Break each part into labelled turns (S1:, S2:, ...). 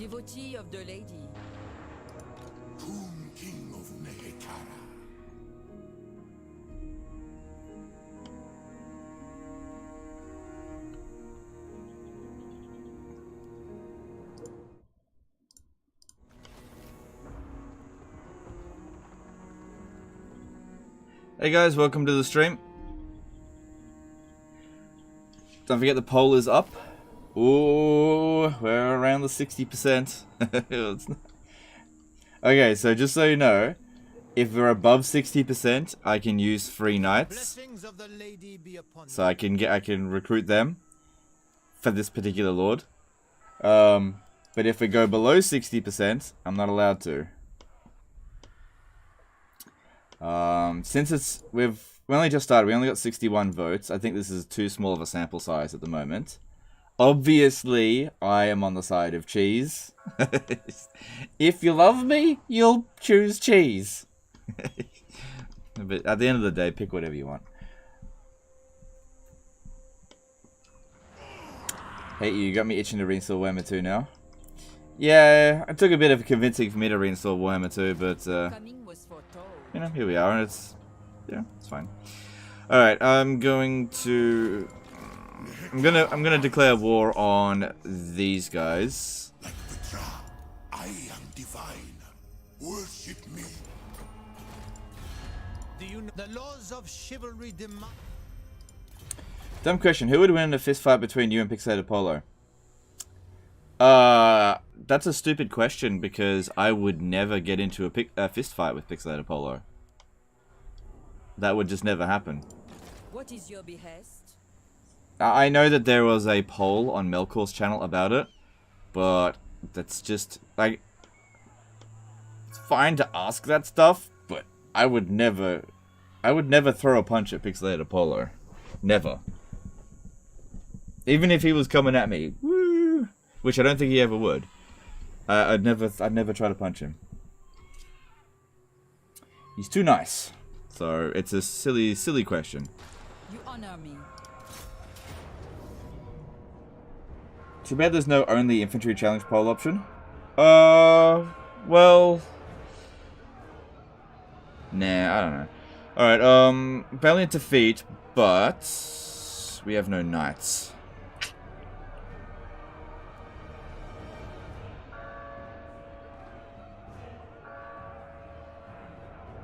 S1: devotee of the lady.
S2: Tomb King of Nehekara.
S3: Hey guys, welcome to the stream. Don't forget the poll is up. Ooh, we're around the 60%. Okay, so just so you know, if we're above 60%, I can use free knights. So I can recruit them for this particular lord. But if we go below 60%, I'm not allowed to. Since we only just started, we only got 61 votes. I think this is too small of a sample size at the moment. Obviously, I am on the side of cheese. If you love me, you'll choose cheese. But at the end of the day, pick whatever you want. Hey, you got me itching to reinstall Warhammer 2 now. Yeah, it took a bit of convincing for me to reinstall Warhammer 2, but you know, here we are, and it's fine. All right, I'm gonna declare war on these guys.
S2: Like the Tra, I am divine. Worship me.
S4: Do you know the laws of chivalry demand?
S3: Dumb question. Who would win in a fist fight between you and Pixelated Polo? That's a stupid question because I would never get into a fist fight with Pixelated Polo. That would just never happen.
S1: What is your behest?
S3: I know that there was a poll on Melkor's channel about it, but that's just like, it's fine to ask that stuff, but I would never throw a punch at Pixelated Polo. Never. Even if he was coming at me, woo, which I don't think he ever would. I'd never try to punch him. He's too nice. So it's a silly question.
S1: You honor me.
S3: Too bad there's no only infantry challenge poll option. Well, nah, I don't know. Alright, valiant defeat, but we have no knights.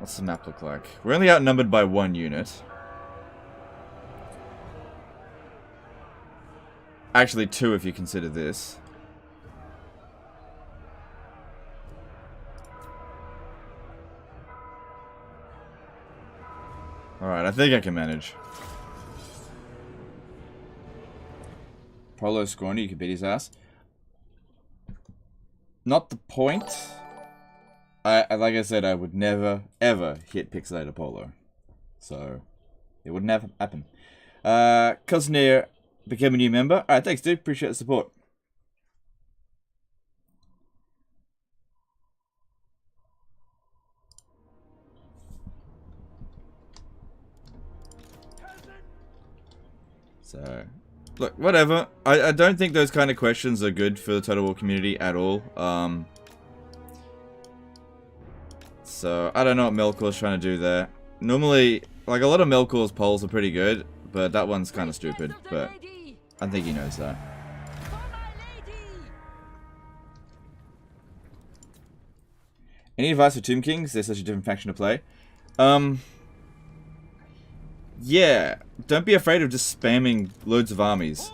S3: What's the map look like? We're only outnumbered by 1 unit. Actually, 2 if you consider this. Alright, I think I can manage. Polo Scrawny, you can beat his ass. Not the point. Like I said, I would never, ever hit Pixelated Polo. So, it wouldn't happen. Cosnir became a new member. Alright, thanks dude, appreciate the support. So, look, whatever. I don't think those kind of questions are good for the Total War community at all. So, I don't know what Melkor's trying to do there. Normally, like, a lot of Melkor's polls are pretty good, but that one's kind of stupid. But I think he knows that. Any advice for Tomb Kings? They're such a different faction to play. Yeah, don't be afraid of just spamming loads of armies.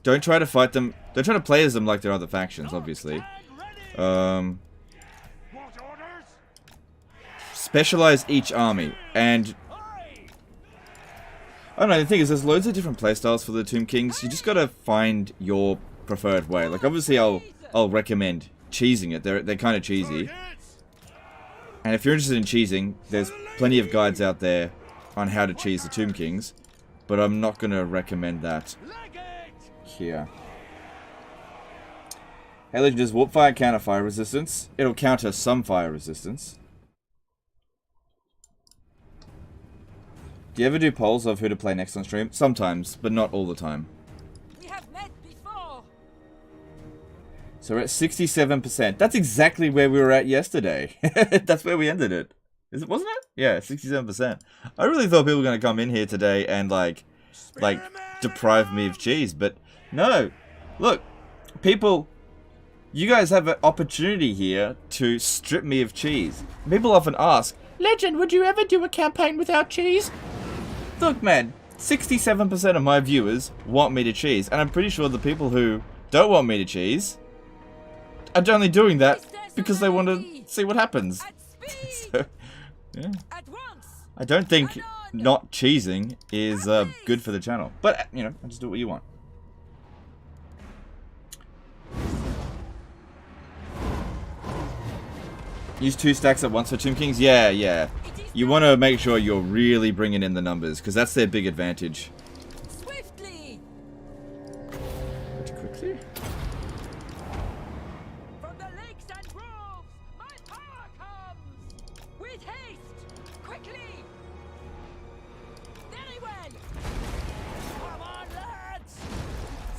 S3: Don't try to fight them. Don't try to play as them like their other factions, obviously. Specialize each army, and I don't know, the thing is, there's loads of different playstyles for the Tomb Kings. You just gotta find your preferred way. Like, obviously, I'll recommend cheesing it. They're kind of cheesy. And if you're interested in cheesing, there's plenty of guides out there on how to cheese the Tomb Kings. But I'm not gonna recommend that here. Hey, Legend, does Warp Fire counter fire resistance? It'll counter some fire resistance. Do you ever do polls of who to play next on stream? Sometimes, but not all the time.
S1: We have met before.
S3: So So we're at 67%. That's exactly where we were at yesterday. That's where we ended it. Wasn't it? Yeah, 67%. I really thought people were going to come in here today and like deprive me of cheese, but no. Look, people, you guys have an opportunity here to strip me of cheese. People often ask, Legend, would you ever do a campaign without cheese? Look, man, 67% of my viewers want me to cheese, and I'm pretty sure the people who don't want me to cheese are only doing that because they want to see what happens. So, yeah. I don't think not cheesing is good for the channel, but you know, just do what you want. Use 2 stacks at once for Tomb Kings? Yeah, yeah. You want to make sure you're really bringing in the numbers, because that's their big advantage.
S1: Swiftly.
S3: Pretty quickly.
S1: From the lakes and groves, my power comes. With haste, quickly. Very well. Come on, lads.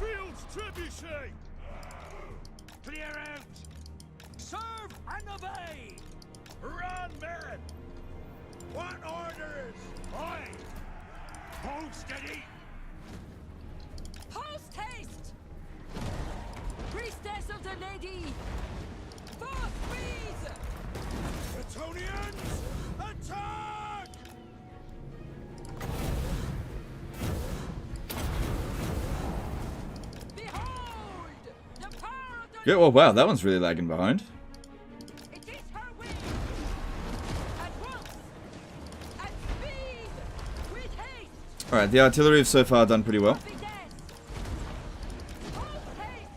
S2: Fields trebuchet!
S4: Clear out! Serve and obey!
S2: Run, men! What orders? Aye! Hold steady!
S1: Post haste. Priestess of the Lady. Force freeze.
S2: Bretonians, attack!
S1: Behold the power of the
S3: Good. Oh wow, that one's really lagging behind.
S1: It is her will. At once. At speed. With haste.
S3: Alright, the artillery have so far done pretty well.
S1: Evidence. Post haste.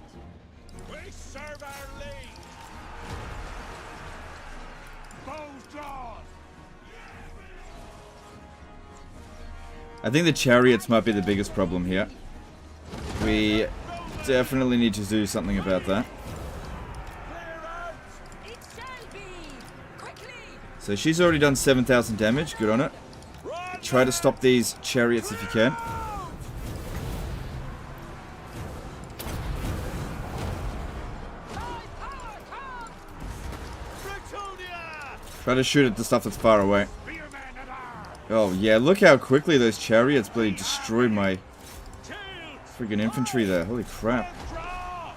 S2: We serve our lead! Bows drawn!
S3: I think the chariots might be the biggest problem here. We definitely need to do something about that.
S1: It shall be. Quickly.
S3: So she's already done 7,000 damage. Good on it. Try to stop these chariots if you can.
S1: My power comes.
S2: Bretonia!
S3: Try to shoot at the stuff that's far away.
S2: Spearmen at arms!
S3: Oh yeah, look how quickly those chariots bloody destroyed my
S2: Shields!
S3: freaking infantry there. Holy crap.
S2: Draw!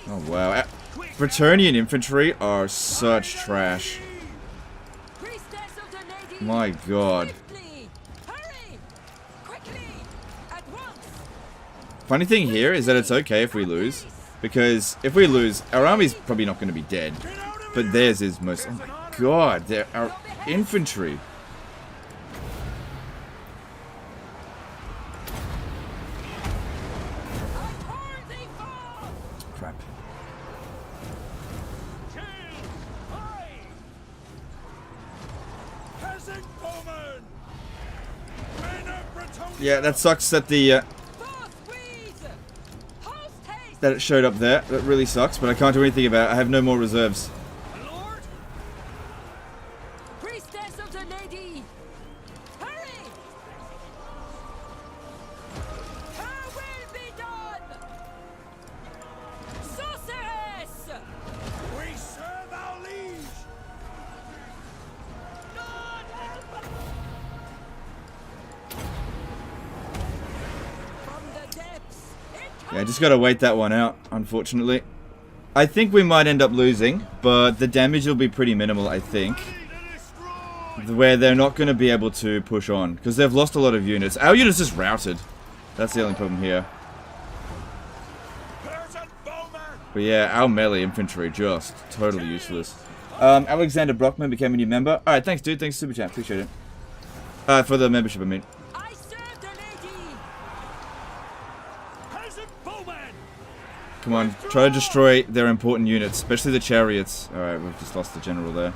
S3: Oh wow. Bretonian infantry are such trash.
S1: Priestess of the Lady.
S3: My god.
S1: Swiftly. Hurry. Quickly. At once.
S3: Funny thing here is that it's okay if we lose. Because if we lose, our army's probably not going to be dead. But theirs is most... Oh my god, they're our infantry.
S1: I pour thee forth.
S3: Crap.
S2: Shields! Aye! Peasant bowmen! Men of Bretonia!
S3: Yeah, that sucks that the...
S1: Force freeze. Post haste.
S3: that it showed up there. That really sucks, but I can't do anything about it. I have no more reserves.
S1: Lord. Priestess of the Lady. Hurry. Her will be done. Sorceress.
S2: We serve our liege!
S1: Lord help us. From the depths. It
S3: Yeah, I just gotta wait that one out, unfortunately. I think we might end up losing, but the damage will be pretty minimal, I think. Where they're not going to be able to push on, because they've lost a lot of units. Our units just routed. That's the only problem here.
S2: Peasant bowmen!
S3: But yeah, our melee infantry just totally useless. Alexander Brockman became a new member. Alright, thanks dude, thanks Super Chat, appreciate it. For the membership, I mean.
S1: I serve the Lady.
S2: Peasant bowmen!
S3: Come on, try to destroy their important units, especially the chariots. Alright, we've just lost the general there.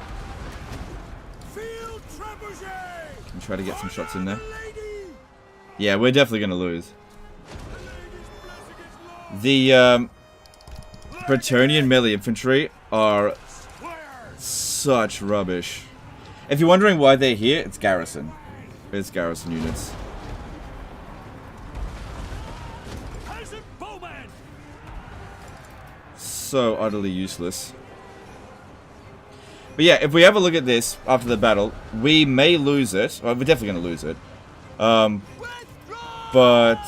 S2: Field trebuchet!
S3: And try to get some shots in there.
S2: Lady!
S3: Yeah, we're definitely going to lose.
S2: The lady's blessing is
S3: The Bretonian melee infantry are
S2: Squares!
S3: such rubbish. If you're wondering why they're here, it's garrison. It's garrison units.
S2: Peasant bowmen!
S3: so utterly useless. But yeah, if we have a look at this after the battle, we may lose it. Well, we're definitely going to lose it. But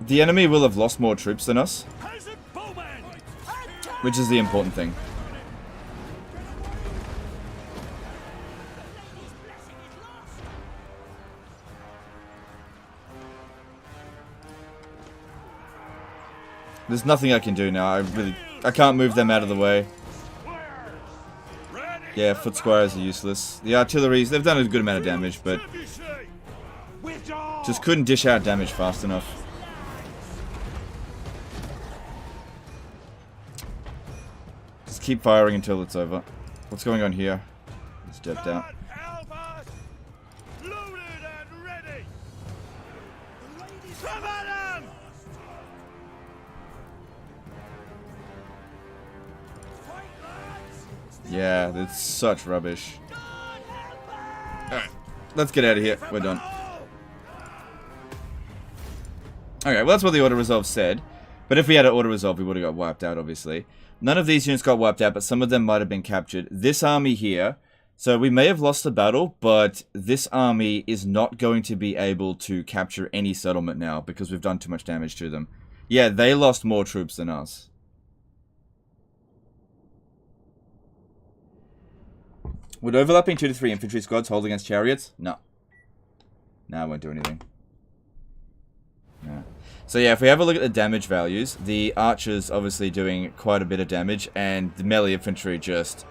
S3: the enemy will have lost more troops than us, which is the important thing. There's nothing I can do now. I can't move them out of the way. Yeah, foot squires are useless. The artilleries, they've done a good amount of damage, but just couldn't dish out damage fast enough. Just keep firing until it's over. What's going on here? It's dipped out. Yeah, that's such rubbish. Alright, let's get out of here. We're done. Okay, well that's what the auto-resolve said. But if we had an auto-resolve, we would have got wiped out, obviously. None of these units got wiped out, but some of them might have been captured. This army here, so we may have lost the battle, but this army is not going to be able to capture any settlement now, because we've done too much damage to them. Yeah, they lost more troops than us. Would overlapping 2 to 3 infantry squads hold against chariots? No. No, it won't do anything. No. So yeah, if we have a look at the damage values, the archers obviously doing quite a bit of damage, and the melee infantry just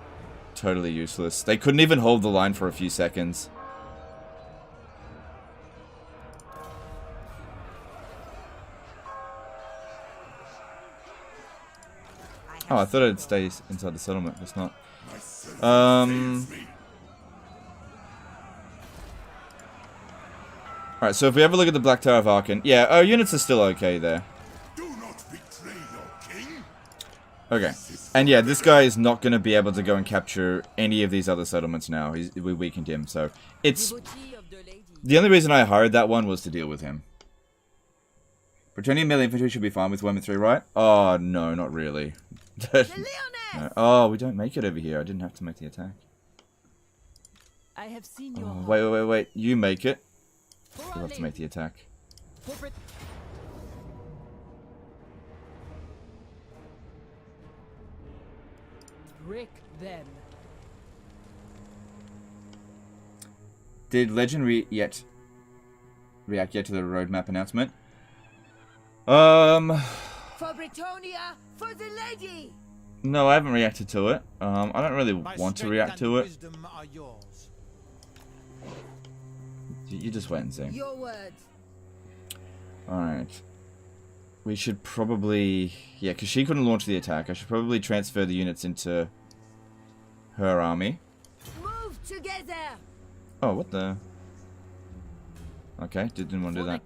S3: totally useless. They couldn't even hold the line for a few seconds. Oh, I thought it'd stay inside the settlement. It's not. Alright, so if we have a look at the Black Tower of Aachen, yeah, our units are still okay there.
S2: Do not betray your king.
S3: Okay, and yeah, this guy is not going to be able to go and capture any of these other settlements now. We weakened him, so it's... The only reason I hired that one was to deal with him. Pretending melee infantry should be fine with 1 and 3, right? Oh, no, not really. No. Oh, we don't make it over here. I didn't have to make the attack.
S1: I have seen your
S3: wait. You make it. You'll have to make the attack.
S1: Break them.
S3: Did Legend react yet to the roadmap announcement?
S1: For Britannia, for the lady.
S3: No, I haven't reacted to it. I don't really want to react to it. You just wait and see.
S1: Your words.
S3: Alright. We should probably... Yeah, because she couldn't launch the attack. I should probably transfer the units into her army.
S1: Move together.
S3: Oh, what the... Okay, didn't want to do that.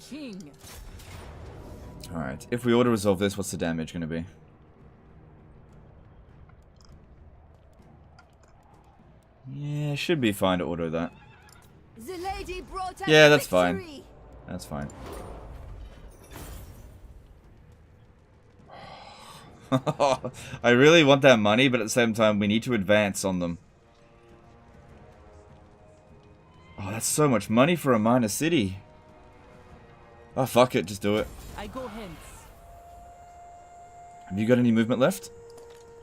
S3: Alright, if we auto-resolve this, what's the damage going to be? Yeah, should be fine to auto that.
S1: The lady brought us
S3: Yeah, that's
S1: victory.
S3: fine. That's fine. I really want that money, but at the same time, we need to advance on them. Oh, that's so much money for a minor city. Oh, fuck it, just do it.
S1: I go hence.
S3: Have you got any movement left?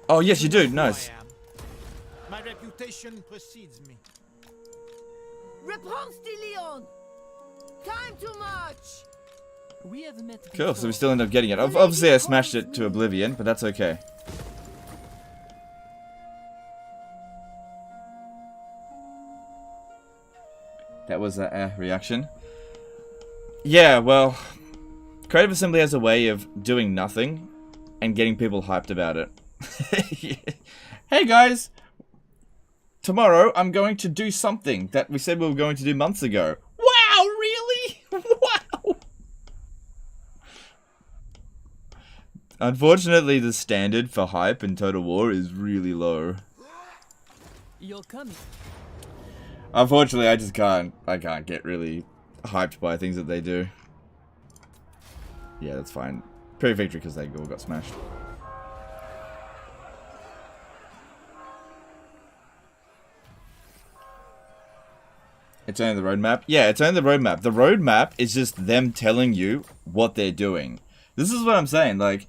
S3: Oh, yes, you do. Nice.
S4: My reputation precedes me.
S1: Repanse de Lyonesse. Time to march. We have met
S3: Cool, so we still end up getting it. Obviously, I smashed it to oblivion, but that's okay. That was a reaction. Yeah, well, Creative Assembly has a way of doing nothing and getting people hyped about it. Hey guys, tomorrow I'm going to do something that we said we were going to do months ago. Wow, really? Wow. Unfortunately, the standard for hype in Total War is really low.
S1: You're coming.
S3: Unfortunately, I can't get really hyped by things that they do. Yeah, that's fine. Pre-victory because they all got smashed. It's only the roadmap? Yeah, it's only the roadmap. The roadmap is just them telling you what they're doing. This is what I'm saying. Like,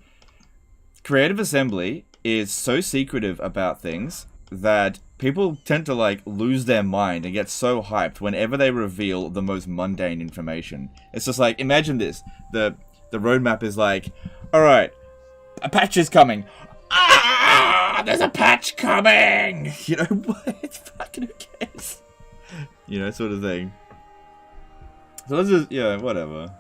S3: Creative Assembly is so secretive about things that people tend to, like, lose their mind and get so hyped whenever they reveal the most mundane information. It's just like, imagine this. The roadmap is like, alright, a patch is coming. Ah! There's a patch coming! You know, what? It's fucking who cares? You know, sort of thing. So let's just, yeah, whatever.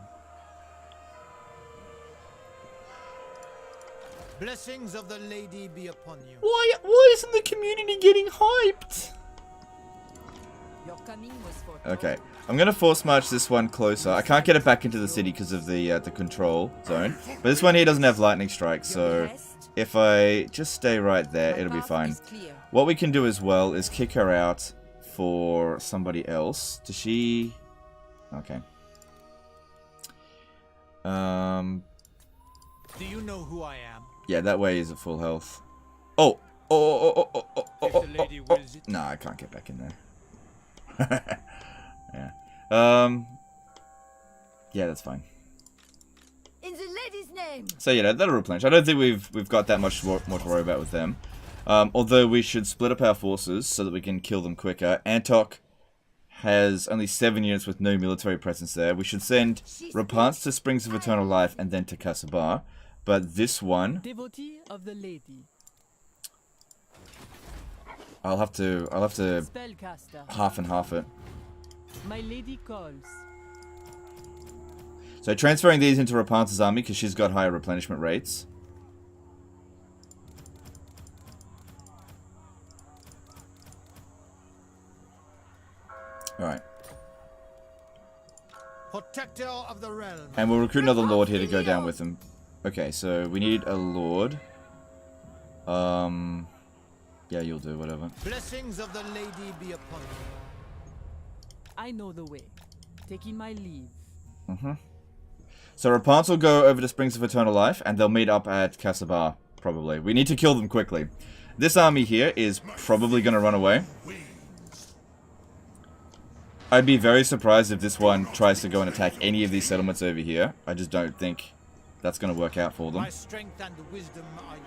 S4: Blessings of the lady be upon you.
S3: Why isn't the community getting hyped?
S1: Your coming was for
S3: Okay, I'm gonna force march this one closer. I can't get it back into the city because of the control zone. But this one here doesn't have lightning strikes, so if I just stay right there, it'll be fine. What we can do as well is kick her out for somebody else. Does she? Okay.
S4: Do you know who I am?
S3: Yeah, that way is at full health. Oh. No, I can't get back in there. Yeah. Yeah, that's fine.
S1: in the lady's name.
S3: So yeah, that'll replenish. I don't think we've got that much more to worry about with them. Although we should split up our forces so that we can kill them quicker. Antok has only 7 units with no military presence there. We should send Repanse to Springs of Eternal Life and then to Kasabar. But this one,
S1: Devotee of the lady.
S3: I'll have to
S1: Spellcaster.
S3: half and half it.
S1: My lady calls.
S3: So transferring these into Repanse's army because she's got higher replenishment rates. Alright.
S4: Protector of the realm.
S3: And we'll recruit another lord here to go down with him. Okay, so we need a lord. Yeah, you'll do whatever.
S4: Blessings of the lady be upon you.
S1: I know the way. Taking my leave.
S3: So Repanse will go over to Springs of Eternal Life, and they'll meet up at Kasabar, probably. We need to kill them quickly. This army here is probably going to run away. I'd be very surprised if this one tries to go and attack any of these settlements over here. I just don't think that's going to work out for them.
S4: My strength and wisdom are yours.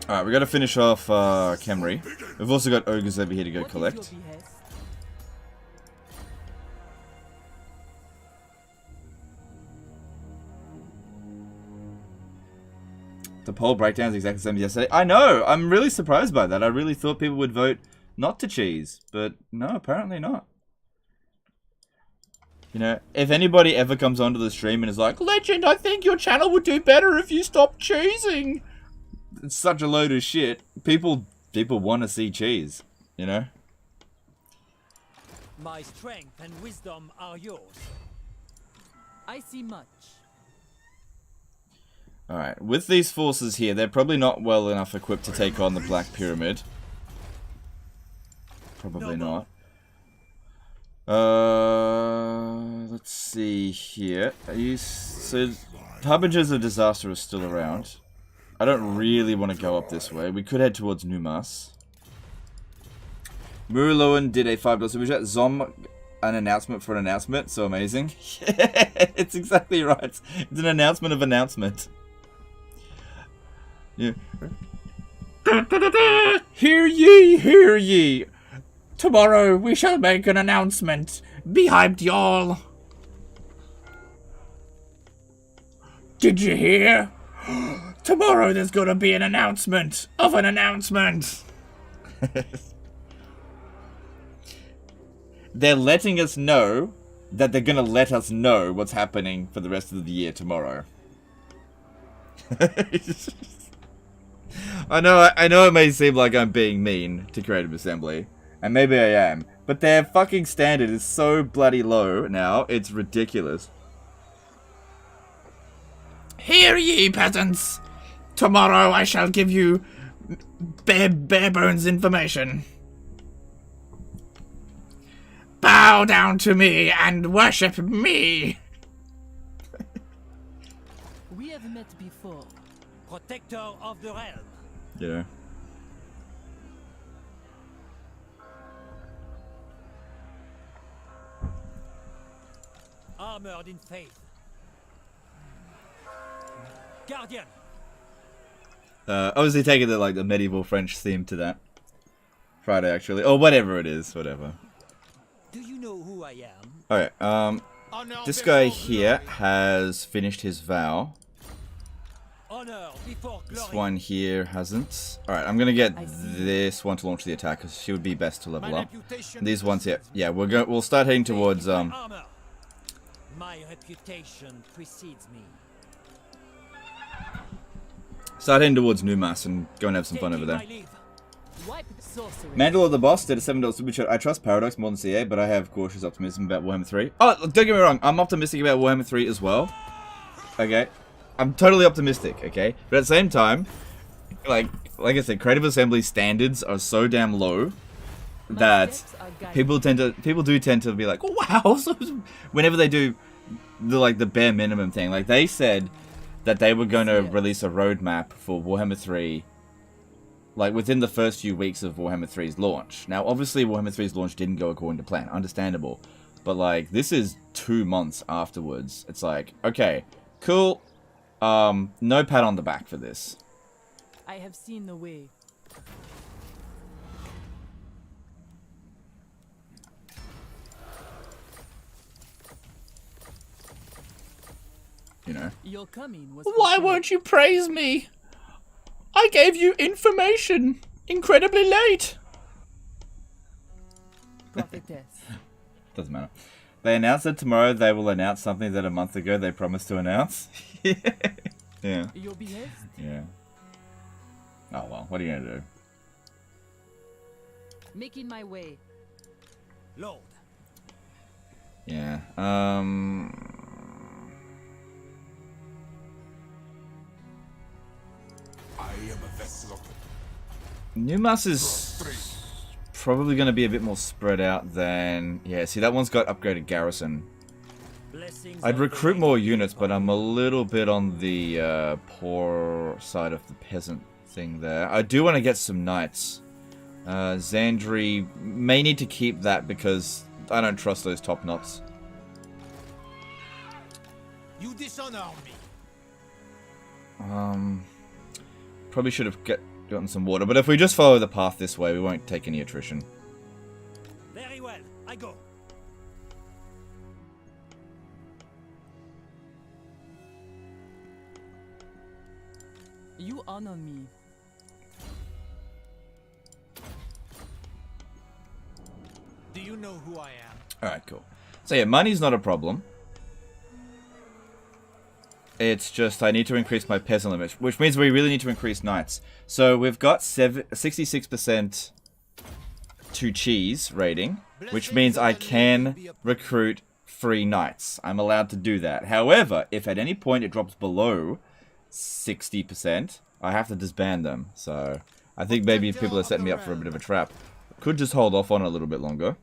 S3: Alright, we got to finish off Khemri. We've also got ogres over here to go
S1: What is
S3: collect.
S1: your behest?
S3: The poll breakdown is exactly the same as yesterday. I know! I'm really surprised by that. I really thought people would vote not to cheese. But no, apparently not. You know, if anybody ever comes onto the stream and is like, Legend, I think your channel would do better if you stopped cheesing. It's such a load of shit. People want to see cheese, you know?
S1: My strength and wisdom are yours. I see much.
S3: Alright, with these forces here, they're probably not well enough equipped to take on the Black Pyramid. Probably not. Let's see here. So, Harbingers of Disaster is still around. I don't really want to go up this way. We could head towards Numas. Muruloan did a $5 super chat. Zom, an announcement for an announcement. So amazing. Yeah, it's exactly right. It's an announcement of announcement. Yeah. Hear ye, hear ye. Tomorrow we shall make an announcement. Be hyped, y'all. Did you hear? Tomorrow there's gonna be an announcement of an announcement. They're letting us know that they're gonna let us know what's happening for the rest of the year tomorrow. I know it may seem like I'm being mean to Creative Assembly, and maybe I am, but their fucking standard is so bloody low now, it's ridiculous. Hear ye, peasants! Tomorrow I shall give you bare bones information. Bow down to me and worship me!
S1: We have met before.
S4: Protector of the realm.
S3: Yeah.
S4: armored in faith. Guardian.
S3: Obviously taking the like the medieval French theme to that. Friday actually. Or whatever it is, whatever.
S4: Do you know who I am?
S3: Alright, this guy here has finished his vow.
S4: Honor before glory.
S3: This one here hasn't. Alright, I'm gonna get this one to launch the attack because she would be best to level up. These ones here. Yeah, we'll start heading towards
S4: Armor. My reputation precedes me.
S3: start heading towards Numas and go and have some fun over there.
S1: Wipe sorcery.
S3: Mandel of the Boss did a $7 super chat. I trust Paradox more than CA, but I have cautious optimism about Warhammer 3. Oh, don't get me wrong. I'm optimistic about Warhammer 3 as well. Okay. I'm totally optimistic, okay? But at the same time, like I said, Creative Assembly standards are so damn low that people do tend to be like, oh, wow, so whenever they do the bare minimum thing. Like they said that they were going to release a roadmap for Warhammer 3 like within the first few weeks of Warhammer 3's launch. Now, obviously, Warhammer 3's launch didn't go according to plan. Understandable. But, like, this is 2 months afterwards. It's like, okay, cool. No pat on the back for this.
S1: I have seen the way.
S3: You know.
S1: Your coming was
S3: Why won't you praise me? I gave you information incredibly late.
S1: prophetess.
S3: Doesn't matter. They announced that tomorrow they will announce something that a month ago they promised to announce. Yeah.
S1: Your behest?
S3: Yeah. Oh well, what are you gonna do?
S1: Making my way.
S4: Lord.
S3: Yeah.
S2: I am a vessel of
S3: Numas is probably going to be a bit more spread out than... Yeah, see, that one's got upgraded garrison.
S4: Blessings
S3: I'd
S4: of
S3: recruit
S4: the
S3: more
S4: Lady
S3: units, but I'm a
S4: upon
S3: little bit on the poor side of the peasant thing there. I do want to get some knights. Xandri may need to keep that because I don't trust those top knots.
S4: you dishonor me.
S3: Probably should have gotten some water, but if we just follow the path this way, we won't take any attrition.
S4: Very well, I go.
S1: You honor me.
S4: Do you know who I am?
S3: Alright, cool. So yeah, money's not a problem. It's just I need to increase my peasant limit, which means we really need to increase knights. So we've got 66% to cheese rating, which means I can recruit 3 knights. I'm allowed to do that. However, if at any point it drops below 60%, I have to disband them. So I think maybe people are setting me up for a bit of a trap. Could just hold off on it a little bit longer.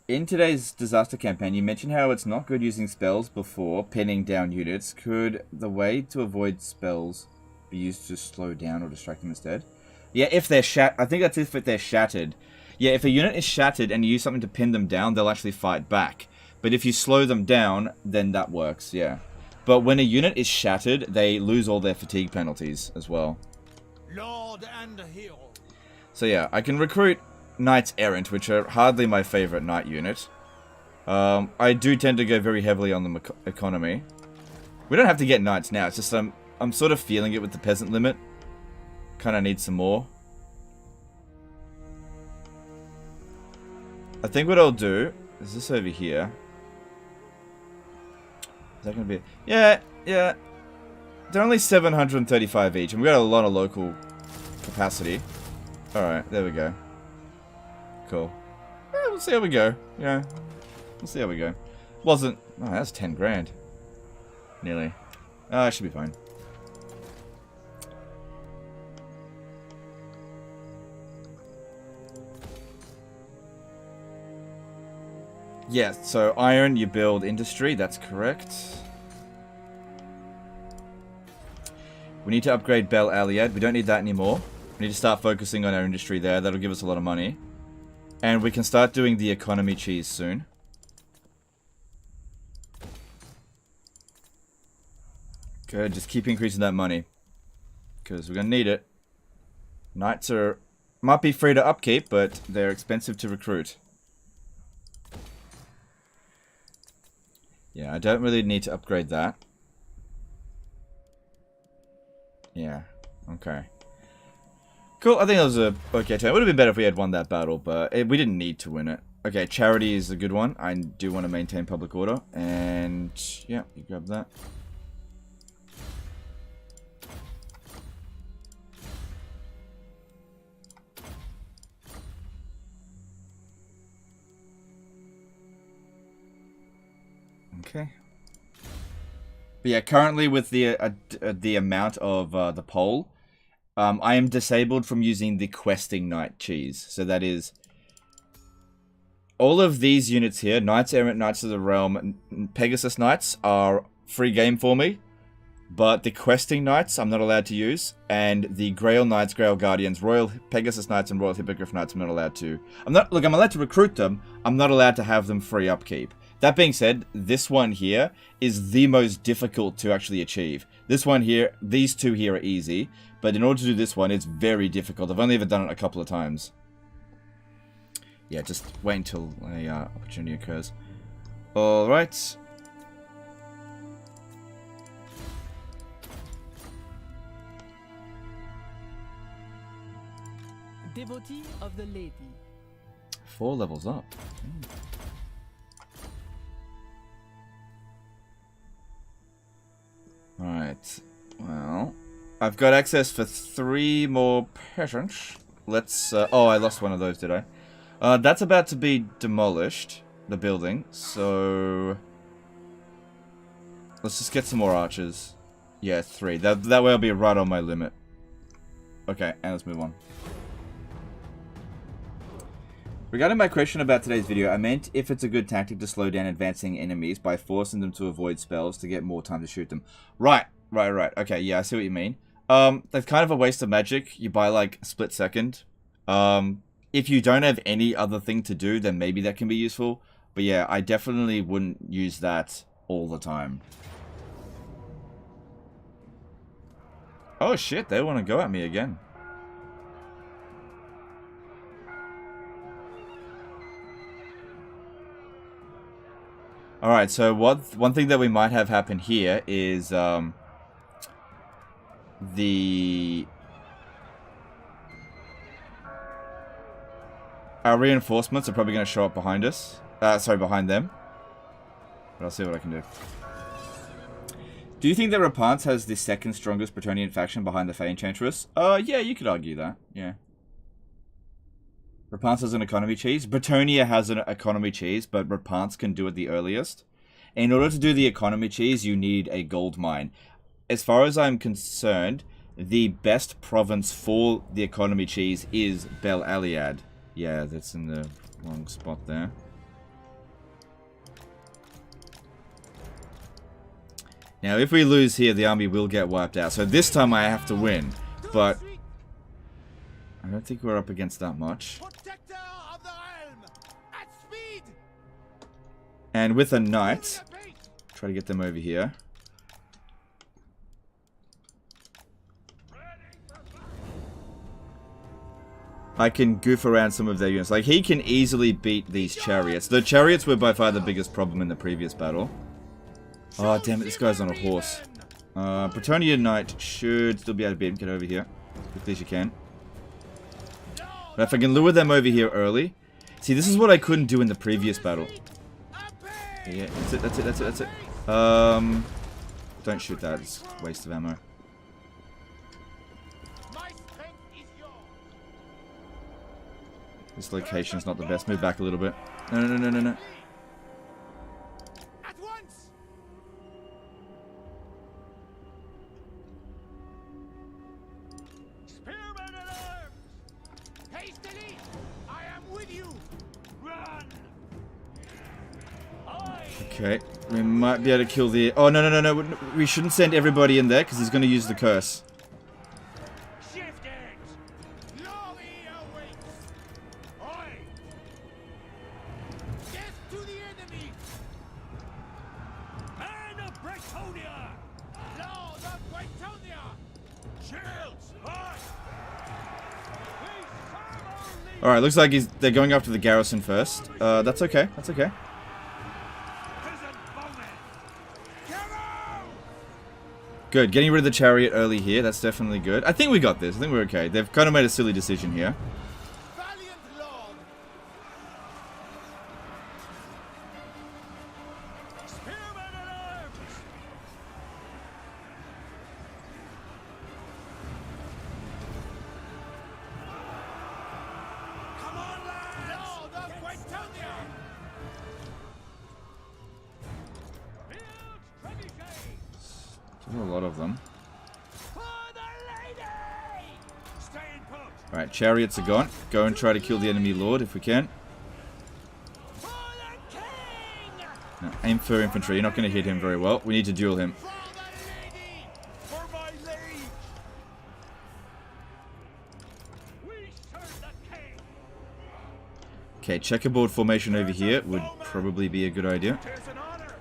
S3: In today's disaster campaign, you mentioned how it's not good using spells before pinning down units. Could the way to avoid spells be used to slow down or distract them instead? Yeah, if they're I think that's if they're shattered. Yeah, if a unit is shattered and you use something to pin them down, they'll actually fight back. But if you slow them down, then that works, yeah. But when a unit is shattered, they lose all their fatigue penalties as well.
S4: Lord and hero.
S3: So yeah, I can recruit Knights Errant, which are hardly my favorite knight unit. I do tend to go very heavily on the economy. We don't have to get knights now, it's just I'm sort of feeling it with the peasant limit. Kinda need some more. I think what I'll do is this over here. Is that gonna be... Yeah. They're only 735 each, and we've got a lot of local capacity. Alright, there we go. Cool. Yeah, we'll see how we go. Yeah. We'll see how we go. Wasn't... Oh, that's 10 grand. Nearly. Oh, I should be fine. Yeah, so iron, you build industry. That's correct. We need to upgrade Bel Aliad. We don't need that anymore. We need to start focusing on our industry there. That'll give us a lot of money. And we can start doing the economy cheese soon. Good, just keep increasing that money. Because we're going to need it. Knights might be free to upkeep, but they're expensive to recruit. Yeah, I don't really need to upgrade that. Yeah, okay. Cool, I think that was a okay turn. It would have been better if we had won that battle, but we didn't need to win it. Okay, charity is a good one. I do want to maintain public order. And, yeah, you grab that. Okay. But yeah, currently with the amount of the poll, I am disabled from using the questing knight cheese. So that is all of these units here, Knights Errant, Knights of the Realm, Pegasus Knights are free game for me. But the questing knights I'm not allowed to use, and the Grail Knights, Grail Guardians, Royal Pegasus Knights, and Royal Hippogriff Knights I'm not allowed to. I'm allowed to recruit them. I'm not allowed to have them free upkeep. That being said, this one here is the most difficult to actually achieve. This one here, these two here are easy, but in order to do this one, it's very difficult. I've only ever done it a couple of times. Yeah, just wait until a opportunity occurs. Alright.
S4: Devotee of the lady.
S3: 4 levels up. Alright. Well, I've got access for 3 more peasants. Let's... oh, I lost one of those, did I? That's about to be demolished, the building, so... Let's just get some more archers. Yeah, 3. That way I'll be right on my limit. Okay, and let's move on. Regarding my question about today's video, I meant if it's a good tactic to slow down advancing enemies by forcing them to avoid spells to get more time to shoot them. Right. Okay, yeah, I see what you mean. That's kind of a waste of magic. You buy, like, a split second. If you don't have any other thing to do, then maybe that can be useful. But yeah, I definitely wouldn't use that all the time. Oh shit, they want to go at me again. Alright, so one thing that we might have happen here is our reinforcements are probably going to show up behind us. Sorry, behind them. But I'll see what I can do. Do you think that Repanse has the second strongest Bretonnian faction behind the Fey Enchantress? Yeah, you could argue that. Yeah. Repanse has an economy cheese. Bretonnia has an economy cheese, but Repanse can do it the earliest. In order to do the economy cheese, you need a gold mine. As far as I'm concerned, the best province for the economy cheese is Bel Aliad. Yeah, that's in the wrong spot there. Now, if we lose here, the army will get wiped out. So this time I have to win, but I don't think we're up against that much. And with a knight, try to get them over here. I can goof around some of their units. Like, he can easily beat these chariots. The chariots were by far the biggest problem in the previous battle. Oh, damn it, this guy's on a horse. Bretonnia Knight should still be able to beat him. Get over here as quickly as you can. But if I can lure them over here early. See, this is what I couldn't do in the previous battle. Yeah, that's it. Don't shoot that, it's a waste of ammo. This location's not the best. Move back a little bit. No. Okay, we might be able to kill the... Oh, no. We shouldn't send everybody in there, because he's going to use the curse. Alright, looks like they're going after the garrison first. That's okay. That's okay. Good. Getting rid of the chariot early here. That's definitely good. I think we got this. I think we're okay. They've kind of made a silly decision here.
S4: Valiant lord.
S1: Spearmen at arms!
S4: Come on, lads! Lord of Quintonia!
S1: Field trebuchet!
S3: There's a lot of them.
S1: For the lady! Stay in put!
S3: Alright, chariots are gone. Go and try to kill the enemy lord if we can.
S1: For the king!
S3: No, aim for infantry. You're not going to hit him very well. We need to duel him.
S4: For the lady! For my liege!
S1: We serve the king!
S3: Okay, checkerboard formation over here would probably be a good idea.
S1: Tis an honor!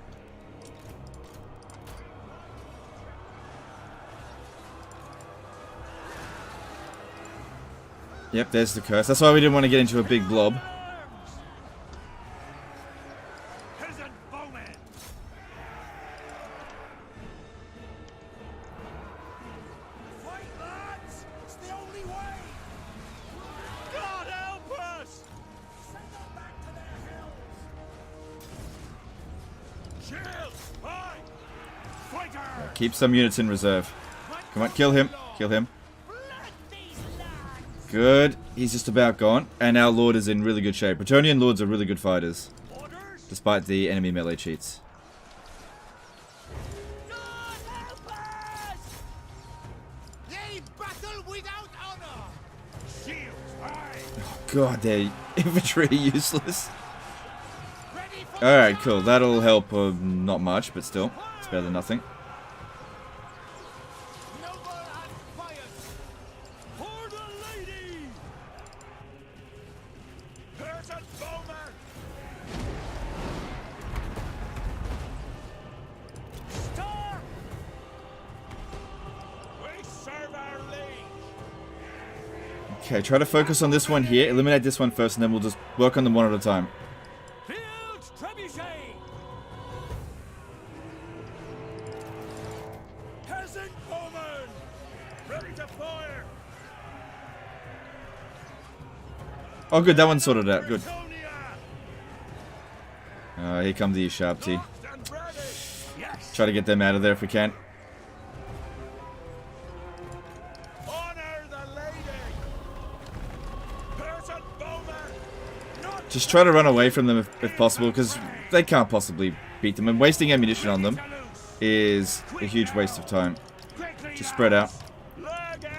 S3: Yep, there's the curse. That's why we didn't want to get into a big blob.
S1: Arms! Peasant bowmen!
S4: Fight, lads! It's the only way!
S1: God help us!
S4: Send them back to their hills!
S1: Shields! Aye! Fighter!
S3: Keep some units in reserve. Come on, kill him. Kill him.
S1: Blood these lads!
S3: Good. He's just about gone. And our lord is in really good shape. Bretonian lords are really good fighters.
S1: Orders?
S3: Despite the enemy melee cheats.
S1: God help us!
S4: They battle without honor!
S1: Shields! Aye!
S3: God, their infantry are useless.
S4: Ready for
S3: Alright, cool. That'll help not much, but still. It's better than nothing.
S4: noble and pious!
S1: For the lady! Peasant bowmen! Star! We serve our liege!
S3: Okay, try to focus on this one here. Eliminate this one first, and then we'll just work on them one at a time.
S1: Field trebuchet! Peasant bowmen! Ready to fire!
S3: Oh, good. That one's sorted out. Good.
S1: Bretonia!
S3: Here come the sharp T.
S1: Locked and ready! Yes!
S3: Try to get them out of there if we can.
S1: Honor the lady! Peasant bowmen! Not
S3: Just try to run away from them if possible, because they can't possibly beat them. And wasting ammunition on them is a huge waste of time.
S1: quickly,
S3: Just spread out.
S1: leg it!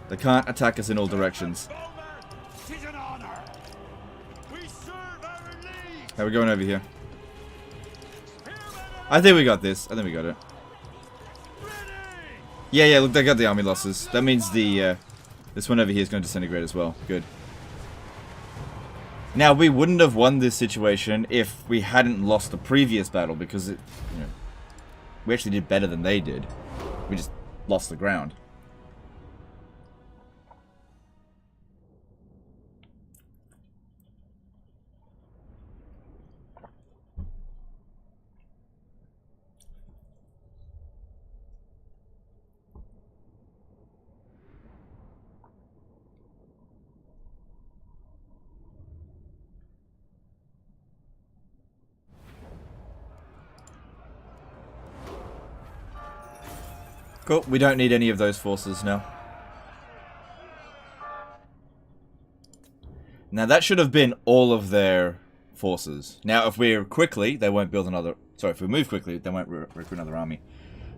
S3: They can't attack us in all directions.
S1: Bowmen! 'Tis an honor! We serve our liege!
S3: How are we going over here?
S1: Spearmen
S3: I think we got this. I think we got it.
S1: ready!
S3: Yeah, look, they got the army losses. That means the this one over here is going to disintegrate as well. Good. Now, we wouldn't have won this situation if we hadn't lost the previous battle, because we actually did better than they did. We just lost the ground. Cool, we don't need any of those forces now. Now that should have been all of their forces. Now if we're quickly, they won't build another... Sorry, if we move quickly, they won't recruit another army.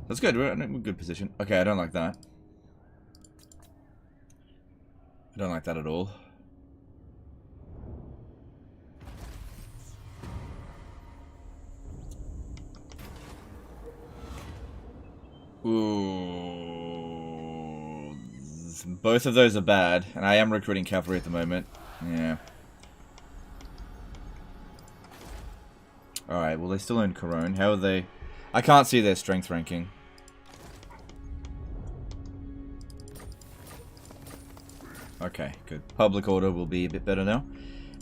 S3: That's good, we're in a good position. Okay, I don't like that. I don't like that at all. Ooh. Both of those are bad, and I am recruiting cavalry at the moment. Yeah. Alright, well they still own Corone. How are they? I can't see their strength ranking. Okay, good. Public order will be a bit better now.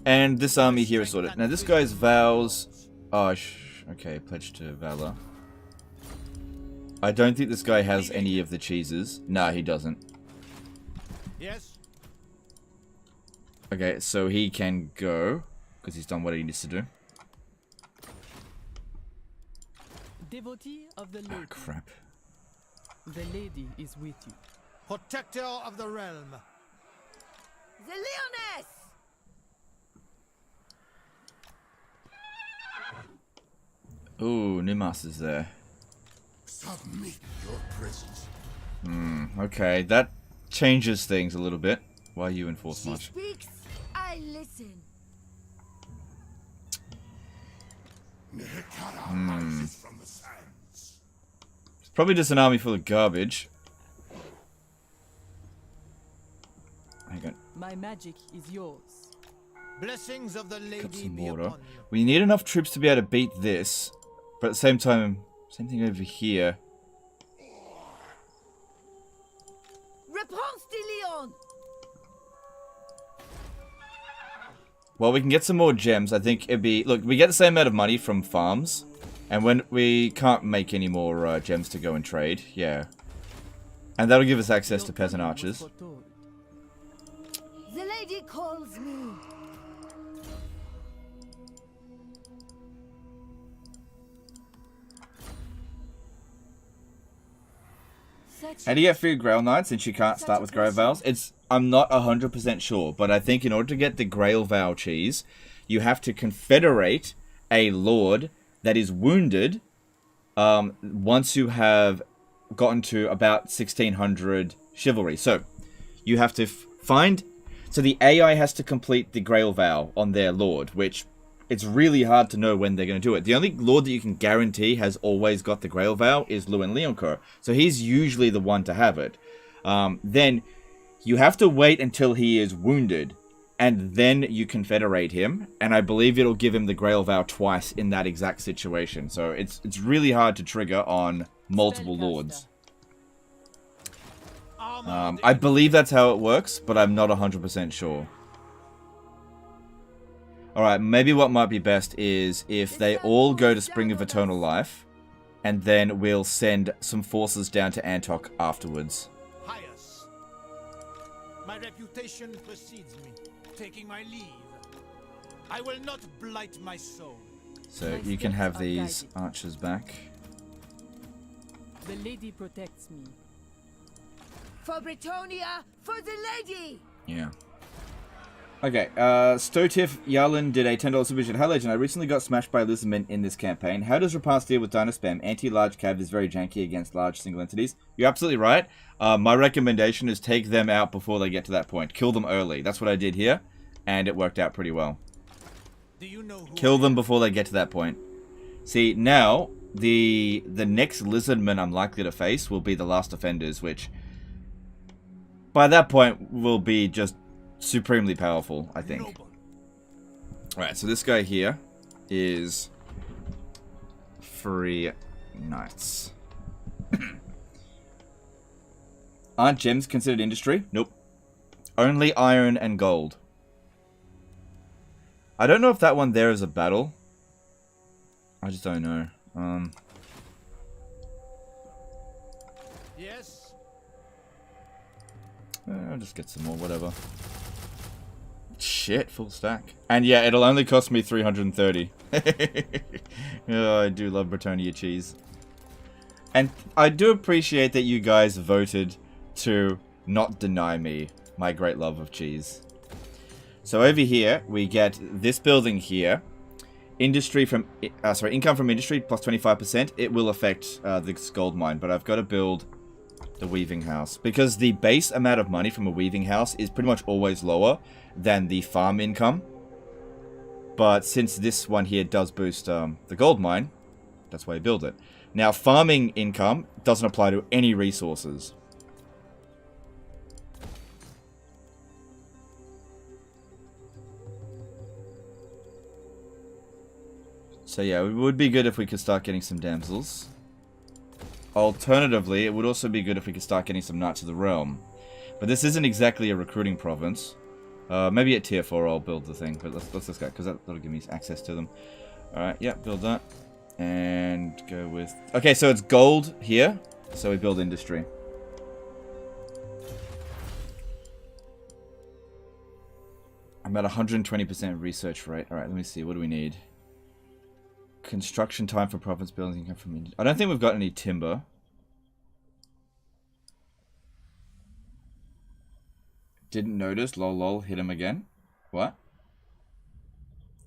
S3: And this army here is sorted. Now this guy's vows... Oh, okay, pledge to valor. I don't think this guy has any of the cheeses. Nah, he doesn't.
S4: Yes.
S3: Okay, so he can go, because he's done what he needs to do.
S5: Devotee of the lady.
S3: Ah, crap.
S5: The lady is with you.
S4: Protector of the realm.
S1: The Lyonesse!
S3: Ooh, Nimas is there.
S2: Submit your presence.
S3: Okay, that changes things a little bit. Why you enforce
S1: She
S3: much?
S1: speaks, I listen.
S2: Nekara rises from the sands.
S3: It's probably just an army full of garbage. Hang on,
S5: My magic is yours.
S4: Blessings of the
S3: cut
S4: lady
S3: some
S4: be
S3: water.
S4: upon you.
S3: We need enough troops to be able to beat this, but at the same time, same thing over here.
S1: Repanse de Lyonesse!
S3: Well, we can get some more gems. I think it'd be... Look, we get the same amount of money from farms. And when we can't make any more gems to go and trade. Yeah. And that'll give us access to peasant archers.
S1: The lady calls me.
S3: How do you get free Grail Knights since you can't start with Grail Vows? I'm not 100% sure, but I think in order to get the Grail Vow cheese, you have to confederate a lord that is wounded once you have gotten to about 1600 chivalry. So, you have to find... So the AI has to complete the Grail Vow on their lord, which it's really hard to know when they're going to do it. The only lord that you can guarantee has always got the Grail Vow is Llewyn Leoncoeur. So he's usually the one to have it. Then you have to wait until he is wounded, and then you confederate him. And I believe it'll give him the Grail Vow twice in that exact situation. So it's really hard to trigger on multiple lords. I believe that's how it works, but I'm not 100% sure. Alright, maybe what might be best is if they all go to Spring of Eternal Life, and then we'll send some forces down to Antok afterwards.
S4: Pious. My reputation precedes me, taking my leave. I will not blight my soul.
S3: So you can have these archers back.
S5: The lady protects me.
S1: For Britonia, for the lady!
S3: Yeah. Okay, Stotif Yarlin did a $10 super chat. Hi Legend, I recently got smashed by Lizardmen in this campaign. How does Repanse deal with Dino Spam? Anti-large cav is very janky against large single entities. You're absolutely right. My recommendation is take them out before they get to that point. Kill them early. That's what I did here, and it worked out pretty well.
S4: Do you know who
S3: Kill them before they get to that point. See, now, the next Lizardmen I'm likely to face will be the Last Offenders, which, by that point, will be just supremely powerful, I think. Alright, so this guy here is free knights. Aren't gems considered industry? Nope. Only iron and gold. I don't know if that one there is a battle. I just don't know.
S4: Yes.
S3: I'll just get some more, whatever. Shit, full stack. And yeah, it'll only cost me 330. Oh, I do love Britonia cheese. And I do appreciate that you guys voted to not deny me my great love of cheese. So over here, we get this building here. Industry from, income from industry plus 25%. It will affect this gold mine, but I've got to build the weaving house. Because the base amount of money from a weaving house is pretty much always lower than the farm income. But since this one here does boost the gold mine, that's why I build it. Now, farming income doesn't apply to any resources. So yeah, it would be good if we could start getting some damsels. Alternatively, it would also be good if we could start getting some Knights of the Realm. But this isn't exactly a recruiting province. Maybe at tier 4 I'll build the thing, but let's just go, because that'll give me access to them. Alright, yeah, build that. And go with... Okay, so it's gold here, so we build industry. I'm at 120% research rate. Alright, let me see, what do we need? Construction time for province building come from... I don't think we've got any timber. Didn't notice, lol lol, hit him again. What?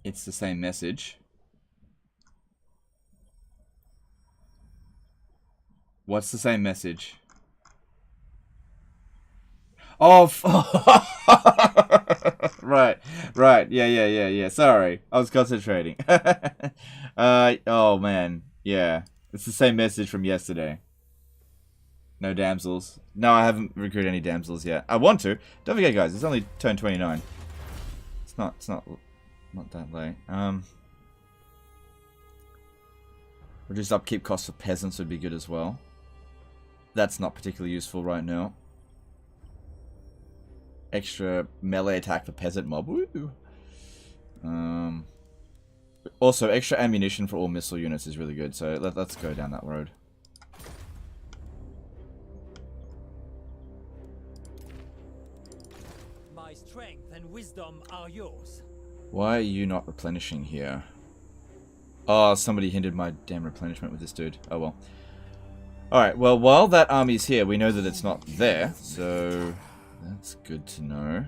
S3: It's the same message. What's the same message? Oh, right, yeah. Sorry, I was concentrating. Oh man, yeah. It's the same message from yesterday. No damsels. No, I haven't recruited any damsels yet. I want to. Don't forget, guys, it's only turn 29. It's not that late. Reduce upkeep costs for peasants would be good as well. That's not particularly useful right now. Extra melee attack for peasant mob. Woo. Also, extra ammunition for all missile units is really good. So let's go down that road.
S1: My strength and wisdom are yours.
S3: Why are you not replenishing here? Oh, somebody hindered my damn replenishment with this dude. Oh well. Alright, well, while that army's here, we know that it's not there, so that's good to know.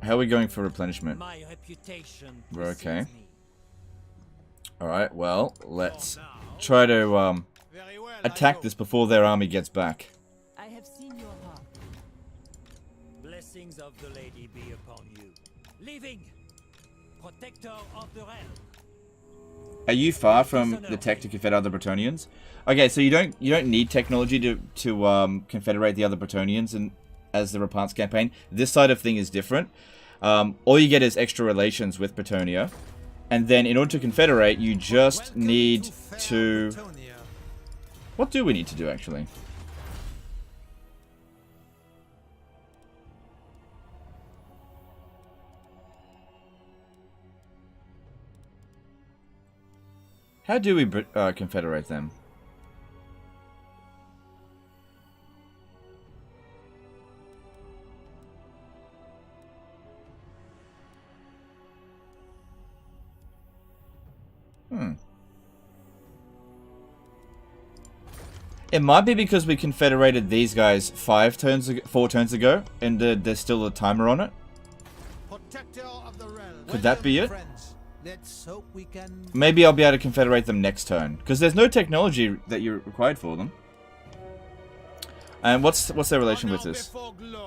S3: How are we going for replenishment?
S1: My reputation
S3: We're okay.
S1: precedes me.
S3: Alright, well, let's try to
S4: Very well,
S3: attack this before their army gets back.
S5: I have seen your heart.
S1: Blessings of the lady be upon you. Living, protector of the realm.
S3: Are you far from the tech to confederate other Bretonians? Okay, so you don't need technology to confederate the other Bretonians and as the Repanse campaign. This side of thing is different. All you get is extra relations with Bretonia, and then in order to confederate, you just need to. What do we need to do actually? How do we confederate them? It might be because we confederated these guys 4 turns ago, and there's still a timer on it. Could that be it?
S4: Let's hope we can...
S3: Maybe I'll be able to confederate them next turn, because there's no technology that you're required for them. And what's their relation with this?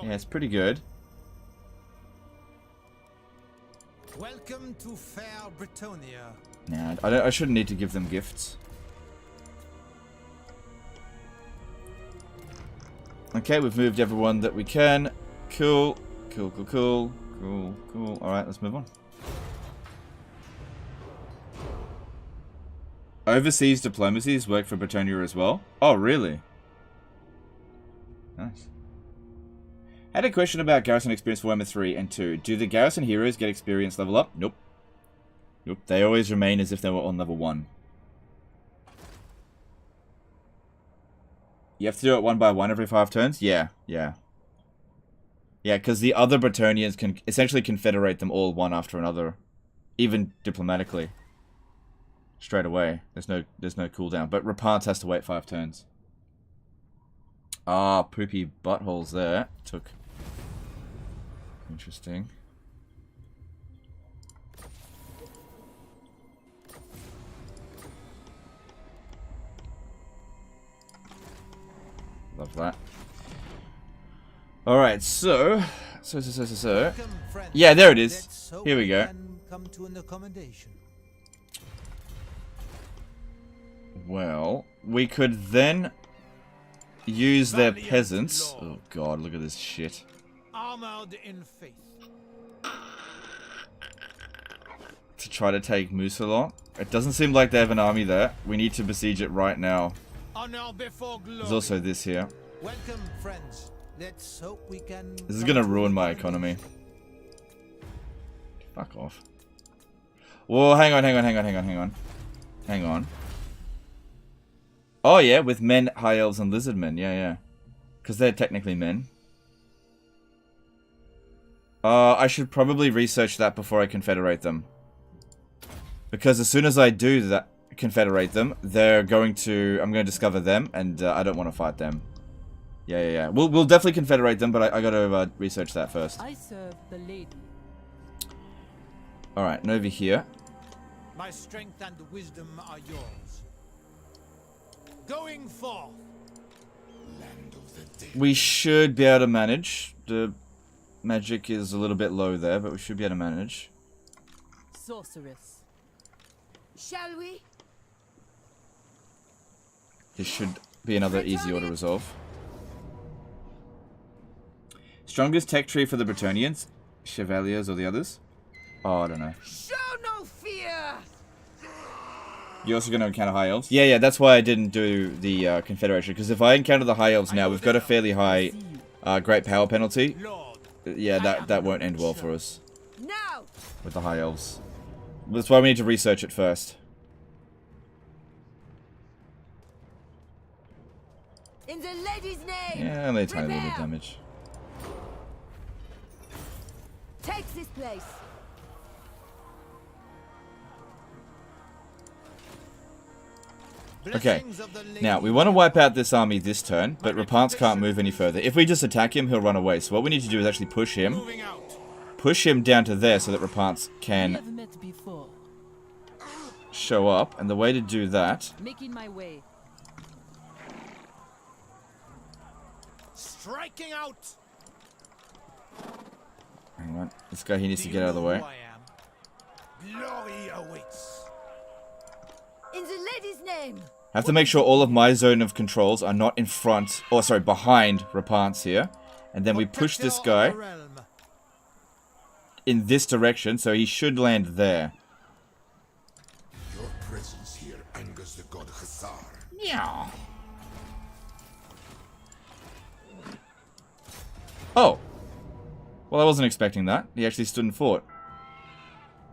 S3: Yeah, it's pretty good.
S4: Welcome to fair Bretonia.
S3: Nah, I shouldn't need to give them gifts. Okay, we've moved everyone that we can. Cool. Alright, let's move on. Overseas diplomacies work for Bretonia as well? Oh, really? Nice. Had a question about garrison experience for Warhammer 3 and 2. Do the garrison heroes get experience level up? Nope. Nope. They always remain as if they were on level 1. You have to do it 1 by 1 every 5 turns? Yeah, because the other Bretonians can essentially confederate them all one after another. Even diplomatically. Straight away. There's no cooldown. But Repanse has to wait 5 turns. Ah, poopy buttholes there. Took. Interesting. Love that. Alright, so. Yeah, there it is. Here we go.
S4: Come to an accommodation.
S3: Well, we could then use their peasants. Oh god, look at this shit.
S4: Armored in faith.
S3: To try to take Musalon. It doesn't seem like they have an army there. We need to besiege it right now.
S4: Honor before glory.
S3: There's also this here.
S4: Welcome, friends. Let's hope we can.
S3: This is gonna ruin my economy. Fuck off. Whoa, hang on. Oh yeah, with men, high elves, and lizard men. Yeah. Because they're technically men. I should probably research that before I confederate them. Because as soon as I do that, confederate them, I'm going to discover them, and I don't want to fight them. Yeah. We'll definitely confederate them, but I gotta research that first.
S5: I serve the lady.
S3: Alright, and over here.
S4: My strength and wisdom are yours. Going forth.
S2: Land of the dead.
S3: We should be able to manage. The magic is a little bit low there, but we should be able to manage.
S5: Sorceress.
S1: Shall we?
S3: This should be another easy auto resolve. Strongest tech tree for the Bretonians? Chevaliers or the others? Oh, I don't know.
S1: Show no fear!
S3: You're also going to encounter high elves? Yeah, that's why I didn't do the confederation. Because if I encounter the high elves now, we've got a fairly high great power penalty. Yeah, that won't end well for us.
S1: Now!
S3: With the high elves. That's why we need to research it first.
S1: In the lady's name!
S3: Yeah, only a tiny little bit of
S1: Prepare!
S3: damage.
S1: Take this place!
S3: Okay, now we want to wipe out this army this turn, but Repanse can't move any further. If we just attack him, he'll run away. So what we need to do is actually push him down to there so that Repanse can
S5: Never met before.
S3: show up. And the way to do that,
S5: Making my way.
S4: Striking out.
S3: hang on, this guy here needs to get out of the way.
S2: Glory awaits.
S1: In the lady's name!
S3: I have to make sure all of my zone of controls are not in front, or sorry, behind Repanse here. And then we push this guy in this direction, so he should land there.
S2: Your presence here angers the god Hussar.
S3: Yeah. Oh. Well, I wasn't expecting that. He actually stood and fought.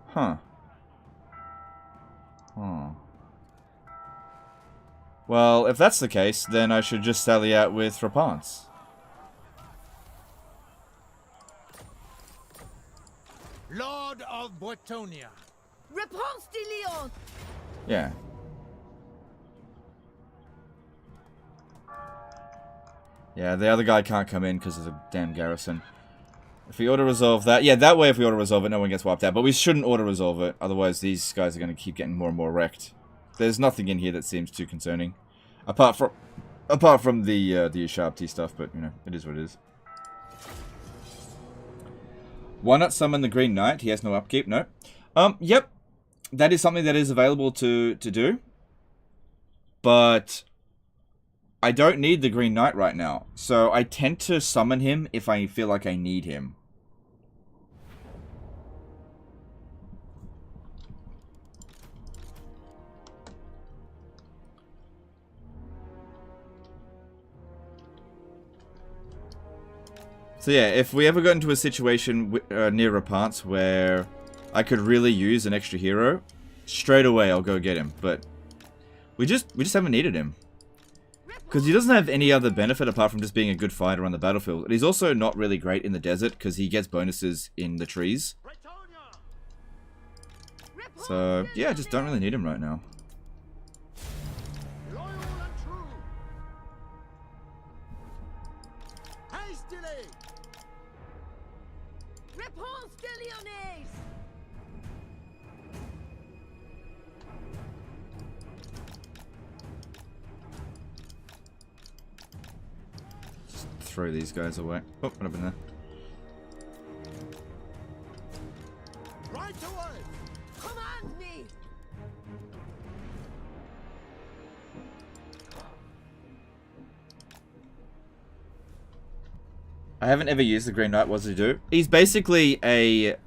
S3: Huh. Well, if that's the case, then I should just sally out with Repanse.
S4: Lord of Bretonia.
S1: Repanse de Lyonesse!
S3: Yeah. Yeah, the other guy can't come in because of the damn garrison. If we auto-resolve that... Yeah, that way if we auto-resolve it, no one gets wiped out. But we shouldn't auto-resolve it, otherwise these guys are going to keep getting more and more wrecked. There's nothing in here that seems too concerning. Apart from the sharp T stuff, but, you know, it is what it is. Why not summon the Green Knight? He has no upkeep, no. Yep. That is something that is available to do. But I don't need the Green Knight right now. So I tend to summon him if I feel like I need him. So yeah, if we ever got into a situation near Repanse where I could really use an extra hero, straight away I'll go get him. But we just haven't needed him. Because he doesn't have any other benefit apart from just being a good fighter on the battlefield. And he's also not really great in the desert because he gets bonuses in the trees. So yeah, I just don't really need him right now.
S4: Loyal and true. Hastily.
S1: Repanse de Lyonesse!
S3: Just throw these guys away. Oh, what happened there?
S4: Right away.
S1: Command me!
S3: I haven't ever used the Green Knight. What does he do? He's basically a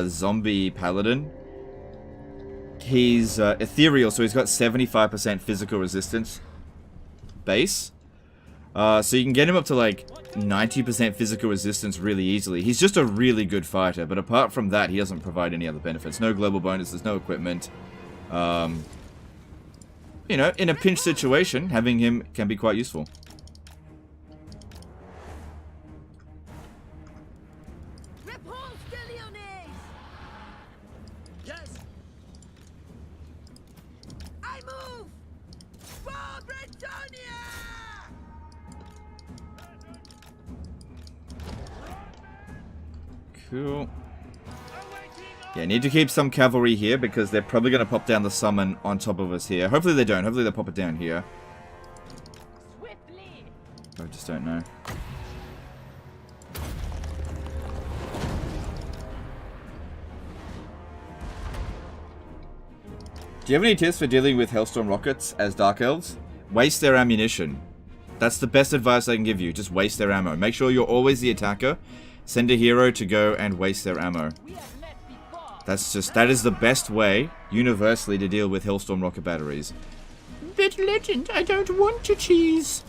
S3: zombie paladin. He's ethereal, so he's got 75% physical resistance. base. So you can get him up to like 90% physical resistance really easily. He's just a really good fighter, but apart from that, he doesn't provide any other benefits. No global bonuses, no equipment. You know, in a pinch situation, having him can be quite useful.
S1: Repanse de Lyonesse!
S4: Yes.
S1: I move! For Britannia!
S3: Cool. Yeah, need to keep some cavalry here because they're probably going to pop down the summon on top of us here. Hopefully they don't. Hopefully they'll pop it down here.
S1: Swiftly!
S3: I just don't know. Do you have any tips for dealing with Hellstorm rockets as Dark Elves? Waste their ammunition. That's the best advice I can give you. Just waste their ammo. Make sure you're always the attacker. Send a hero to go and waste their ammo.
S1: We have met before!
S3: That is the best way, universally, to deal with Hellstorm rocket batteries. But Legend, I don't want to cheese.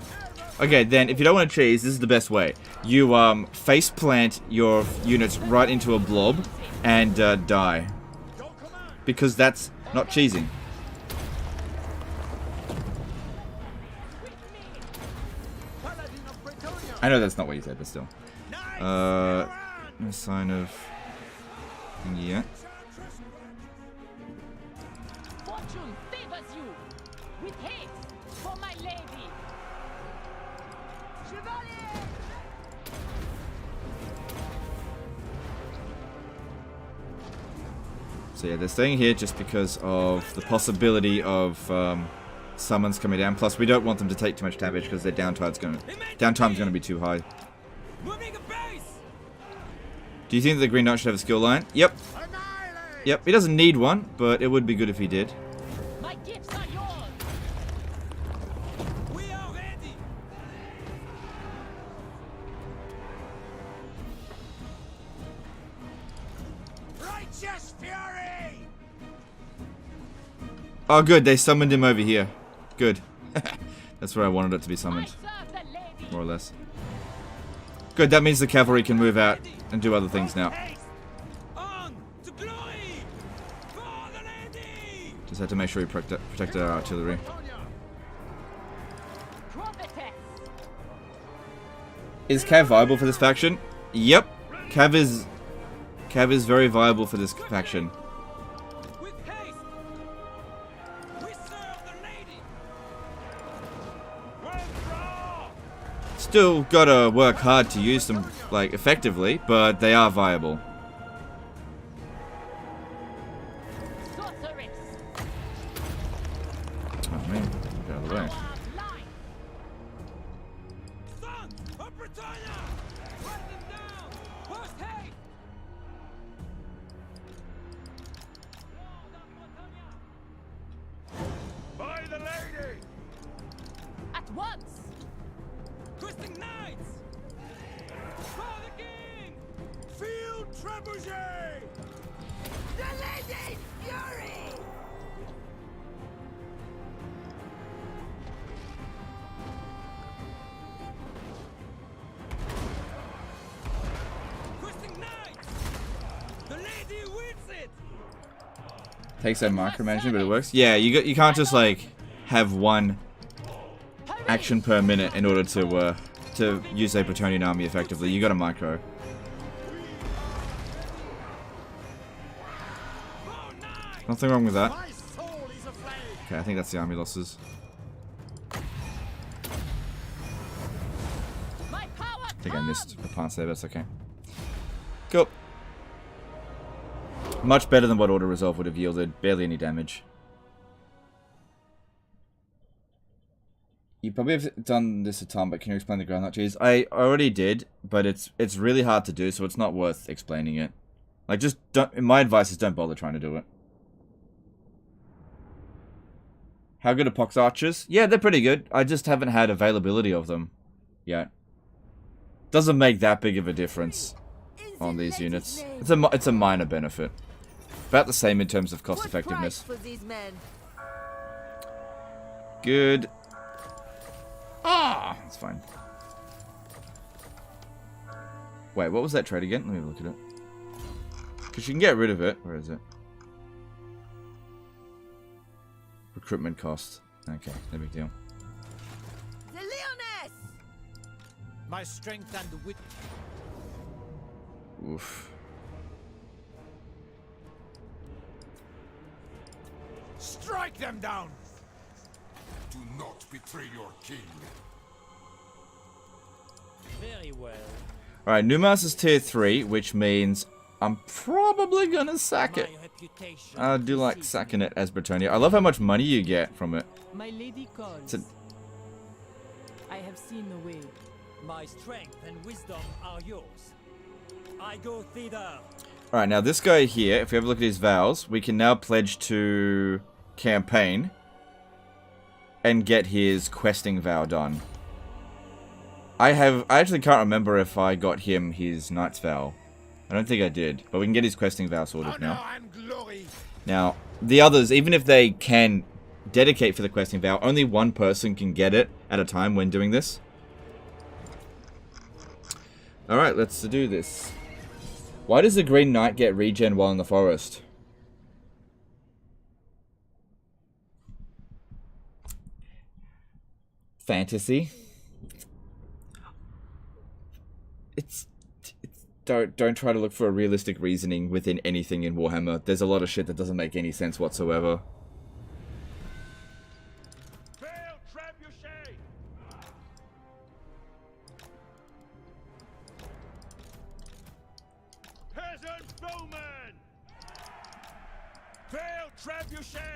S3: Okay, then, if you don't want to cheese, this is the best way. You, face plant your units right into a blob and, die. Because that's not cheesing. I know that's not what you said, but still. No sign of... Yeah.
S1: Fortune favors you! With haste for my lady! Chevalier!
S3: So yeah, they're staying here just because of the possibility of summons coming down. Plus, we don't want them to take too much damage because their downtime's going to be too high.
S1: Moving a base!
S3: Do you think the Green Knight should have a skill line? Yep. Yep, he doesn't need one, but it would be good if he did.
S1: My gifts are yours! We are ready!
S4: Righteous fury!
S3: Oh, good. They summoned him over here. Good. That's where I wanted it to be
S1: I
S3: summoned,
S1: serve the lady!
S3: more or less. Good. That means the cavalry can move out and do other things now.
S1: On to glory! For the lady!
S3: Just had to make sure we protect our artillery.
S1: Prophetess!
S3: Is Cav viable for this faction? Yep. Cav is very viable for this faction.
S1: With haste! We serve the lady!
S3: Still gotta work hard to use them, like, effectively, but they are viable.
S1: Sorceress!
S3: Oh man, get out of the way.
S1: Line! Son of Britannia! Run them down! Post haste!
S2: By the lady!
S1: At once! Twisting knights! For the king!
S2: Field trebuchet!
S1: The lady's fury! Twisting knights! The lady wins it!
S3: Takes that micromanagement, but it works. Yeah, you can't just like have one action per minute in order to use a Bretonian army effectively. You got a micro. Nothing wrong with that.
S4: My soul is aflame!
S3: Okay, I think that's the army losses.
S1: My power
S3: I think I missed Repanse there, but that's okay. Cool. Much better than what Auto Resolve would have yielded. Barely any damage. You probably have done this a ton, but can you explain the groundnut cheese? I already did, but it's really hard to do, so it's not worth explaining it. Like, just don't. My advice is don't bother trying to do it. How good are pox archers? Yeah, they're pretty good. I just haven't had availability of them yet. Doesn't make that big of a difference on these units. It's a minor benefit. About the same in terms of cost effectiveness.
S1: for these men?
S3: Good. Ah, that's fine. Wait, what was that trade again? Let me look at it. Because you can get rid of it. Where is it? Recruitment costs. Okay, no big deal.
S1: The Lyonesse!
S4: My strength and wit.
S3: Oof.
S4: Strike them down!
S2: Do not betray your king.
S4: Very well.
S3: Alright, Numas is tier 3, which means I'm probably gonna sack it. I do like sacking it as Britannia. I love how much money you get from it.
S5: My lady calls. I have seen the way.
S6: My strength and wisdom are yours. I go thither.
S3: Alright, now this guy here, if we have a look at his vows, we can now pledge to campaign and get his questing vow done. I actually can't remember if I got him his knight's vow. I don't think I did, but we can get his questing vow sorted now. Now, the others, even if they can dedicate for the questing vow, only one person can get it at a time when doing this. Alright, let's do this. Why does the Green Knight get regen while in the forest? Fantasy. Don't try to look for a realistic reasoning within anything in Warhammer. There's a lot of shit that doesn't make any sense whatsoever.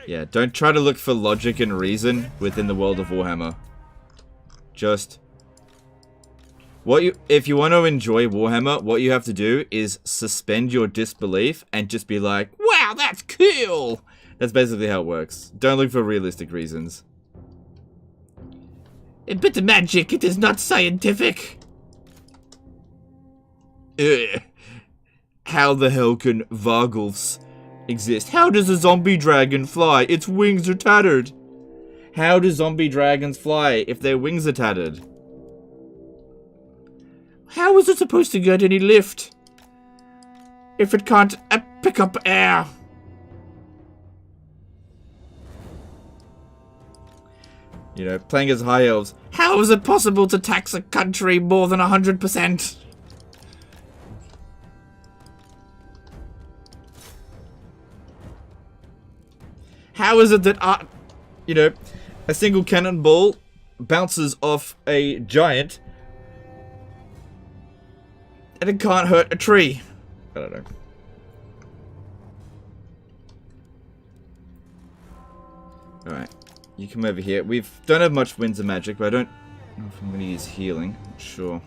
S3: Yeah, don't try to look for logic and reason within the world of Warhammer. Just if you want to enjoy Warhammer, what you have to do is suspend your disbelief and just be like, wow, that's cool! That's basically how it works. Don't look for realistic reasons. But the magic, it is not scientific. Ugh. How the hell can Vargulfs exist? How does a zombie dragon fly? Its wings are tattered. How do zombie dragons fly if their wings are tattered? How is it supposed to get any lift if it can't pick up air? You know, playing as high elves. How is it possible to tax a country more than 100%? How is it that, you know, a single cannonball bounces off a giant and it can't hurt a tree? I don't know. Alright, you come over here. We don't have much winds of magic, but I don't know if I'm going to use healing. Not sure.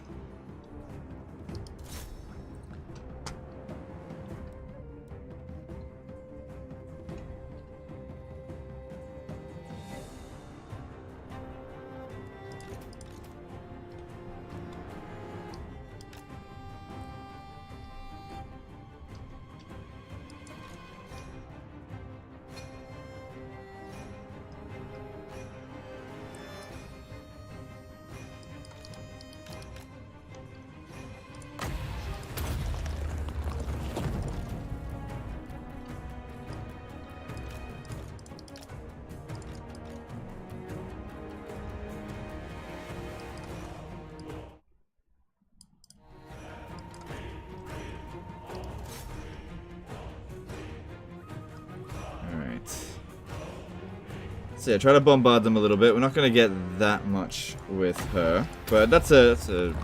S3: So yeah, try to bombard them a little bit. We're not going to get that much with her, but that's a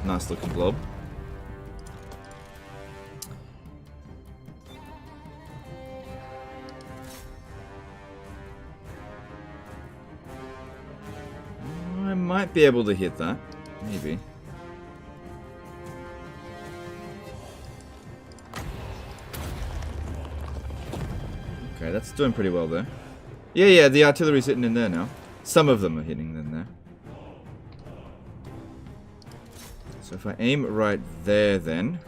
S3: nice looking blob. I might be able to hit that, maybe. Okay, that's doing pretty well there. Yeah, the artillery's hitting in there now. Some of them are hitting in there. So if I aim right there then...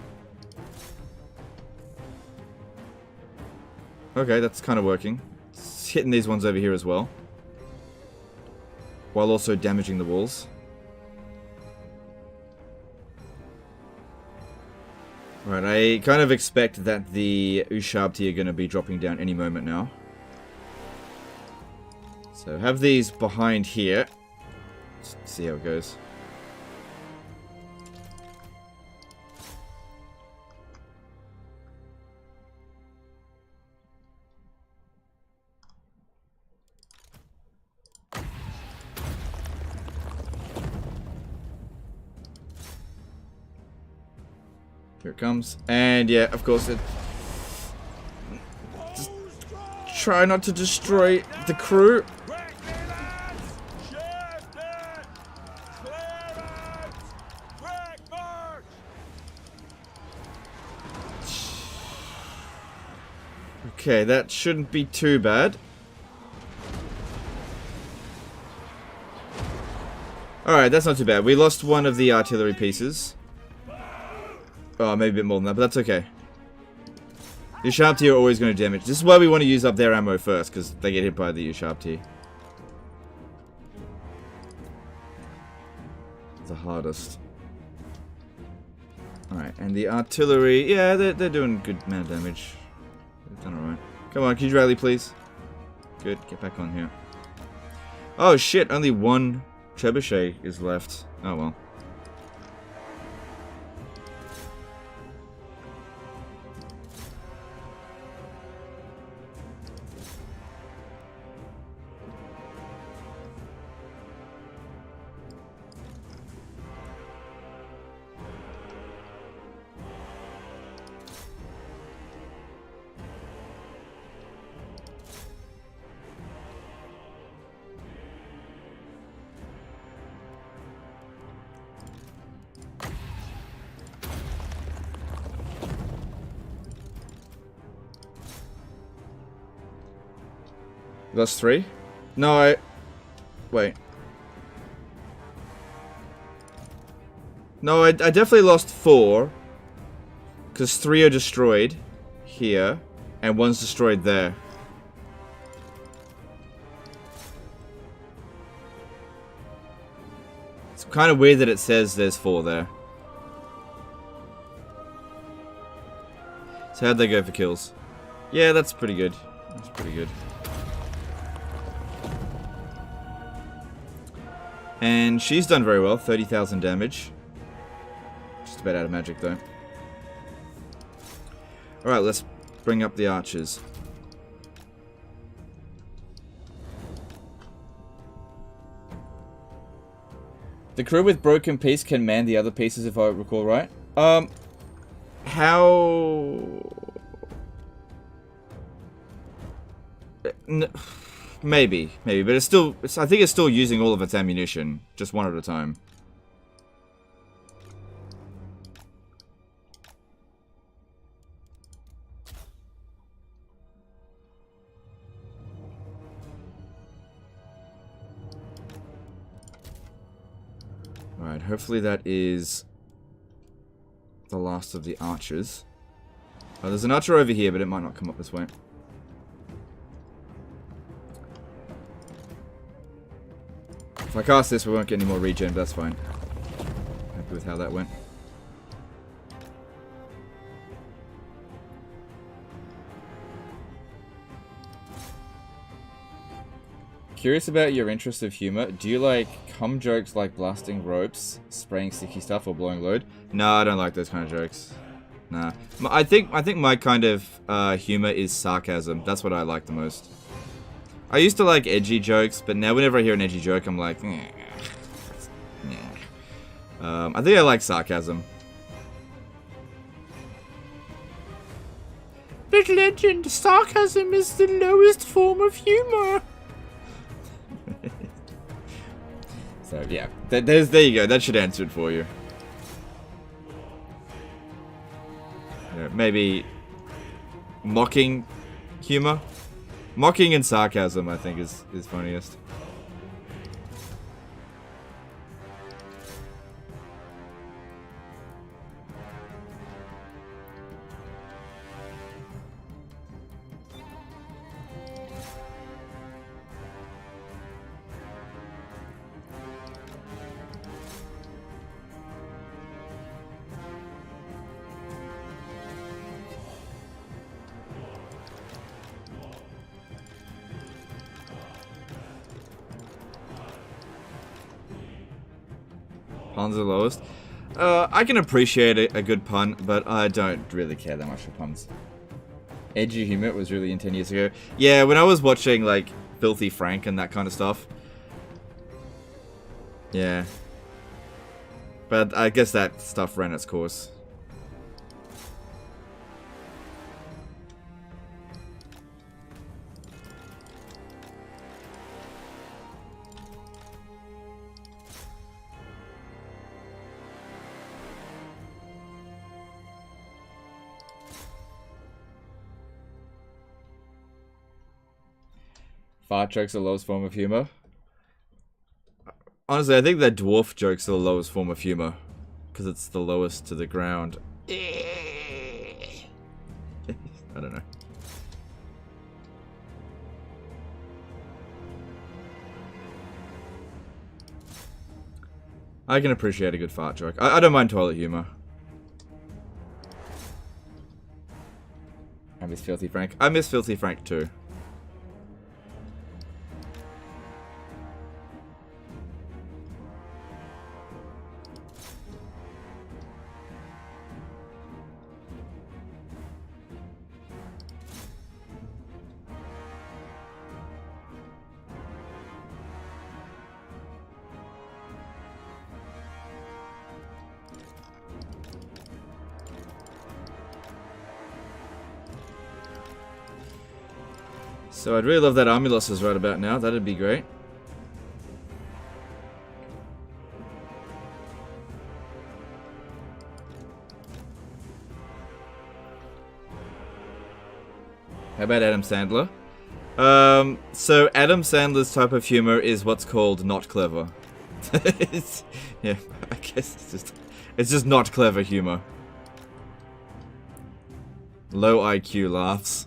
S3: Okay, that's kind of working. It's hitting these ones over here as well. While also damaging the walls. Right, I kind of expect that the Ushabti are going to be dropping down any moment now. So have these behind here. Let's see how it goes. Here it comes. And yeah, of course it... Just try not to destroy the crew. Okay, that shouldn't be too bad. Alright, that's not too bad. We lost one of the artillery pieces. Oh, maybe a bit more than that, but that's okay. The Ushabti are always going to damage. This is why we want to use up their ammo first, because they get hit by the Ushabti. The hardest. Alright, and the artillery, yeah, they're doing good amount of damage. They've done alright. Come on, can you rally, please? Good, get back on here. Oh shit, only one trebuchet is left. Oh well. Lost 3? No, wait. No, I definitely lost 4. Because 3 are destroyed here, and 1's destroyed there. It's kind of weird that it says there's 4 there. So how'd they go for kills? Yeah, that's pretty good. That's pretty good. And she's done very well, 30,000 damage. Just about out of magic though. Alright, let's bring up the archers. The crew with broken piece can man the other pieces if I recall right. How... Maybe, but it's still, I think it's still using all of its ammunition, just one at a time. Alright, hopefully that is the last of the archers. Oh, there's an archer over here, but it might not come up this way. If I cast this, we won't get any more regen, but that's fine. Happy with how that went. Curious about your interest of humor. Do you like cum jokes like blasting ropes, spraying sticky stuff, or blowing load? No, I don't like those kind of jokes. Nah. I think my kind of humor is sarcasm. That's what I like the most. I used to like edgy jokes, but now whenever I hear an edgy joke, I'm like, nah. I think I like sarcasm. Big legend, sarcasm is the lowest form of humor. So yeah, there you go. That should answer it for you. Maybe mocking humor. Mocking and sarcasm, I think, is funniest. On the lowest. I can appreciate a good pun, but I don't really care that much for puns. Edgy humor was really in 10 years ago. Yeah, when I was watching, like, Filthy Frank and that kind of stuff. Yeah. But I guess that stuff ran its course. Fart jokes are the lowest form of humor. Honestly, I think that dwarf jokes are the lowest form of humor. Because it's the lowest to the ground. I don't know. I can appreciate a good fart joke. I don't mind toilet humor. I miss Filthy Frank. I miss Filthy Frank too. So I'd really love that army losses right about now. That'd be great. How about Adam Sandler? So Adam Sandler's type of humor is what's called not clever. Yeah, I guess it's just not clever humor. Low IQ laughs.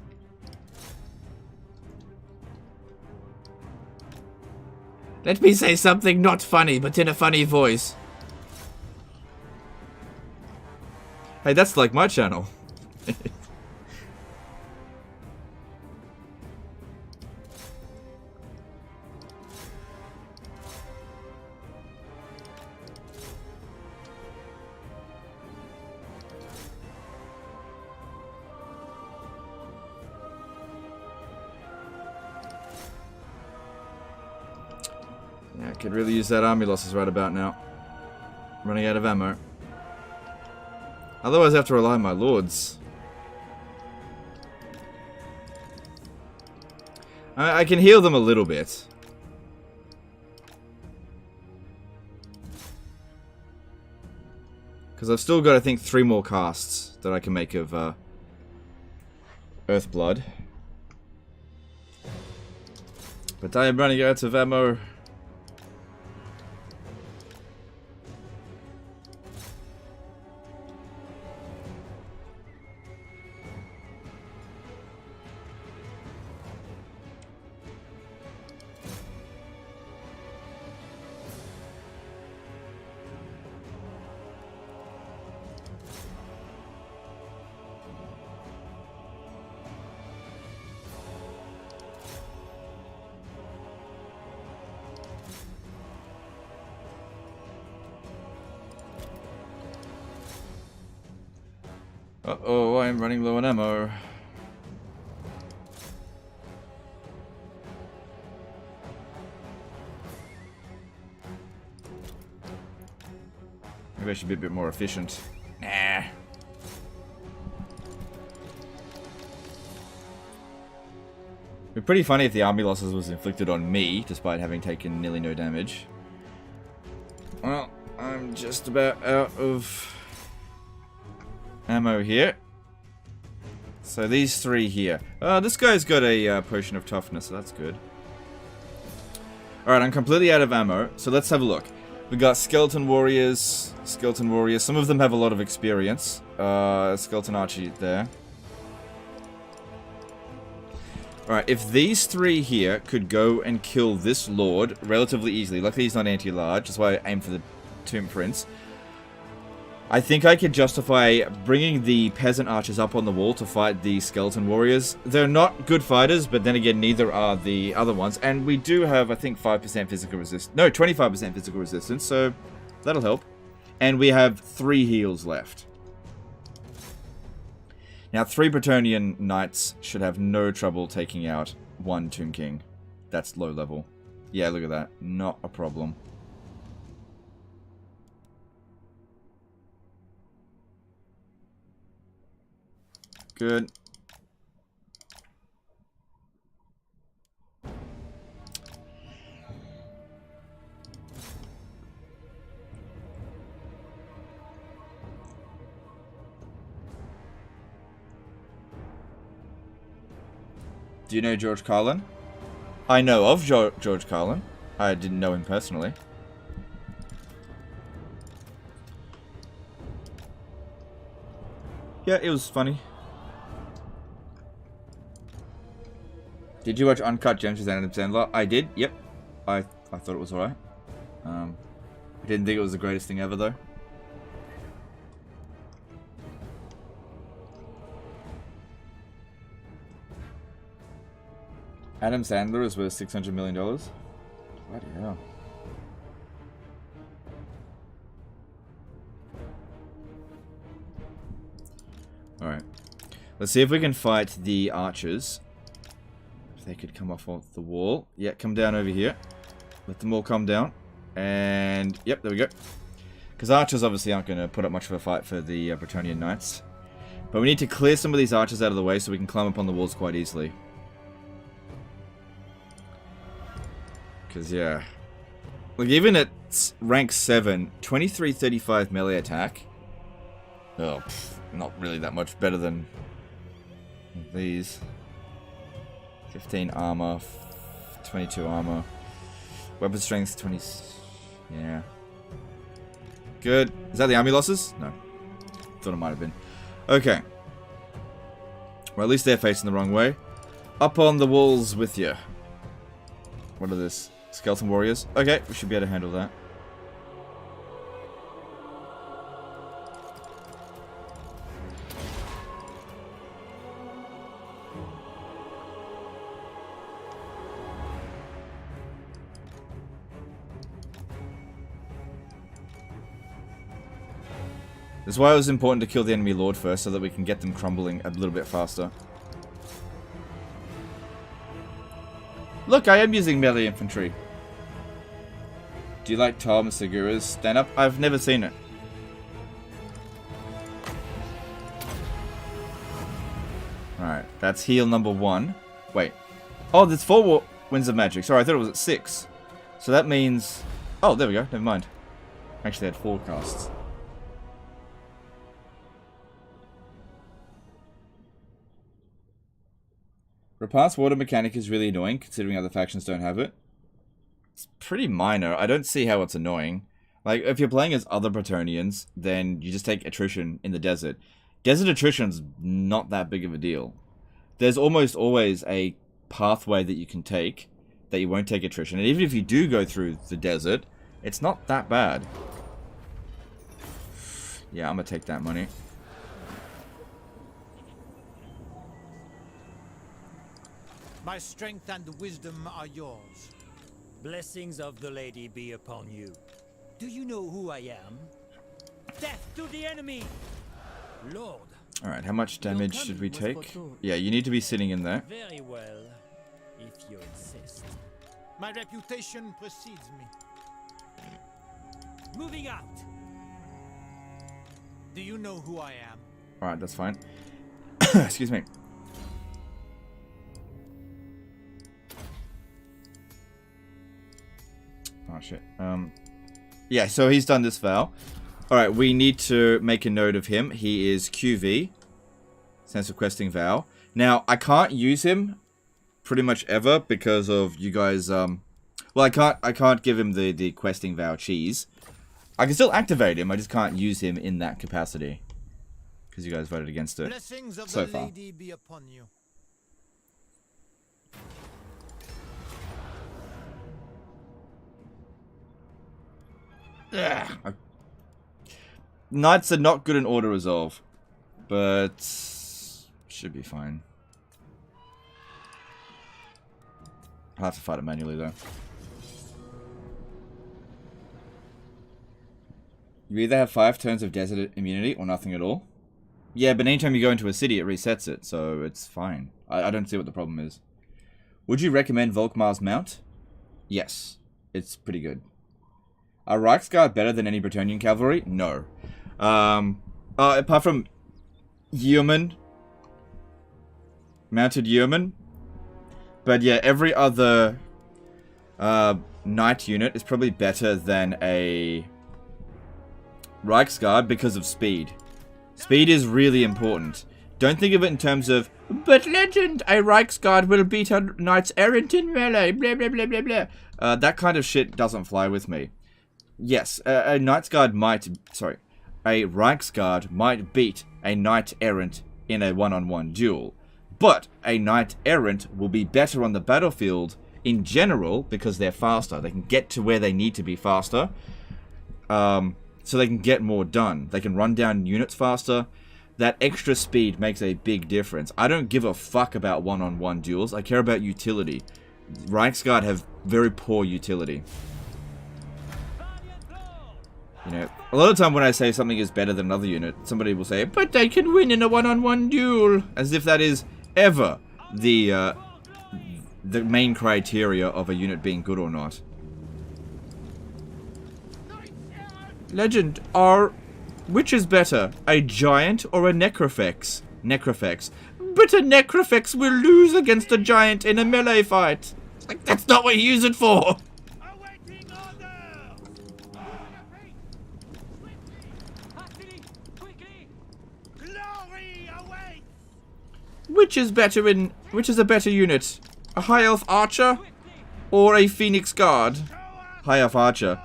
S3: Let me say something not funny, but in a funny voice. Hey, that's like my channel. Yeah, I could really use that army losses right about now. Running out of ammo. Otherwise I have to rely on my lords. I can heal them a little bit. Because I've still got, I think, 3 more casts that I can make of Earthblood. But I am running out of ammo. Uh-oh, I'm running low on ammo. Maybe I should be a bit more efficient. Nah. It'd be pretty funny if the army losses was inflicted on me, despite having taken nearly no damage. Well, I'm just about out of ammo here. So these 3 here. This guy's got a potion of toughness, so that's good. Alright, I'm completely out of ammo, so let's have a look. We got skeleton warriors. Some of them have a lot of experience. Skeleton archer there. Alright, if these 3 here could go and kill this lord relatively easily, luckily he's not anti-large, that's why I aim for the Tomb Prince. I think I could justify bringing the peasant archers up on the wall to fight the skeleton warriors. They're not good fighters, but then again, neither are the other ones. And we do have, I think, 5% physical resistance. No, 25% physical resistance, so that'll help. And we have 3 heals left. Now, 3 Bretonnian Knights should have no trouble taking out 1 Tomb King. That's low level. Yeah, look at that. Not a problem. Good. Do you know George Carlin? I know of George Carlin. I didn't know him personally. Yeah, it was funny. Did you watch Uncut Gems with Adam Sandler? I did, yep. I thought it was alright. I didn't think it was the greatest thing ever, though. Adam Sandler is worth $600 million? Bloody hell. Alright. Let's see if we can fight the archers. If they could come off the wall. Yeah, come down over here. Let them all come down. And, yep, there we go. Because archers obviously aren't going to put up much of a fight for the Bretonnian Knights. But we need to clear some of these archers out of the way so we can climb up on the walls quite easily. Because, yeah. Like, even at rank 7, 2335 melee attack. Oh, not really that much better than these. 15 armor, 22 armor. Weapon strength, 20... Yeah. Good. Is that the army losses? No. Thought it might have been. Okay. Well, at least they're facing the wrong way. Up on the walls with you. What are this? Skeleton warriors? Okay, we should be able to handle that. That's why it was important to kill the enemy lord first, so that we can get them crumbling a little bit faster. Look, I am using melee infantry. Do you like Tom Segura's stand-up? I've never seen it. Alright, that's heal number 1. Wait. Oh, there's 4 Winds of Magic. Sorry, I thought it was at 6. So that means... Oh, there we go. Never mind. Actually, I had 4 casts. Repanse water mechanic is really annoying, considering other factions don't have it. It's pretty minor. I don't see how it's annoying. Like, if you're playing as other Bretonnians, then you just take attrition in the desert. Desert attrition's not that big of a deal. There's almost always a pathway that you can take that you won't take attrition. And even if you do go through the desert, it's not that bad. Yeah, I'm gonna take that money.
S4: My strength and wisdom are yours.
S6: Blessings of the lady be upon you. Do you know who I am? Death to the enemy! Lord.
S3: Alright, how much damage should we take? Yeah, you need to be sitting in there.
S6: Very well, if you insist.
S4: My reputation precedes me.
S6: Moving out!
S4: Do you know who I am?
S3: Alright, that's fine. Excuse me. Oh shit. Yeah, so he's done this vow. Alright, we need to make a note of him. He is QV. Stands for questing vow. Now, I can't use him pretty much ever because of you guys, well, I can't give him the questing vow cheese. I can still activate him, I just can't use him in that capacity. Because you guys voted against it.
S4: Blessings of
S3: so
S4: the
S3: far.
S4: lady be upon you.
S3: Ugh. Knights are not good in auto resolve, but should be fine. I'll have to fight it manually though. You either have 5 turns of desert immunity or nothing at all. Yeah, but anytime you go into a city, it resets it, so it's fine. I don't see what the problem is. Would you recommend Volkmar's mount? Yes, it's pretty good. Are Reichsguard better than any Bretonnian cavalry? No. Apart from Yeoman. Mounted Yeoman. But yeah, every other knight unit is probably better than a Reichsguard because of speed. Speed is really important. Don't think of it in terms of, but legend, a Reichsguard will beat a Knights Errant in melee, blah blah blah blah blah. That kind of shit doesn't fly with me. Yes, a Reichsguard might beat a Knight Errant in a one-on-one duel. But a Knight Errant will be better on the battlefield in general because they're faster. They can get to where they need to be faster. So they can get more done. They can run down units faster. That extra speed makes a big difference. I don't give a fuck about one-on-one duels. I care about utility. Reichsguard have very poor utility. You know, a lot of the time when I say something is better than another unit, somebody will say, but they can win in a one-on-one duel. As if that is ever the main criteria of a unit being good or not. Legend, which is better, a giant or a necrofex? Necrofex. But a necrofex will lose against a giant in a melee fight. Like, that's not what you use it for.
S4: Awaiting orders! Glory awaits!
S3: Which is a better unit? A high elf archer or a phoenix guard? High elf archer.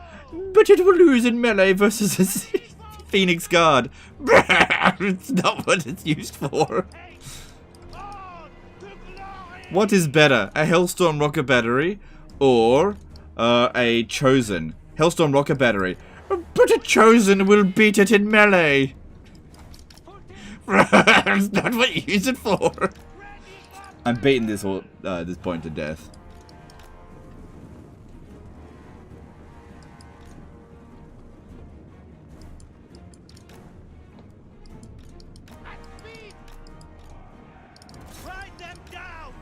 S3: But it will lose in melee versus a phoenix guard. It's not what it's used for. What is better, a Hellstorm rocket battery or a Chosen? Hellstorm rocket battery. But a Chosen will beat it in melee. It's not what you use it for. I'm beating this point to death.
S4: Ride them down!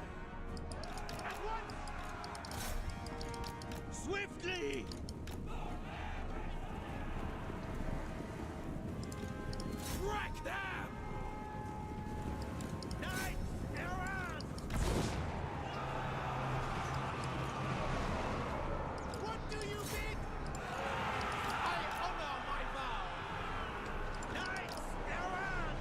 S4: At once! Swiftly! Track them! Knights errant! What do you bid? I honor my vow! Knights errant!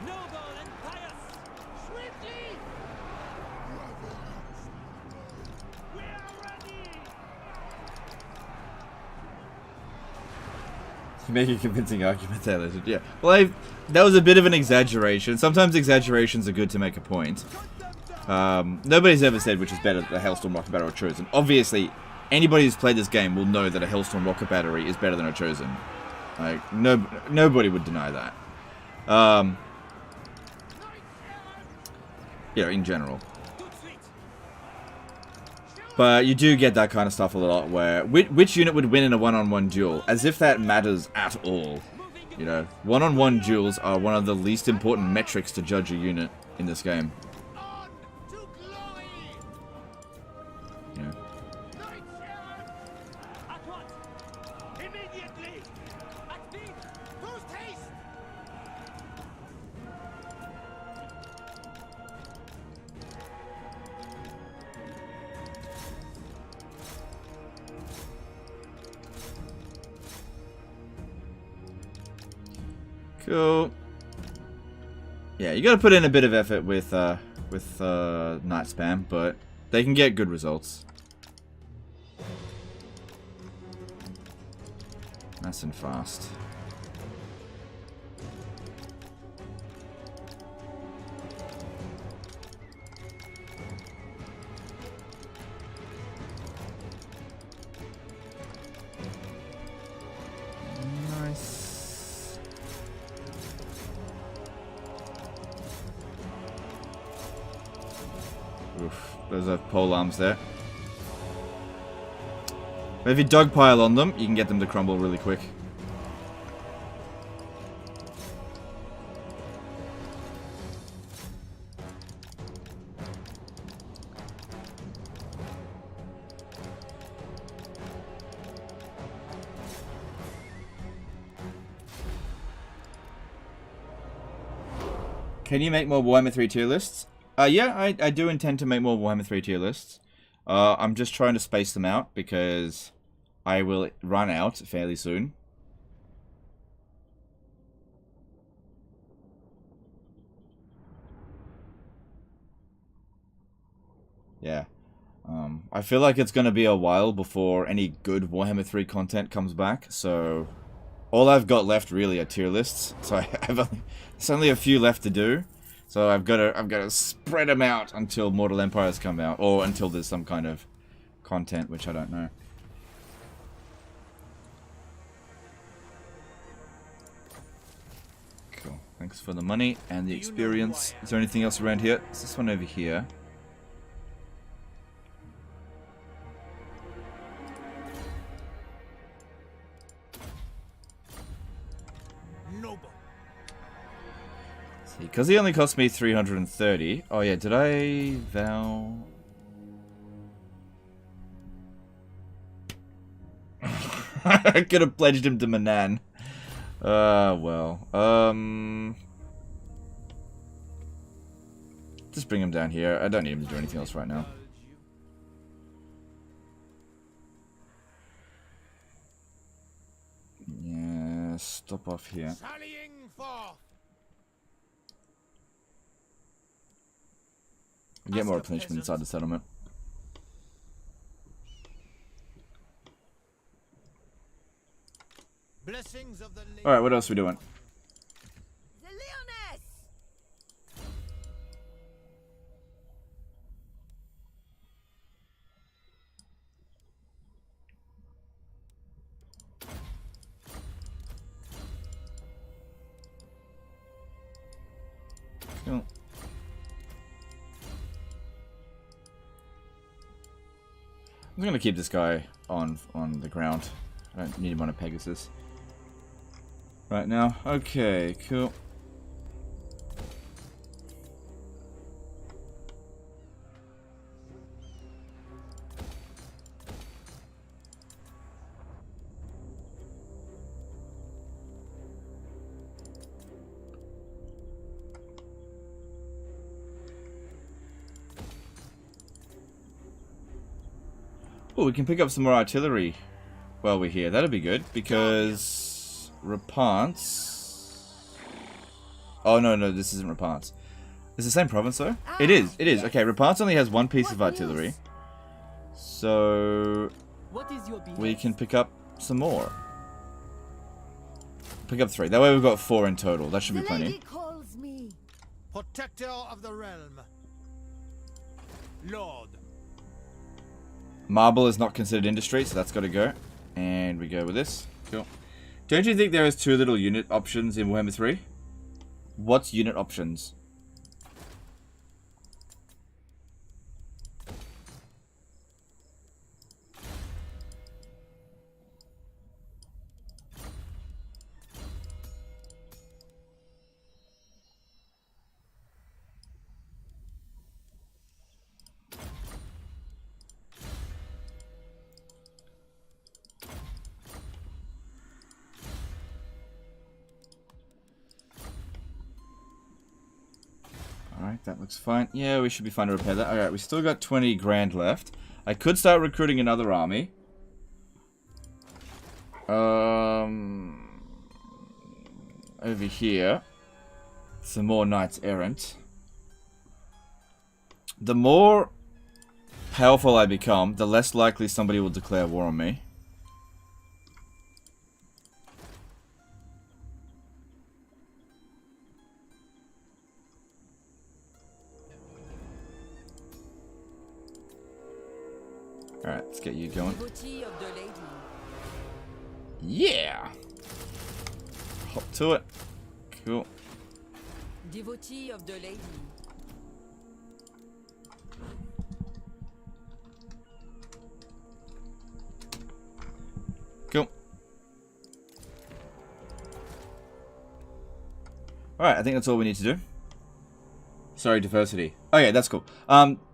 S6: Noble and pious!
S4: Swiftly! We are ready!
S3: You make a convincing argument there, Legend. Yeah. Well, that was a bit of an exaggeration. Sometimes exaggerations are good to make a point. Nobody's ever said which is better, the Hellstorm rocket battery or Chosen. Obviously, anybody who's played this game will know that a Hellstorm rocket battery is better than a Chosen. Like, nobody would deny that. You know, in general. But you do get that kind of stuff a lot where which unit would win in a one-on-one duel, as if that matters at all. You know, one-on-one duels are one of the least important metrics to judge a unit in this game.
S4: On to glory!
S3: You know.
S4: Knights errant! At once! Immediately! At speed! Post haste!
S3: Cool. Yeah, you gotta put in a bit of effort with night spam, but they can get good results. Nice and fast. Nice. Oof, those are pole arms there. But if you dogpile on them, you can get them to crumble really quick. Can you make more Warhammer 3 tier lists? Yeah, I do intend to make more Warhammer 3 tier lists. I'm just trying to space them out because I will run out fairly soon. Yeah. I feel like it's going to be a while before any good Warhammer 3 content comes back, so all I've got left really are tier lists. So there's only a few left to do. So I've got to spread them out until Mortal Empires come out, or until there's some kind of content, which I don't know. Cool. Thanks for the money and the experience. Is there anything else around here? Is this one over here? Because he only cost me 330. Oh yeah, did I vow? I could have pledged him to Manan. Well. Just bring him down here. I don't need him to do anything else right now. Yeah, stop off here. Get more replenishment inside the settlement. Alright, what else are we doing?
S1: The Lyonesse!
S3: Cool. I'm gonna keep this guy on the ground. I don't need him on a Pegasus right now. Okay, cool. Oh, we can pick up some more artillery while we're here. That'll be good, because Repanse... Oh, no, this isn't Repanse. It's the same province, though? It is. Okay, Repanse only has one piece of artillery. So... we can pick up some more. Pick up 3. That way we've got 4 in total. That should be plenty.
S1: Calls me.
S4: Protector of the realm. Lord.
S3: Marble is not considered industry, so that's got to go. And we go with this. Cool. Don't you think there is 2 little unit options in Warhammer 3? What's unit options? Alright, that looks fine. Yeah, we should be fine to repair that. Alright, we still got 20 grand left. I could start recruiting another army. Over here. Some more Knights Errant. The more powerful I become, the less likely somebody will declare war on me. Alright, let's get you going. Yeah! Hop to it. Cool.
S5: Devotee of the lady.
S3: Alright, I think that's all we need to do. Sorry, diversity. Oh yeah, that's cool.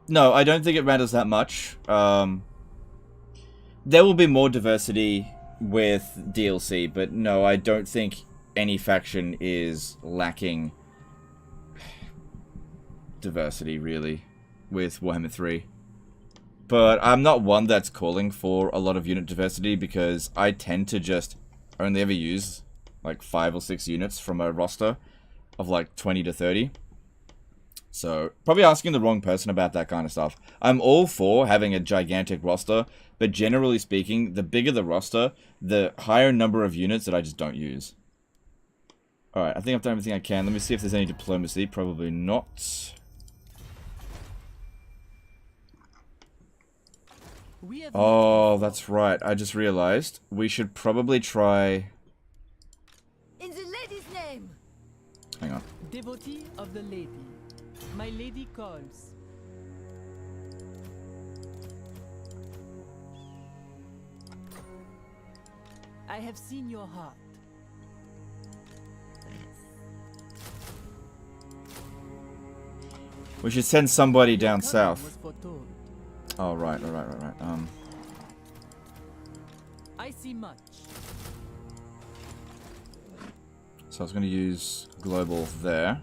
S3: No, I don't think it matters that much. There will be more diversity with DLC, but no, I don't think any faction is lacking diversity, really, with Warhammer 3. But I'm not one that's calling for a lot of unit diversity, because I tend to just only ever use like 5 or 6 units from a roster of like 20 to 30. So, probably asking the wrong person about that kind of stuff. I'm all for having a gigantic roster, but generally speaking, the bigger the roster, the higher number of units that I just don't use. Alright, I think I've done everything I can. Let me see if there's any diplomacy. Probably not. Oh, that's right. I just realized. We should probably try...
S1: In the lady's name.
S3: Hang on.
S5: Devotee of the lady. My lady calls. I have seen your heart.
S3: We should send somebody down
S5: Coming
S3: south.
S5: was foretold.
S3: Oh, right.
S5: I see much.
S3: So I was going to use global there.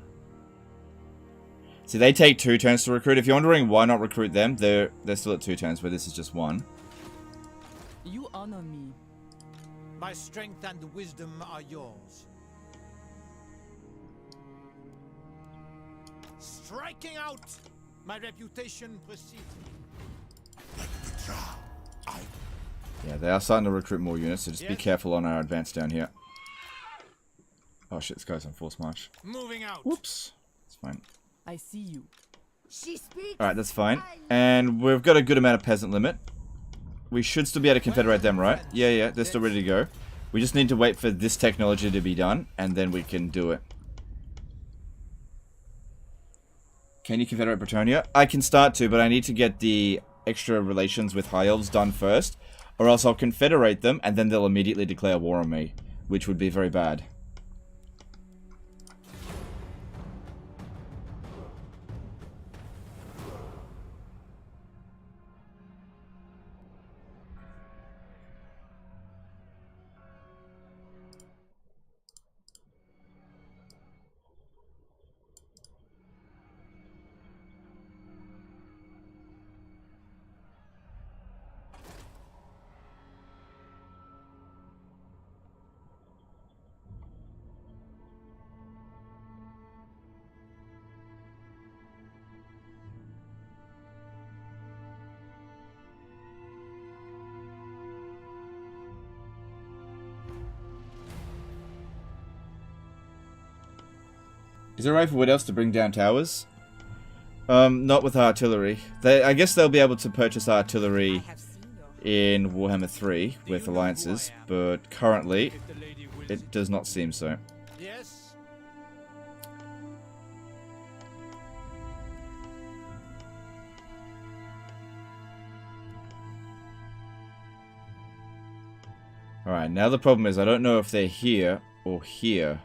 S3: See, they take 2 turns to recruit. If you're wondering why not recruit them, they're still at 2 turns, where this is just 1.
S5: You honor me.
S4: My strength and wisdom are yours. Striking out! My reputation precedes me.
S3: Yeah, they are starting to recruit more units, so just be careful on our advance down here. Oh shit, this guy's on force march.
S4: Moving out.
S3: Whoops. It's fine.
S5: I see you.
S1: She speaks.
S3: Alright, that's fine. And we've got a good amount of peasant limit. We should still be able to confederate them, right? Yeah, they're still ready to go. We just need to wait for this technology to be done, and then we can do it. Can you confederate Bretonia? I can start to, but I need to get the extra relations with High Elves done first, or else I'll confederate them, and then they'll immediately declare war on me, which would be very bad. Is it right for Wood Elves to bring down towers? Not with artillery. I guess they'll be able to purchase artillery in Warhammer 3 with alliances, but currently it does not seem so.
S4: Yes.
S3: Alright, now the problem is I don't know if they're here or here.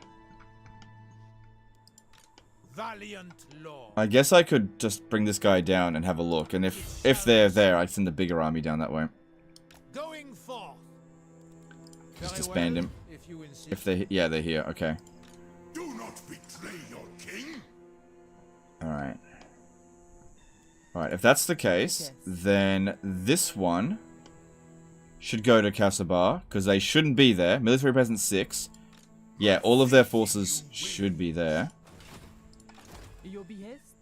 S4: Valiant Lord.
S3: I guess I could just bring this guy down and have a look, and if they're there, I send a bigger army down that way.
S4: Going forth.
S3: Just
S4: Very
S3: disband
S4: well,
S3: him.
S4: if you insist.
S3: If they, yeah, they're here. Okay.
S2: Do not betray your king.
S3: Alright. Alright, if that's the case, then this one should go to Kasabar, because they shouldn't be there. Military presence 6. Yeah, all of their forces should be there.
S5: Your behest?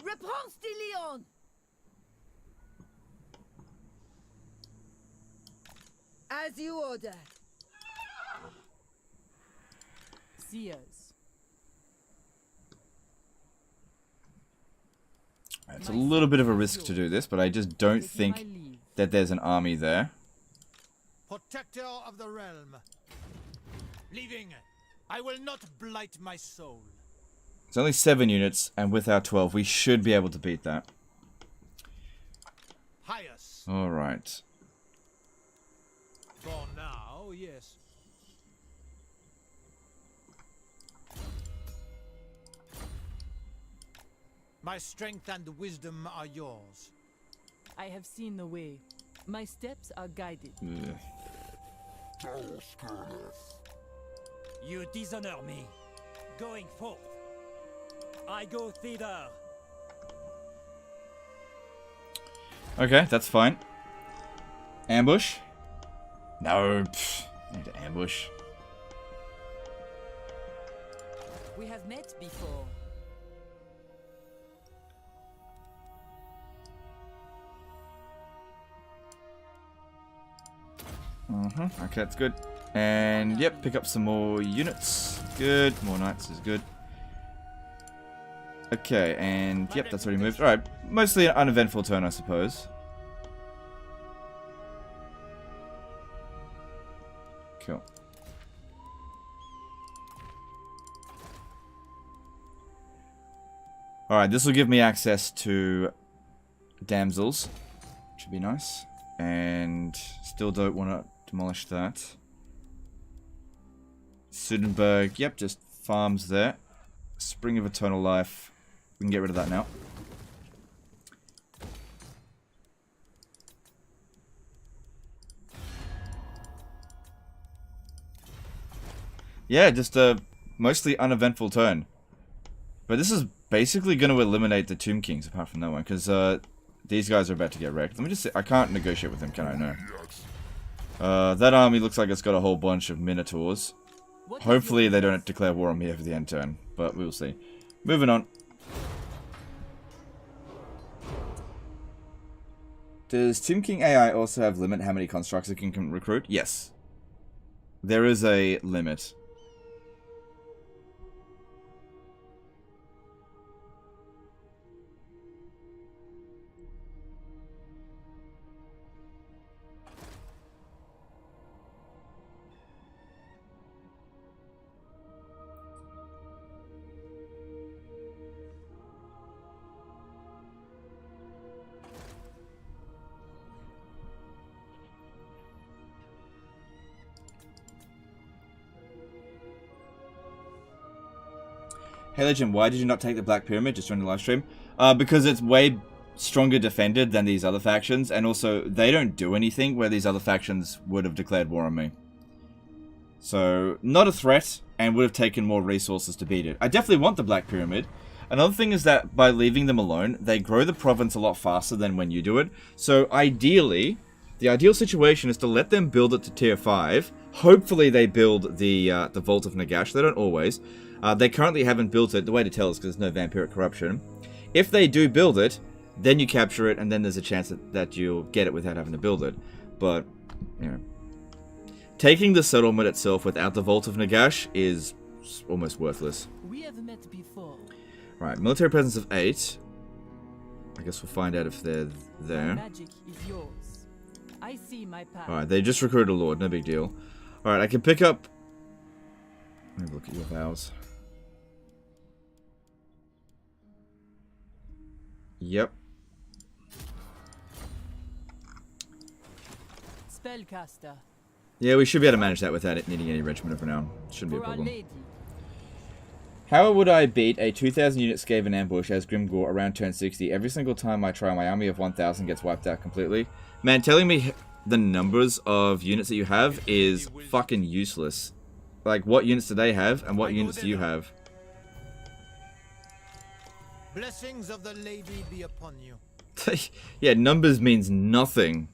S1: Repanse de Lyonesse. As you order.
S5: Seers.
S3: It's a little bit of a risk to do this, but I just don't
S5: Taking my
S3: think
S5: leave.
S3: that there's an army there.
S4: Protector of the realm. Leaving. I will not blight my soul.
S3: It's only 7 units, and with our 12, we should be able to beat that.
S4: Highest.
S3: Alright.
S4: For now, yes. My strength and wisdom are yours.
S5: I have seen the way. My steps are guided.
S6: You dishonor me. Going forth. I go thither.
S3: Okay, that's fine. Ambush? No, I need to ambush.
S5: We have met before.
S3: Okay, that's good. And yep, pick up some more units. Good. More knights is good. Okay, and yep, that's already moved. Alright, mostly an uneventful turn, I suppose. Cool. Alright, this will give me access to damsels. Should be nice. And still don't want to demolish that. Sudenberg, yep, just farms there. Spring of Eternal Life. We can get rid of that now. Yeah, just a mostly uneventful turn. But this is basically going to eliminate the Tomb Kings, apart from that one, because these guys are about to get wrecked. Let me just see. I can't negotiate with them, can I? No. That army looks like it's got a whole bunch of Minotaurs. Hopefully they don't declare war on me over the end turn, but we'll see. Moving on. Does Tomb King AI also have limit how many constructs it can recruit? Yes. There is a limit. Hey Legend, why did you not take the Black Pyramid? Just join the live stream. Because it's way stronger defended than these other factions, and also they don't do anything where these other factions would have declared war on me. So, not a threat, and would have taken more resources to beat it. I definitely want the Black Pyramid. Another thing is that by leaving them alone, they grow the province a lot faster than when you do it. So ideally, the ideal situation is to let them build it to tier 5. Hopefully they build the Vault of Nagash. They don't always. They currently haven't built it. The way to tell is because there's no vampiric corruption. If they do build it, then you capture it, and then there's a chance that you'll get it without having to build it. But, you know, taking the settlement itself without the Vault of Nagash is almost worthless.
S5: We have met before.
S3: Right, military presence of 8. I guess we'll find out if they're there.
S5: Magic is yours. I see my path.
S3: Alright, they just recruited a lord, no big deal. Alright, I can pick up... Let me look at your vows. Yep.
S5: Spellcaster.
S3: Yeah, we should be able to manage that without it needing any regiment of renown. Shouldn't be a
S5: For our
S3: problem.
S5: lady.
S3: How would I beat a 2,000 unit Skaven ambush as Grimgore around turn 60? Every single time I try, my army of 1,000 gets wiped out completely. Man, telling me the numbers of units that you have is fucking useless. Like, what units do they have, and what units do you have?
S4: Blessings of the lady be upon you.
S3: Yeah, numbers means nothing.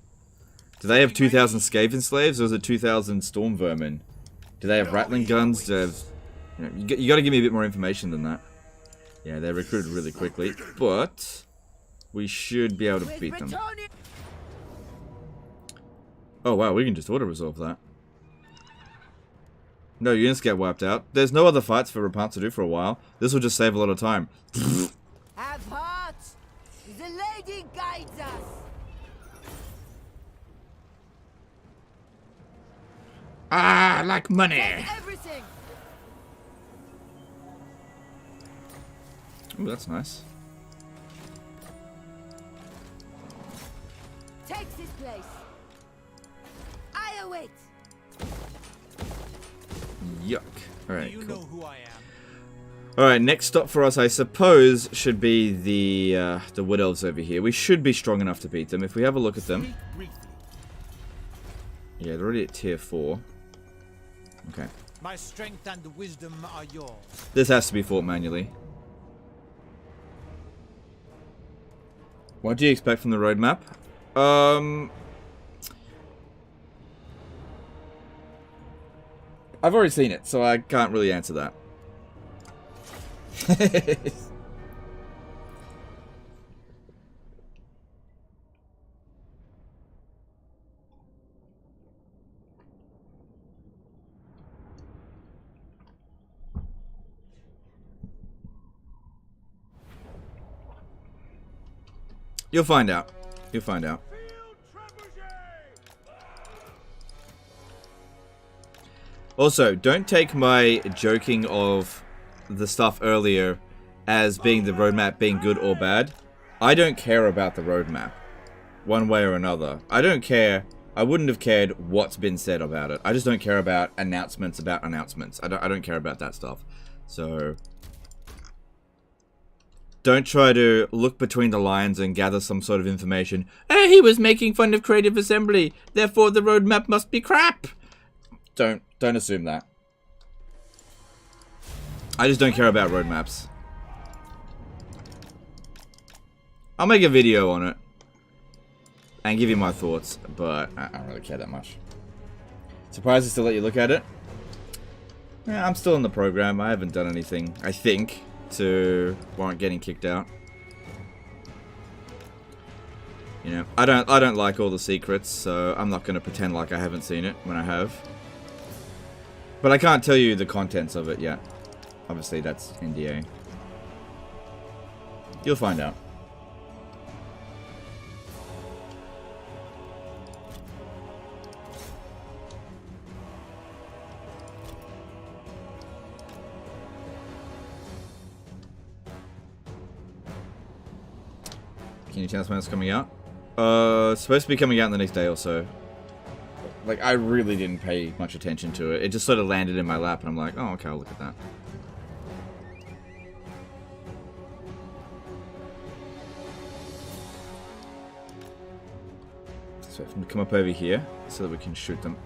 S3: Do they have 2,000 Skaven slaves, or is it 2,000 storm vermin? Do they have rattling guns? Do they have... You gotta give me a bit more information than that. Yeah, they're recruited really quickly, but we should be able to beat them. Oh wow, we can just auto-resolve that. No units get wiped out. There's no other fights for Repanse to do for a while. This will just save a lot of time.
S1: Have heart! The lady guides us!
S3: Ah, like money!
S1: Everything!
S3: Ooh, that's nice.
S1: Takes his place. I await.
S3: Yuck.
S4: Do
S3: Alright,
S4: you
S3: cool.
S4: know who I am?
S3: Alright, next stop for us, I suppose, should be the Wood Elves over here. We should be strong enough to beat them. If we have a look at them. Yeah, they're already at tier 4. Okay.
S4: My strength and wisdom are yours.
S3: This has to be fought manually. What do you expect from the roadmap? I've already seen it, so I can't really answer that. You'll find out. You'll find out. Also, don't take my joking of the stuff earlier as being the roadmap being good or bad. I don't care about the roadmap, one way or another. I don't care. I wouldn't have cared what's been said about it. I just don't care about announcements about announcements. I don't care about that stuff. So don't try to look between the lines and gather some sort of information. Oh, he was making fun of Creative Assembly, therefore the roadmap must be crap. Don't assume that. I just don't care about roadmaps. I'll make a video on it and give you my thoughts, but I don't really care that much. Surprised to still let you look at it? Yeah, I'm still in the program. I haven't done anything, I think, to warrant getting kicked out. You know, I don't like all the secrets, so I'm not going to pretend like I haven't seen it when I have. But I can't tell you the contents of it yet. Obviously, that's NDA. You'll find out. Can you tell us when it's coming out? It's supposed to be coming out in the next day or so. Like, I really didn't pay much attention to it. It just sort of landed in my lap, and I'm like, oh, okay, I'll look at that. So I have to come up over here so that we can shoot them.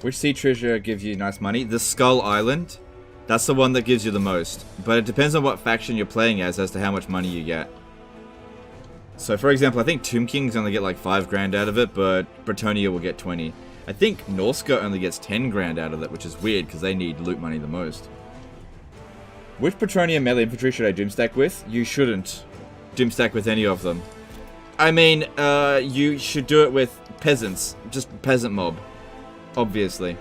S3: Which sea treasure gives you nice money? The Skull Island. That's the one that gives you the most. But it depends on what faction you're playing as to how much money you get. So for example, I think Tomb Kings only get like 5 grand out of it, but Bretonia will get 20. I think Norska only gets 10 grand out of it, which is weird because they need loot money the most. Which Bretonia melee infantry should I doomstack with? You shouldn't doomstack with any of them. I mean, you should do it with peasants. Just peasant mob. Obviously.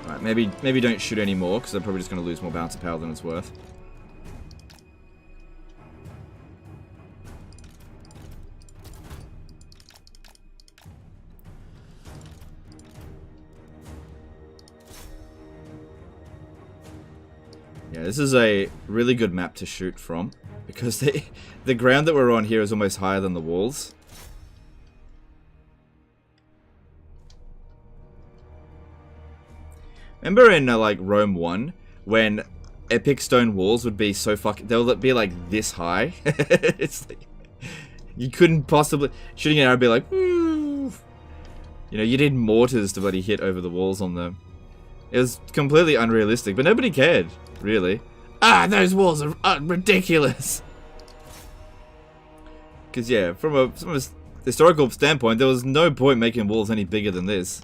S3: Alright, maybe don't shoot any more, because they're probably just going to lose more bounce of power than it's worth. Yeah, this is a really good map to shoot from, because the ground that we're on here is almost higher than the walls. Remember in like Rome 1 when epic stone walls would be so they'll be like this high. It's like you couldn't possibly shooting an arrow would be like, woo. You know, you need mortars to bloody hit over the walls on them. It was completely unrealistic, but nobody cared, really. Ah, those walls are ridiculous. Because yeah, from a historical standpoint, there was no point making walls any bigger than this.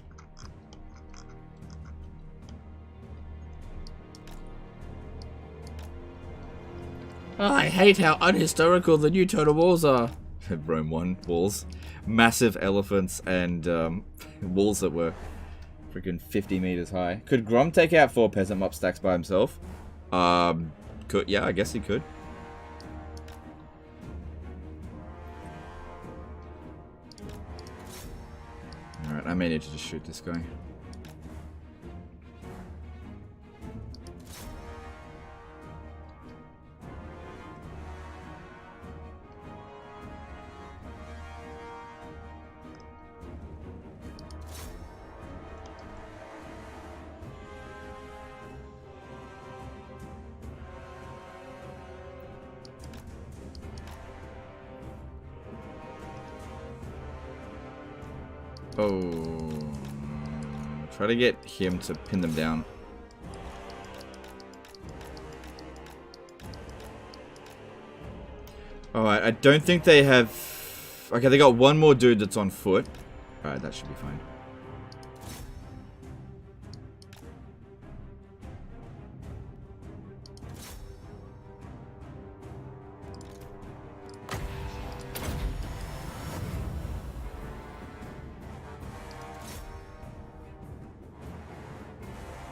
S3: Oh, I hate how unhistorical the new total walls are. Rome 1 walls. Massive elephants and walls that were freaking 50 meters high. Could Grom take out 4 peasant mob stacks by himself? Yeah, I guess he could. Alright, I may need to just shoot this guy. Oh. Try to get him to pin them down. Alright, I don't think they have... Okay, they got one more dude that's on foot. Alright, that should be fine.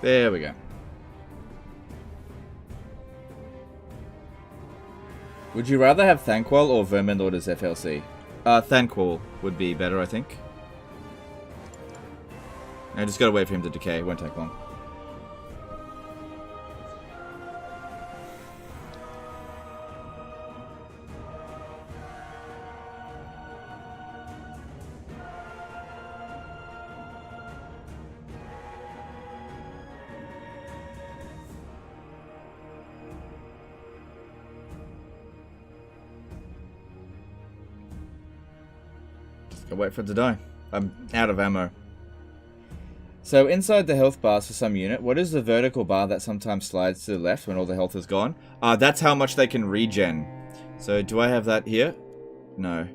S3: There we go. Would you rather have Thanquol or Vermin Lord as FLC? Thanquol would be better, I think. I just gotta wait for him to decay. It won't take long. Gotta wait for it to die. I'm out of ammo. So inside the health bars for some unit, what is the vertical bar that sometimes slides to the left when all the health is gone? That's how much they can regen. So do I have that here? No.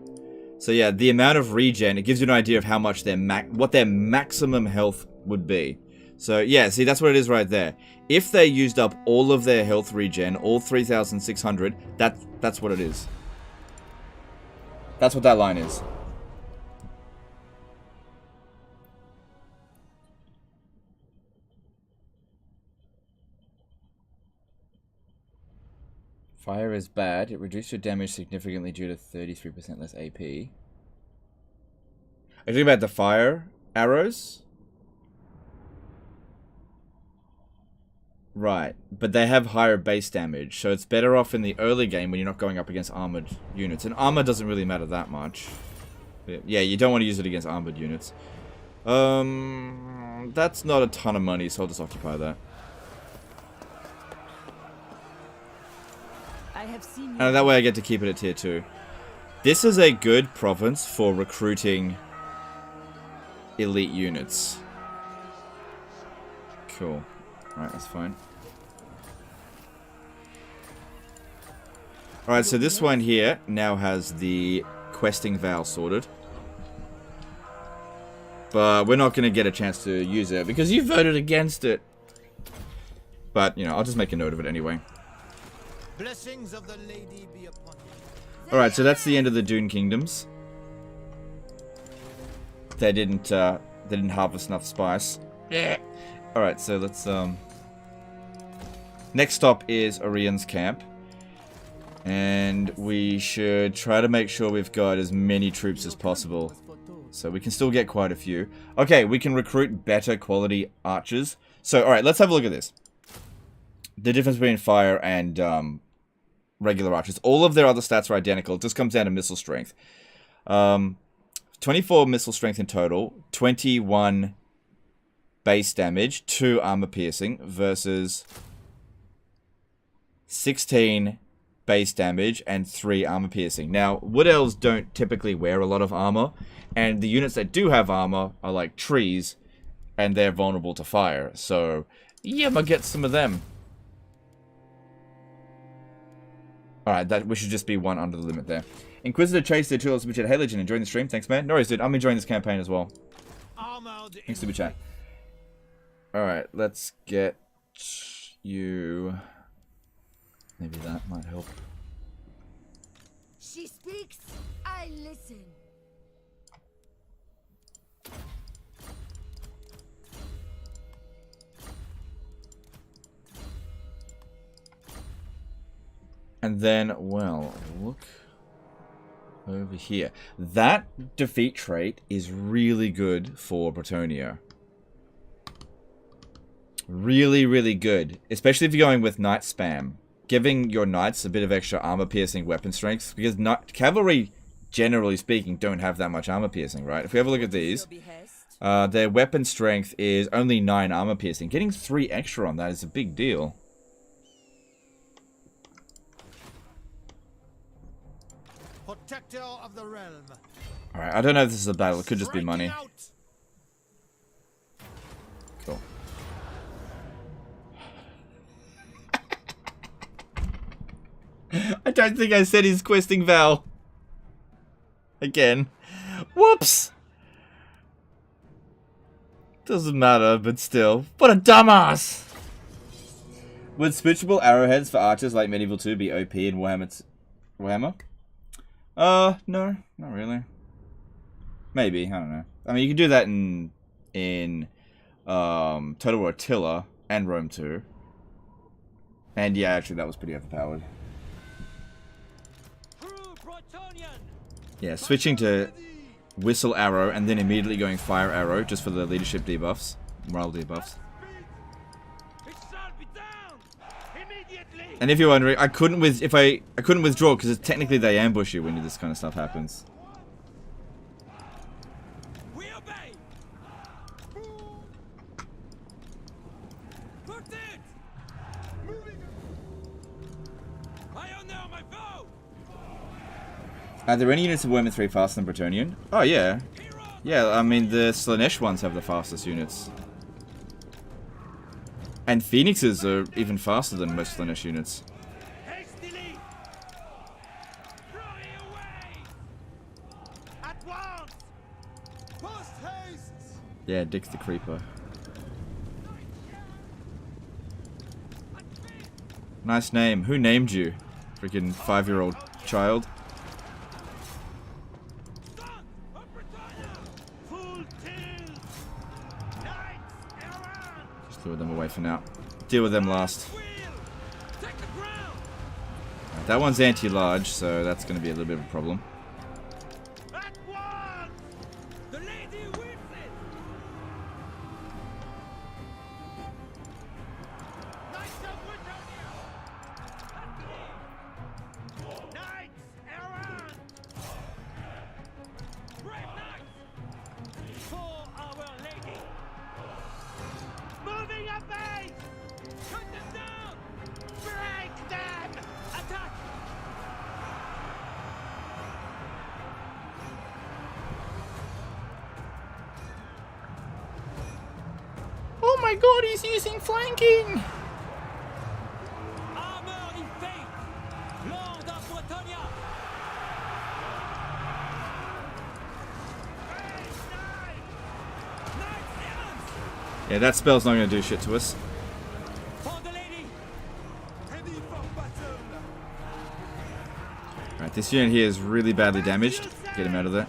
S3: So yeah, the amount of regen, it gives you an idea of how much what their maximum health would be. So yeah, see, that's what it is right there. If they used up all of their health regen, all 3,600, that's what it is. That's what that line is. Fire is bad. It reduces your damage significantly due to 33% less AP. Are you talking about the fire arrows? Right, but they have higher base damage, so it's better off in the early game when you're not going up against armored units. And armor doesn't really matter that much. Yeah, you don't want to use it against armored units. That's not a ton of money, so I'll just occupy that. And that way I get to keep it at tier 2. This is a good province for recruiting elite units. Cool. Alright, that's fine. Alright, so this one here now has the questing vow sorted. But we're not going to get a chance to use it because you voted against it. But, you know, I'll just make a note of it anyway.
S4: Blessings of the lady be upon you.
S3: Alright, so that's the end of the Dune Kingdoms. They didn't harvest enough spice. Yeah. Alright, so let's, next stop is Orion's camp. And we should try to make sure we've got as many troops as possible. So we can still get quite a few. Okay, we can recruit better quality archers. So, alright, let's have a look at this. The difference between fire and, regular archers. All of their other stats are identical. It just comes down to missile strength. 24 missile strength in total. 21 base damage. 2 armor piercing. Versus 16 base damage and 3 armor piercing. Now, wood elves don't typically wear a lot of armor. And the units that do have armor are like trees. And they're vulnerable to fire. So, yeah, but get some of them. Alright, that we should just be one under the limit there. Inquisitor Chase did $2 super chat. Hey Legend, enjoying the stream? Thanks, man. No worries, dude. I'm enjoying this campaign as well. Thanks, super chat. Alright, let's get you... Maybe that might help.
S1: She speaks, I listen.
S3: And then, well, look over here. That defeat trait is really good for Bretonnia. Really, really good. Especially if you're going with knight spam. Giving your knights a bit of extra armor piercing weapon strength. Because cavalry, generally speaking, don't have that much armor piercing, right? If we have a look at these, their weapon strength is only 9 armor piercing. Getting 3 extra on that is a big deal.
S4: Protector of the realm.
S3: Alright, I don't know if this is a battle. It could just be money. I don't think I said he's questing Val. Again. Whoops! Doesn't matter, but still. What a dumbass! Would switchable arrowheads for archers like Medieval 2 be OP in Warhammer? No, not really. Maybe, I don't know. I mean, you can do that in Total War Attila and Rome 2. And yeah, actually that was pretty overpowered. Yeah, switching to Whistle Arrow and then immediately going Fire Arrow just for the leadership debuffs, morale debuffs. And if you're wondering, I couldn't withdraw because technically they ambush you when this kind of stuff happens. Are there any units of Warhammer 3 faster than Bretonnian? Oh yeah. Yeah, I mean the Slaanesh ones have the fastest units. And Phoenixes are even faster than most Slaanesh units. Yeah, Dick's the Creeper. Nice name. Who named you? Freaking 5-year-old child. Throw them away for now. Deal with them last. Right, that one's anti-large, so that's going to be a little bit of a problem. Oh my god, he's using flanking! Yeah, that spell's not going to do shit to us. Alright, this unit here is really badly damaged. Get him out of there.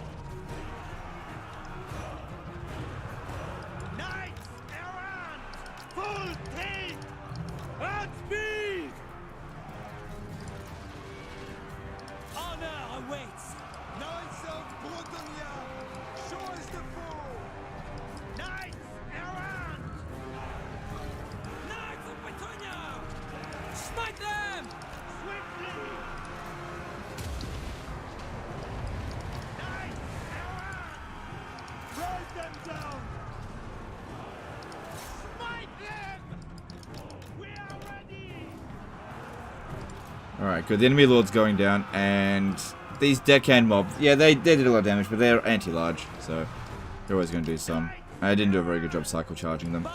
S3: Alright, good. The enemy lord's going down, and these deckhand mobs, yeah, they did a lot of damage, but they're anti-large, so they're always going to do some. I didn't do a very good job cycle charging them.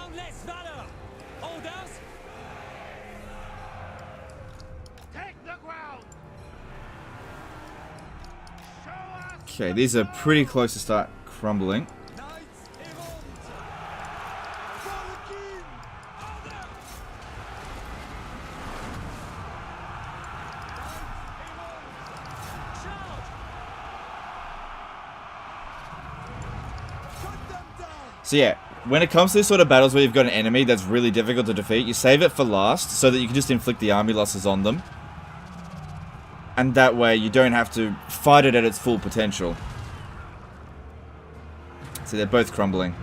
S3: Okay, these are pretty close to start crumbling. So yeah, when it comes to this sort of battles where you've got an enemy that's really difficult to defeat, you save it for last so that you can just inflict the army losses on them. And that way you don't have to fight it at its full potential. So they're both crumbling.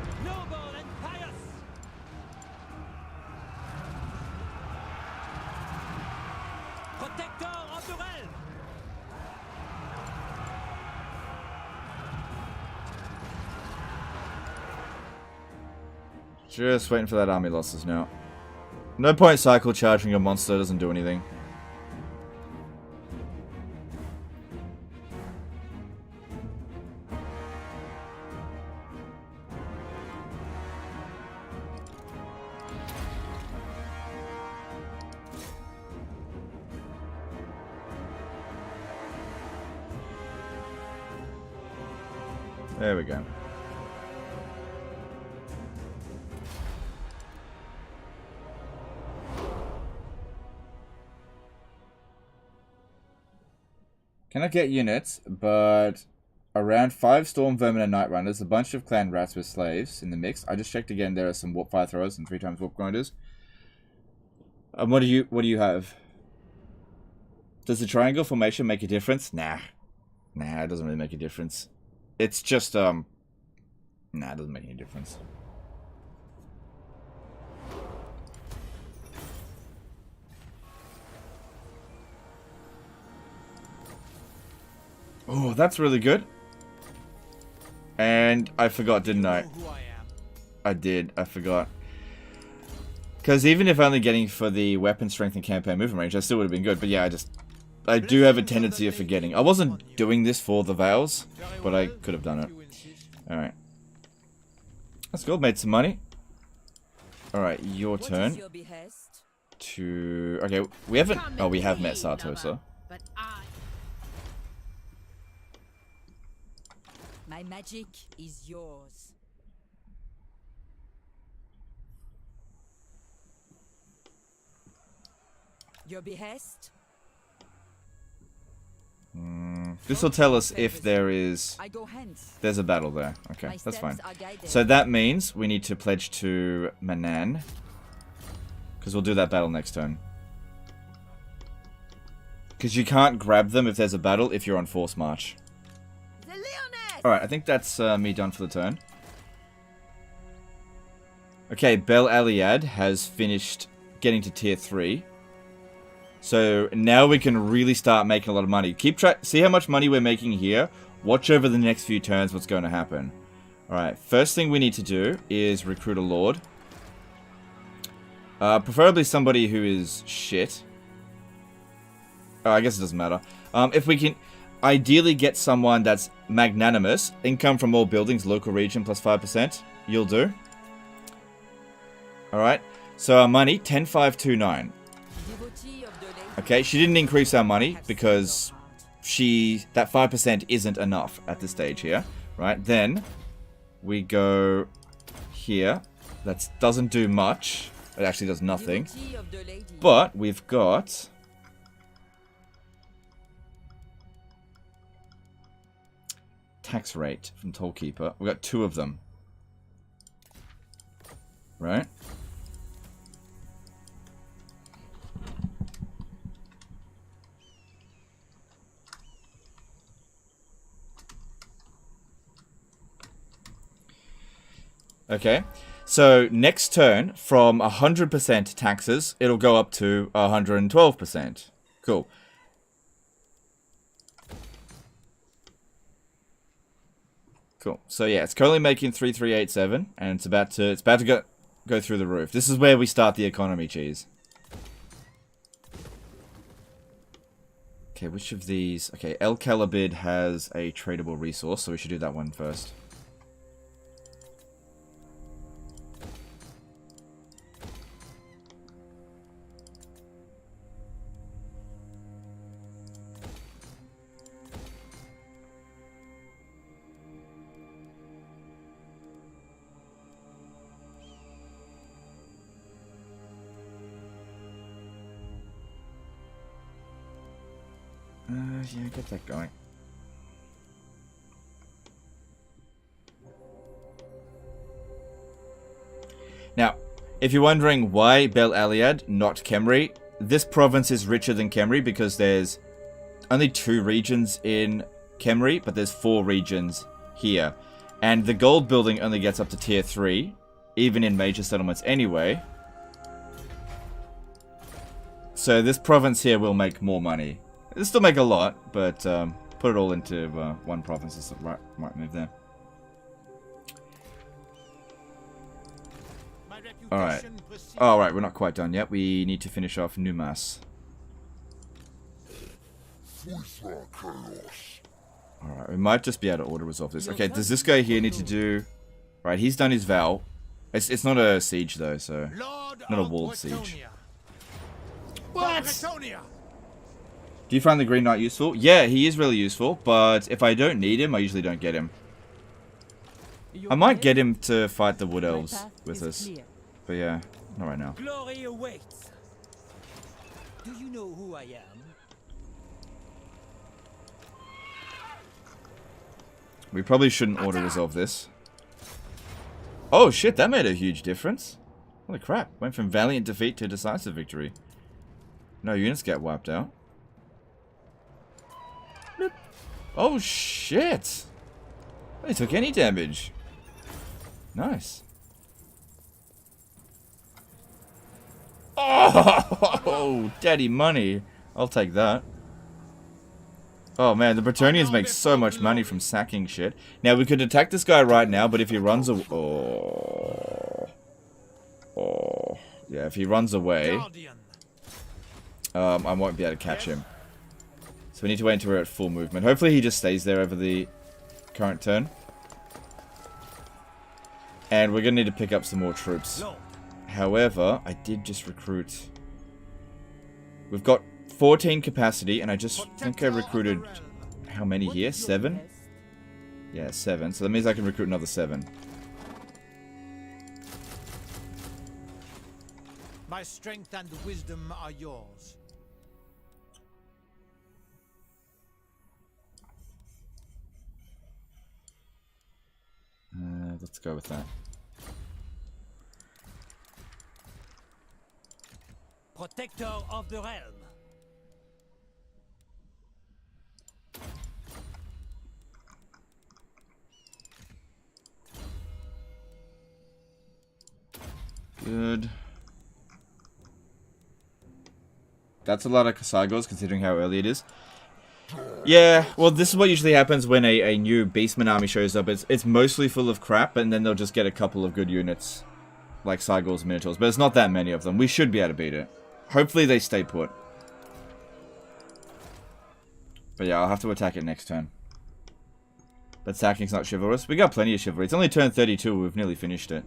S3: Just waiting for that army losses now. No point cycle charging a monster, doesn't do anything. There we go. Can I get units, but around 5 storm vermin and night runners, a bunch of clan rats with slaves in the mix. I just checked again. There are some warp fire throwers and 3 times warp grinders. What do you have? Does the triangle formation make a difference? Nah, it doesn't really make a difference. It's just nah, it doesn't make any difference. Oh, that's really good. And I forgot, didn't I? I did. I forgot. Because even if only getting for the weapon strength and campaign movement range, I still would have been good. But yeah, I do have a tendency of forgetting. I wasn't doing this for the vows, but I could have done it. Alright. That's good. Made some money. Alright, your turn. Okay, we haven't... Oh, we have met Sartosa.
S1: My magic is yours. Your behest?
S3: This will tell us if there's a battle there. Okay, that's fine. So that means we need to pledge to Manan. Because we'll do that battle next turn. Because you can't grab them if there's a battle if you're on force march. Alright, I think that's me done for the turn. Okay, Bel Aliad has finished getting to tier 3. So now we can really start making a lot of money. Keep track, see how much money we're making here. Watch over the next few turns what's going to happen. Alright, first thing we need to do is recruit a lord. Preferably somebody who is shit. I guess it doesn't matter. If we can ideally get someone that's magnanimous, income from all buildings, local region plus 5%, you'll do. Alright, so our money, 10,529. Okay, she didn't increase our money because that 5% isn't enough at this stage here. Right, then we go here. That doesn't do much. It actually does nothing. But we've got... tax rate from Tollkeeper. We've got 2 of them. Right? Okay, so next turn, from 100% taxes, it'll go up to 112%. Cool. Cool. So yeah, it's currently making 3387, and it's about to go through the roof. This is where we start the economy, cheese. Okay, which of these? Okay, El Calabid has a tradable resource, so we should do that one first. Yeah, get that going. Now, if you're wondering why Bel Aliad, not Khemri, this province is richer than Khemri because there's only 2 regions in Khemri, but there's 4 regions here. And the gold building only gets up to tier 3, even in major settlements anyway. So this province here will make more money. It'll still make a lot, but put it all into one province is the right move there. Alright. Alright, we're not quite done yet. We need to finish off Numas. Alright, we might just be able to auto-resolve this. Okay, does this guy here need to do... Right, he's done his vow. It's not a siege, though, so... Not a walled siege. What? Do you find the Green Knight useful? Yeah, he is really useful, but if I don't need him, I usually don't get him. I might get him to fight the Wood Elves
S5: path
S3: with
S5: is
S3: us.
S5: clear.
S3: But yeah, not right now.
S6: Glory awaits. Do you know who I am?
S3: We probably shouldn't auto-resolve this. Oh shit, that made a huge difference. Holy crap, went from valiant defeat to decisive victory. No units get wiped out. Bloop. Oh shit! They took any damage. Nice. Oh, daddy money. I'll take that. Oh man, the Bretonnians make so much money from sacking shit. Now we could attack this guy right now, but if he runs away... Oh. Yeah, if he runs away... I won't be able to catch him. So we need to wait until we're at full movement. Hopefully he just stays there over the current turn. And we're going to need to pick up some more troops. However, I did just recruit... We've got 14 capacity, and I just think I recruited... How many here? 7? Yeah, 7. So that means I can recruit another 7.
S4: My strength and wisdom are yours.
S3: Let's go with that.
S6: Protector of the realm.
S3: Good. That's a lot of Kasagos, considering how early it is. Yeah, well, this is what usually happens when a new Beastman army shows up. It's mostly full of crap, and then they'll just get a couple of good units. Like Cygors, Minotaurs, but it's not that many of them. We should be able to beat it. Hopefully they stay put. But yeah, I'll have to attack it next turn. But sacking's not chivalrous. We got plenty of chivalry. It's only turn 32, we've nearly finished it.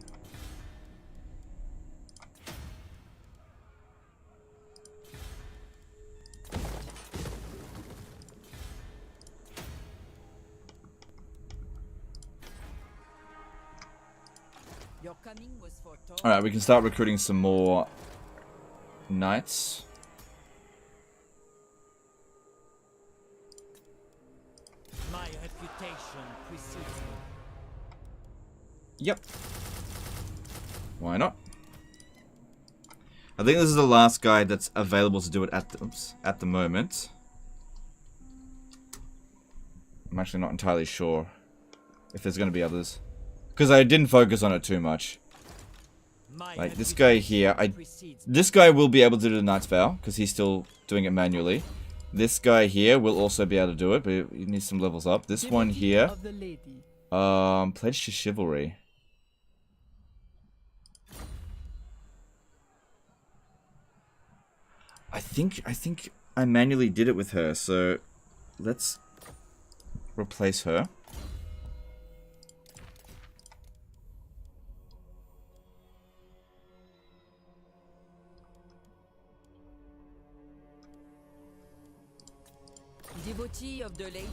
S5: Your coming was foretold.
S3: Alright, we can start recruiting some more knights.
S6: My reputation precedes me.
S3: Yep. Why not? I think this is the last guy that's available to do it at the moment. I'm actually not entirely sure if there's going to be others. Because I didn't focus on it too much. Like, this guy here, this guy will be able to do the Knight's Vow, because he's still doing it manually. This guy here will also be able to do it, but he needs some levels up. This one here, Pledge to Chivalry. I think I manually did it with her, so let's replace her.
S5: Devotee of the lady.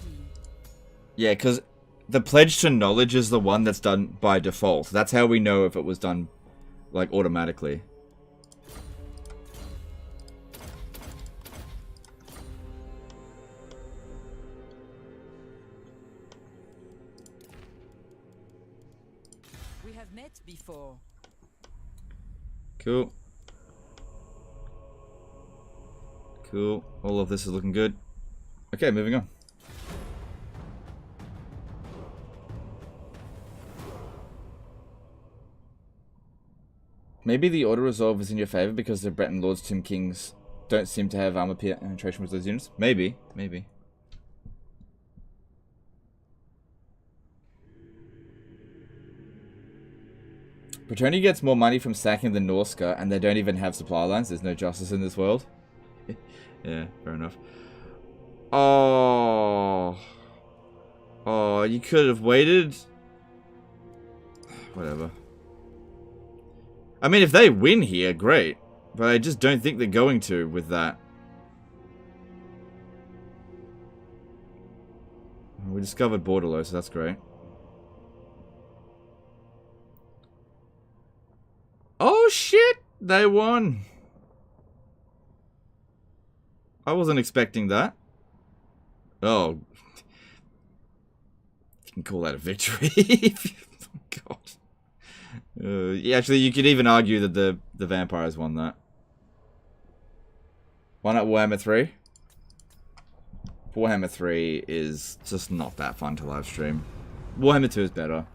S3: Yeah, because the Pledge to Knowledge is the one that's done by default. That's how we know if it was done, like, automatically.
S5: We have met before.
S3: Cool. Cool. All of this is looking good. Okay, moving on. Maybe the auto-resolve is in your favor because the Breton Lords, Tomb Kings don't seem to have armor penetration with those units. Maybe. Maybe. Bretonnia gets more money from sacking the Norska, and they don't even have supply lines. There's no justice in this world. Yeah, fair enough. Oh. Oh, you could have waited. Whatever. I mean, if they win here, great. But I just don't think they're going to with that. We discovered Bordello, so that's great. They won. I wasn't expecting that. Oh. You can call that a victory. God. Yeah, actually, you could even argue that the vampires won that. Why not Warhammer 3? Warhammer 3 is just not that fun to live stream. Warhammer 2 is better.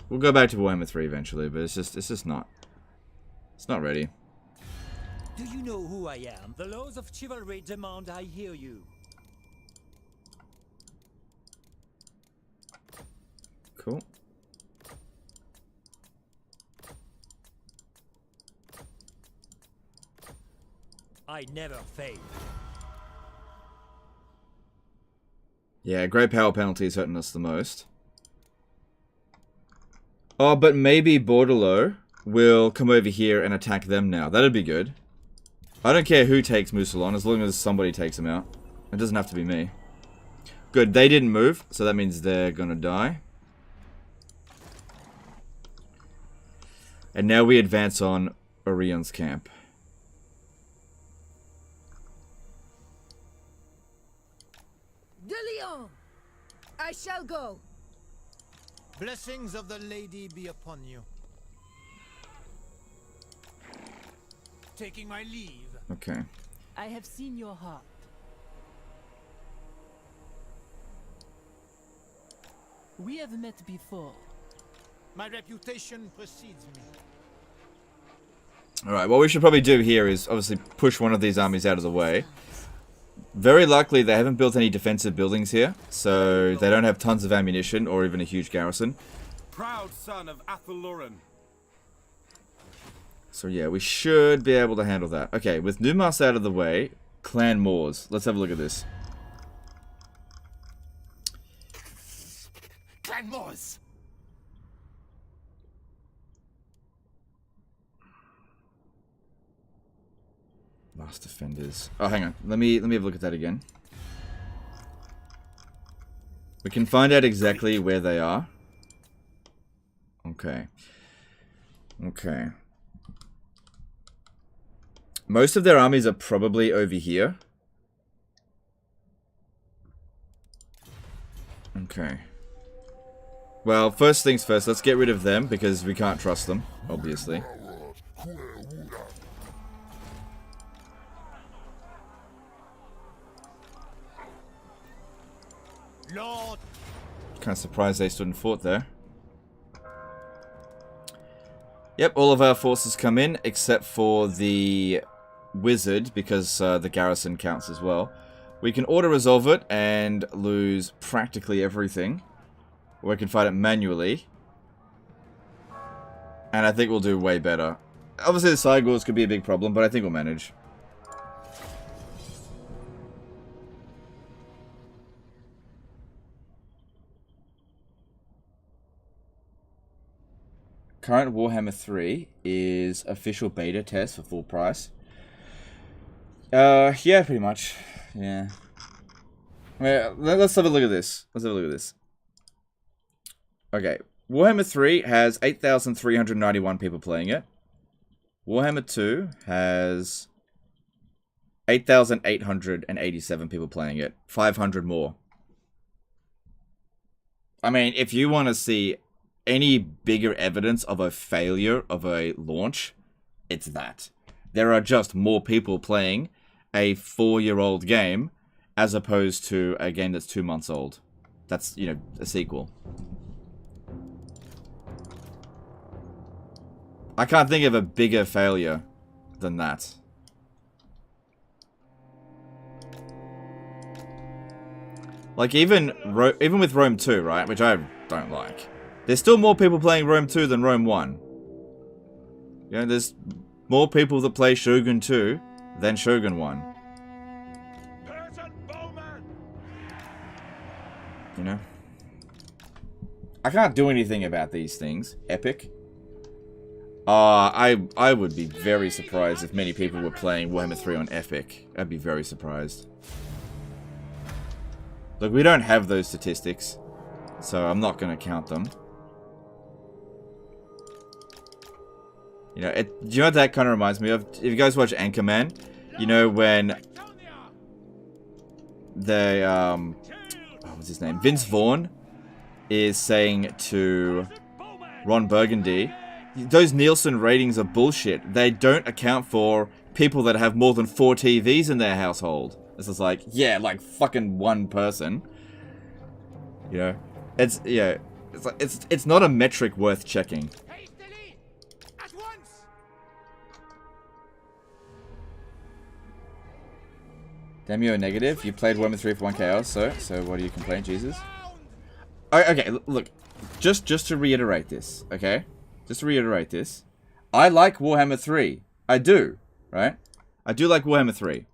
S3: We'll go back to Warhammer 3 eventually, but it's just not. It's not ready.
S6: Do you know who I am? The laws of chivalry demand I hear you.
S3: Cool.
S6: I never fail.
S3: Yeah, great power penalty is hurting us the most. Oh, but maybe Bordello will come over here and attack them now. That'd be good. I don't care who takes Mousillon, as long as somebody takes him out. It doesn't have to be me. Good, they didn't move, so that means they're gonna die. And now we advance on Orion's camp.
S1: De Lyon! I shall go.
S4: Blessings of the lady be upon you. Taking my leave.
S3: Okay.
S5: I have seen your heart. We have met before.
S4: My reputation precedes me.
S3: Alright, what we should probably do here is obviously push one of these armies out of the way. Very likely they haven't built any defensive buildings here, so they don't have tons of ammunition or even a huge garrison.
S7: Proud son of Athelloran.
S3: So yeah, we should be able to handle that. Okay, with Numas out of the way, Clan Moors. Let's have a look at this.
S2: Clan Moors!
S3: Last defenders. Oh, hang on. Let me have a look at that again. We can find out exactly where they are. Okay. Okay. Most of their armies are probably over here. Okay. Well, first things first, let's get rid of them because we can't trust them, obviously.
S4: Lord.
S3: Kind of surprised they stood and fought there. Yep, all of our forces come in except for the wizard because the garrison counts as well. We can auto-resolve it and lose practically everything. Or we can fight it manually. And I think we'll do way better. Obviously the Cygors could be a big problem, but I think we'll manage. Current Warhammer 3 is official beta test for full price. Yeah, pretty much. Yeah. Well, let's have a look at this. Let's have a look at this. Okay. Warhammer 3 has 8,391 people playing it. Warhammer 2 has 8,887 people playing it. 500 more. I mean, if you want to see any bigger evidence of a failure of a launch, it's that. There are just more people playing a 4-year-old game as opposed to a game that's 2 months old. That's, you know, a sequel. I can't think of a bigger failure than that. Like, even with Rome 2, right, which I don't like, there's still more people playing Rome 2 than Rome 1. You know, there's more people that play Shogun 2 than Shogun 1. You know? I can't do anything about these things. Epic. I would be very surprised if many people were playing Warhammer 3 on Epic. I'd be very surprised. Look, we don't have those statistics, so I'm not going to count them. You know, do you know what that kind of reminds me of? If you guys watch Anchorman, you know when they, what's his name? Vince Vaughn is saying to Ron Burgundy, those Nielsen ratings are bullshit. They don't account for people that have more than 4 TVs in their household. This is like, yeah, like fucking one person. You know, it's like, it's not a metric worth checking.
S4: Hastily! At once!
S3: Damn, you're negative. You played Warhammer 3 for 1 chaos, so what do you complain, Jesus? Okay, look, just to reiterate this, okay? Just to reiterate this, I like Warhammer 3. I do, right? I do like Warhammer 3.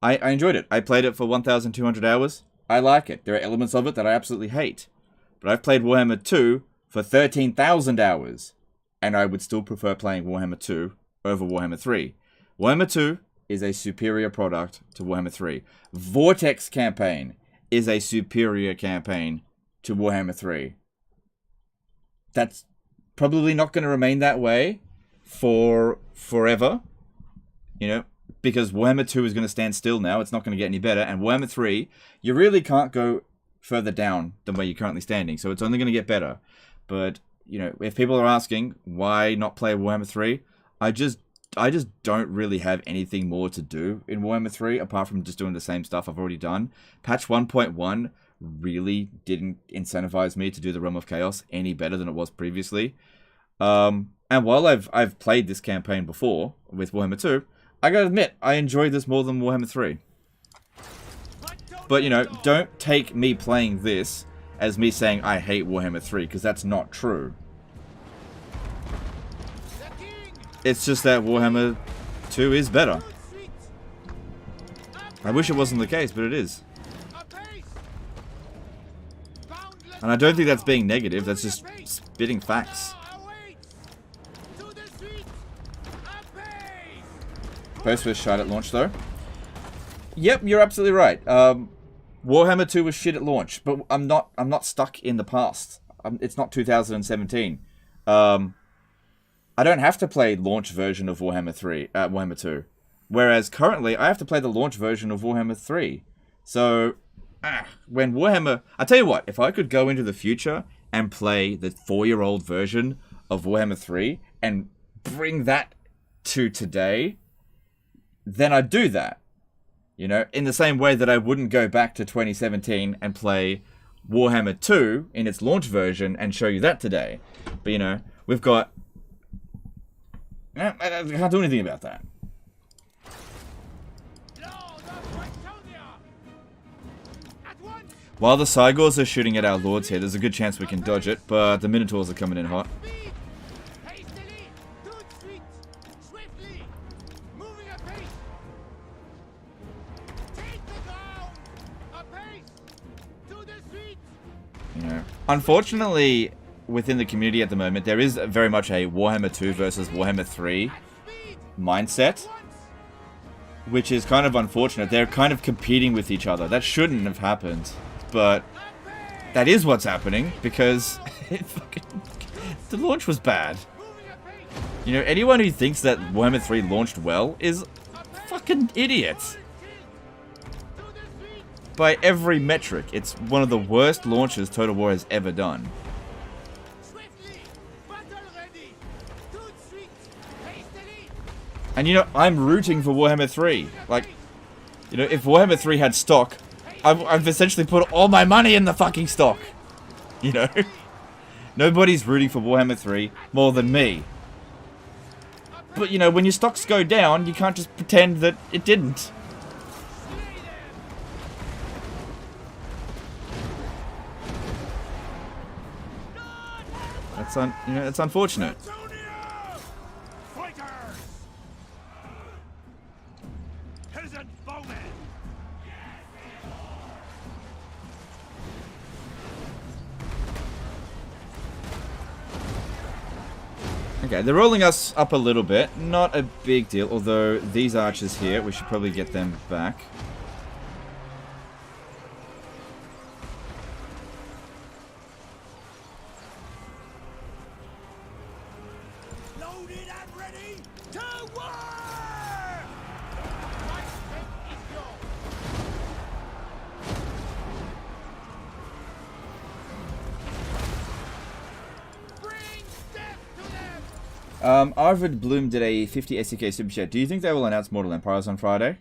S3: I enjoyed it. I played it for 1,200 hours. I like it. There are elements of it that I absolutely hate. But I've played Warhammer 2 for 13,000 hours. And I would still prefer playing Warhammer 2 over Warhammer 3. Warhammer 2 is a superior product to Warhammer 3. Vortex campaign is a superior campaign to Warhammer 3. That's probably not going to remain that way for forever. You know, because Warhammer 2 is going to stand still now. It's not going to get any better. And Warhammer 3, you really can't go further down than where you're currently standing. So it's only going to get better. But, you know, if people are asking why not play Warhammer 3, I just don't really have anything more to do in Warhammer 3 apart from just doing the same stuff I've already done. Patch 1.1 really didn't incentivize me to do the Realm of Chaos any better than it was previously. And while I've played this campaign before with Warhammer 2, I gotta admit, I enjoyed this more than Warhammer 3. But, you know, don't take me playing this as me saying I hate Warhammer 3, because that's not true. It's just that Warhammer 2 is better. I wish it wasn't the case, but it is. And I don't think that's being negative, that's just spitting facts. Post was shite at launch, though. Yep, you're absolutely right. Warhammer 2 was shit at launch, but I'm not stuck in the past. It's not 2017. I don't have to play launch version of Warhammer 2. Whereas currently, I have to play the launch version of Warhammer 3. So, when Warhammer... I tell you what, if I could go into the future and play the 4-year-old version of Warhammer 3 and bring that to today, then I'd do that. You know, in the same way that I wouldn't go back to 2017 and play Warhammer 2 in its launch version and show you that today. But, you know, we've got... I can't do anything about that. While the Cygors are shooting at our lords here, there's a good chance we can dodge it, but the Minotaurs are coming in hot. You know, unfortunately, within the community at the moment, there is very much a Warhammer 2 versus Warhammer 3 mindset, which is kind of unfortunate. They're kind of competing with each other. That shouldn't have happened, but that is what's happening because the launch was bad. You know, anyone who thinks that Warhammer 3 launched well is fucking idiots. By every metric, it's one of the worst launches Total War has ever done. And you know, I'm rooting for Warhammer 3. Like, you know, if Warhammer 3 had stock, I've essentially put all my money in the fucking stock. You know? Nobody's rooting for Warhammer 3 more than me. But, you know, when your stocks go down, you can't just pretend that it didn't. It's unfortunate. Okay, they're rolling us up a little bit. Not a big deal, although these archers here, we should probably get them back.
S4: Loaded and ready to war! My strength is yours. Bring death to them!
S3: Arvid Bloom did a 50 SEK super chat. Do you think they will announce Mortal Empires on Friday?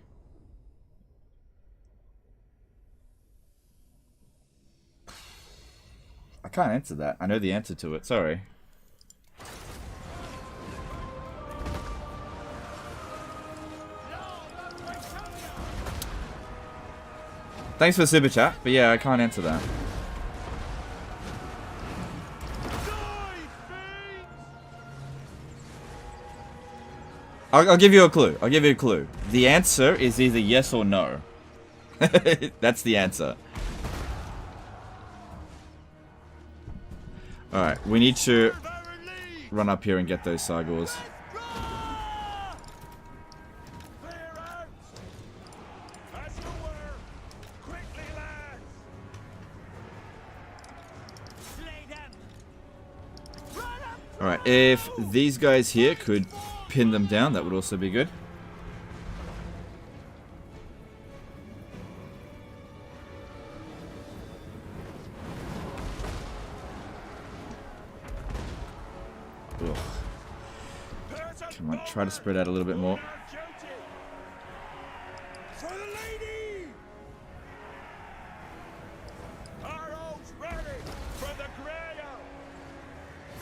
S3: I can't answer that. I know the answer to it. Sorry. Thanks for the super chat, but yeah, I can't answer that. I'll give you a clue. I'll give you a clue. The answer is either yes or no. That's the answer. Alright, we need to run up here and get those Cygors. Alright, if these guys here could pin them down, that would also be good. Ugh. Come on, try to spread out a little bit more.
S4: For the lady! Arrows ready for the Grail!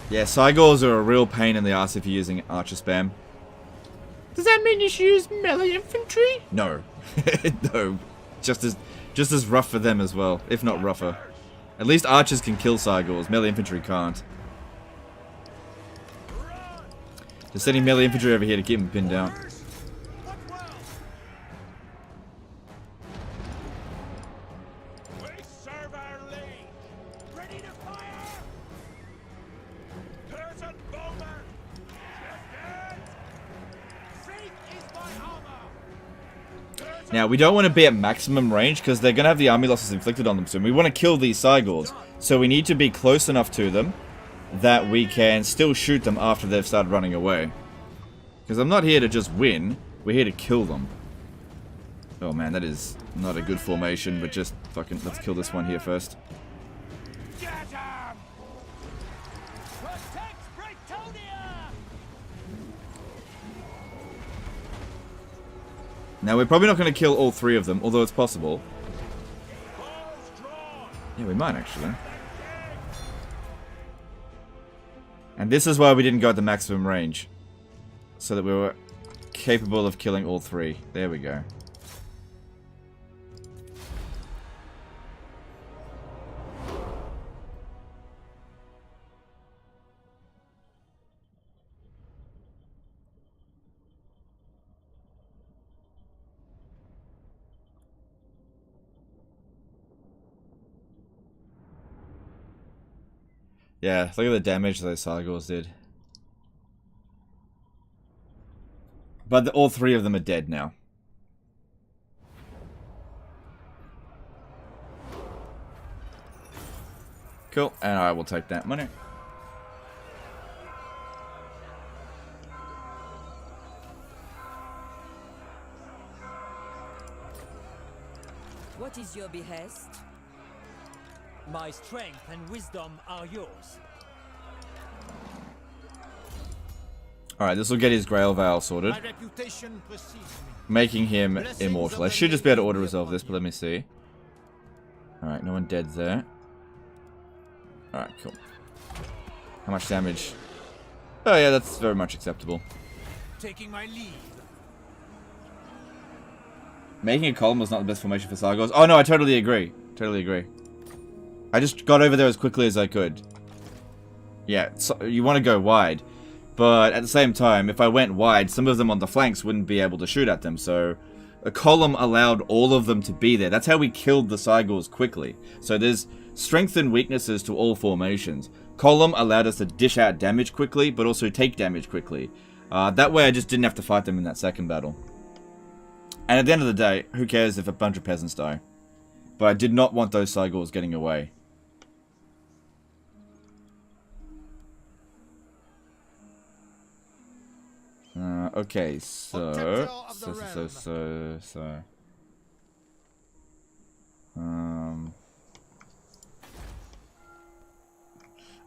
S3: Yeah, Cygors are a real pain in the ass if you're using archer spam. Does that mean you should use melee infantry? No. No. Just as rough for them as well, if not rougher. At least archers can kill Cygors, melee infantry can't. Just sending melee infantry over here to keep them pinned down.
S4: We serve our lead. Ready to fire. Peasant bowman. Faith is my armor.
S3: Now, we don't want to be at maximum range because they're going to have the army losses inflicted on them soon. We want to kill these Cygors, so we need to be close enough to them that we can still shoot them after they've started running away. Because I'm not here to just win, we're here to kill them. Oh man, that is not a good formation, but just fucking, let's kill this one here first.
S4: Get him!
S1: Protect Britonia!
S3: Now, we're probably not going to kill all three of them, although it's possible. Yeah, we might actually. And this is why we didn't go at the maximum range. So that we were capable of killing all three. There we go. Yeah, look at the damage those Cygors did. But all three of them are dead now. Cool, and I will take that money.
S5: What is your behest?
S6: My strength and wisdom are yours.
S3: Alright, this will get his Grail Veil sorted.
S4: My reputation precedes me.
S3: Making him immortal. I should just be able to auto-resolve this, but let me see. Alright, no one dead there. Alright, cool. How much damage? Oh yeah, that's very much acceptable.
S4: Taking my lead.
S3: Making a column was not the best formation for Cygors. Oh no, I totally agree. Totally agree. I just got over there as quickly as I could. Yeah, so you want to go wide. But at the same time, if I went wide, some of them on the flanks wouldn't be able to shoot at them. So a column allowed all of them to be there. That's how we killed the Cygors quickly. So there's strengths and weaknesses to all formations. Column allowed us to dish out damage quickly, but also take damage quickly. That way I just didn't have to fight them in that second battle. And at the end of the day, who cares if a bunch of peasants die? But I did not want those Cygors getting away. Okay, so.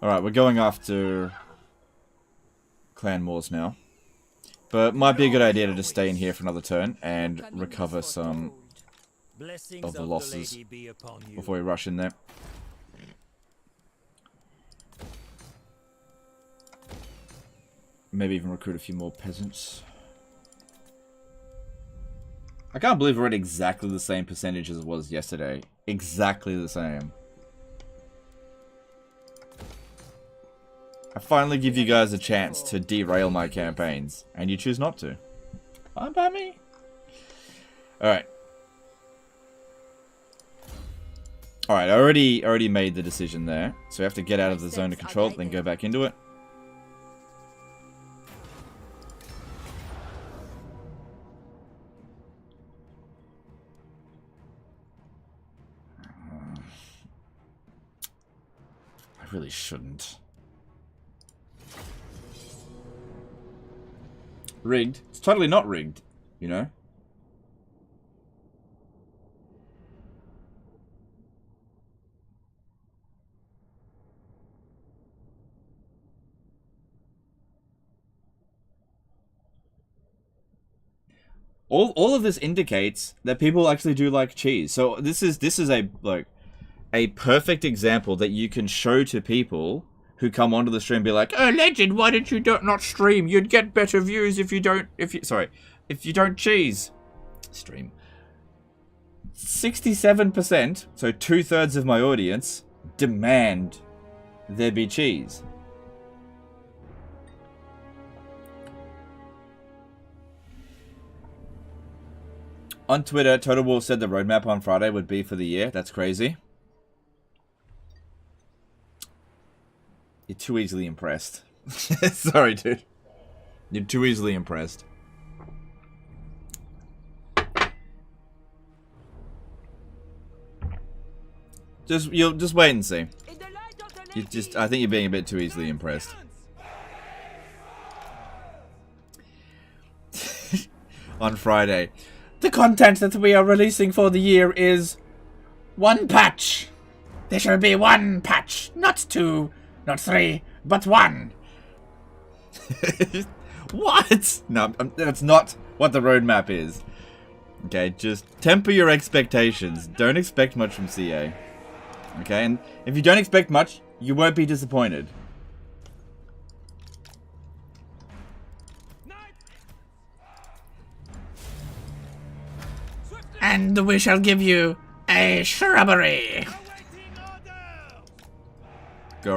S3: Alright, we're going after Clan Moors now. But might be a good idea to just stay in here for another turn and recover some of the losses before we rush in there. Maybe even recruit a few more peasants. I can't believe we're at exactly the same percentage as it was yesterday. Exactly the same. I finally give you guys a chance to derail my campaigns, and you choose not to. Fine by me. Alright. Alright, I already made the decision there. So we have to get out of the zone of control, then go back into it. I really shouldn't. Rigged? It's totally not rigged, you know? All of this indicates that people actually do like cheese. So this is a a perfect example that you can show to people who come onto the stream and be like, "Oh, legend, why did you not stream? You'd get better views if you don't cheese." Stream. 67%, so 2/3 of my audience, demand there be cheese. On Twitter, Total War said the roadmap on Friday would be for the year. That's crazy. You're too easily impressed. Sorry, dude. You're too easily impressed. Just wait and see. I think you're being a bit too easily impressed. On Friday, the content that we are releasing for the year is one patch. There shall be one patch, not two. Not 3, but 1. What? No, that's not what the roadmap is. Okay, just temper your expectations. Don't expect much from CA. Okay, and if you don't expect much, you won't be disappointed. And we shall give you a shrubbery.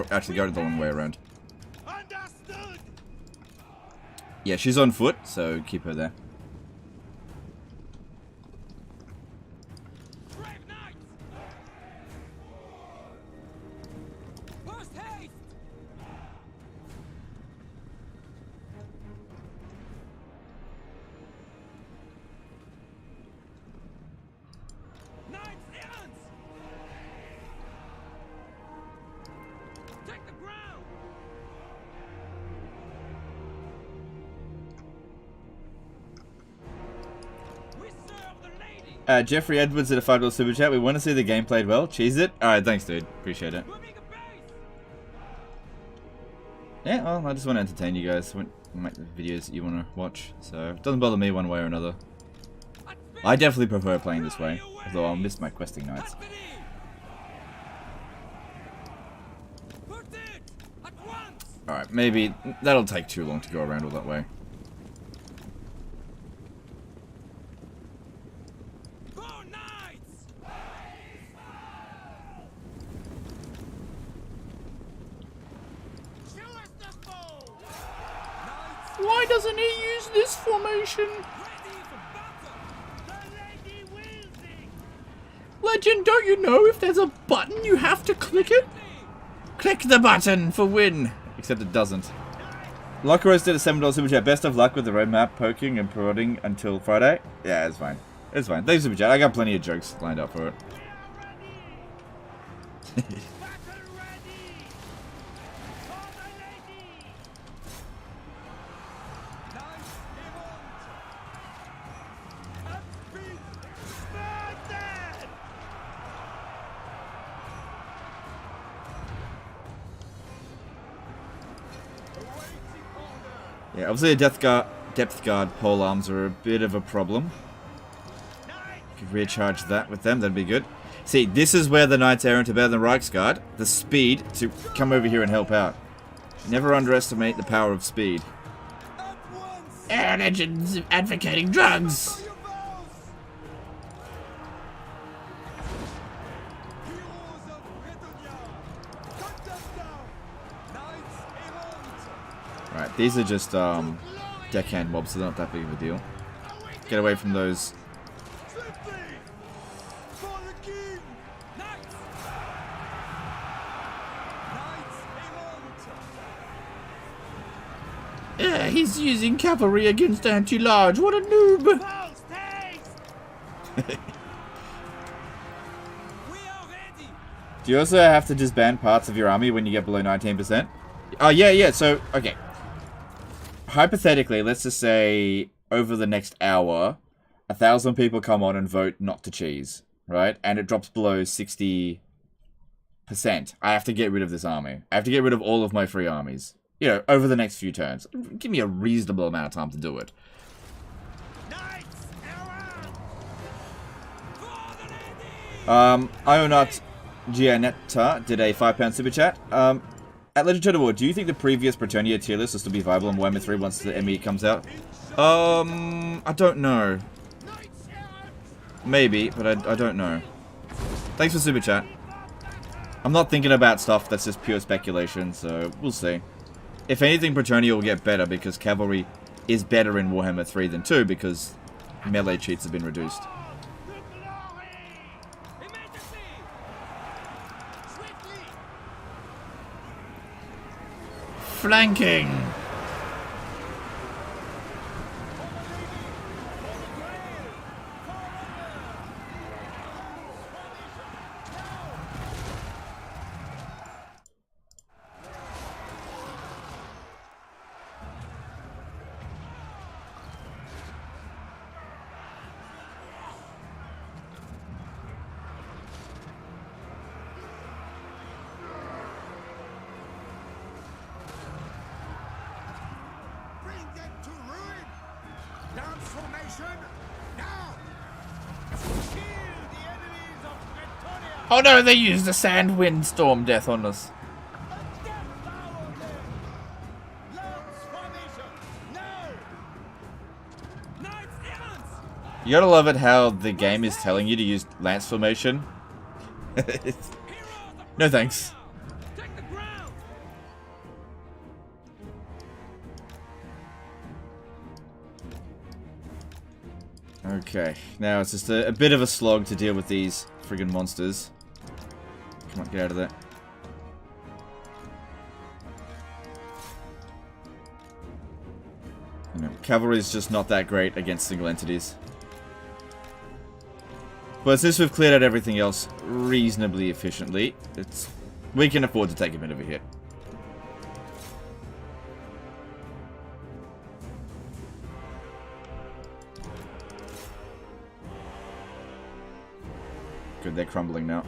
S3: Actually, go the long way around. Understood. Yeah, she's on foot, so keep her there. Jeffrey Edwards did a $5 super chat. We want to see the game played well. Cheese it. Alright, thanks, dude. Appreciate it. Yeah, well, I just want to entertain you guys. Make the videos that you want to watch. So, it doesn't bother me one way or another. I definitely prefer playing this way. Although I'll miss my questing nights. Alright, maybe that'll take too long to go around all that way. Why doesn't he use this formation? Legend, don't you know if there's a button you have to click it? Click the button for win. Except it doesn't. Lockeros did a $7 super chat. Best of luck with the roadmap poking and prodding until Friday. Yeah, it's fine. It's fine. Thanks super chat. I got plenty of jokes lined up for it. Yeah, obviously the depth guard pole arms are a bit of a problem. Could recharge that with them, that'd be good. See, this is where the Knights Errant are better than Reichsguard. The speed to come over here and help out. Never underestimate the power of speed. Air legends advocating drugs! Right, these are just deckhand mobs, so they're not that big of a deal. Get away from those. Yeah, he's using cavalry against anti-large. What a noob! Do you also have to disband parts of your army when you get below 19%? Oh, yeah, so, okay. Hypothetically, let's just say over the next hour, 1,000 people come on and vote not to cheese, right? And it drops below 60%. I have to get rid of this army. I have to get rid of all of my free armies. You know, over the next few turns. Give me a reasonable amount of time to do it. Ionut Gianetta did a £5 super chat. At Legend Total War, do you think the previous Bretonnia tier list will still be viable in Warhammer 3 once the ME comes out? I don't know. Maybe, but I don't know. Thanks for super chat. I'm not thinking about stuff that's just pure speculation, so we'll see. If anything, Bretonnia will get better because cavalry is better in Warhammer 3 than 2 because melee cheats have been reduced. Flanking! Oh no, they used the sand wind storm death on us. You gotta love it how the game is telling you to use lance formation. No thanks. Okay, now it's just a bit of a slog to deal with these friggin' monsters. Come on, get out of there. You know, cavalry is just not that great against single entities. But since we've cleared out everything else reasonably efficiently, we can afford to take a bit of a hit. Good, they're crumbling now.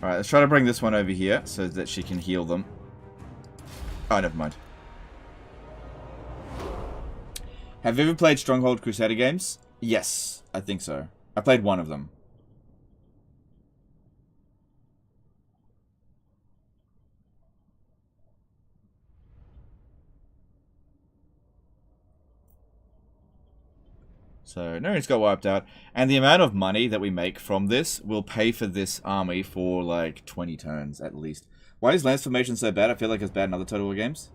S3: Alright, let's try to bring this one over here so that she can heal them. Oh, never mind. Have you ever played Stronghold Crusader games? Yes, I think so. I played one of them. So, no, it's got wiped out. And the amount of money that we make from this will pay for this army for, like, 20 turns, at least. Why is Lance Formation so bad? I feel like it's bad in other Total War games.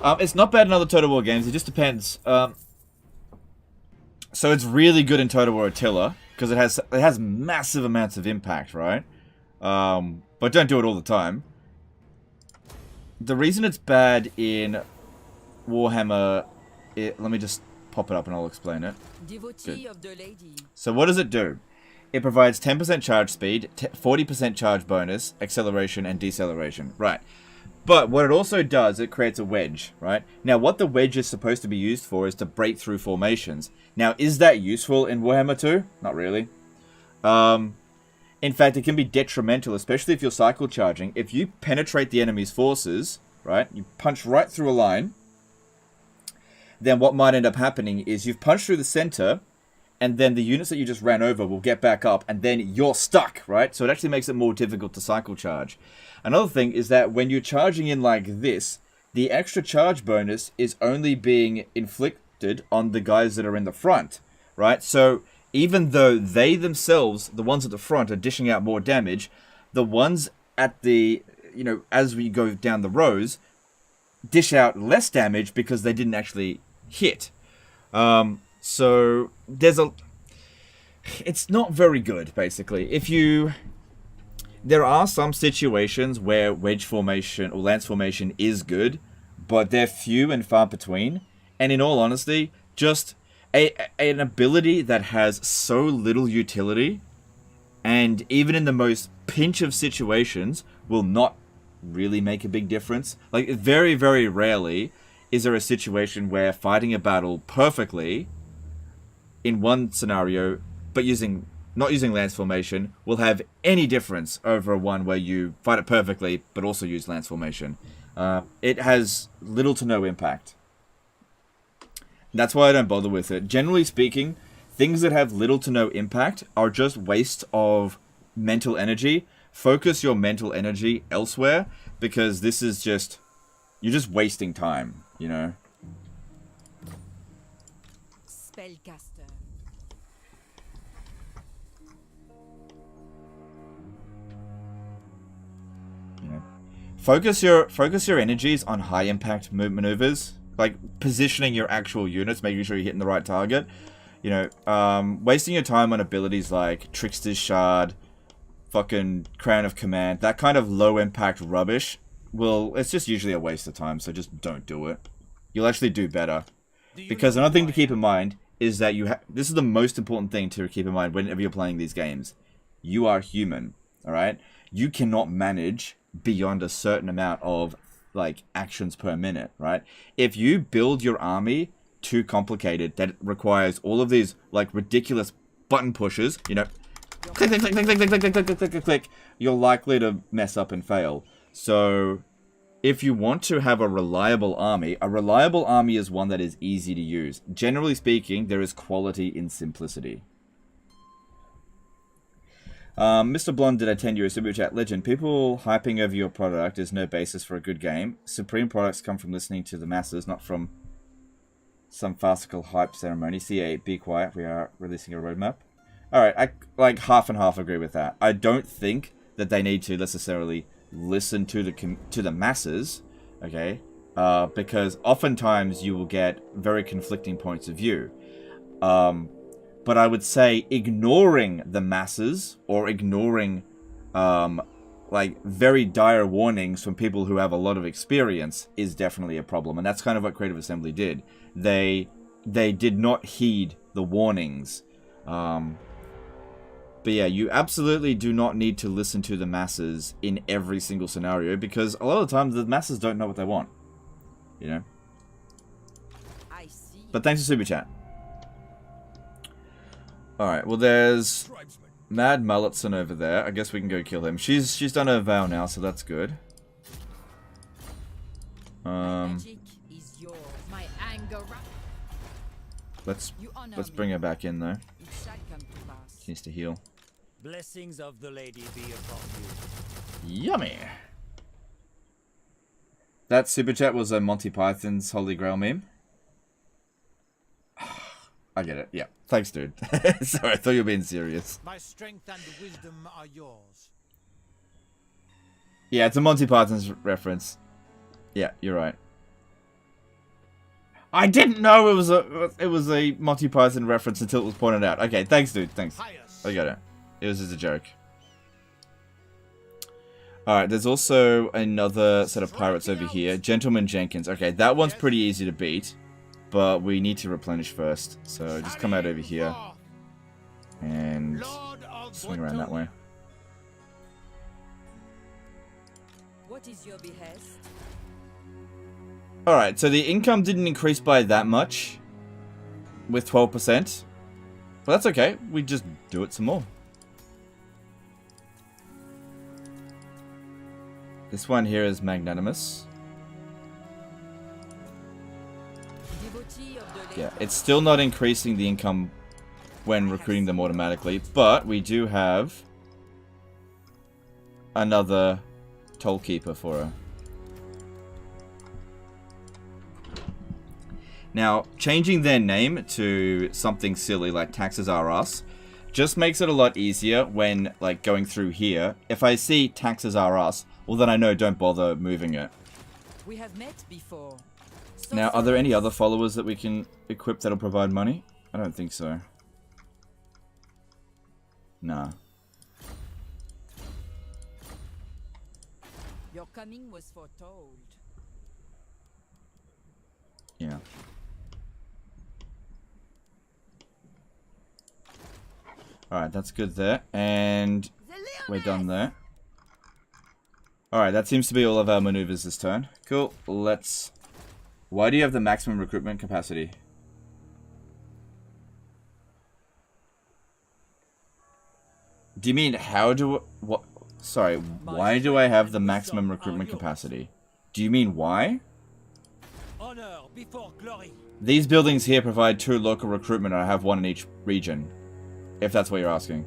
S3: It's not bad in other Total War games, it just depends. So it's really good in Total War Attila, because it has massive amounts of impact, right? But don't do it all the time. The reason it's bad in Warhammer... let me just... pop it up and I'll explain it. Good. So what does it do? It provides 10% charge speed, 40% charge bonus, acceleration, and deceleration. Right. But what it also does, it creates a wedge, right? Now, what the wedge is supposed to be used for is to break through formations. Now, is that useful in Warhammer 2? Not really. In fact, it can be detrimental, especially if you're cycle charging. If you penetrate the enemy's forces, right, you punch right through a line, then what might end up happening is you've punched through the center, and then the units that you just ran over will get back up, and then you're stuck, right? So it actually makes it more difficult to cycle charge. Another thing is that when you're charging in like this, the extra charge bonus is only being inflicted on the guys that are in the front, right? So even though they themselves, the ones at the front, are dishing out more damage, the ones at the, you know, as we go down the rows, dish out less damage because they didn't actually hit. So there's it's not very good, basically. There are some situations where wedge formation or lance formation is good, but they're few and far between. And in all honesty, just an ability that has so little utility, and even in the most pinch of situations, will not really make a big difference. Like, very, very rarely is there a situation where fighting a battle perfectly in one scenario, but not using lance formation, will have any difference over one where you fight it perfectly, but also use lance formation. It has little to no impact. That's why I don't bother with it. Generally speaking, things that have little to no impact are just waste of mental energy. Focus your mental energy elsewhere, because this is just... you're just wasting time, you know?
S5: Spellcaster.
S3: Focus your energies on high impact maneuvers, like positioning your actual units, making sure you're hitting the right target. You know, wasting your time on abilities like Trickster's Shard, fucking Crown of Command, that kind of low impact rubbish, it's just usually a waste of time, so just don't do it. You'll actually do better. Because another thing to keep in mind is that this is the most important thing to keep in mind whenever you're playing these games. You are human, alright? You cannot manage beyond a certain amount of, like, actions per minute, right? If you build your army too complicated, that requires all of these, like, ridiculous button pushes, you know, click, click, click, click, click, click, click, click, click, click, click, click, you're likely to mess up and fail. So, if you want to have a reliable army is one that is easy to use. Generally speaking, there is quality in simplicity. Mr. Blonde did a 10 euro super chat. Legend, people hyping over your product is no basis for a good game. Supreme products come from listening to the masses, not from some farcical hype ceremony. C8, be quiet, we are releasing a roadmap. Alright, I like half and half agree with that. I don't think that they need to necessarily listen to the masses, okay? Because oftentimes you will get very conflicting points of view. But I would say ignoring the masses, or ignoring, like, very dire warnings from people who have a lot of experience is definitely a problem. And that's kind of what Creative Assembly did. They did not heed the warnings. But yeah, you absolutely do not need to listen to the masses in every single scenario, because a lot of the time the masses don't know what they want. You know?
S5: I see.
S3: But thanks for Super Chat. Alright, well there's Mad Mulletson over there. I guess we can go kill him. She's done her vow now, so that's good.
S5: Magic is yours. My anger.
S3: Let's bring her back in though.
S5: It shall come to pass.
S3: She needs to heal.
S6: Blessings of the lady be upon you.
S3: Yummy. That super chat was a Monty Python's Holy Grail meme. I get it. Yeah. Thanks, dude. Sorry, I thought you were being serious.
S4: My strength and wisdom are yours.
S3: Yeah, it's a Monty Python's reference. Yeah, you're right. I didn't know it was a Monty Python reference until it was pointed out. Okay, thanks, dude. Thanks. I got it. It was just a joke. Alright, there's also another set of pirates over here. Gentleman Jenkins. Okay, that one's pretty easy to beat. But we need to replenish first. So just come out over here. And swing around that way.
S5: What
S1: What is your behest?
S3: Alright, so the income didn't increase by that much. With 12%. But that's okay. We just do it some more. This one here is magnanimous.
S1: Devotee of the
S3: Yeah, it's still not increasing the income when recruiting them automatically, but we do have another toll keeper for her. Now, changing their name to something silly like Taxes Are Us just makes it a lot easier when, like, going through here. If I see Taxes Are Us, well then I know don't bother moving it.
S1: We have met before.
S3: Now, are there any other followers that we can equip that'll provide money? I don't think so. Nah.
S1: Your coming was foretold.
S3: Yeah. Alright, that's good there. And we're done there. Alright, that seems to be all of our maneuvers this turn. Cool, let's... Why do you have the maximum recruitment capacity? Do you mean how do... What? Sorry, why do I have the maximum recruitment capacity? Do you mean why?
S6: Honor before glory.
S3: These buildings here provide 2 local recruitment and I have 1 in each region. If that's what you're asking.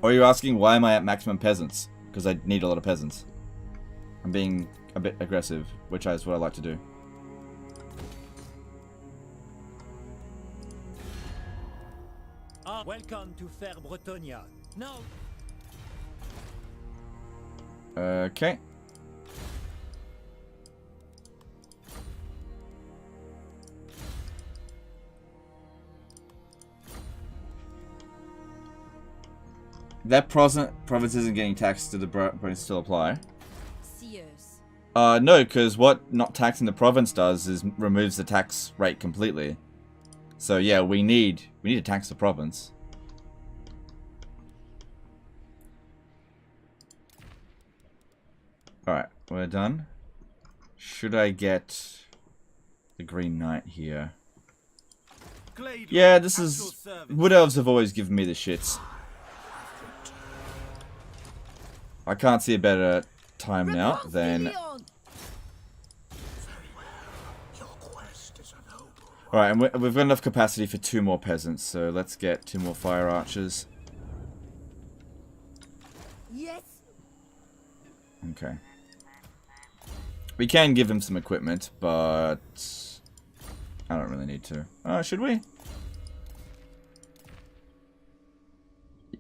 S3: Or you're asking why am I at maximum peasants? Because I need a lot of peasants. I'm being a bit aggressive, which is what I like to do.
S6: Welcome to Fair Bretonia. Now.
S3: Okay. That province isn't getting taxed to the bonus still apply.
S1: Seers.
S3: No, because what not taxing the province does is removes the tax rate completely. So yeah, we need to tax the province. Alright, we're done. Should I get the Green Knight here? Yeah, this is... Wood Elves have always given me the shits. I can't see a better time now than... Alright, and we've got enough capacity for 2 more peasants, so let's get 2 more fire archers.
S1: Yes.
S3: Okay. We can give him some equipment, but... I don't really need to. Should we?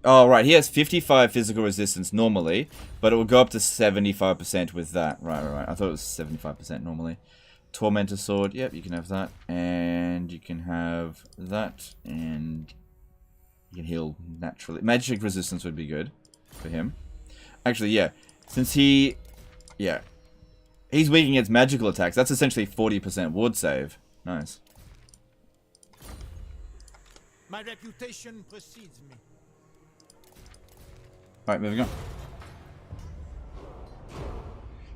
S3: Oh, right. He has 55 physical resistance normally, but it will go up to 75% with that. Right. I thought it was 75% normally. Tormentor Sword. Yep, you can have that. And you can have that. And you can heal naturally. Magic resistance would be good for him. Actually, yeah. Since he... Yeah. He's weak against magical attacks. That's essentially 40% ward save. Nice.
S4: My reputation precedes me.
S3: Alright, moving on.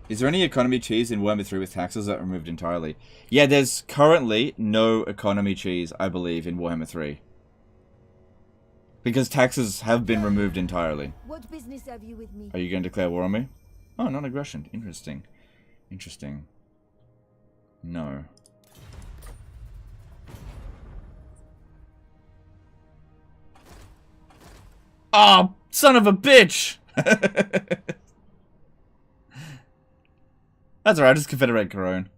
S3: Is there any economy cheese in Warhammer 3 with taxes that are removed entirely? Yeah, there's currently no economy cheese, I believe, in Warhammer 3. Because taxes have been removed entirely.
S1: What business have you with me?
S3: Are you going to declare war on me? Oh, non-aggression. Interesting. Interesting. No. Oh, son of a bitch! That's alright, just Confederate Corone.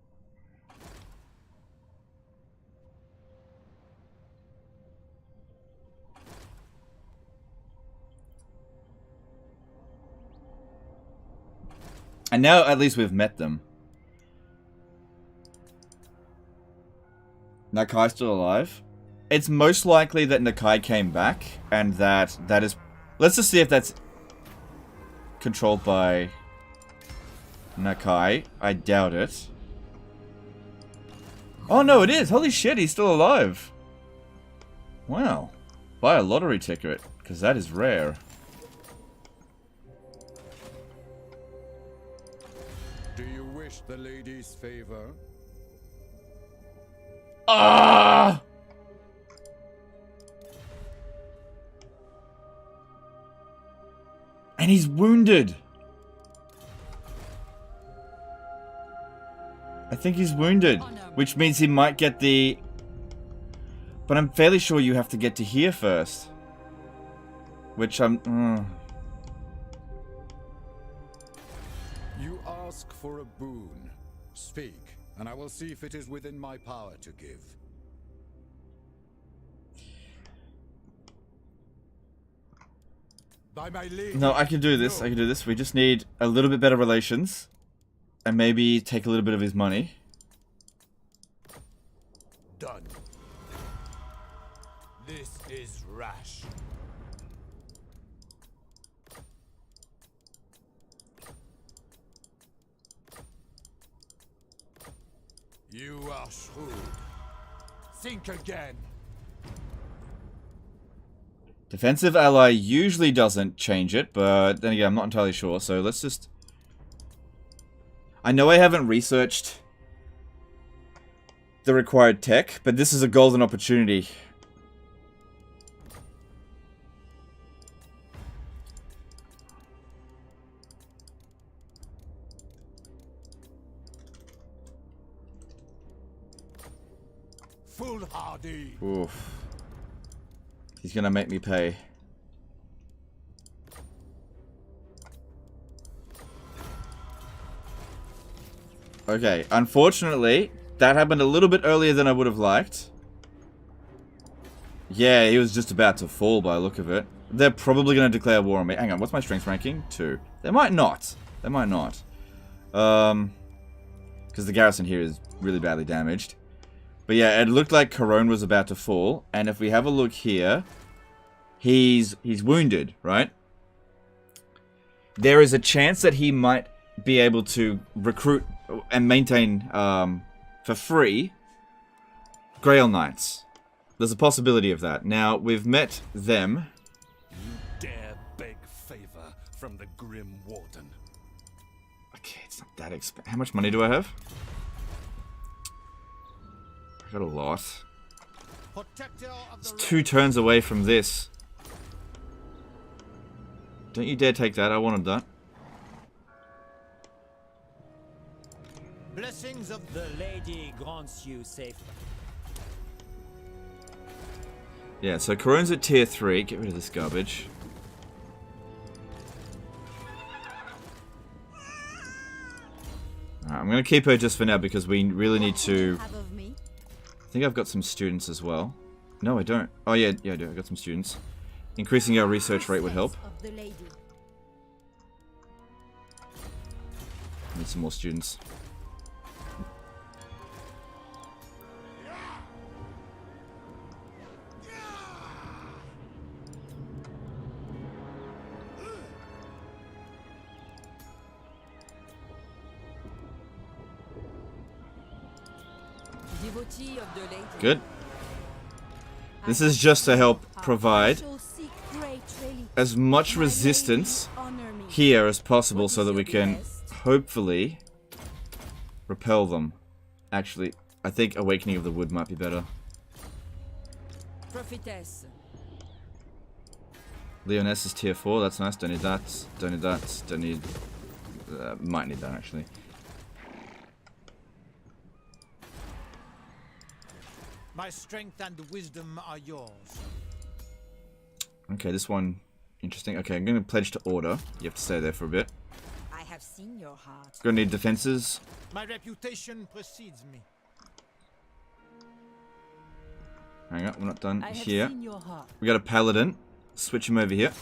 S3: And now at least we've met them. Nakai's still alive? It's most likely that Nakai came back, and that is... Let's just see if that's controlled by Nakai. I doubt it. Oh no, it is! Holy shit, he's still alive! Wow. Buy a lottery ticket, because that is rare.
S8: The lady's favor.
S3: Ah! And he's wounded. I think he's wounded, which means he might get the... But I'm fairly sure you have to get to here first. Which I'm...
S8: You ask for a boon. Speak, and I will see if it is within my power to give. By my leave.
S3: No, I can do this. I can do this. We just need a little bit better relations. And maybe take a little bit of his money.
S4: Done. This is rash. You are shrewd. Think again.
S3: Defensive ally usually doesn't change it, but then again, I'm not entirely sure. So let's just... I know I haven't researched the required tech, but this is a golden opportunity.
S4: Foolhardy.
S3: Oof. He's gonna make me pay. Okay, unfortunately, that happened a little bit earlier than I would have liked. Yeah, he was just about to fall by the look of it. They're probably going to declare war on me. Hang on, what's my strength ranking? 2. They might not. They might not. Because the garrison here is really badly damaged. But yeah, it looked like Corone was about to fall. And if we have a look here, he's wounded, right? There is a chance that he might be able to recruit and maintain for free Grail Knights. There's a possibility of that. Now, we've met them.
S7: You dare beg favor from the Grim Warden.
S3: Okay, it's not that expensive. How much money do I have? I got a lot. It's 2 turns away from this. Don't you dare take that. I wanted that.
S6: Blessings of the lady grants you safety.
S3: Yeah, so Corone's at tier 3. Get rid of this garbage. Alright, I'm going to keep her just for now because we really need to... I think I've got some students as well. No, I don't. Oh, yeah, I do. I've got some students. Increasing our research rate would help. Need some more students. Good. This is just to help provide as much resistance here as possible so that we can hopefully repel them. Actually, I think Awakening of the Wood might be better. Lyonesse is tier 4, that's nice. Don't need that. Don't need that. Don't need... might need that actually.
S4: My strength and wisdom are yours.
S3: Okay, this one interesting. Okay, I'm going to pledge to order. You have to stay there for a bit.
S1: I have seen your heart.
S3: Going to need defenses.
S4: My reputation precedes me.
S3: Hang on, we're not done here. We got a paladin. Switch him over here.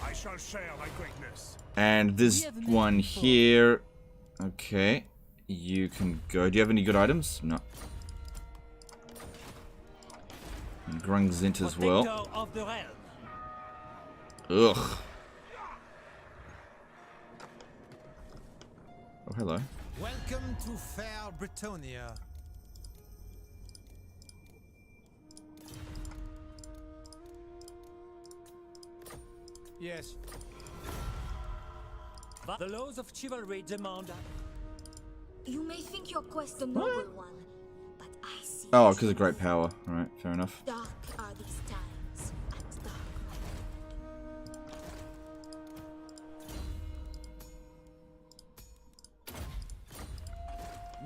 S7: I shall share my greatness.
S3: And this one here. Okay, you can go. Do you have any good items? No. And Grungzint as well. Ugh. Oh, hello.
S4: Welcome to fair Britonia. Yes.
S6: The laws of chivalry demand.
S9: You may think your quest a noble one, but I see.
S3: Oh, because of great power. Alright, fair enough.
S9: Dark are these times, and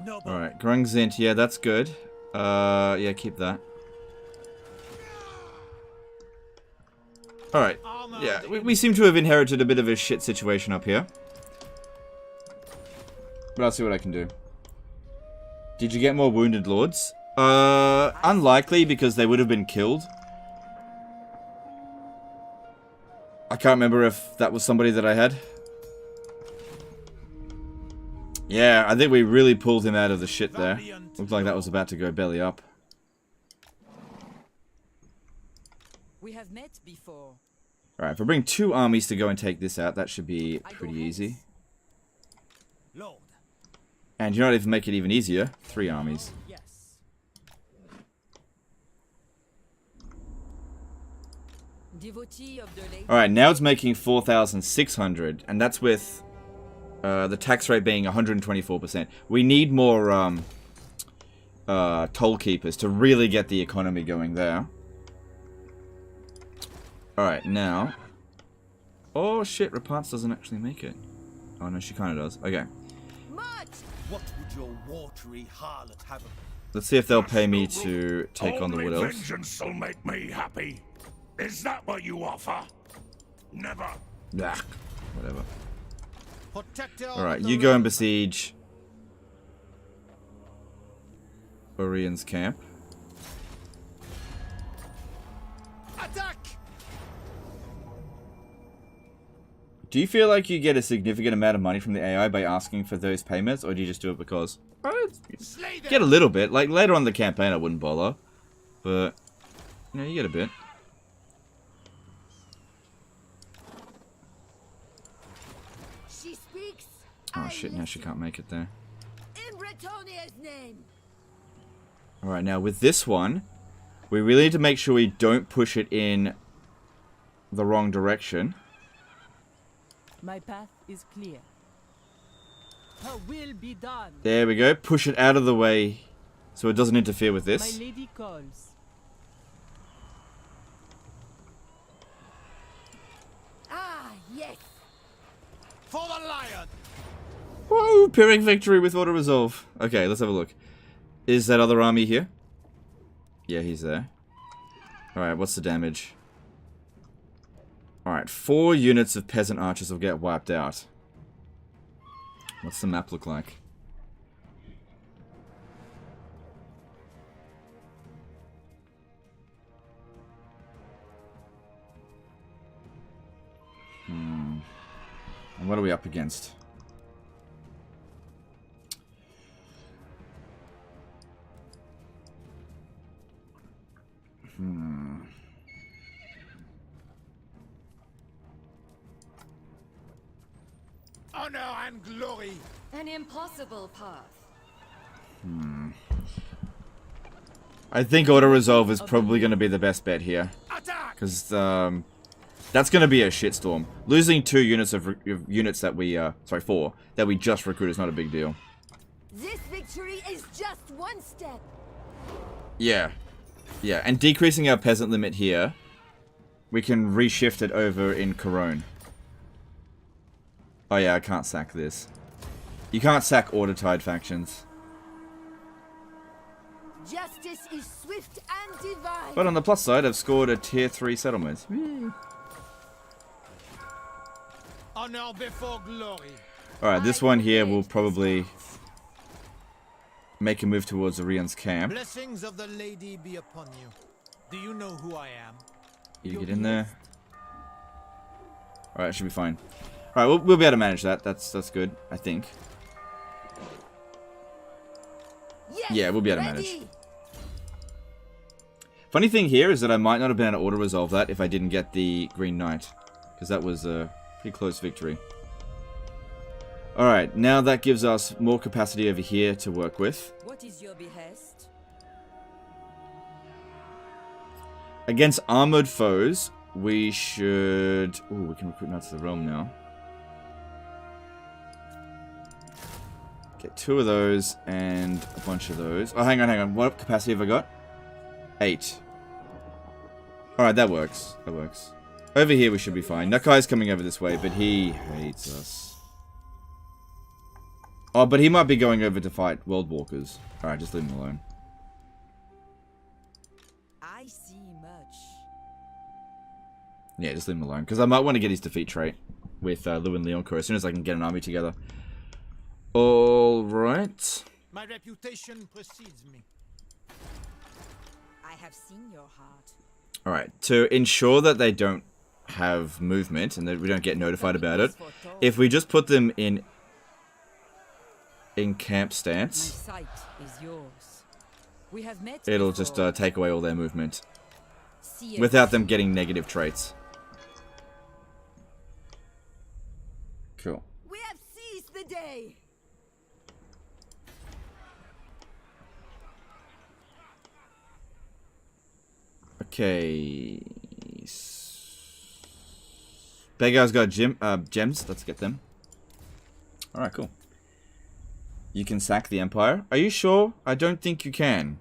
S9: dark
S6: No.
S3: Alright, Grungzint, yeah, that's good. Yeah, keep that. Alright, yeah, we seem to have inherited a bit of a shit situation up here. But I'll see what I can do. Did you get more wounded lords? Unlikely, because they would have been killed. I can't remember if that was somebody that I had. Yeah, I think we really pulled him out of the shit there. Looked like that was about to go belly up.
S5: We have met before.
S3: Alright, if I bring 2 armies to go and take this out, that should be pretty easy.
S6: Lord.
S3: And you know what, if make it even easier, 3 armies.
S6: Yes.
S5: Devotee of the lady.
S3: Alright, now it's making 4,600, and that's with the tax rate being 124%. We need more toll keepers to really get the economy going there. Alright, now... Oh shit, Repanse doesn't actually make it. Oh no, she kind of does. Okay.
S4: What would your watery harlot have of
S3: Let's see if they'll pay me to take on the Wood Elves.
S2: Vengeance will make me happy. Is that what you offer? Never.
S3: Nah, whatever.
S4: protector?
S3: Alright, you go and besiege Orion's camp.
S4: Attack!
S3: Do you feel like you get a significant amount of money from the AI by asking for those payments, or do you just do it because... Get a little bit. Like, later on in the campaign I wouldn't bother. But, you know, you get a bit.
S9: She speaks.
S3: Oh shit, now she can't make it there.
S9: In Bretonia's name.
S3: Alright, now with this one, we really need to make sure we don't push it in the wrong direction.
S5: My path is clear. Her will be done.
S3: There we go. Push it out of the way so it doesn't interfere with
S5: My
S3: this.
S5: lady calls.
S9: Ah, yes.
S4: For the lion!
S3: Whoa! Pyrrhic victory with auto resolve. Okay, let's have a look. Is that other army here? Yeah, he's there. Alright, what's the damage? Alright, 4 units of peasant archers will get wiped out. What's the map look like? And what are we up against?
S4: Honor and glory!
S9: An impossible path.
S3: I think auto resolve is probably going to be the best bet here.
S4: Attack!
S3: Because that's going to be a shitstorm. Losing 2 units of units that we, sorry, 4, that we just recruit is not a big deal.
S9: This victory is just one step.
S3: Yeah. Yeah, and decreasing our peasant limit here, we can reshift it over in Corone. Oh yeah, I can't sack this. You can't sack Order-Tide factions.
S9: Justice is swift and divine.
S3: But on the plus side, I've scored a tier 3 settlement.
S4: Honor before glory.
S3: Alright, this one here will probably make a move towards Orion's camp.
S4: Blessings of the lady be upon you. Do you know who I am?
S3: You get in there. Alright, should be fine. Alright, we'll be able to manage that. That's good, I think.
S9: Yes,
S3: Yeah, we'll be able to
S9: ready.
S3: manage. Funny thing here is that I might not have been able to auto-resolve that if I didn't get the Green Knight. Because that was a pretty close victory. Alright, now that gives us more capacity over here to work with.
S5: What is your behest?
S3: Against armored foes, we should... Ooh, we can recruit Knights of the Realm now. Get 2 of those and a bunch of those. Oh, hang on. What capacity have I got? 8. Alright, that works. That works. Over here we should be fine. Nakai's coming over this way, but he hates us. Oh, but he might be going over to fight World Walkers. Alright, just leave him alone.
S1: I see much.
S3: Yeah, just leave him alone. Because I might want to get his defeat trait with Lou and Leoncourt as soon as I can get an army together. Alright.
S4: My reputation precedes me.
S1: I have seen your heart.
S3: Alright, to ensure that they don't have movement and that we don't get notified about it, if we just put them in camp
S1: My
S3: stance,
S1: sight is yours. We have met
S3: it'll
S1: before.
S3: just take away all their movement
S1: See it.
S3: without them getting negative traits. Cool.
S1: We have seized the day.
S3: Okay. Begar's got gems. Let's get them. Alright, cool. You can sack the Empire. Are you sure? I don't think you can.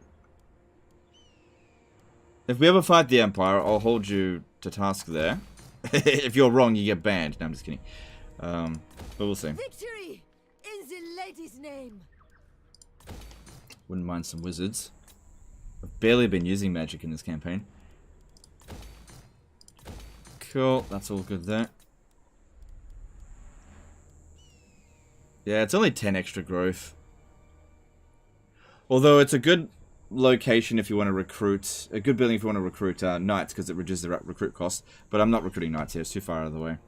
S3: If we ever fight the Empire, I'll hold you to task there. If you're wrong, you get banned. No, I'm just kidding. But we'll see.
S1: Victory in the lady's name.
S3: Wouldn't mind some wizards. I've barely been using magic in this campaign. Cool, that's all good there. Yeah, it's only 10 extra growth. Although it's a good location if you want to recruit, a good building if you want to recruit knights, because it reduces the recruit cost. But I'm not recruiting knights here, it's too far out of the way.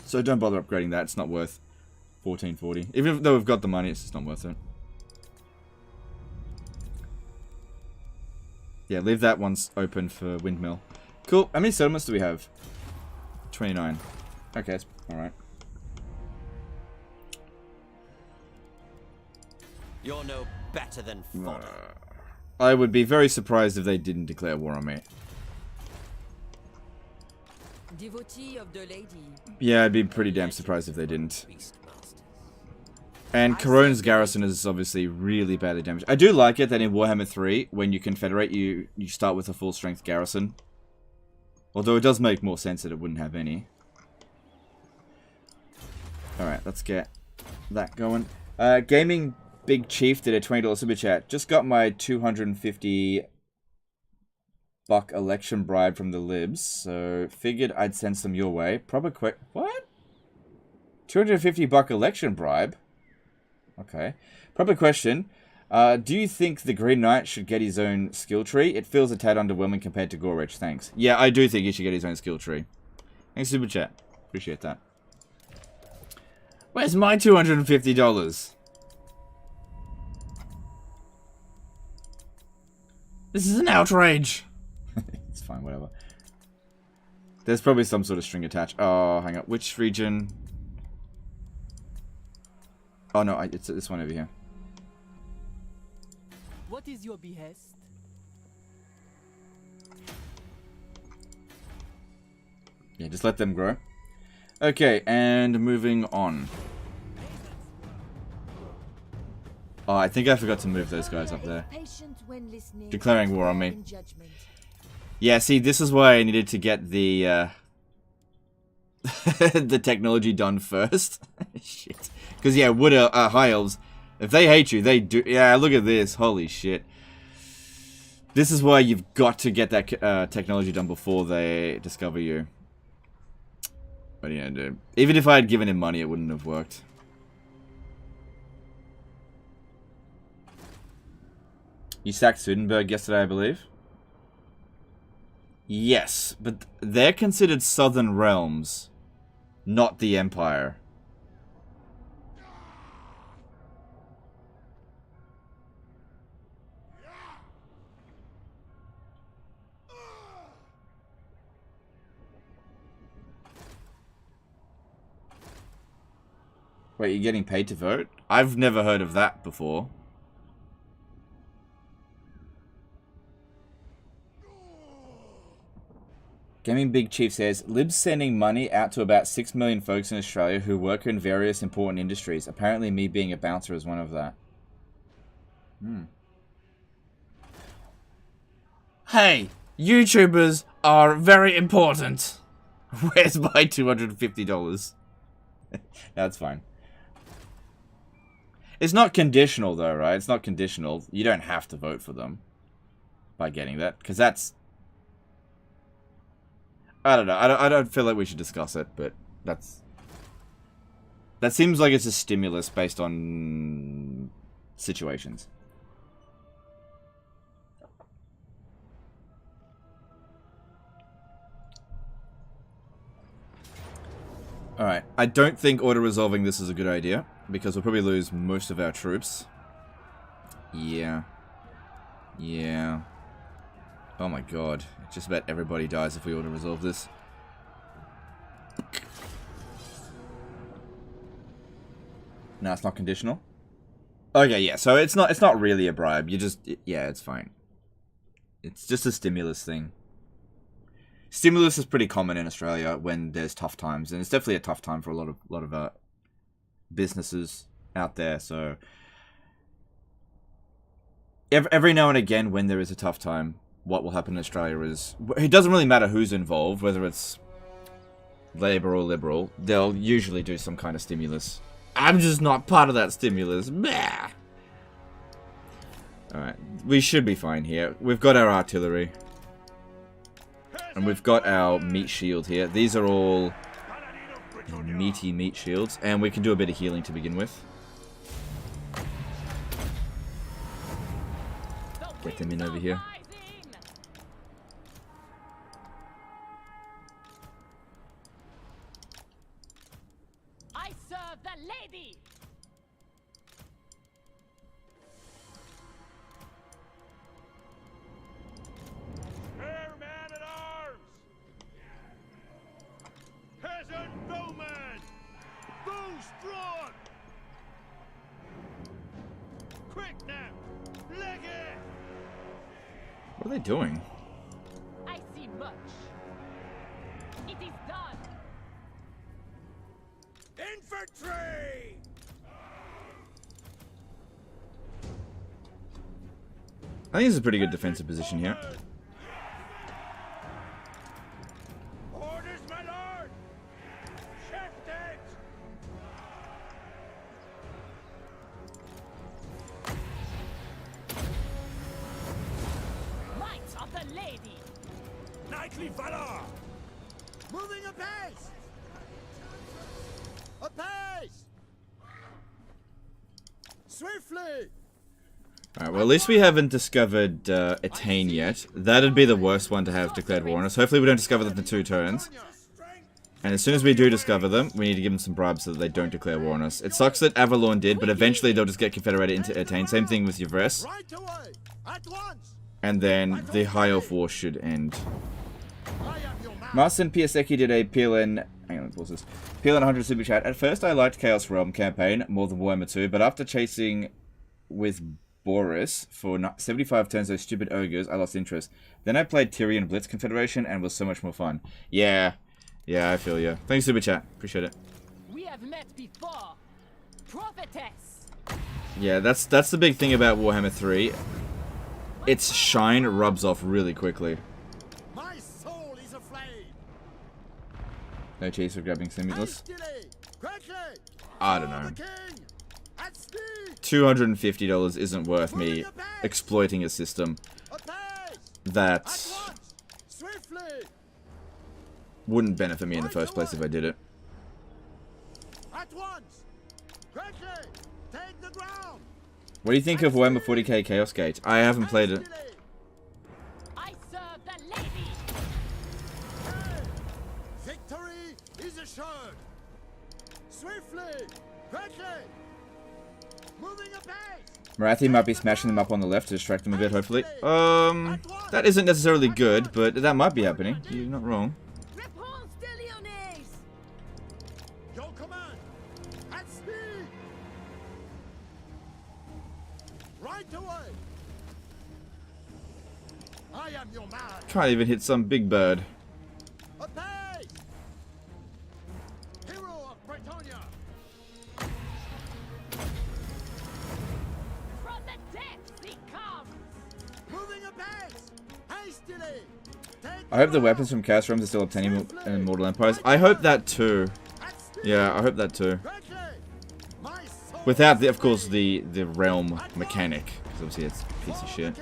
S3: So don't bother upgrading that, it's not worth 1440. Even though we've got the money, it's just not worth it. Yeah, leave that one open for windmill. Cool. How many settlements do we have? 29. Okay, that's alright.
S10: You're no better than fodder.
S3: I would be very surprised if they didn't declare war on me.
S1: Devotee of the lady.
S3: Yeah, I'd be pretty damn surprised if they didn't. And Corone's garrison is obviously really badly damaged. I do like it that in Warhammer 3, when you confederate, you start with a full strength garrison. Although it does make more sense that it wouldn't have any. Alright, let's get that going. Gaming Big Chief did a $20 super chat. Just got my $250 election bribe from the libs, so figured I'd send some your way. Proper quick. What? $250 election bribe? Okay. Proper question. Do you think the Green Knight should get his own skill tree? It feels a tad underwhelming compared to Gorich. Thanks. Yeah, I do think he should get his own skill tree. Thanks, Super Chat. Appreciate that. Where's my $250? This is an outrage. It's fine, whatever. There's probably some sort of string attached. Oh, hang on. Which region? Oh, no, it's this one over here.
S5: What is your behest?
S3: Yeah, just let them grow. Okay, and moving on. Oh, I think I forgot to move those guys up there. Declaring war on me. Yeah, see, this is why I needed to get the the technology done first. Shit. Because, yeah, wood high elves, if they hate you, they do. Yeah, look at this. Holy shit. This is why you've got to get that technology done before they discover you. What are you gonna do? Even if I had given him money, it wouldn't have worked. You sacked Sudenburg yesterday, I believe? Yes, but they're considered southern realms, not the Empire. Wait, you're getting paid to vote? I've never heard of that before. Gaming Big Chief says, Lib's sending money out to about 6 million folks in Australia who work in various important industries. Apparently me being a bouncer is one of that. Hey, YouTubers are very important. Where's my $250? That's fine. It's not conditional though, right? It's not conditional. You don't have to vote for them by getting that, because that's... I don't know. I don't feel like we should discuss it, but that's... That seems like it's a stimulus based on situations. Alright, I don't think auto-resolving this is a good idea, because we'll probably lose most of our troops. Yeah. Yeah. Oh my god. Just about everybody dies if we auto-resolve this. No, it's not conditional? Okay, yeah, so it's not really a bribe. You just... Yeah, it's fine. It's just a stimulus thing. Stimulus is pretty common in Australia when there's tough times, and it's definitely a tough time for a lot of businesses out there. So every now and again, when there is a tough time, what will happen in Australia is it doesn't really matter who's involved, whether it's Labour or Liberal. They'll usually do some kind of stimulus. I'm just not part of that stimulus. Bah! All right, we should be fine here. We've got our artillery. And we've got our meat shield here. These are all meaty meat shields. And we can do a bit of healing to begin with. Get them in over here.
S1: I serve the lady.
S4: Peasant bowman! Bows drawn! Quick now! Leg it!
S3: What are they doing?
S1: I see much. It is done.
S4: Infantry!
S3: I think it's a pretty good defensive position here.
S4: Orders, my lord! Shifted!
S1: Knights of the lady.
S4: Knightly valor! Moving apace! Apace! Swiftly!
S3: Alright, well at least we haven't discovered Attain yet. That'd be the worst one to have declared war on us. Hopefully we don't discover them in 2 turns. And as soon as we do discover them, we need to give them some bribes so that they don't declare war on us. It sucks that Avalon did, but eventually they'll just get confederated into Attain. Same thing with Yvres.
S4: Right away! At once!
S3: And then the High Elf War should end.
S4: I am your man!
S3: Marcin Piasecki did a PLN... Hang on, pause this. PLN 100 Super Chat. At first I liked Chaos Realm campaign more than Warhammer 2, but after chasing with Boris for 75 turns those stupid ogres, I lost interest. Then I played Tyrion Blitz Confederation and was so much more fun. Yeah, I feel you. Thanks, Super Chat. Appreciate it.
S1: We have met before. Prophetess.
S3: Yeah, that's the big thing about Warhammer 3. Its shine rubs off really quickly.
S4: My soul is aflame!
S3: No chase for grabbing Stimulus.
S4: Hastily! Quickly!
S3: I don't know.
S4: For the king! At speed!
S3: $250 isn't worth me exploiting a system
S4: Apace!
S3: that
S4: At once! Swiftly!
S3: wouldn't benefit me in the first place if I did it.
S4: At once! Quickly! Take the ground!
S3: What do you think of Warhammer 40k Chaos Gate? I haven't played it.
S4: Hastily!
S1: I serve the lady.
S4: Hey! Victory is assured! Swiftly! Quickly! Moving apace!
S3: Marathi might be smashing them up on the left to distract them a bit, hopefully. That isn't necessarily good, but that might be happening. You're not wrong.
S1: Repanse de Lyonesse.
S4: Your command! At speed! Right away! I am your man!
S3: Can't even hit some big bird. I hope the weapons from Chaos Realms are still obtainable in Mortal Empires. I hope that too. Yeah, I hope that too. Without, of course, the realm mechanic, because obviously it's a piece of shit.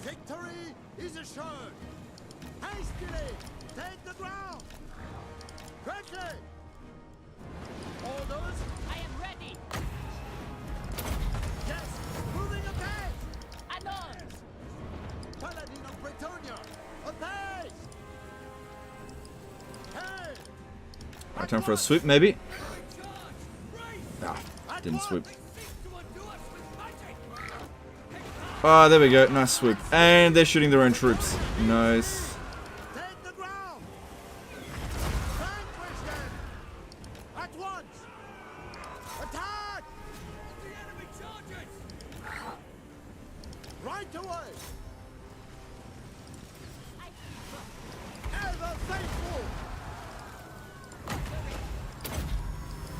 S4: Victory is assured. Hastily take the ground. Quickly. Orders.
S1: I am ready.
S4: Yes. Moving ahead.
S1: Anon.
S4: Paladin of Bretonia. Apace. Hey.
S3: Right, time for a swoop, maybe. Ah, didn't swoop. Oh, there we go. Nice swoop. And they're shooting their own troops. Nice.
S4: Take the ground. Vanquish them. At once. Attack. The enemy charges. Right away. Ever faithful.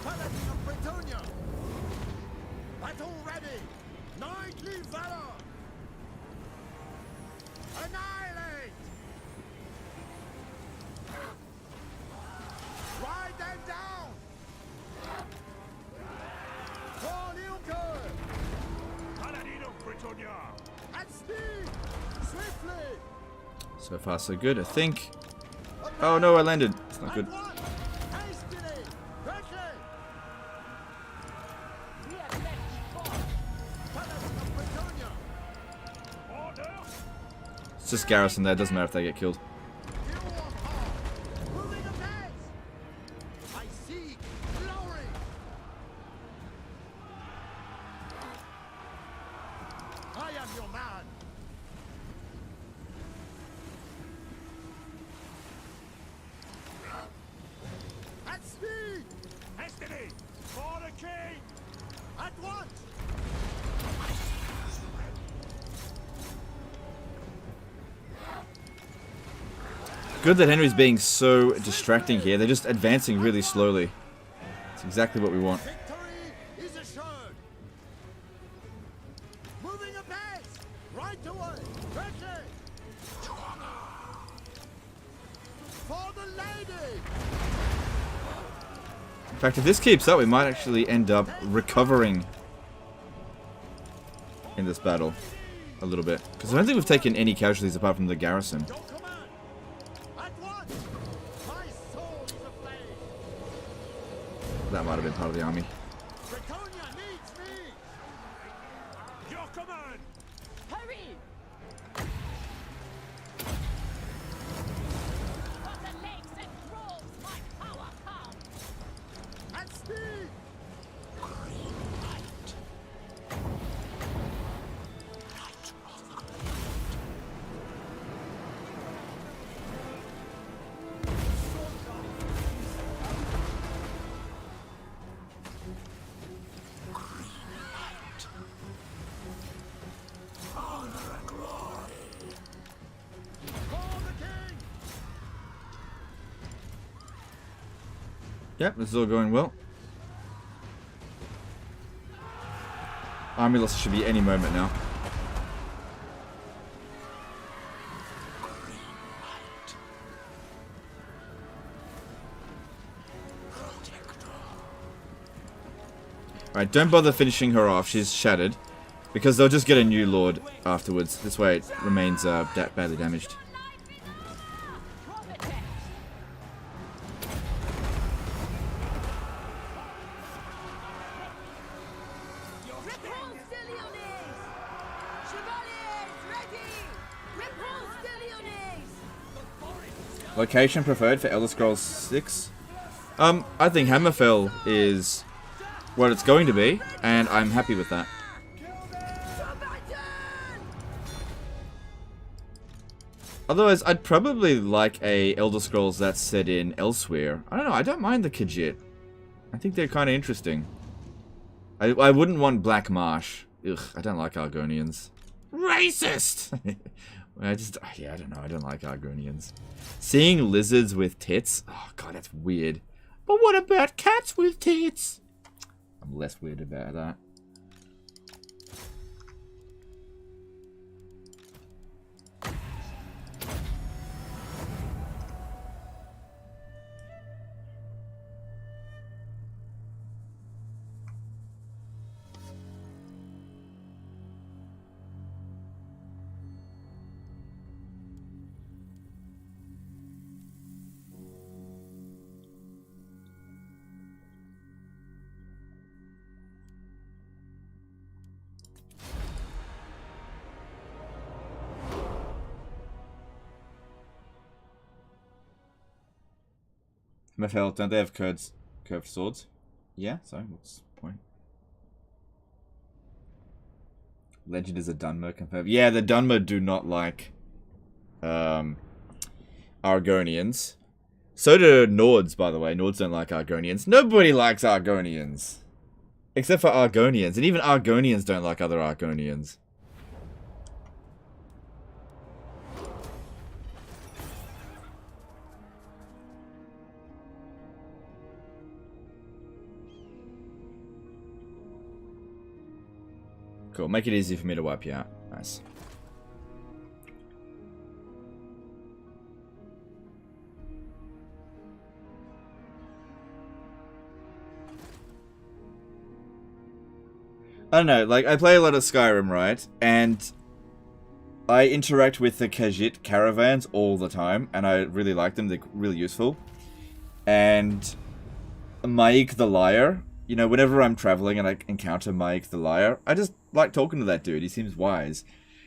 S4: Paladin of Bretonia. Battle ready. Knightly valor. Annihilate! Ride them down! For Leopold! Paladin of Bretonia! At speed! Swiftly!
S3: So far, so good, I think. Oh no, I landed. It's not good.
S4: Hastily! Quickly!
S1: We have left forth.
S4: Paladin of Bretonia! Order!
S3: It's just garrison there, doesn't matter if they get killed.
S4: Moving ahead! I seek glory! I am your man! At speed! Destiny! For the king! At once!
S3: Good that Henry's being so distracting here. They're just advancing really slowly. It's exactly what we want.
S4: Victory is assured! Moving ahead! Right away! Quickly! For the lady!
S3: In fact, if this keeps up, we might actually end up recovering in this battle a little bit. Because I don't think we've taken any casualties apart from the garrison.
S4: Your command! At once! My soul is aflame!
S3: That might have been part of the army.
S4: Bretonia needs me! Your command!
S1: Hurry! From the lakes and groves, my power comes.
S4: At speed!
S3: Yep, this is all going well. Army loss should be any moment now. Alright, don't bother finishing her off, she's shattered. Because they'll just get a new lord afterwards. This way it remains badly damaged.
S1: Repanse de Lyonesse! Chevaliers, ready! Repanse de Lyonesse!
S3: Location preferred for Elder Scrolls 6? I think Hammerfell is what it's going to be, and I'm happy with that. Otherwise, I'd probably like a Elder Scrolls that's set in elsewhere. I don't know, I don't mind the Khajiit. I think they're kind of interesting. I wouldn't want Black Marsh. Ugh, I don't like Argonians. Racist! Yeah, I don't know. I don't like Argonians. Seeing lizards with tits, oh god, that's weird. But what about cats with tits? I'm less weird about that. MFL, don't they have curved swords? Yeah, so what's the point? Legend is a Dunmer confirmed. Yeah, the Dunmer do not like Argonians. So do Nords, by the way. Nords don't like Argonians. Nobody likes Argonians. Except for Argonians. And even Argonians don't like other Argonians. Cool. Make it easy for me to wipe you out. Nice. I don't know, like, I play a lot of Skyrim, right? And I interact with the Khajiit caravans all the time, and I really like them. They're really useful. And Maik the Liar, you know, whenever I'm traveling and I encounter Maik the Liar, I just like talking to that dude. He seems wise.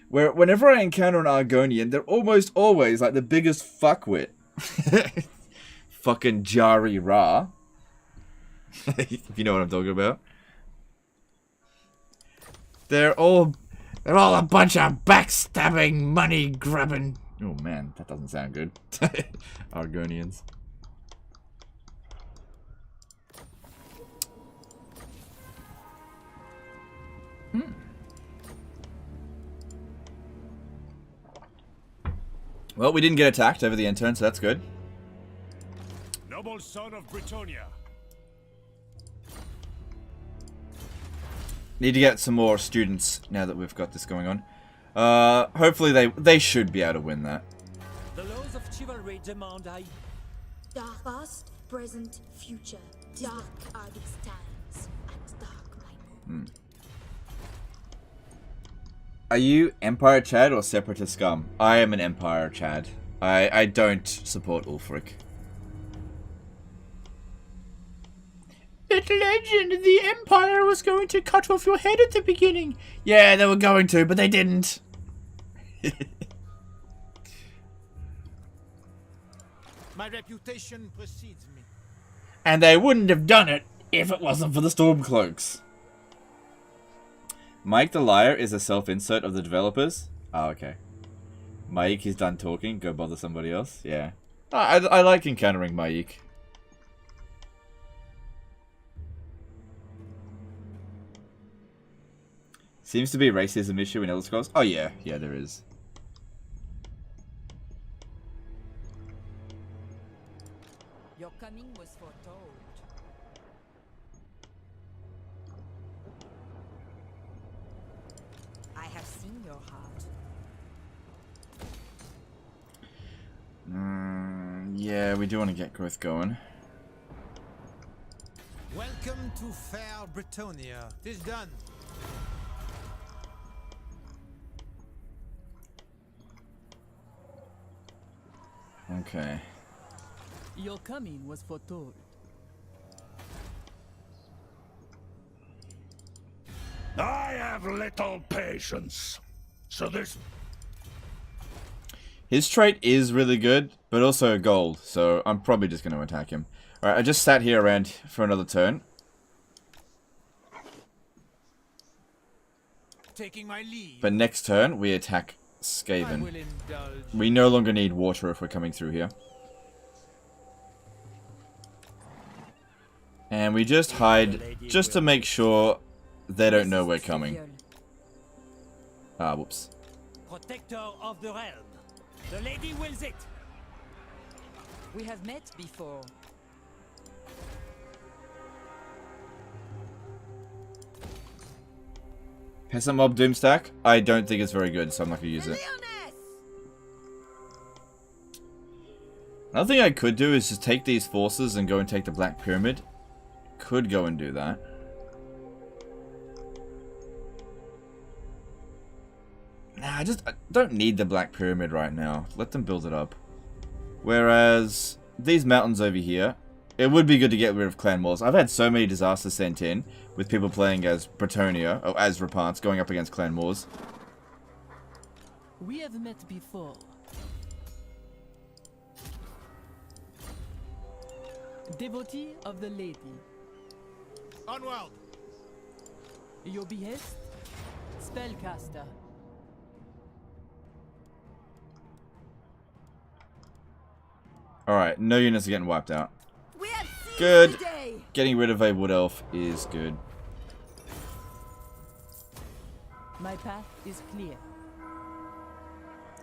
S3: Whenever I encounter an Argonian, they're almost always like the biggest fuckwit. Fucking Jari Ra. If you know what I'm talking about. They're all a bunch of backstabbing, money grabbing. Oh man, that doesn't sound good. Argonians. Well, we didn't get attacked over the end turn, so that's good.
S7: Noble son of Britannia.
S3: Need to get some more students now that we've got this going on. Hopefully they should be able to win that.
S6: The laws of chivalry demand
S9: Dark past, present, future. Dark are these times, and dark my moon.
S3: Are you Empire Chad or Separatist scum? I am an Empire Chad. I don't support Ulfric. That legend, the Empire was going to cut off your head at the beginning. Yeah, they were going to, but they didn't.
S4: My reputation precedes me.
S3: And they wouldn't have done it if it wasn't for the Stormcloaks. Mike the Liar is a self-insert of the developers. Oh, okay. Maik is done talking. Go bother somebody else. Yeah. I like encountering Maik. Seems to be a racism issue in Elder Scrolls. Oh yeah, yeah there is.
S5: Your coming was foretold. I have seen your heart.
S3: Yeah, we do want to get growth going.
S4: Welcome to fair Britannia. 'Tis done.
S3: Okay.
S5: Your coming was foretold.
S7: I have little patience. So this...
S3: His trait is really good, but also gold, so I'm probably just going to attack him. Alright, I just sat here around for another turn.
S4: Taking my leave.
S3: But next turn, we attack Skaven. We no longer need water if we're coming through here. And we just hide, just to make sure they don't know we're coming. Ah, whoops.
S6: protector of the realm. The lady wills it.
S5: We have met before.
S3: Peasant mob doom stack? I don't think it's very good, so I'm not going to use it. Another thing I could do is just take these forces and go and take the Black Pyramid. Could go and do that. Nah, I don't need the Black Pyramid right now. Let them build it up. Whereas, these mountains over here, it would be good to get rid of clan wars. I've had so many disasters sent in with people playing as Bretonnia, or as Repanse, going up against clan wars.
S5: We have met before. Devotee of the lady.
S4: Onward!
S5: Your behest? Spellcaster.
S3: Alright, no units are getting wiped out.
S1: We have seized
S3: Good.
S1: the day.
S3: Getting rid of a wood elf is good.
S5: My path is clear.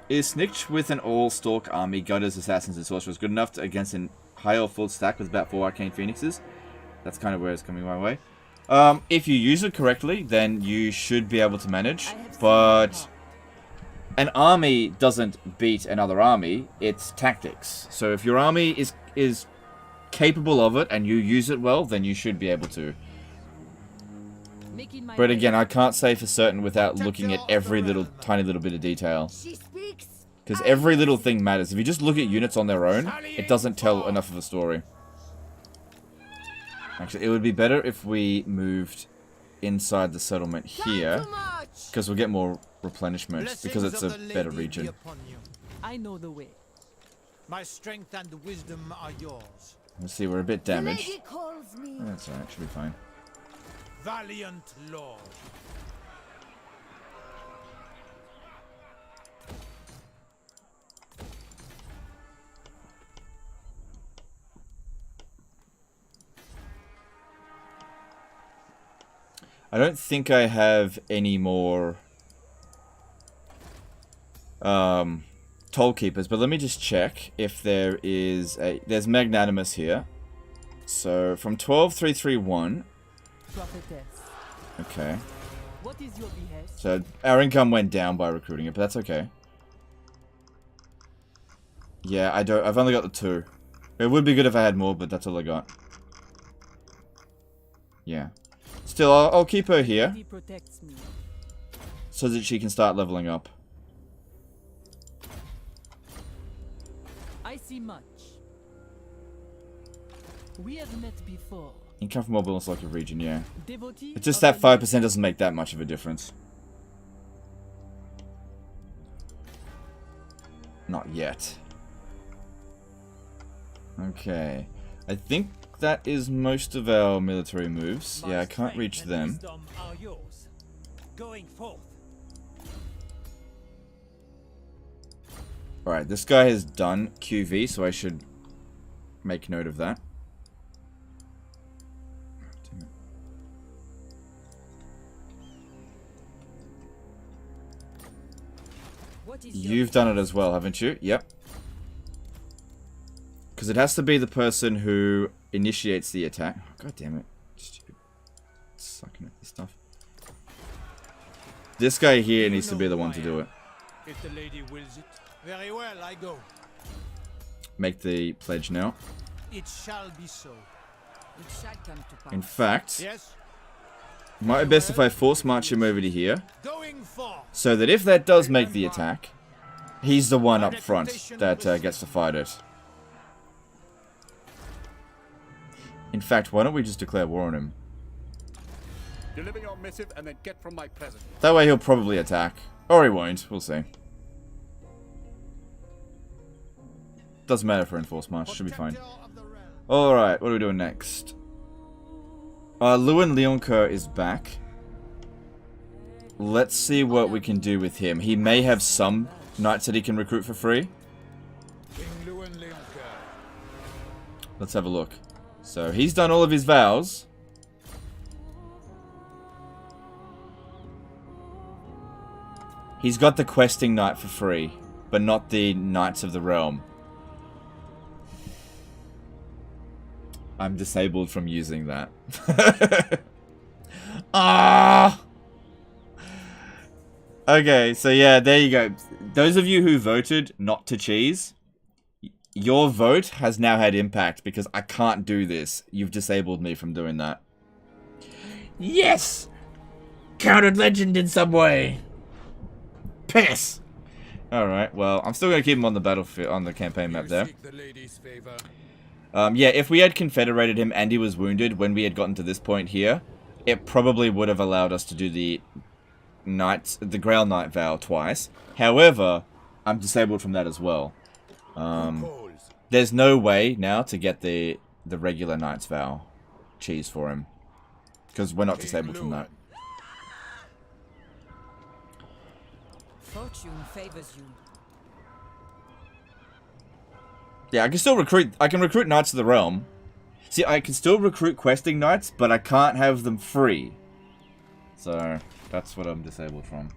S3: Is Snitch with an all-stalk army, gutters, assassins, and sorcerers good enough to, against an high or full stack with about 4 arcane phoenixes? That's kind of where it's coming my way. If you use it correctly, then you should be able to manage. But an army doesn't beat another army, it's tactics. So if your army is capable of it and you use it well, then you should be able to. But again, I can't say for certain without looking at every tiny little bit of detail. Because every little thing matters. If you just look at units on their own, it doesn't tell enough of a story. Actually, it would be better if we moved inside the settlement here. Because we'll get more replenishment. Because it's a better region.
S5: I know the way.
S4: My strength and wisdom are yours.
S3: Let's see, we're a bit damaged.
S1: The lady calls me.
S3: That's alright, should be fine.
S4: Valiant lord.
S3: I don't think I have any more Toll Keepers, but let me just check if there is a... There's Magnanimous here. So, from 12,331...
S5: Prophetess.
S3: Okay.
S5: What is your behest?
S3: So, our income went down by recruiting it, but that's okay. Yeah, I've only got the 2. It would be good if I had more, but that's all I got. Yeah. Still, I'll keep her here.
S5: He protects me.
S3: So that she can start leveling up.
S5: I see much. We have met before.
S3: Income from mobile and selected region, yeah.
S5: Devotee
S3: It's just
S5: of
S3: that
S5: the
S3: 5% doesn't make that much of a difference. Not yet. Okay. I think that is most of our military moves. Yeah, I can't reach them.
S6: Going forth.
S3: Alright, this guy has done QV, so I should make note of that. You've done it as well, haven't you? Yep. Because it has to be the person who initiates the attack. Oh, God damn it. Stupid. Sucking at this stuff. This guy here needs to be the one to do it.
S4: If the lady wills it, very well, I go.
S3: Make the pledge now.
S4: It shall be so.
S5: It shall come to pass.
S3: In fact,
S4: Yes.
S3: might be best if I force march him over to here.
S4: Going forth.
S3: So that if that does make the attack, he's the one up front that gets to fight it. In fact, why don't we just declare war on him?
S8: Deliver your missive and then get from my presence.
S3: That way he'll probably attack. Or he won't, we'll see. Doesn't matter for enforced march, should be fine. Alright, what are we doing next? Lewin Leoncoeur is back. Let's see what we can do with him. He may have some knights that he can recruit for free. Let's have a look. So, he's done all of his vows. He's got the questing knight for free, but not the Knights of the Realm. I'm disabled from using that. Ah! Okay, so yeah, there you go. Those of you who voted not to cheese, your vote has now had impact because I can't do this. You've disabled me from doing that. Yes! Counted legend in some way. Piss! Alright, well, I'm still going to keep him on the battlefield, on the campaign map there. Yeah, if we had confederated him and he was wounded when we had gotten to this point here, it probably would have allowed us to do the Grail Knight vow twice. However, I'm disabled from that as well. There's no way now to get the regular Knight's vow cheese for him. Because we're not disabled from that.
S5: Fortune favors you.
S3: Yeah, I can still recruit. I can recruit Knights of the Realm. See, I can still recruit questing knights, but I can't have them free. So, that's what I'm disabled from.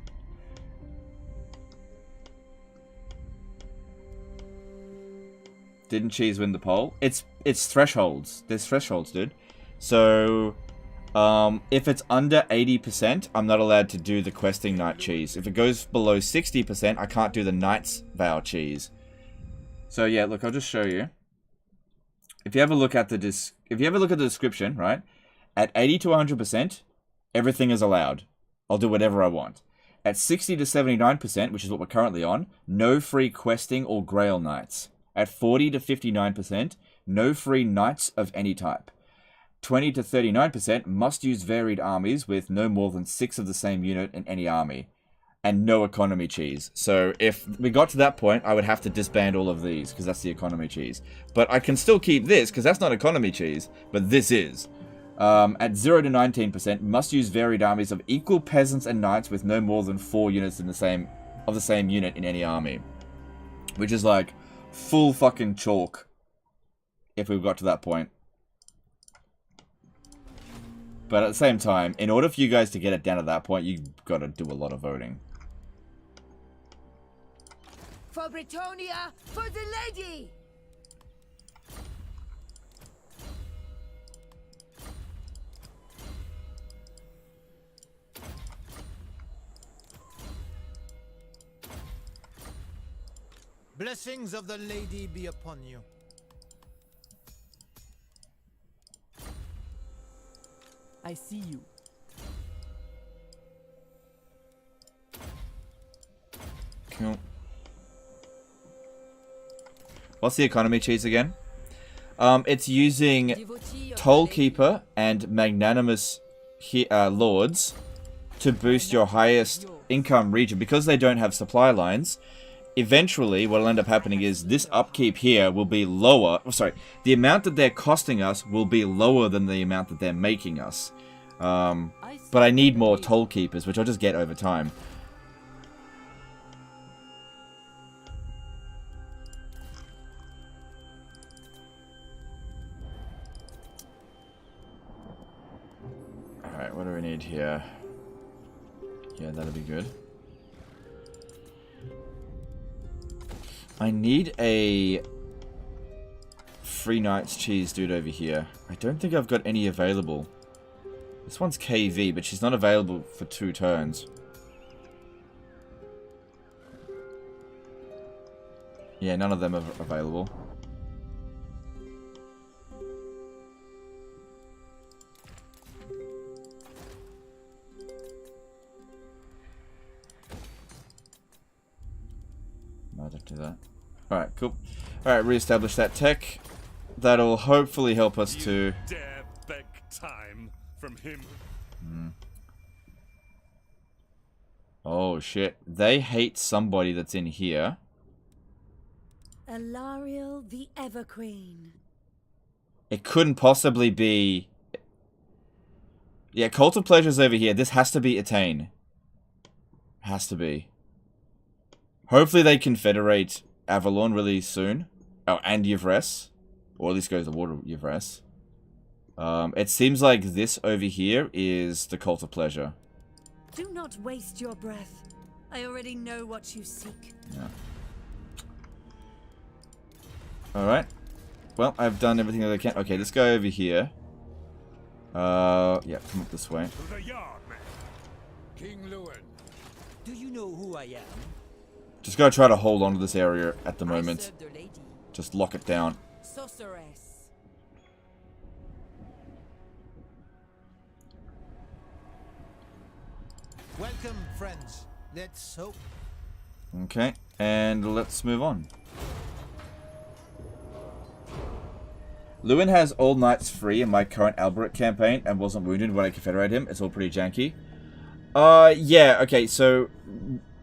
S3: Didn't cheese win the poll? It's thresholds. There's thresholds, dude. So, if it's under 80%, I'm not allowed to do the questing knight cheese. If it goes below 60%, I can't do the knight's vow cheese. So yeah, look, I'll just show you. If you have a look at the description, right? At 80 to 100%, everything is allowed. I'll do whatever I want. At 60 to 79%, which is what we're currently on, no free questing or Grail Knights. At 40 to 59%, no free Knights of any type. 20 to 39% must use varied armies with no more than 6 of the same unit in any army. And no economy cheese. So if we got to that point, I would have to disband all of these, because that's the economy cheese. But I can still keep this, because that's not economy cheese, but this is. At 0 to 19%, must use varied armies of equal peasants and knights with no more than 4 units of the same unit in any army. Which is like full fucking chalk, if we got to that point. But at the same time, in order for you guys to get it down to that point, you've got to do a lot of voting.
S1: For Britonia, for the lady!
S4: Blessings of the lady be upon you.
S5: I see you.
S3: Cool. What's the economy cheese again? It's using Toll Keeper and Magnanimous Lords to boost your highest income region. Because they don't have supply lines, eventually what will end up happening is this upkeep here will be lower. Oh, sorry, the amount that they're costing us will be lower than the amount that they're making us. But I need more Toll Keepers, which I'll just get over time. Alright, what do we need here? Yeah, that'll be good. I need a free Knight's cheese dude over here. I don't think I've got any available. This one's KV, but she's not available for 2 turns. Yeah, none of them are available. No, don't do that. Alright, cool. Alright, reestablish that tech. That'll hopefully help us to...
S7: dare beg time from him.
S3: Oh shit. They hate somebody that's in here.
S1: Alariel the Everqueen.
S3: It couldn't possibly be... Yeah, Cult of Pleasure's over here. This has to be Attain. Has to be. Hopefully they confederate Avalon really soon. Oh, and Yvres. Or at least go to the water Yvres. It seems like this over here is the Cult of Pleasure.
S1: Do not waste your breath. I already know what you seek.
S3: Yeah. Alright. Well, I've done everything that I can. Okay, let's go over here. Yeah, come up this way.
S7: To the yard, man.
S8: King Lewin.
S6: Do you know who I am?
S3: Just gotta try to hold on to this area at the
S1: I
S3: moment.
S1: serve the lady.
S3: Just lock it down.
S1: Sorceress.
S4: Welcome, friends. Let's hope.
S3: Okay, and let's move on. Lewin has all knights free in my current Albert campaign and wasn't wounded when I confederate him. It's all pretty janky. Yeah, okay, so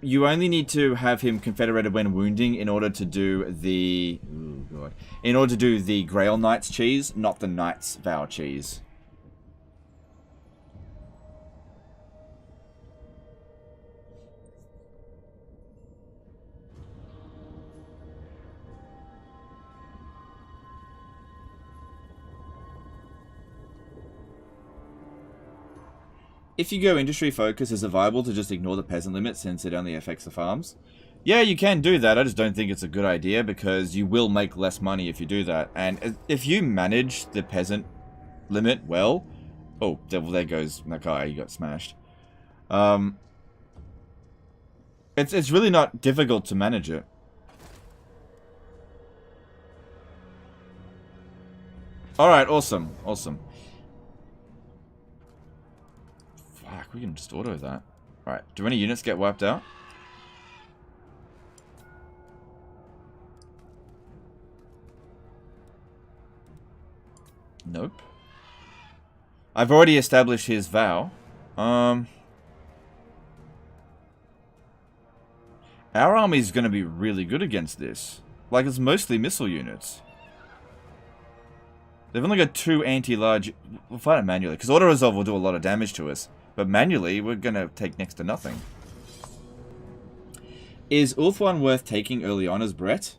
S3: you only need to have him confederated when wounding in order to do the... Oh god. In order to do the Grail Knights cheese, not the Knights Vow cheese. If you go industry focus, is it viable to just ignore the peasant limit since it only affects the farms? Yeah, you can do that. I just don't think it's a good idea because you will make less money if you do that. And if you manage the peasant limit well... Oh, there goes Nakai, you got smashed. It's really not difficult to manage it. Alright, awesome. Awesome. Fuck, we can just auto that. Alright, do any units get wiped out? Nope. I've already established his vow. Our army is going to be really good against this. Like, it's mostly missile units. They've only got 2 anti-large... We'll fight it manually, because auto-resolve will do a lot of damage to us. But manually, we're going to take next to nothing. Is Ulthuan worth taking early on as Brett?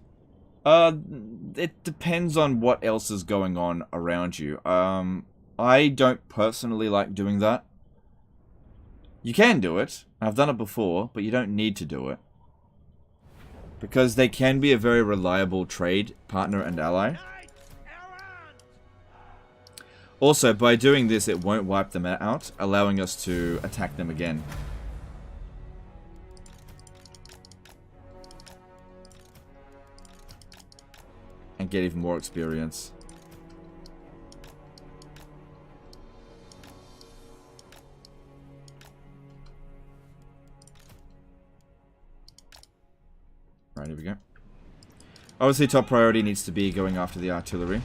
S3: It depends on what else is going on around you. I don't personally like doing that. You can do it. I've done it before, but you don't need to do it. Because they can be a very reliable trade partner and ally. Also, by doing this, it won't wipe them out, allowing us to attack them again. And get even more experience. Right, here we go. Obviously, top priority needs to be going after the artillery.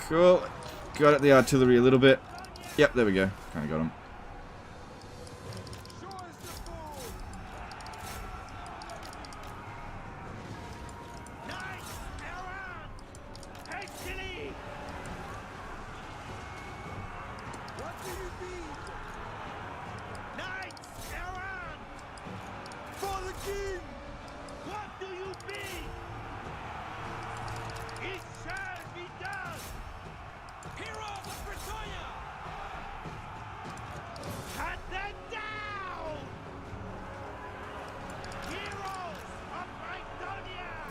S3: Cool. Got at the artillery a little bit. Yep, there we go. Kind of got him.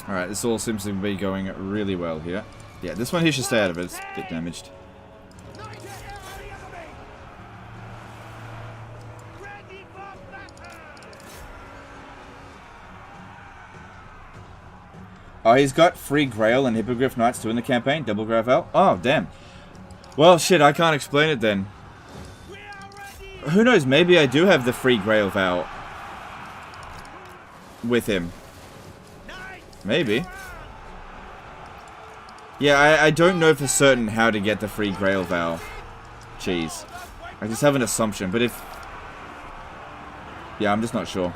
S3: Alright, this all seems to be going really well here. Yeah, this one here should stay out of it. It's a bit damaged. Oh, he's got free Grail and Hippogriff Knights too in the campaign. Double Gravel. Oh, damn. Well, shit, I can't explain it then. Who knows, maybe I do have the free Grail vow with him. Maybe. Yeah, I don't know for certain how to get the free Grail vow cheese. I just have an assumption, but if... Yeah, I'm just not sure.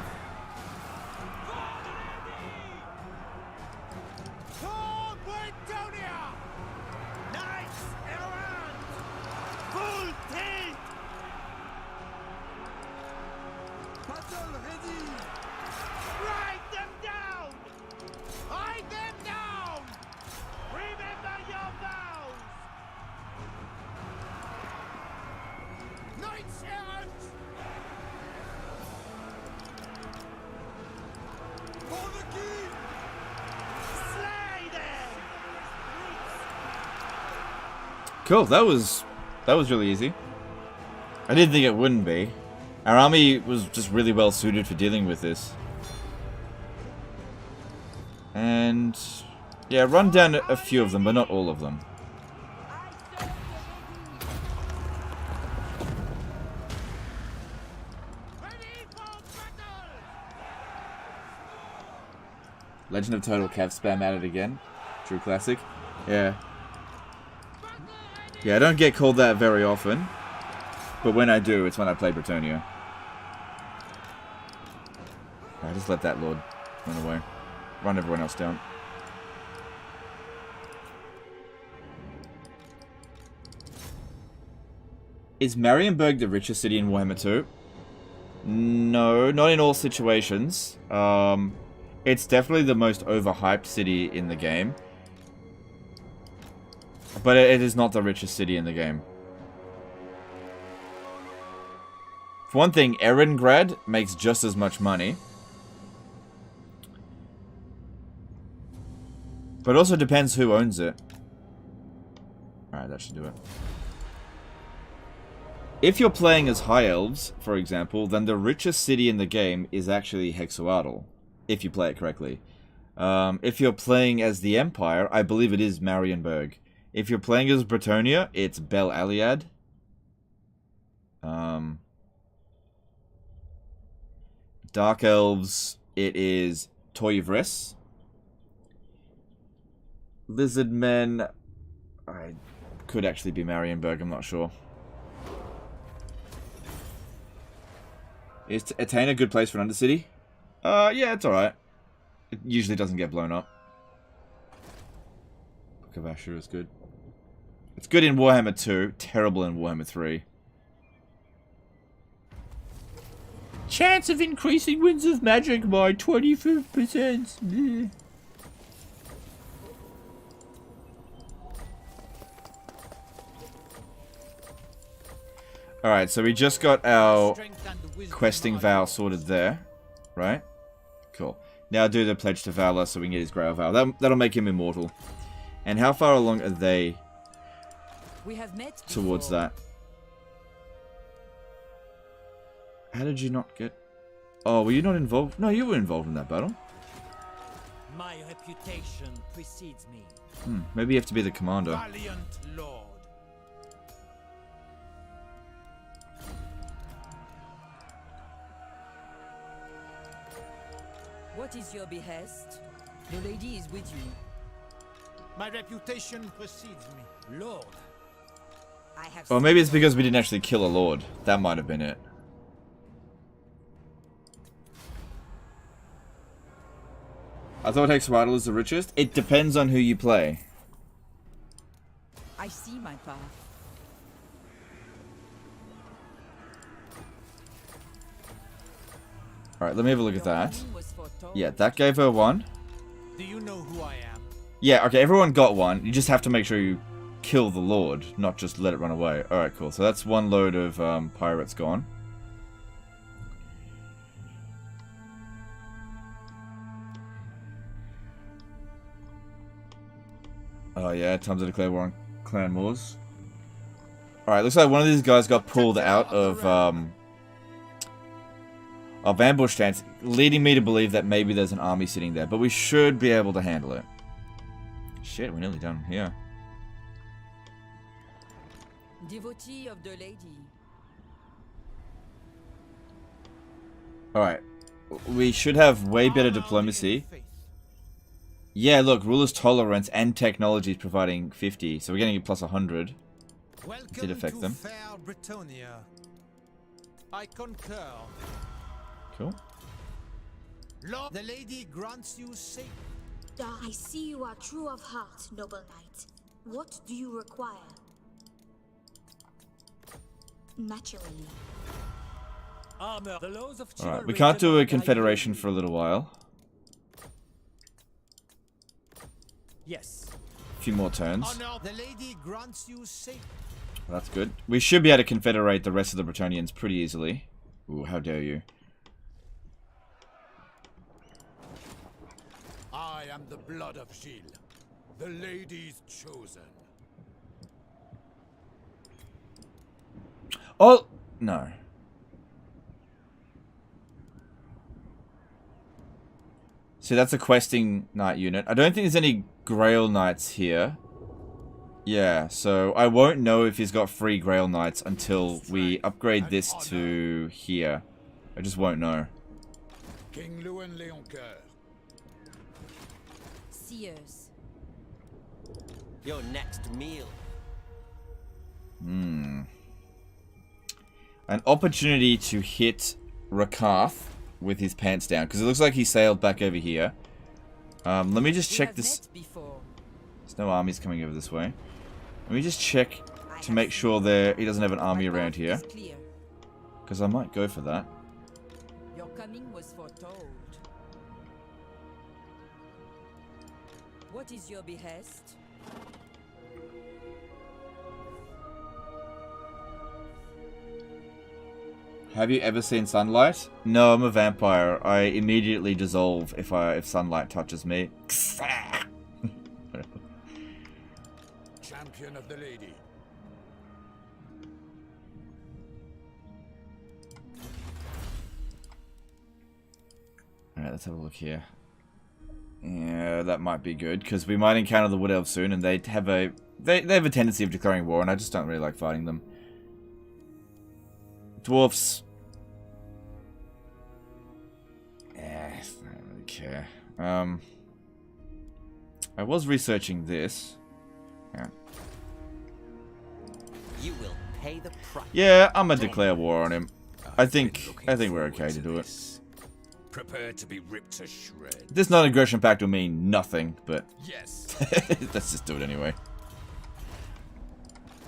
S3: Cool, that was really easy. I didn't think it wouldn't be. Our army was just really well suited for dealing with this. And yeah, run down a few of them, but not all of them. Legend of Total Cav spam at it again. True classic. Yeah. Yeah, I don't get called that very often. But when I do, it's when I play Bretonnia. I just let that lord run away. Run everyone else down. Is Marienburg the richest city in Warhammer 2? No, not in all situations. It's definitely the most overhyped city in the game. But it is not the richest city in the game. For one thing, Erengrad makes just as much money. But it also depends who owns it. Alright, that should do it. If you're playing as High Elves, for example, then the richest city in the game is actually Hexuadal. If you play it correctly. If you're playing as the Empire, I believe it is Marienburg. If you're playing as Bretonnia, it's Bel Aliad. Dark Elves, it is Toyvres. Lizard Men, I could actually be Marienburg, I'm not sure. Is Attain a good place for an Undercity? Yeah, it's alright. It usually doesn't get blown up. Book of Asher is good. It's good in Warhammer 2, terrible in Warhammer 3. Chance of increasing winds of magic by 25%. Alright, so we just got our questing vow sorted there. Right? Cool. Now do the pledge to Valor so we can get his Grail vow. That'll make him immortal. And how far along are they towards that? How did you not get... Oh, were you not involved? No, you were involved in that battle.
S6: My reputation precedes me.
S3: Maybe you have to be the commander.
S6: Valiant Lord.
S5: What is your behest? The lady is with you.
S4: My reputation precedes me.
S6: Lord.
S5: I have.
S3: Or maybe it's because we didn't actually kill a lord. That might have been it. I thought Hexuadal is the richest. It depends on who you play.
S5: I see my path.
S3: Alright, let me have a look at that. Yeah, that gave her 1.
S4: Do you know who I am?
S3: Yeah, okay, everyone got 1. You just have to make sure you kill the lord, not just let it run away. Alright, cool. So that's 1 load of pirates gone. Oh yeah, time to declare war on Clan Wars. Alright, looks like one of these guys got pulled out of ambush stance, leading me to believe that maybe there's an army sitting there, but we should be able to handle it. Shit, we're nearly done here.
S5: Devotee of the lady.
S3: Alright. We should have way better diplomacy. Yeah, look, ruler's tolerance and technology is providing 50, so we're getting a plus 100. Did affect them.
S4: Fair Bretonnia. I concur.
S3: Cool.
S4: Lord, the lady grants you safety.
S9: I see you are true of heart, noble knight. What do you require? Naturally.
S6: Armor. The laws of
S3: Alright, we can't do a confederation for a little while.
S6: Yes.
S3: A few more turns.
S4: Honor, the lady grants you safety.
S3: That's good. We should be able to confederate the rest of the Bretonnians pretty easily. Ooh, how dare you.
S8: I am the blood of Gilles, the lady's chosen.
S3: Oh, no. See, that's a questing knight unit. I don't think there's any Grail knights here. Yeah, so I won't know if he's got free Grail knights until we upgrade this to here. I just won't know.
S8: King Lewin Leoncoeur.
S5: Seers.
S10: Your next meal.
S3: An opportunity to hit Rakath with his pants down, because it looks like he sailed back over here. Let me just check this. There's no armies coming over this way. Let me just check to make sure he doesn't have an army around here, because I might go for that.
S5: Your coming was foretold. What is your behest?
S3: Have you ever seen sunlight? No, I'm a vampire. I immediately dissolve if sunlight touches me.
S8: Champion of the lady.
S3: Alright, let's have a look here. Yeah, that might be good, because we might encounter the Wood Elves soon, and they have a tendency of declaring war, and I just don't really like fighting them. Dwarfs. I don't really care. I was researching this. Yeah.
S10: You will pay the price.
S3: Yeah, I'm gonna declare war on him. I think we're okay to do it.
S7: Prepare to be ripped to shreds.
S3: This non-aggression pact will mean nothing, but
S7: Yes.
S3: let's just do it anyway.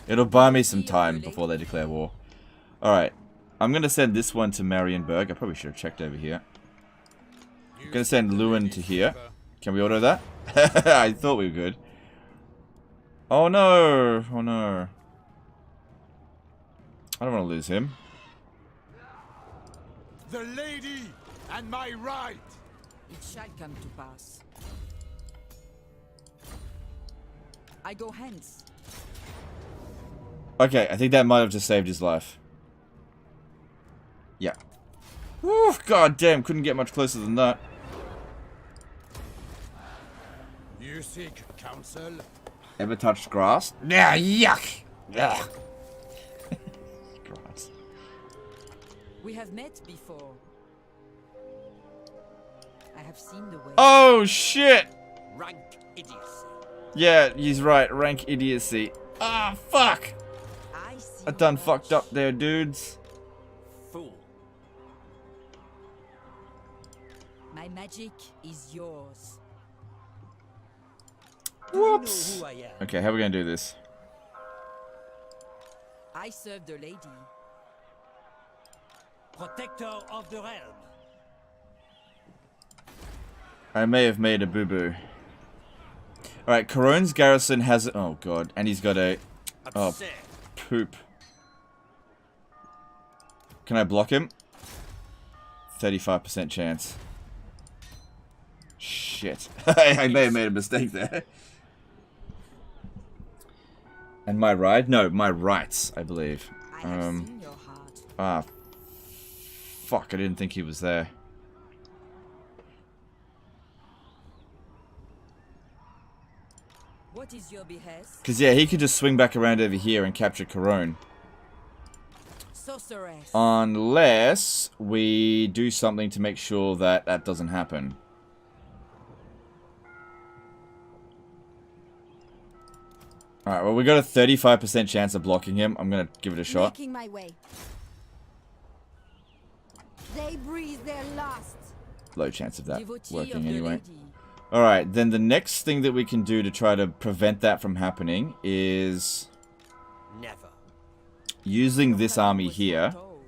S3: It'll buy me some time before they declare war. Alright. I'm going to send this one to Marienburg. I probably should have checked over here. I'm going to send Lewin to here. Can we auto that? I thought we were good. Oh no! Oh no. I don't want to lose him.
S4: The lady and my right.
S5: It shall come to pass. I go hence.
S3: Okay, I think that might have just saved his life. Yeah. Woo, god damn, couldn't get much closer than that.
S8: You seek counsel?
S3: Ever touched grass? Yeah, yuck! Ugh. Grass.
S5: We have met before. I have seen the way.
S3: Oh shit!
S10: Rank idiocy.
S3: Yeah, he's right. Rank idiocy. Ah, fuck! I done fucked up there, dudes.
S10: Fool.
S5: My magic is yours.
S3: Whoops.
S6: You know who I am.
S3: Okay, how are we gonna do this?
S5: I serve the lady.
S6: Protector of the realm.
S3: I may have made a boo-boo. Alright, Corone's garrison has... Oh, God. And he's got a... Oh,
S10: Obscene.
S3: poop. Can I block him? 35% chance. Shit. I may have made a mistake there. And my ride? No, my rights, I believe.
S5: I have seen your heart.
S3: Ah. Fuck, I didn't think he was there.
S5: What is your behest?
S3: Because, yeah, he could just swing back around over here and capture Corone.
S5: Sorceress.
S3: Unless we do something to make sure that that doesn't happen. Alright, well, we got a 35% chance of blocking him. I'm going to give it a shot.
S9: Making my way. They breathe their last.
S3: Low chance of that
S5: Devotee
S3: working
S5: of the
S3: anyway.
S5: lady.
S3: Alright, then the next thing that we can do to try to prevent that from happening is
S10: Never.
S3: using this army
S5: Was
S3: here
S5: foretold.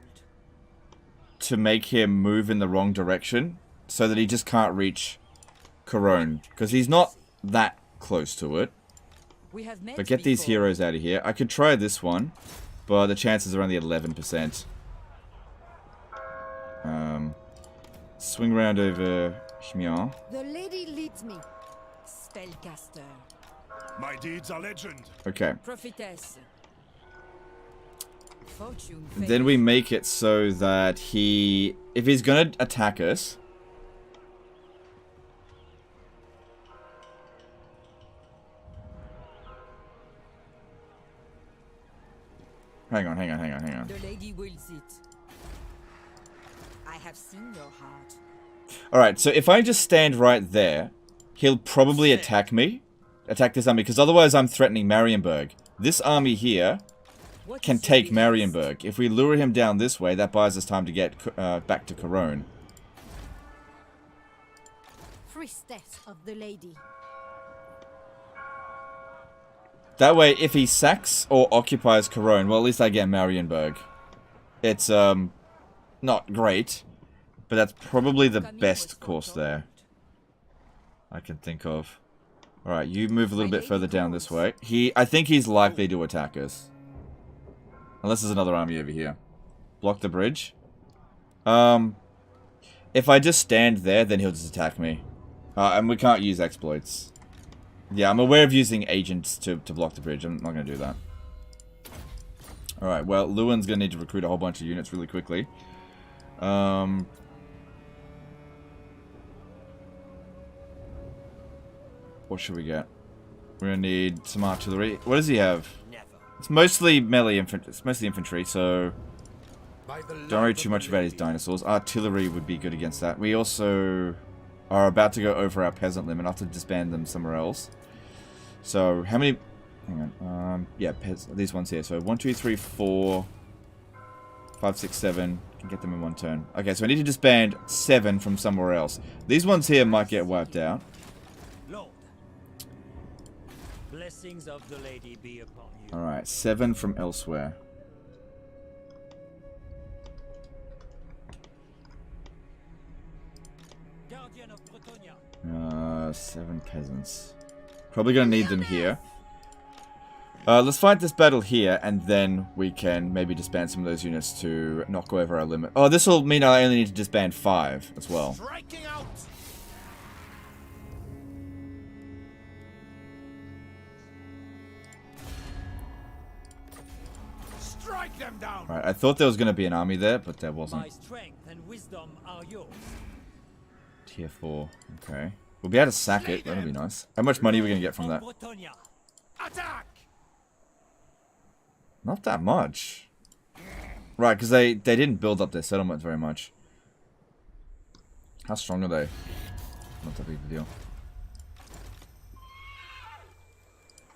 S3: to make him move in the wrong direction so that he just can't reach Corone. Because he's not that close to it.
S5: We have met
S3: But get these
S5: before.
S3: heroes out of here. I could try this one, but the chances are only 11%. Swing around over here.
S9: The lady leads me.
S5: Spellcaster.
S2: My deeds are legend.
S3: Okay.
S5: Prophetess. Fortune
S3: then we make it so that if he's gonna attack us, hang on.
S5: The lady wills it. I have seen your heart.
S3: Alright, so if I just stand right there, he'll probably attack this army, because otherwise I'm threatening Marienburg. This army here can take Marienburg. If we lure him down this way, that buys us time to get back to Cologne.
S9: Priestess of the lady.
S3: That way, if he sacks or occupies Cologne, well, at least I get Marienburg. It's, not great, but that's probably the best course there I can think of. Alright, you move a little bit further down this way. I think he's likely to attack us. Unless there's another army over here. Block the bridge. If I just stand there, then he'll just attack me. And we can't use exploits. Yeah, I'm aware of using agents to block the bridge. I'm not going to do that. Alright, well, Lewin's going to need to recruit a whole bunch of units really quickly. What should we get? We're going to need some artillery. What does he have? It's mostly melee infantry. It's mostly infantry, so don't worry too much about his dinosaurs. Artillery would be good against that. We also are about to go over our peasant limit. I'll have to disband them somewhere else. So, how many... Hang on. Yeah, these ones here. So, 1, 2, 3, 4, 5, 6, 7. Can get them in one turn. Okay, so I need to disband 7 from somewhere else. These ones here might get wiped out.
S6: Lord, blessings of the lady be upon you.
S3: Alright, 7 from elsewhere.
S6: Guardian of Bretonia.
S3: 7 peasants. Probably gonna need them here. Let's fight this battle here, and then we can maybe disband some of those units to not go over our limit. Oh, this will mean I only need to disband 5 as well.
S4: Striking out. Strike them down.
S3: Alright, I thought there was going to be an army there, but there wasn't.
S6: My strength and wisdom are yours.
S3: Tier 4. Okay. We'll be able to sack it. That'll be nice. How much money are we going to get from that?
S6: Bretonia.
S4: Attack.
S3: Not that much. Right, because they didn't build up their settlement very much. How strong are they? Not that big a deal.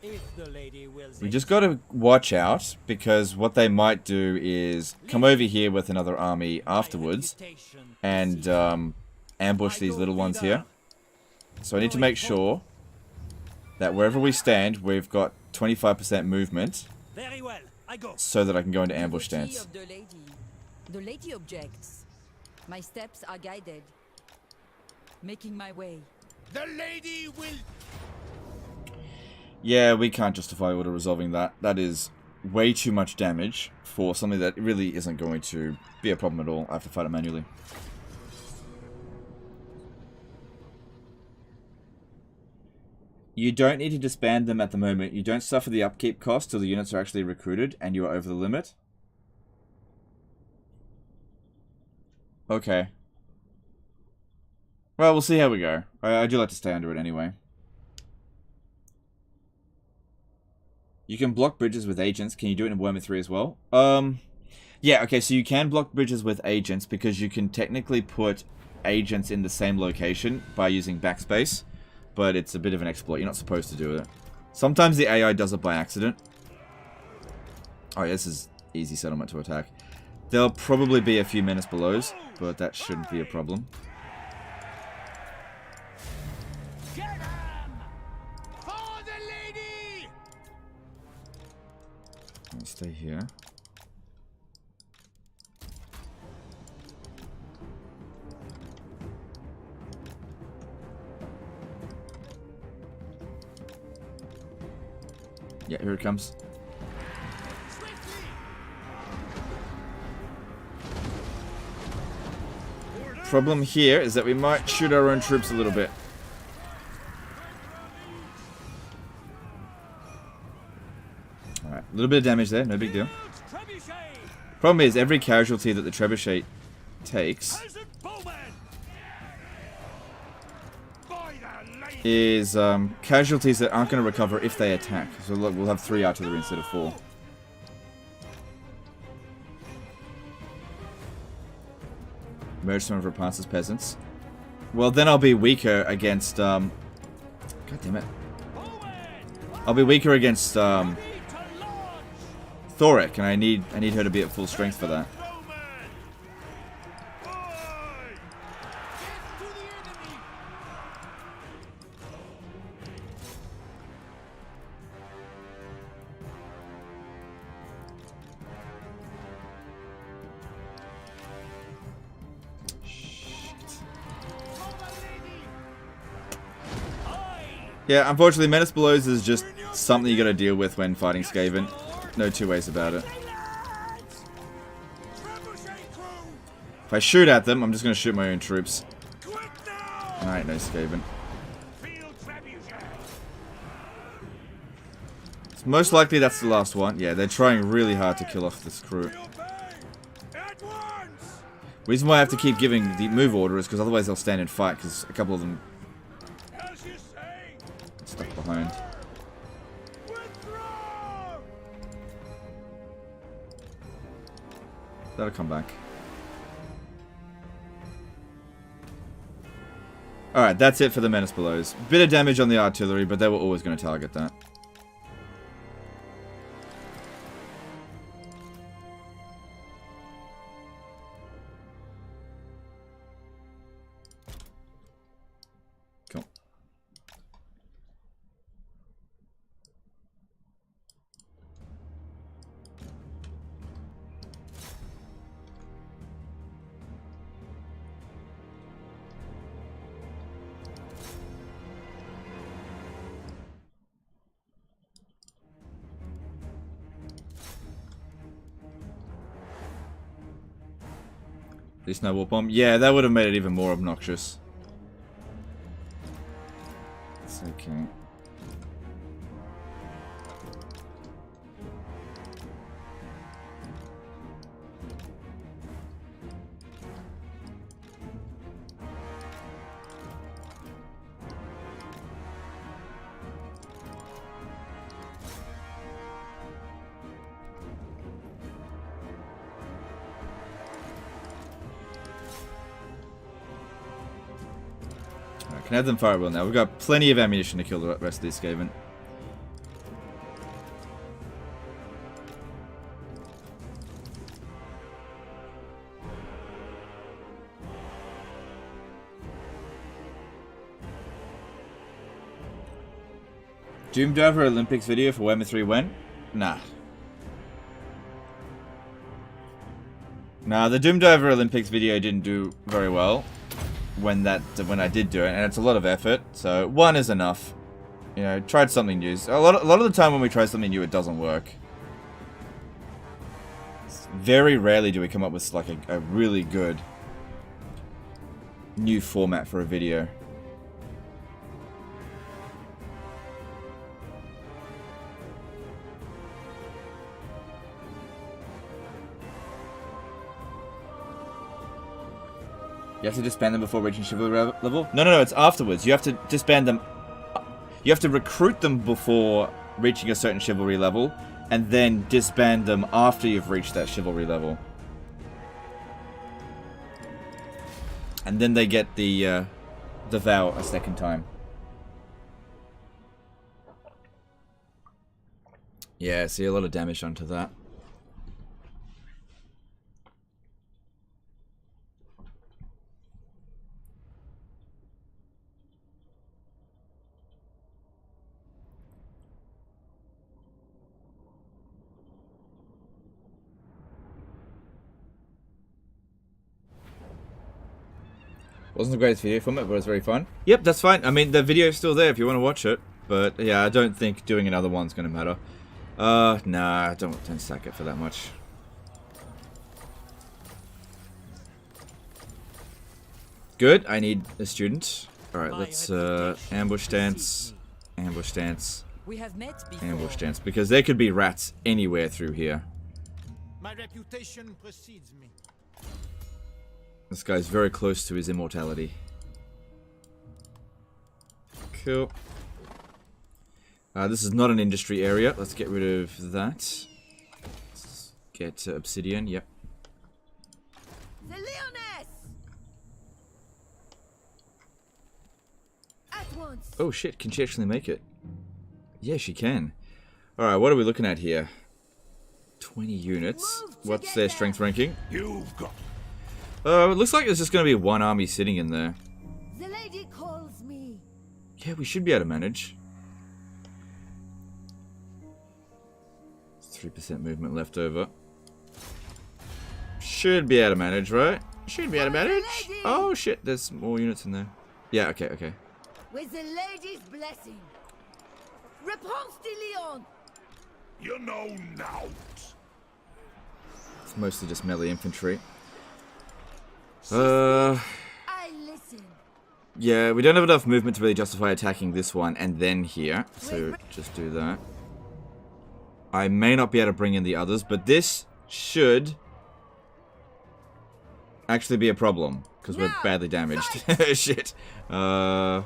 S6: If the lady wills
S3: We
S6: it.
S3: just got to watch out, because what they might do is come over here with another army afterwards and ambush these little ones here. So I need to make sure that wherever we stand, we've got 25% movement.
S6: Very well, I go.
S3: So that I can go into ambush stance.
S5: Of the lady. The lady objects. My steps are guided. Making my way.
S4: The lady will.
S3: Yeah, we can't justify auto-resolving that. That is way too much damage for something that really isn't going to be a problem at all. I have to fight it manually. You don't need to disband them at the moment. You don't suffer the upkeep cost till the units are actually recruited and you are over the limit. Okay. Well, we'll see how we go. I do like to stay under it anyway. You can block bridges with agents. Can you do it in Warhammer 3 as well? Yeah, okay, so you can block bridges with agents because you can technically put agents in the same location by using backspace. But it's a bit of an exploit. You're not supposed to do it. Sometimes the AI does it by accident. Oh, yeah, this is easy settlement to attack. There'll probably be a few menace belows, but that shouldn't be a problem.
S4: Get him! For the lady!
S3: Let me stay here. Yeah, here it comes. Problem here is that we might shoot our own troops a little bit. Alright, a little bit of damage there, no big deal. Problem is, every casualty that the trebuchet takes is casualties that aren't going to recover if they attack. So look, we'll have 3 artillery instead of 4. Merge some of Repanse's peasants. Well, then I'll be weaker against, God damn it. I'll be weaker against, Thoric, and I need her to be at full strength for that. Yeah, unfortunately, Menace Belows is just something you gotta deal with when fighting Skaven. No two ways about it. If I shoot at them, I'm just gonna shoot my own troops. Alright, no Skaven. It's most likely that's the last one. Yeah, they're trying really hard to kill off this crew. Reason why I have to keep giving the move order is because otherwise they'll stand and fight, because a couple of them stuck behind. That'll come back. Alright, that's it for the Menace Belows. Bit of damage on the artillery, but they were always going to target that. Cool. The snowball bomb. Yeah, that would have made it even more obnoxious. It's okay. Can have them fire at will now. We've got plenty of ammunition to kill the rest of these Skaven. Doom Diver Olympics video for Warhammer 3 when? Nah. Nah, the Doom Diver Olympics video didn't do very well when I did do it, and it's a lot of effort, so 1 is enough. You know, tried something new. A lot of the time when we try something new, it doesn't work. Very rarely do we come up with like a really good new format for a video. You have to disband them before reaching chivalry level? No, it's afterwards. You have to disband them. You have to recruit them before reaching a certain chivalry level, and then disband them after you've reached that chivalry level. And then they get the vow a second time. Yeah, see a lot of damage onto that. Wasn't the greatest video format, but it was very fun. Yep, that's fine. I mean, the video's still there if you want to watch it. But yeah, I don't think doing another one's going to matter. Nah, don't stack it for that much. Good, I need a student. Alright, let's ambush stance,
S5: We have met before.
S3: ambush stance. Because there could be rats anywhere through here.
S4: My reputation precedes me.
S3: This guy's very close to his immortality. Cool. This is not an industry area. Let's get rid of that. Let's get obsidian. Yep.
S5: The Lyonesse! At once.
S3: Oh shit, can she actually make it? Yeah, she can. Alright, what are we looking at here? 20 units. What's their strength ranking?
S2: You've got
S3: It looks like there's just going to be one army sitting in there.
S5: The lady calls me.
S3: Yeah, we should be able to manage. 3% movement left over. Should be able to manage, right? Should be able to manage. Oh shit, there's more units in there. Yeah, okay, okay.
S5: With the lady's blessing. Repanse de Lyonesse!
S2: you know now.
S3: It's mostly just melee infantry.
S5: I listen.
S3: Yeah, we don't have enough movement to really justify attacking this one and then here. So just do that. I may not be able to bring in the others, but this should actually be a problem because we're badly damaged. Shit. I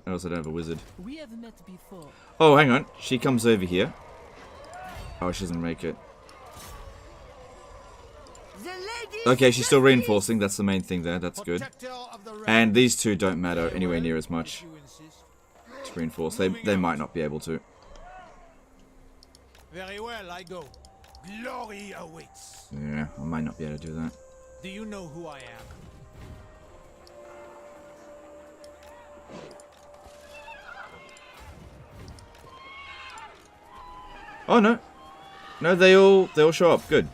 S3: also don't have a wizard.
S1: We have met before.
S3: Oh, hang on. She comes over here. Oh, she doesn't make it. Okay, she's still reinforcing. That's the main thing there. That's good. And these two don't matter anywhere near as much to reinforce. They might not be able to.
S4: Very well, I go. Glory awaits.
S3: Yeah, I might not be able to do that.
S4: Do you know who I am?
S3: Oh no. No, they all show up. Good.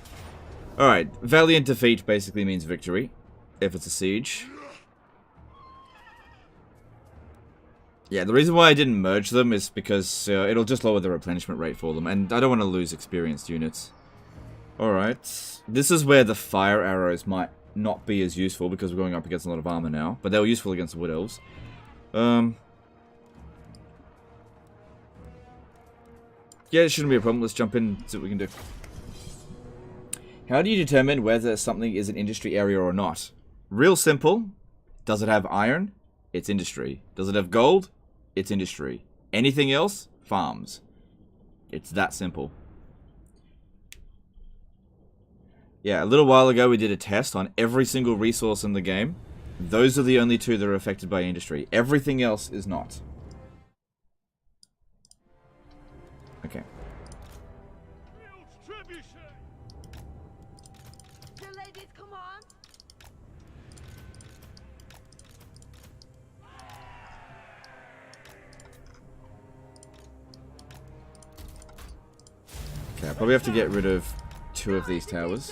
S3: Alright, valiant defeat basically means victory, if it's a siege. Yeah, the reason why I didn't merge them is because it'll just lower the replenishment rate for them, and I don't want to lose experienced units. Alright, this is where the fire arrows might not be as useful because we're going up against a lot of armor now, but they were useful against the Wood Elves. Yeah, it shouldn't be a problem. Let's jump in and see what we can do. How do you determine whether something is an industry area or not? Real simple. Does it have iron? It's industry. Does it have gold? It's industry. Anything else? Farms. It's that simple. Yeah, a little while ago we did a test on every single resource in the game. Those are the only two that are affected by industry. Everything else is not. Okay.
S5: The lady's command.
S3: Okay, I probably have to get rid of 2 of these towers.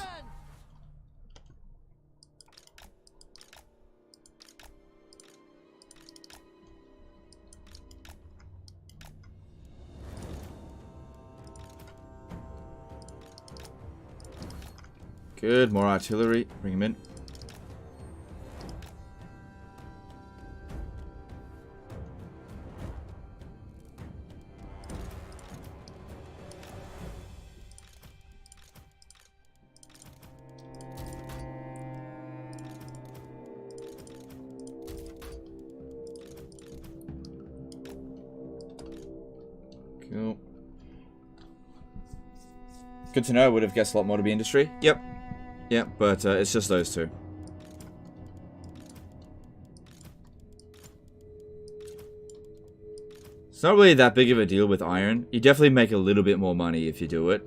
S3: Good, more artillery. Bring him in. Cool. Good to know. I would have guessed a lot more to be industry. Yep. Yeah, but it's just those two. It's not really that big of a deal with iron. You definitely make a little bit more money if you do it.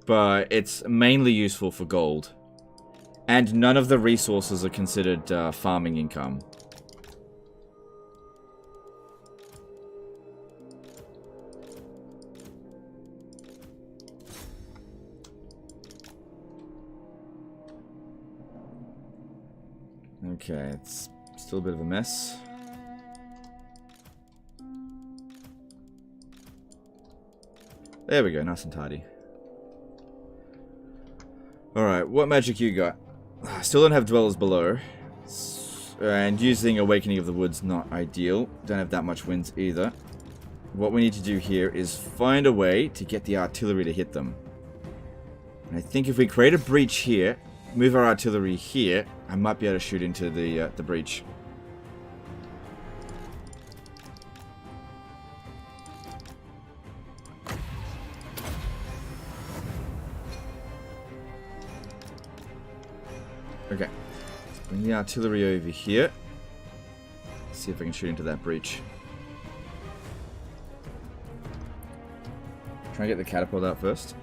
S3: But it's mainly useful for gold. And none of the resources are considered farming income. Okay, it's still a bit of a mess. There we go, nice and tidy. Alright, what magic you got? Still don't have Dwellers Below. And using Awakening of the Woods not ideal. Don't have that much winds either. what we need to do here is find a way to get the artillery to hit them. And I think if we create a breach here, move our artillery here, I might be able to shoot into the breach. Okay, let's bring the artillery over here. Let's see if I can shoot into that breach. Try and get the catapult out first.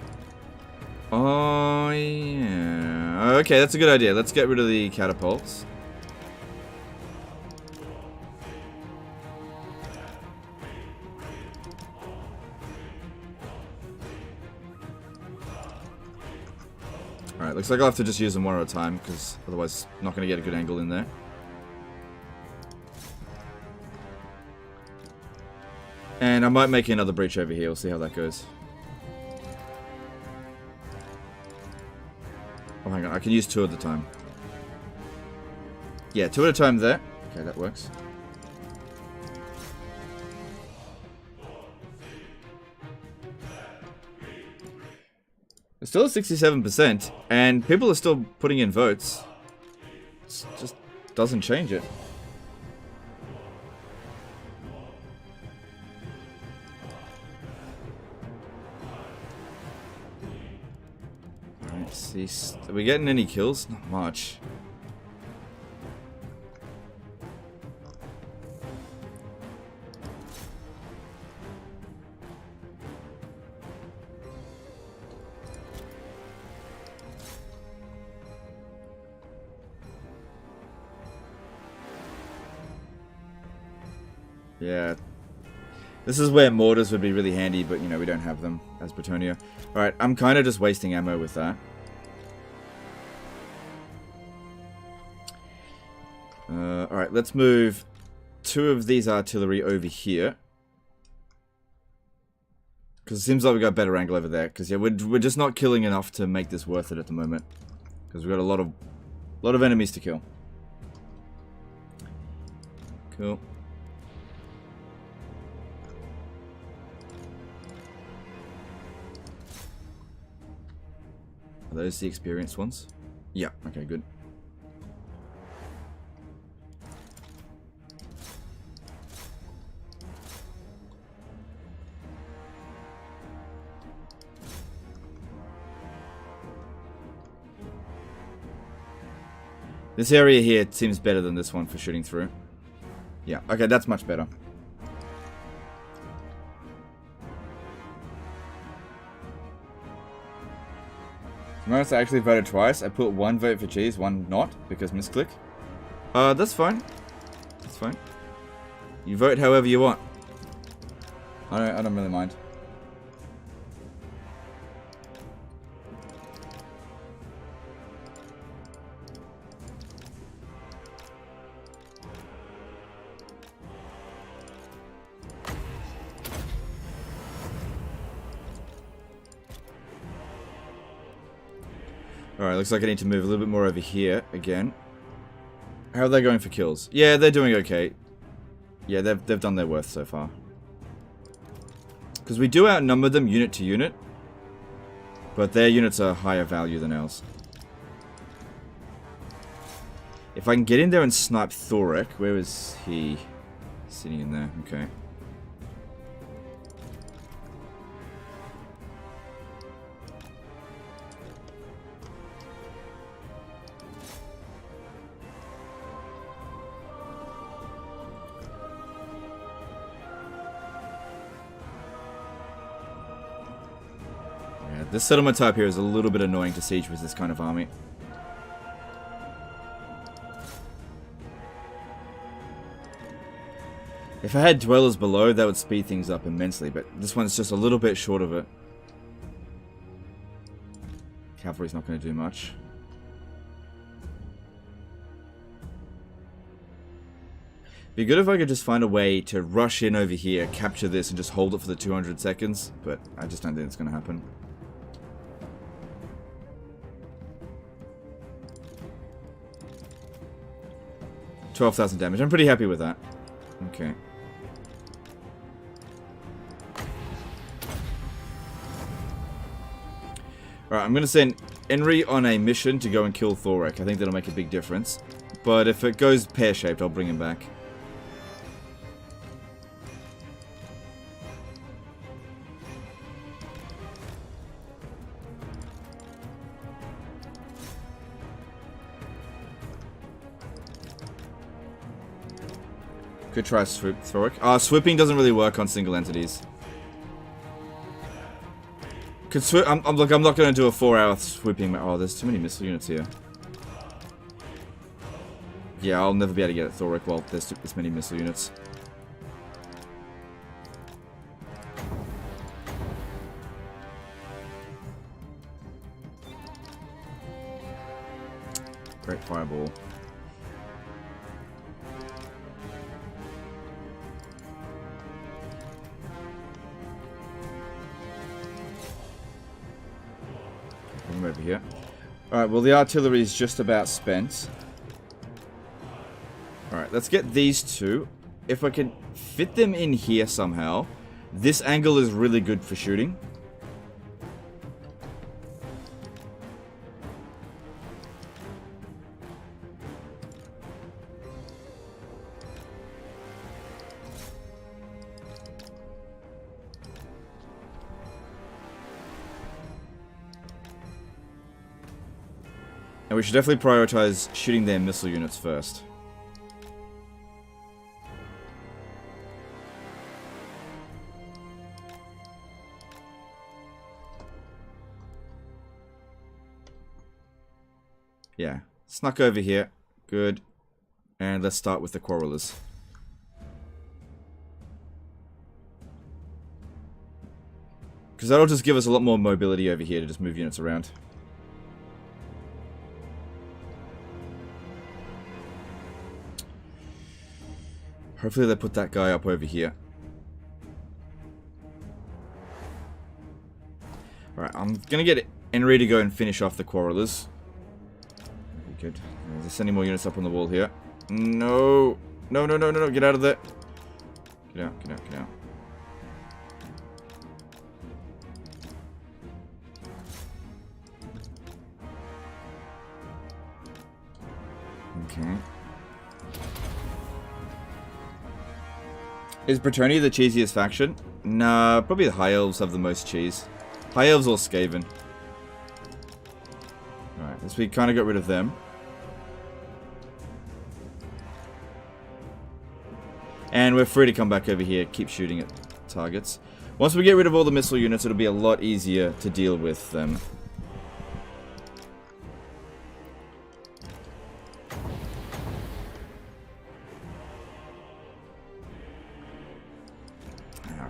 S3: Oh, yeah. Okay, that's a good idea. Let's get rid of the catapults. Alright, looks like I'll have to just use them one at a time, because otherwise I'm not going to get a good angle in there. And I might make another breach over here. We'll see how that goes. Oh, hang on. I can use 2 at a time. Yeah, 2 at a time there. Okay, that works. It's still at 67%, and people are still putting in votes. It just doesn't change it. Alright, see. Are we getting any kills? Not much. Yeah. This is where mortars would be really handy, but, you know, we don't have them as Bretonia. Alright, I'm kind of just wasting ammo with that. Alright, let's move 2 of these artillery over here. Because it seems like we got a better angle over there. Because, yeah, we're just not killing enough to make this worth it at the moment. Because we've got a lot of enemies to kill. Cool. Are those the experienced ones? Yeah, okay, good. This area here seems better than this one for shooting through. Yeah, okay, that's much better. Notice I actually voted twice. I put 1 vote for cheese, 1 not, because misclick. That's fine. That's fine. You vote however you want. I don't really mind. Alright, looks like I need to move a little bit more over here again. How are they going for kills? Yeah, they're doing okay. Yeah, they've done their worth so far. Because we do outnumber them unit to unit. But their units are higher value than ours. If I can get in there and snipe Thorek, where is he? Sitting in there, okay. This settlement type here is a little bit annoying to siege with this kind of army. If I had dwellers below, that would speed things up immensely, but this one's just a little bit short of it. Cavalry's not going to do much. Be good if I could just find a way to rush in over here, capture this, and just hold it for the 200 seconds, but I just don't think it's going to happen. 12,000 damage. I'm pretty happy with that. Okay. Alright, I'm going to send Henry on a mission to go and kill Thorek. I think that'll make a big difference. But if it goes pear-shaped, I'll bring him back. Could try swoop Thorek. Swooping doesn't really work on single entities. Could swoop. Look, I'm not going to do a 4-hour swooping. Oh, there's too many missile units here. Yeah, I'll never be able to get at Thorek while there's this many missile units. Great fireball. Over here. Alright, well the artillery is just about spent. Alright, let's get these two. If I can fit them in here somehow, this angle is really good for shooting. And we should definitely prioritize shooting their missile units first. Yeah, snuck over here. Good. And let's start with the Quarrelers. Because that'll just give us a lot more mobility over here to just move units around. Hopefully they put that guy up over here. Alright, I'm gonna get Henry to go and finish off the Quarrelers. Okay, good. There's any more units up on the wall here. No! No, no, no, no, no, get out of there! Get out, get out, get out. Okay. Is Bretonnia the cheesiest faction? Nah, probably the High Elves have the most cheese. High Elves or Skaven. Alright, so we kind of got rid of them. And we're free to come back over here, keep shooting at targets. Once we get rid of all the missile units, it'll be a lot easier to deal with them.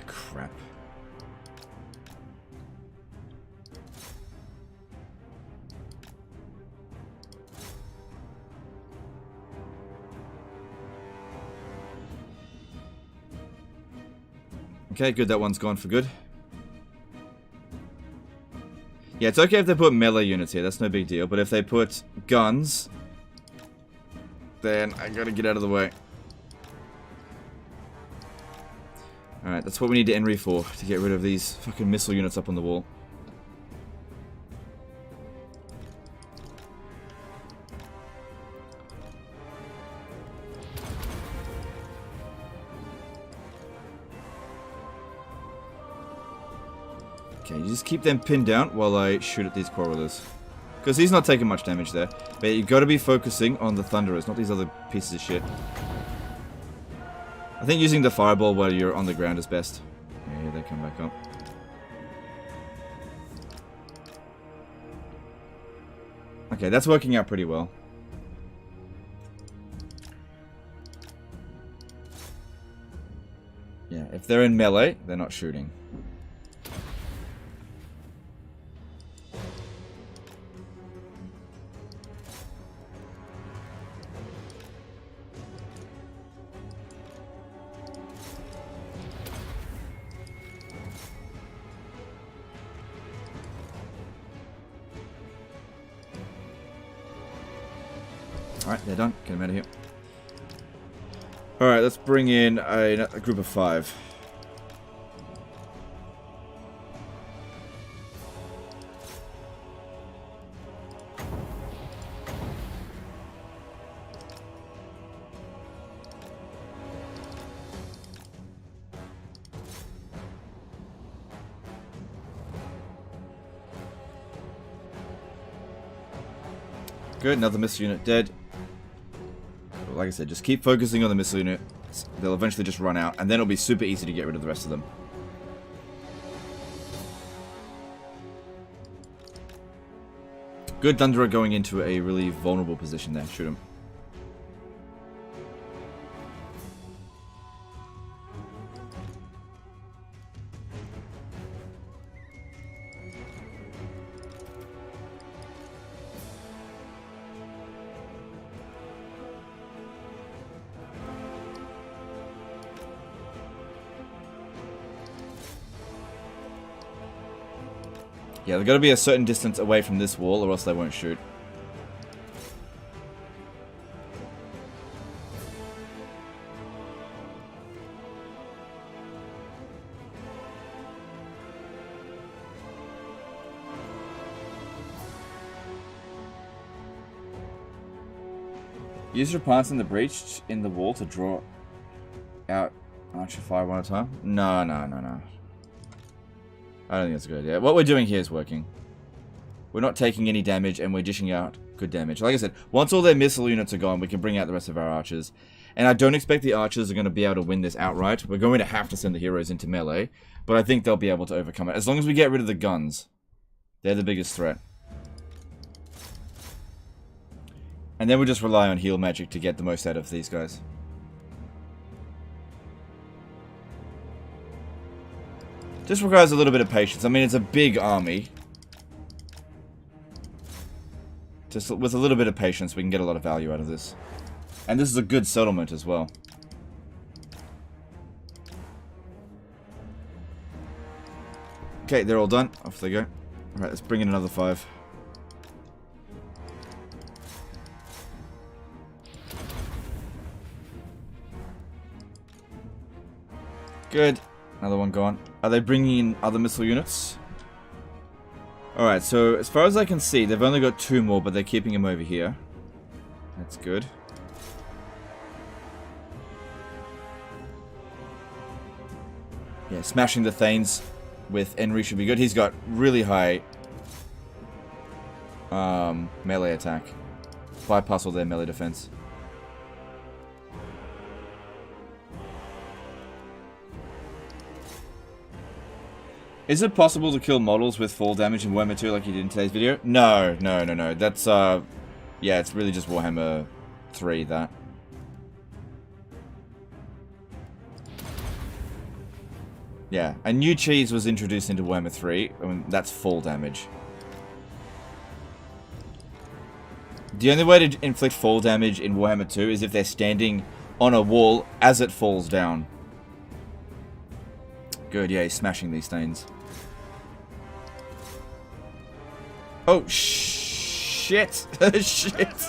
S3: Crap. Okay, good, that one's gone for good. Yeah, it's okay if they put melee units here, that's no big deal, but if they put guns, then I gotta get out of the way. Alright, that's what we need to Henry for, to get rid of these fucking missile units up on the wall. Okay, you just keep them pinned down while I shoot at these Quarrelers. Because he's not taking much damage there. But you've got to be focusing on the Thunderers, not these other pieces of shit. I think using the fireball while you're on the ground is best. Yeah, here they come back up. Okay, that's working out pretty well. Yeah, if they're in melee, they're not shooting. Alright, they're done. Get them out of here. Alright, let's bring in a group of 5. Good, another missile unit dead. Like I said, just keep focusing on the missile unit. They'll eventually just run out, and then it'll be super easy to get rid of the rest of them. Good Thunderer going into a really vulnerable position there. Shoot him. Yeah, they've got to be a certain distance away from this wall or else they won't shoot. Use Repanse in the breach in the wall to draw out archer fire one at a time? No. I don't think that's a good idea. What we're doing here is working. We're not taking any damage, and we're dishing out good damage. Like I said, once all their missile units are gone, we can bring out the rest of our archers. And I don't expect the archers are going to be able to win this outright. We're going to have to send the heroes into melee, but I think they'll be able to overcome it. As long as we get rid of the guns. They're the biggest threat. And then we'll just rely on heal magic to get the most out of these guys. Just requires a little bit of patience. I mean, it's a big army. Just with a little bit of patience, we can get a lot of value out of this. And this is a good settlement as well. Okay, they're all done. Off they go. Alright, let's bring in another 5. Good. Another one gone. Are they bringing in other missile units? Alright, so as far as I can see, they've only got 2 more, but they're keeping them over here. That's good. Yeah, smashing the Thanes with Henry should be good. He's got really high melee attack. Bypass all their melee defense. Is it possible to kill models with fall damage in Warhammer 2 like you did in today's video? No. That's, yeah, it's really just Warhammer 3, that. Yeah, a new cheese was introduced into Warhammer 3. I mean, that's fall damage. The only way to inflict fall damage in Warhammer 2 is if they're standing on a wall as it falls down. Good, yeah, he's smashing these Thanes. Oh, shit. Shit.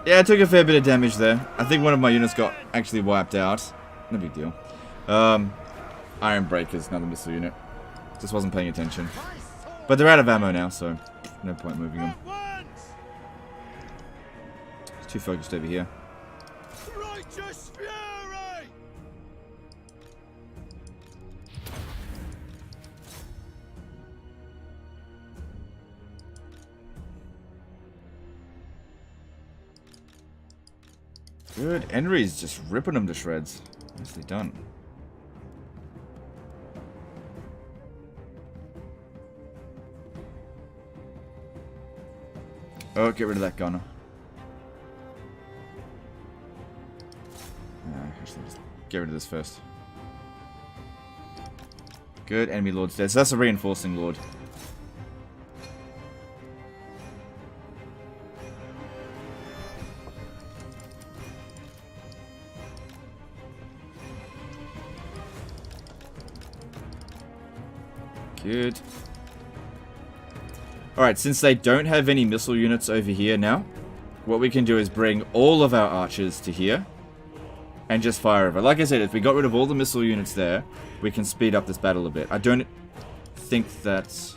S3: Yeah, I took a fair bit of damage there. I think one of my units got actually wiped out. No big deal. Iron Breaker's another missile unit. Just wasn't paying attention. But they're out of ammo now, so no point moving them. It's too focused over here.
S4: Righteous fury!
S3: Good. Henry's just ripping them to shreds. Nicely done. Oh, get rid of that gunner. Actually, just get rid of this first. Good. Enemy Lord's dead. So that's a reinforcing Lord. Good. Alright, since they don't have any missile units over here now, what we can do is bring all of our archers to here and just fire over. Like I said, if we got rid of all the missile units there, we can speed up this battle a bit. I don't think that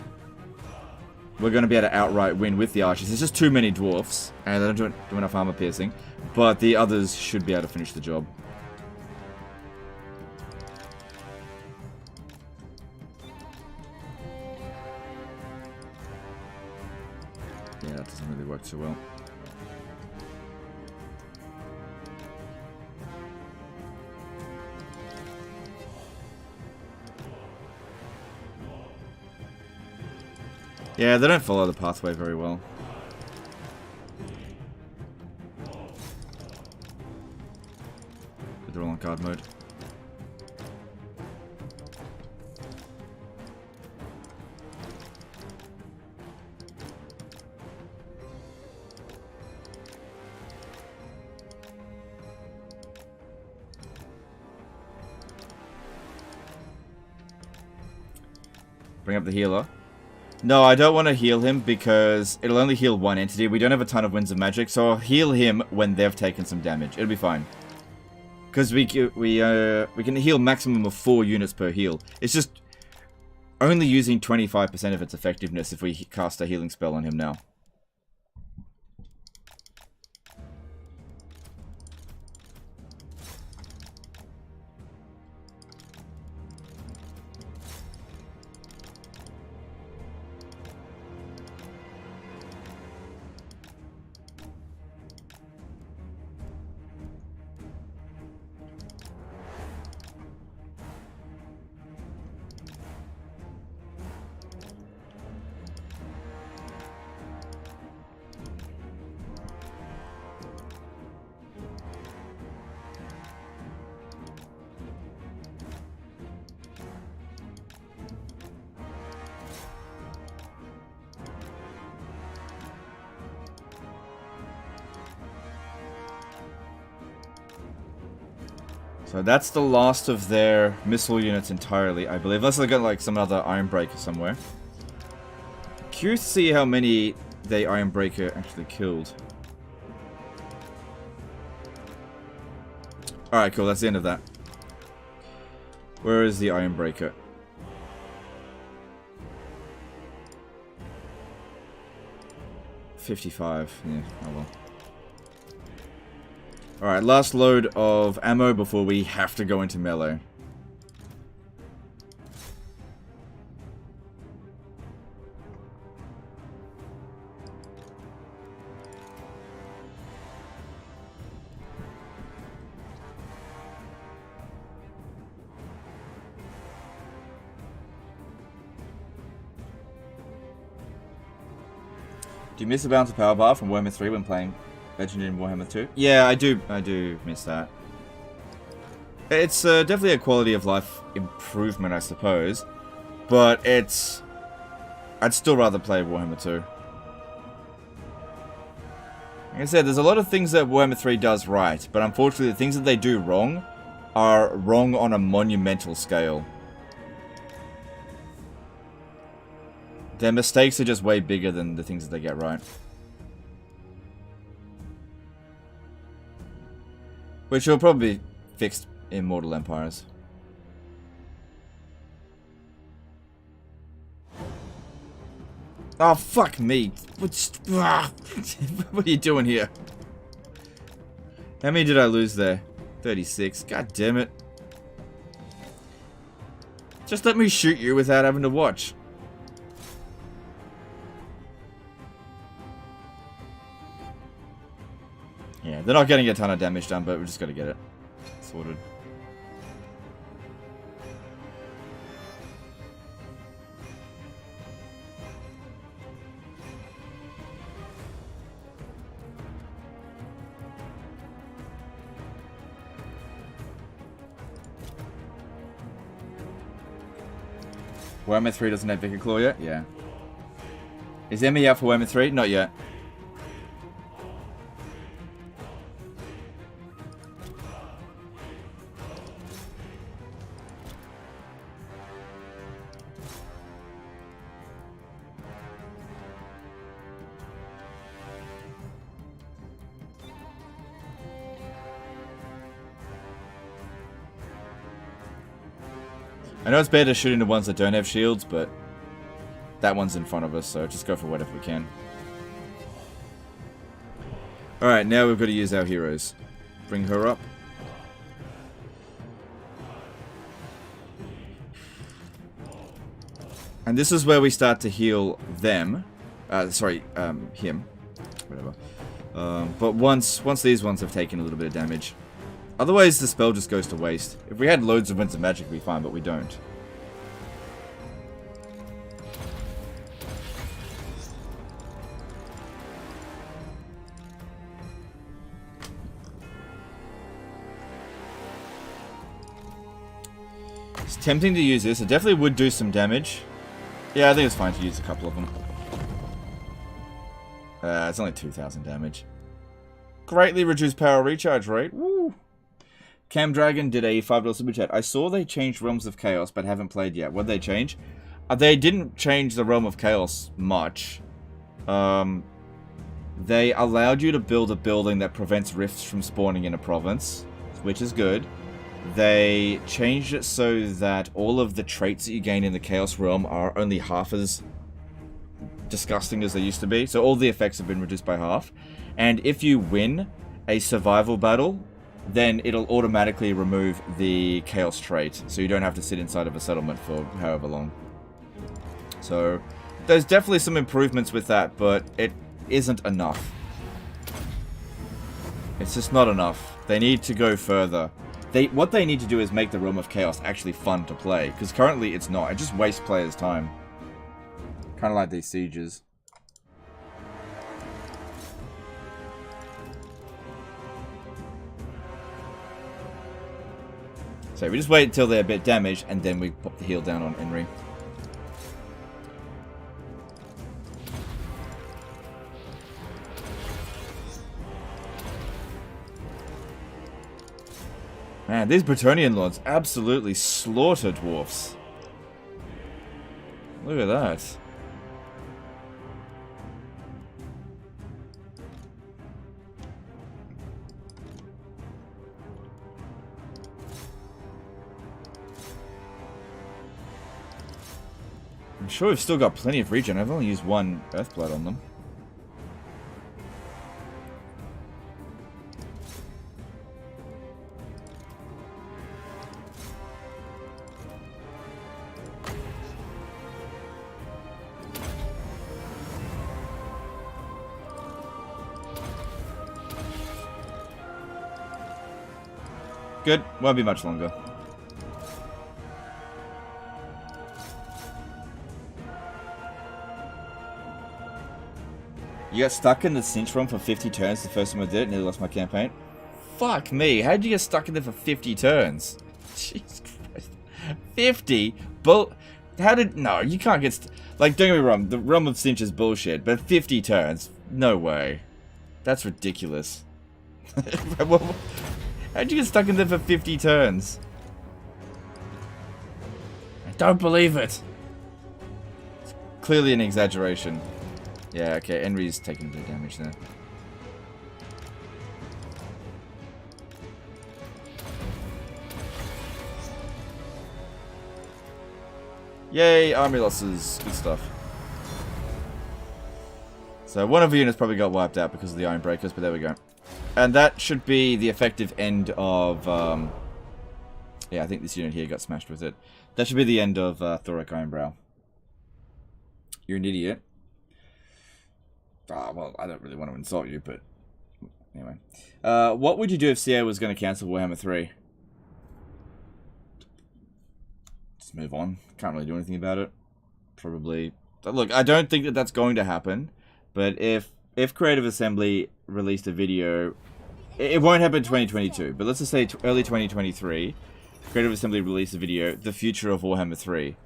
S3: we're going to be able to outright win with the archers. There's just too many dwarfs, and they don't do enough armor piercing, but the others should be able to finish the job. Yeah, that doesn't really work too well. Yeah, they don't follow the pathway very well. They're all on guard mode. Bring up the healer. No, I don't want to heal him because it'll only heal one entity. We don't have a ton of winds of magic, so I'll heal him when they've taken some damage. It'll be fine. Because we can heal maximum of 4 units per heal. It's just only using 25% of its effectiveness if we cast a healing spell on him now. So that's the last of their missile units entirely, I believe. Unless they've got like some other Ironbreaker somewhere. Curious to see how many they Ironbreaker actually killed. Alright, cool. That's the end of that. Where is the Ironbreaker? $55. Yeah, oh well. Alright, last load of ammo before we have to go into melee. Do you miss the balance of power bar from Warhammer 3 when playing Legend in Warhammer 2? Yeah, I do miss that. It's definitely a quality of life improvement, I suppose. But it's... I'd still rather play Warhammer 2. Like I said, there's a lot of things that Warhammer 3 does right, but unfortunately the things that they do wrong are wrong on a monumental scale. Their mistakes are just way bigger than the things that they get right. Which will probably be fixed in Mortal Empires. Oh, fuck me. What are you doing here? How many did I lose there? 36. God damn it. Just let me shoot you without having to watch. Yeah, they're not getting a ton of damage done, but we just gotta get it sorted. Warhammer 3 doesn't have Vicar Claw yet? Yeah. Is Emmy out for Warhammer 3? Not yet. I know it's better shooting the ones that don't have shields, but that one's in front of us, so just go for whatever we can. Alright, now we've got to use our heroes. Bring her up. And this is where we start to heal them. Sorry, him. Whatever. But once these ones have taken a little bit of damage. Otherwise, the spell just goes to waste. If we had loads of Winds of Magic, we'd be fine, but we don't. It's tempting to use this. It definitely would do some damage. Yeah, I think it's fine to use a couple of them. It's only 2,000 damage. Greatly reduced power recharge rate. Woo! Cam Dragon did a $5 super chat. I saw they changed Realms of Chaos, but haven't played yet. What did they change? They didn't change the Realm of Chaos much. They allowed you to build a building that prevents rifts from spawning in a province, which is good. They changed it so that all of the traits that you gain in the Chaos Realm are only half as disgusting as they used to be. So all the effects have been reduced by half. And if you win a survival battle, then it'll automatically remove the Chaos trait. So you don't have to sit inside of a settlement for however long. So there's definitely some improvements with that, but it isn't enough. It's just not enough. They need to go further. What they need to do is make the Realm of Chaos actually fun to play, because currently it's not. It just wastes players' time. Kind of like these sieges. So we just wait until they're a bit damaged, and then we pop the heal down on Enri. Man, these Bretonnian lords absolutely slaughter dwarfs. Look at that. I'm sure we've still got plenty of regen. I've only used one Earthblood on them. Good. Won't be much longer. You got stuck in the cinch room for 50 turns the first time I did it, nearly lost my campaign. Fuck me, how'd you get stuck in there for 50 turns? Jesus Christ. 50? How did... No, you can't get... Like, don't get me wrong, the Realm of Cinch is bullshit, but 50 turns? No way. That's ridiculous. How'd you get stuck in there for 50 turns? I don't believe it. It's clearly an exaggeration. Yeah, okay, Enri's taking a bit of damage there. Yay, army losses. Good stuff. So one of the units probably got wiped out because of the Iron Breakers, but there we go. And that should be the effective end of... yeah, I think this unit here got smashed with it. That should be the end of Thoric Ironbrow. You're an idiot. Ah, well, I don't really want to insult you, but... Anyway. What would you do if CA was going to cancel Warhammer 3? Just move on. Can't really do anything about it. Probably... Look, I don't think that that's going to happen, but if Creative Assembly released a video... It won't happen in 2022, but let's just say early 2023, Creative Assembly released a video, The Future of Warhammer 3.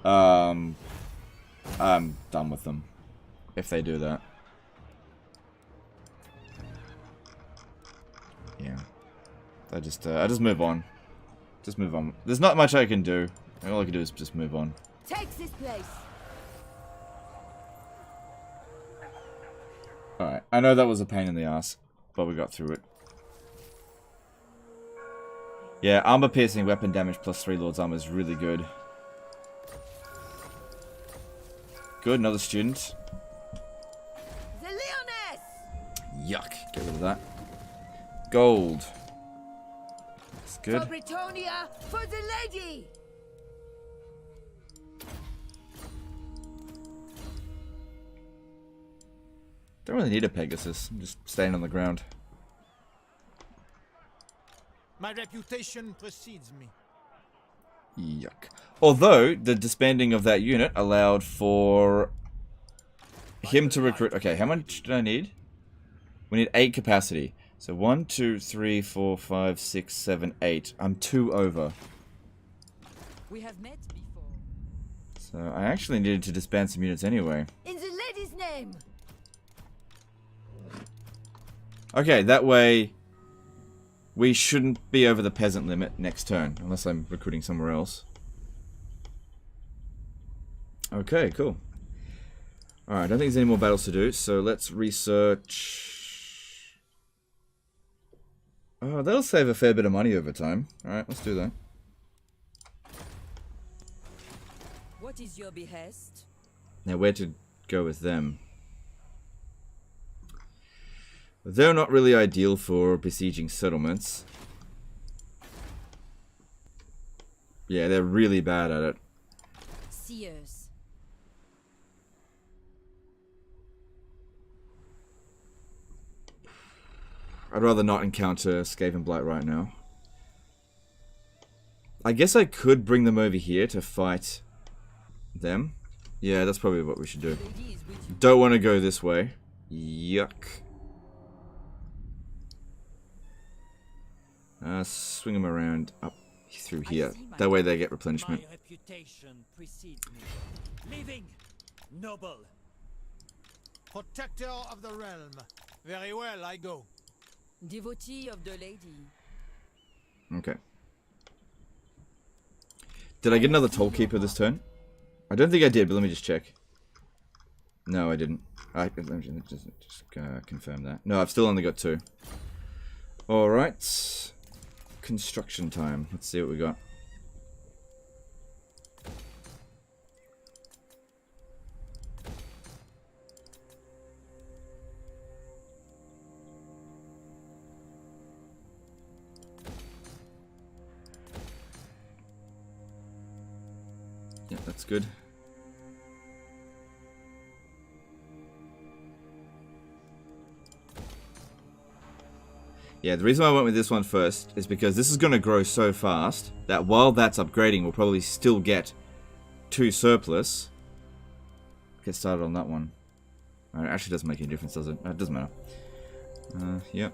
S3: I'm done with them. If they do that. Yeah. I just move on. Just move on. There's not much I can do. All I can do is just move on.
S5: Take this place.
S3: Alright, I know that was a pain in the ass, but we got through it. Yeah, armor piercing weapon damage plus 3 Lord's armor is really good. Good, another student.
S5: The Lyonesse!
S3: Yuck, get rid of that. Gold. That's good.
S5: For Britannia, for the lady!
S3: Don't really need a Pegasus. I'm just staying on the ground.
S4: My reputation precedes me.
S3: Yuck. Although, the disbanding of that unit allowed for him to recruit... Okay, how much do I need? We need 8 capacity. So 1, 2, 3, 4, 5, 6, 7, 8. I'm 2 over.
S5: We have met before.
S3: So I actually needed to disband some units anyway.
S5: In the lady's name!
S3: Okay, that way we shouldn't be over the peasant limit next turn, unless I'm recruiting somewhere else. Okay, cool. Alright, I don't think there's any more battles to do, so let's research... Oh, that'll save a fair bit of money over time. Alright, let's do that.
S5: What is your behest?
S3: Now, where to go with them? They're not really ideal for besieging settlements. Yeah, they're really bad at it.
S5: Seers.
S3: I'd rather not encounter Skaven Blight right now. I guess I could bring them over here to fight them. Yeah, that's probably what we should do. Don't want to go this way. Yuck. Swing them around up through here. That way they get replenishment.
S6: My reputation precedes me. Living, noble.
S4: Protector of the realm. Very well, I go.
S5: Devotee of the lady.
S3: Okay. Did I get another Toll Keeper this turn? I don't think I did, but let me just check. No, I didn't. Let me just confirm that. No, I've still only got 2. Alright. Construction time. Let's see what we got. Yeah, that's good. Yeah, the reason why I went with this one first is because this is going to grow so fast that while that's upgrading, we'll probably still get 2 surplus. Get started on that one. It actually doesn't make any difference, does it? It doesn't matter. Yep.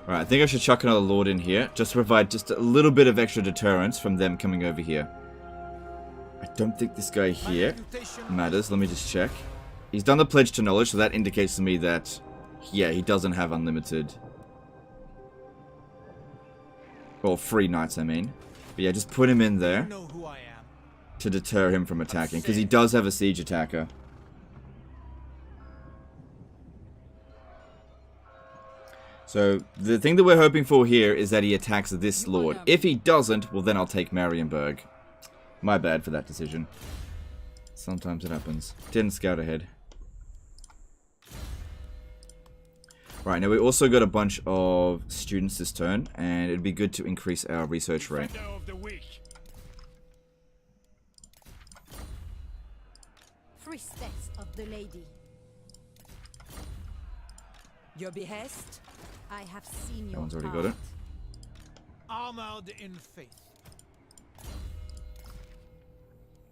S3: Alright, I think I should chuck another Lord in here, just to provide just a little bit of extra deterrence from them coming over here. I don't think this guy here matters. Let me just check. He's done the Pledge to Knowledge, so that indicates to me that, yeah, he doesn't have unlimited... Well, free knights, I mean. But yeah, just put him in there to deter him from attacking, because he does have a siege attacker. So, the thing that we're hoping for here is that he attacks this lord. If he doesn't, well then I'll take Marienburg. My bad for that decision. Sometimes it happens. Didn't scout ahead. Right, now we also got a bunch of students this turn, and it'd be good to increase our research rate.
S9: Three steps of the lady.
S5: Your behest?
S9: I have seen
S3: That
S9: your
S3: one's already
S9: heart.
S3: got it.
S4: Armored in faith.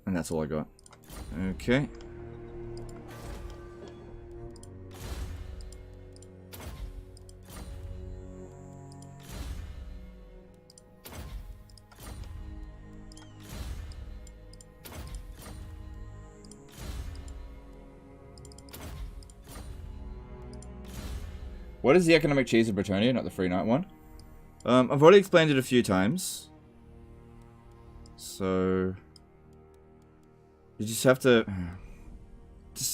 S3: And that's all I got. Okay. What is the economic cheese of Bretonia, not the free night one? I've already explained it a few times. So... You just have to...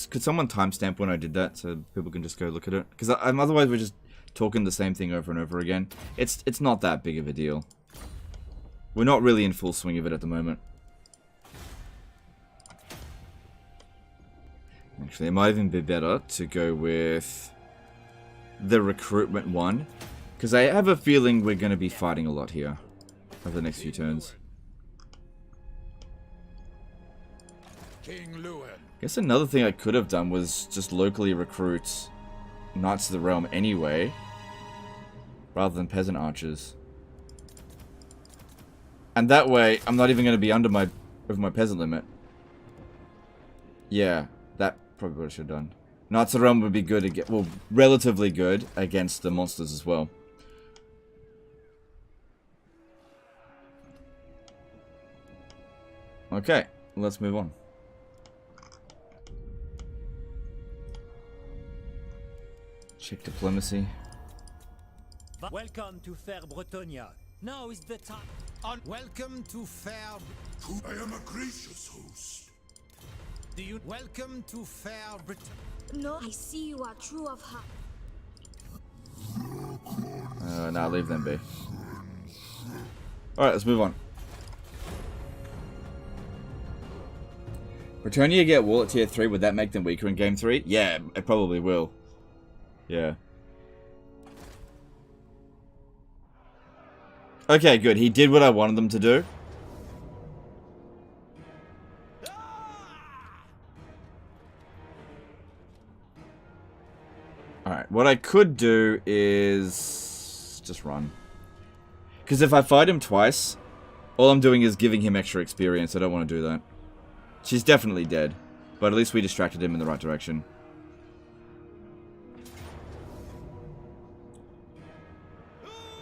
S3: Could someone timestamp when I did that so people can just go look at it? Because otherwise we're just talking the same thing over and over again. It's not that big of a deal. We're not really in full swing of it at the moment. Actually, it might even be better to go with the recruitment one. Because I have a feeling we're going to be fighting a lot here over the next few turns.
S8: King Lewin.
S3: Guess another thing I could have done was just locally recruit Knights of the Realm anyway, rather than peasant archers. And that way, I'm not even going to be over my peasant limit. Yeah, that probably what I should have done. Knights of the Realm would be good against, well, relatively good against the monsters as well. Okay, let's move on. Check diplomacy.
S6: Welcome to Fair Bretonia. Now is the time.
S4: Welcome to Fair.
S2: I am a gracious host.
S4: Do you welcome to Fair Britain?
S9: No, I see you are true of heart.
S3: Nah, leave them be. Alright, let's move on. Bretonia get wall at tier 3, would that make them weaker in game 3? Yeah, it probably will. Yeah. Okay, good. He did what I wanted them to do. Alright, what I could do is just run. Because if I fight him twice, all I'm doing is giving him extra experience. I don't want to do that. She's definitely dead, but at least we distracted him in the right direction.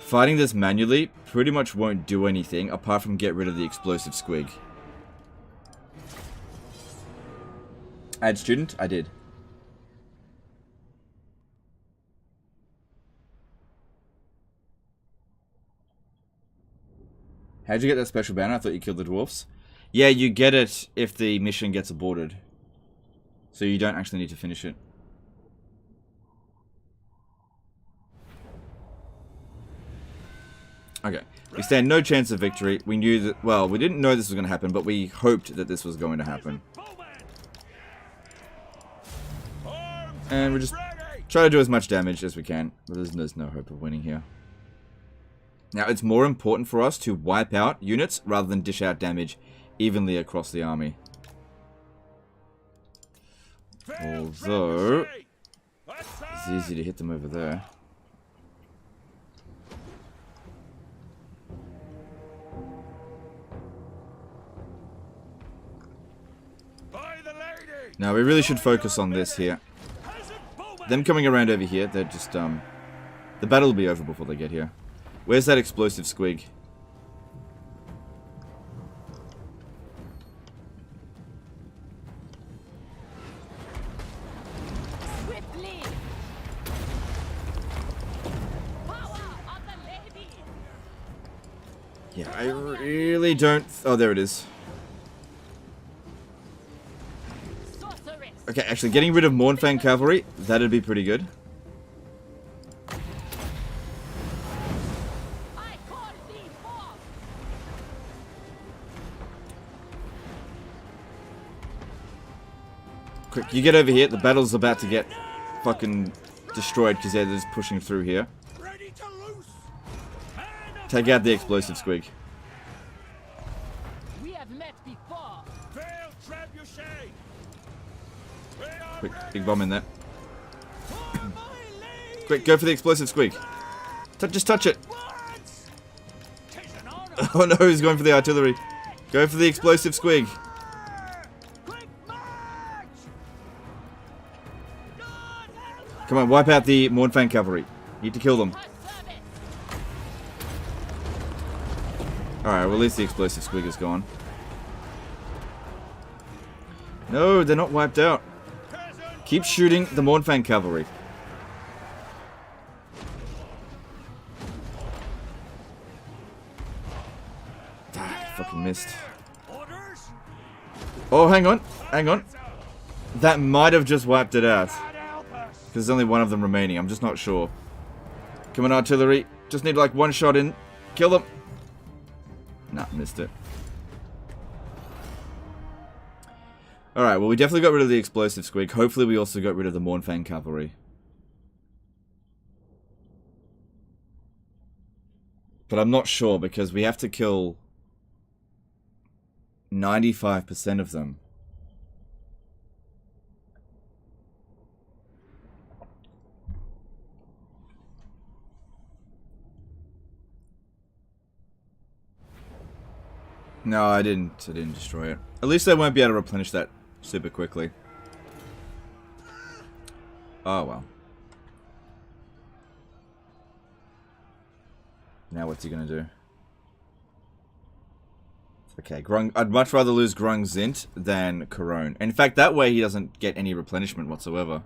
S3: Fighting this manually pretty much won't do anything apart from get rid of the explosive squig. Add student? I did. How'd you get that special banner? I thought you killed the dwarfs. Yeah, you get it if the mission gets aborted. So you don't actually need to finish it. Okay. We stand no chance of victory. We knew that... Well, we didn't know this was going to happen, but we hoped that this was going to happen. And we just try to do as much damage as we can. But there's no hope of winning here. Now, it's more important for us to wipe out units rather than dish out damage evenly across the army. Although, it's easy to hit them over there. Now, we really should focus on this here. Them coming around over here, they're just, the battle will be over before they get here. Where's that explosive squig? Yeah, I really don't... Oh, there it is. Okay, actually, getting rid of Mournfang Cavalry, that'd be pretty good. Quick, you get over here. The battle's about to get fucking destroyed because they're just pushing through here. Take out the explosive squig.
S1: We have met before.
S3: Quick, big bomb in there. Quick, go for the explosive squig. Just touch it. Oh no, he's going for the artillery. Go for the explosive squig. Come on, wipe out the Mournfang Cavalry. Need to kill them. Alright, well at least the explosive squig is gone. No, they're not wiped out. Keep shooting the Mournfang Cavalry. Ah, fucking missed. Oh, hang on. Hang on. That might have just wiped it out. Because there's only one of them remaining. I'm just not sure. Come on, artillery. Just need like one shot in. Kill them. Nah, missed it. Alright, well we definitely got rid of the explosive squig. Hopefully we also got rid of the Mournfang Cavalry. But I'm not sure because we have to kill 95% of them. No, I didn't destroy it. At least I won't be able to replenish that super quickly. Oh well. Now what's he gonna do? Okay, Grung. I'd much rather lose Grung Zint than Corone. In fact, that way he doesn't get any replenishment whatsoever.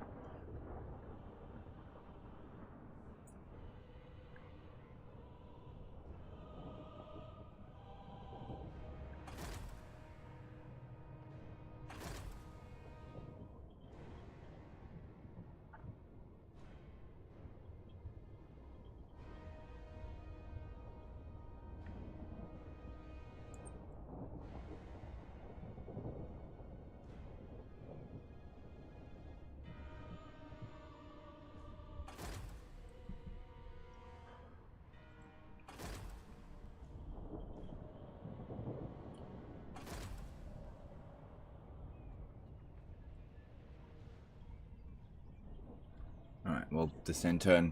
S3: Alright, well, descend turn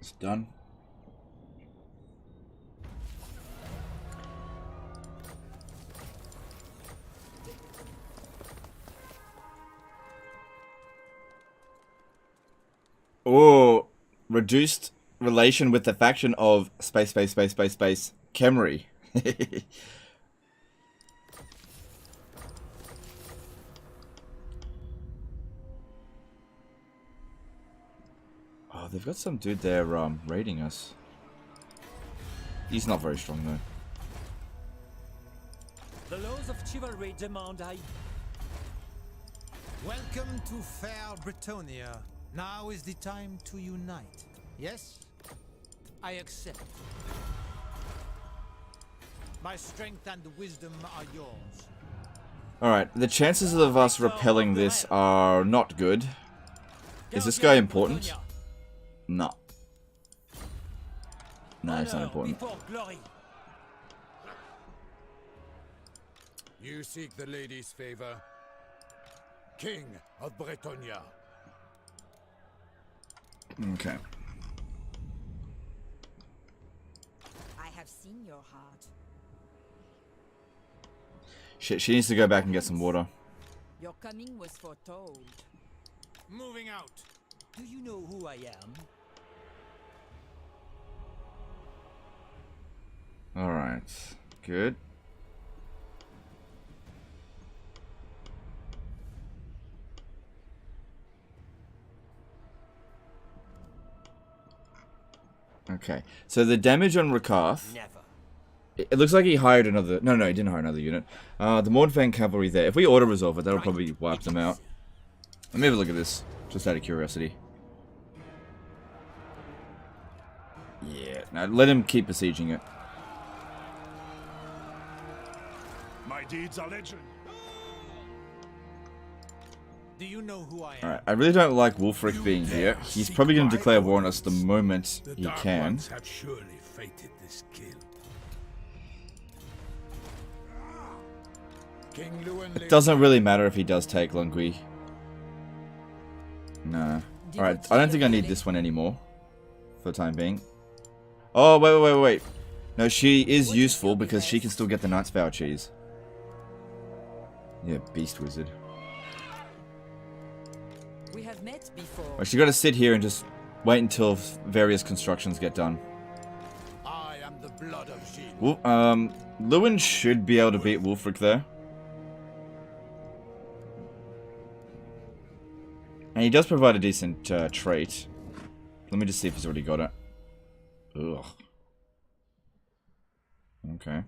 S3: is done. Oh, reduced relation with the faction of space Khemri. Oh, they've got some dude there raiding us. He's not very strong though.
S6: The laws of chivalry demand I...
S4: Welcome to fair Britonia. Now is the time to unite. Yes? I accept. My strength and wisdom are yours.
S3: Alright, the chances of us repelling this are not good. Is this guy important? No. No, it's not important.
S8: You seek the lady's favor? King of Bretonia.
S3: Okay.
S5: I have seen your heart.
S3: Shit, she needs to go back and get some water.
S5: Your coming was foretold.
S4: Moving out.
S6: Do you know who I am?
S3: Alright. Good. Okay, so the damage on Rakath.
S10: Never.
S3: It looks like he hired another. No, he didn't hire another unit. The Mordfang cavalry there. If we auto resolve it, that'll probably wipe them out. Let me have a look at this, just out of curiosity. Yeah, now let him keep besieging it.
S7: My deeds are legend.
S4: Do you know who I am?
S3: Alright, I really don't like Wulfric being here. He's probably going to declare war on us the moment he can.
S2: Have surely fated this kill.
S8: King Lewin
S3: It doesn't really matter if he does take Lungui. Nah. Alright, I don't think I need this one anymore. For the time being. Oh, wait. No, she is useful because she can still get the Knight's Vow cheese. Yeah, Beast Wizard.
S5: We have met before.
S3: Well, she got to sit here and just wait until various constructions get done.
S8: I am the blood of Jean.
S3: Lewin should be able to beat Wulfric there. And he does provide a decent trait. Let me just see if he's already got it. Ugh. Okay.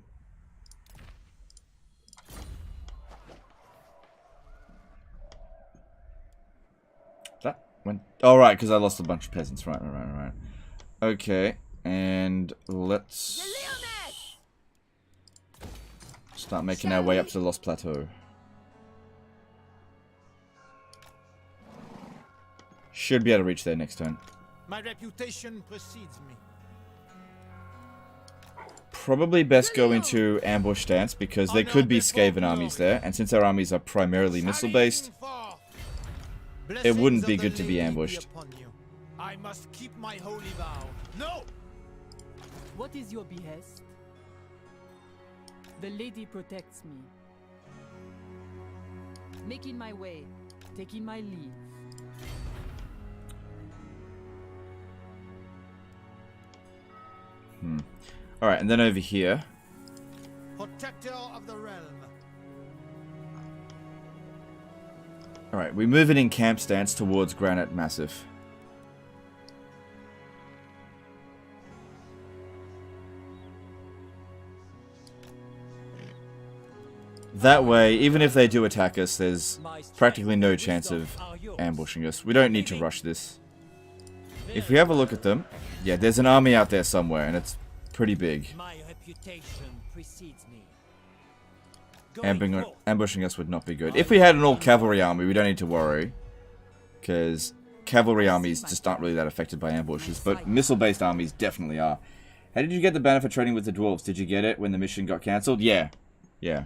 S3: That went... Oh, right, because I lost a bunch of peasants. Right. Okay, and let's... start making our way up to the Lost Plateau. Should be able to reach there next turn.
S4: My reputation precedes me.
S3: probably best go into ambush stance because there could be Skaven armies there, and since our armies are primarily missile-based, it wouldn't be good to be ambushed.
S4: I must keep my holy vow. No!
S1: What is your behest? The lady protects me.
S5: Making my way.
S1: Taking my leave.
S3: Alright, and then over here.
S4: Protector of the realm.
S3: Alright, we move it in camp stance towards Granite Massif. That way, even if they do attack us, there's practically no chance of ambushing us. We don't need to rush this. If we have a look at them, yeah, there's an army out there somewhere, and it's pretty big.
S6: My reputation precedes me.
S3: Ambushing us would not be good. If we had an all-cavalry army, we don't need to worry. Because cavalry armies just aren't really that affected by ambushes, but missile-based armies definitely are. How did you get the banner for trading with the dwarves? Did you get it when the mission got cancelled? Yeah. Yeah.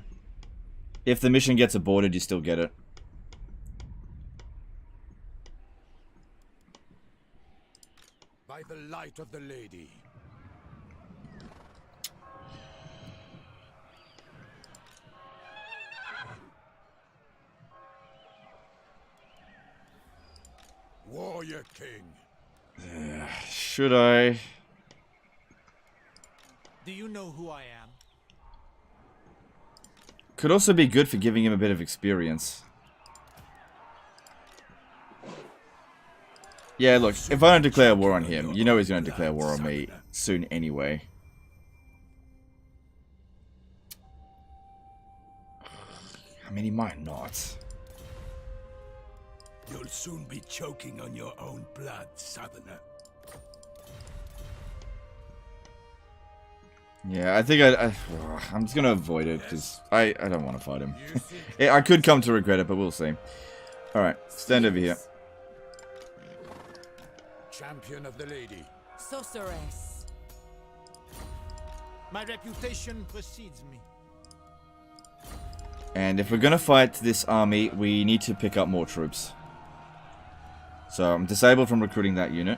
S3: If the mission gets aborted, you still get it.
S8: By the light of the lady. Warrior King.
S3: Should I?
S4: Do you know who I am?
S3: Could also be good for giving him a bit of experience. Yeah, look, if I don't declare war on him, you know he's going to declare war on me soon anyway. I mean, he might not.
S2: You'll soon be choking on your own blood, Southerner.
S3: Yeah, I think I'm just going to avoid it, because I don't want to fight him. I could come to regret it, but we'll see. Alright, stand over here.
S8: Champion of the lady.
S5: Sorceress.
S4: My reputation precedes me.
S3: And if we're going to fight this army, we need to pick up more troops. So I'm disabled from recruiting that unit.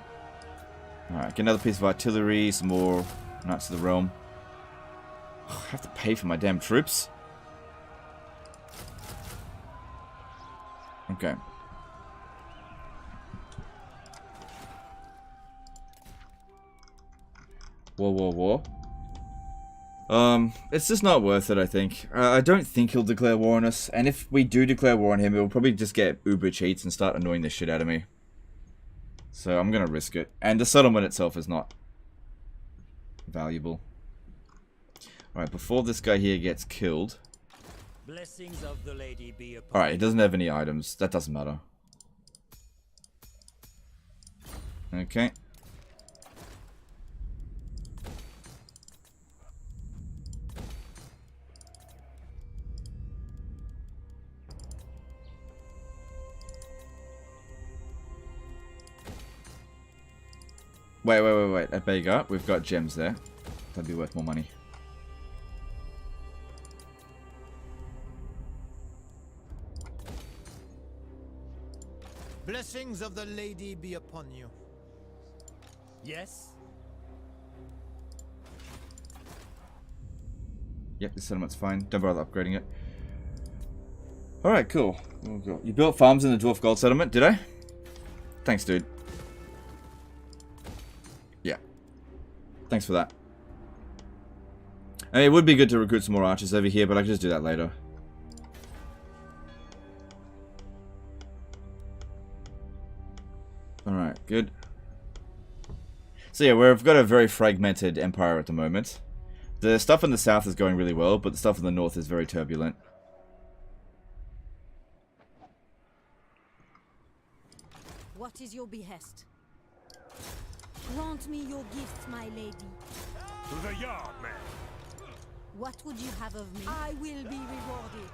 S3: Alright, get another piece of artillery, some more Knights of the Realm. I have to pay for my damn troops. Okay. War. It's just not worth it, I think. I don't think he'll declare war on us, and if we do declare war on him, he'll probably just get uber cheats and start annoying the shit out of me. So I'm gonna risk it. And the settlement itself is not valuable. Alright, before this guy here gets killed.
S6: Blessings of the lady be upon
S3: Alright, he doesn't have any items. That doesn't matter. Okay. Wait. At Bega, we've got gems there. That'd be worth more money.
S4: Blessings of the lady be upon you.
S6: Yes?
S3: Yep, the settlement's fine. Don't bother upgrading it. Alright, cool. You built farms in the Dwarf Gold Settlement, did I? Thanks, dude. Yeah. Thanks for that. I mean, it would be good to recruit some more archers over here, but I can just do that later. Alright, good. So yeah, we've got a very fragmented empire at the moment. The stuff in the south is going really well, but the stuff in the north is very turbulent.
S9: What is your behest? Grant me your gifts, my lady.
S7: To the yard, man.
S9: What would you have of me? I will be rewarded.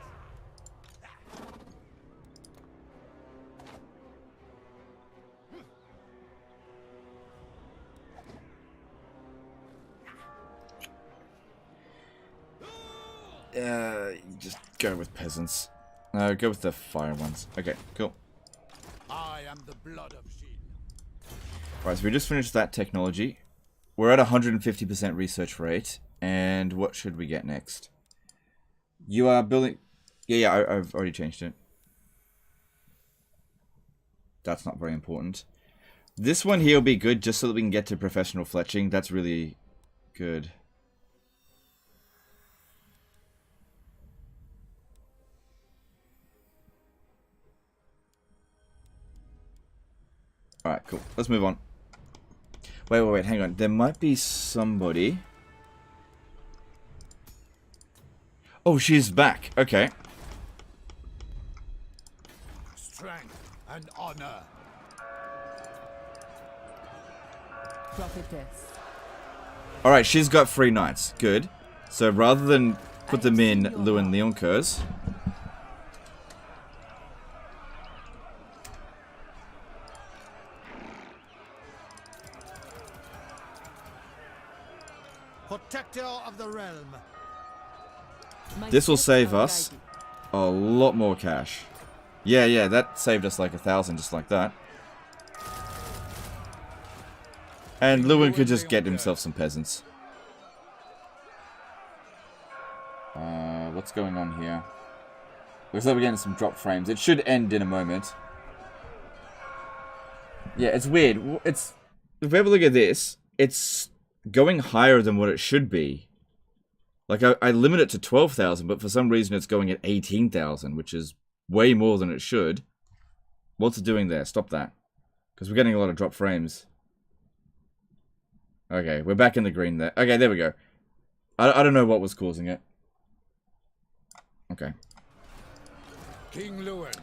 S3: Just go with peasants. No, go with the fire ones. Okay, cool.
S4: I am the blood of Shin.
S3: Right, so we just finished that technology. We're at 150% research rate. And what should we get next? You are building... Yeah, I've already changed it. That's not very important. This one here will be good just so that we can get to professional fletching. That's really good. Alright, cool. Let's move on. Wait, hang on. There might be somebody... Oh, she's back. Okay.
S4: Strength and honor.
S5: Prophetess.
S3: Alright, she's got 3 knights. Good. So rather than put them in Lewin Leoncur's,
S4: Protector of the realm.
S3: this will save us a lot more cash. Yeah, that saved us like 1,000 just like that. And Lewin could just get himself some peasants. What's going on here? Looks like we're getting some drop frames. It should end in a moment. Yeah, it's weird. If we have a look at this, it's going higher than what it should be. Like, I limit it to 12,000, but for some reason it's going at 18,000, which is way more than it should. What's it doing there? Stop that. Because we're getting a lot of drop frames. Okay, we're back in the green there. Okay, there we go. I don't know what was causing it. Okay.
S8: King Lewin.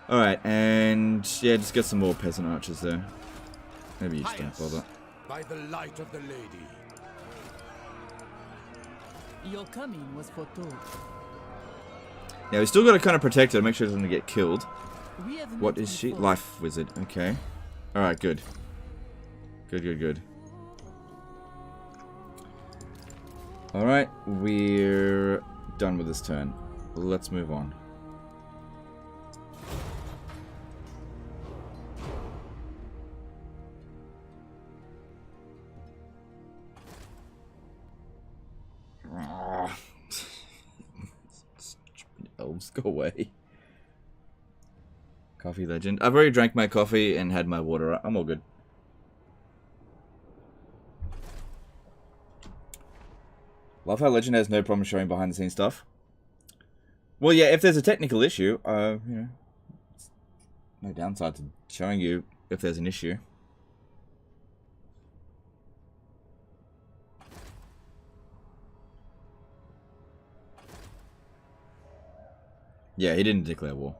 S3: Alright, and yeah, just get some more peasant archers there. Maybe you just don't bother.
S8: By the light of the lady.
S5: Your coming was foretold.
S3: Yeah, we still got to kind of protect her, make sure it doesn't get killed.
S5: We have
S3: What
S5: met
S3: is she?
S5: before.
S3: Life wizard. Okay. Alright, good. Good. Alright, we're done with this turn. Let's move on. Stupid elves, go away. Coffee legend. I've already drank my coffee and had my water. I'm all good. Love how Legend has no problem showing behind the scenes stuff. Well, yeah, if there's a technical issue, you know, no downside to showing you if there's an issue. Yeah, he didn't declare war.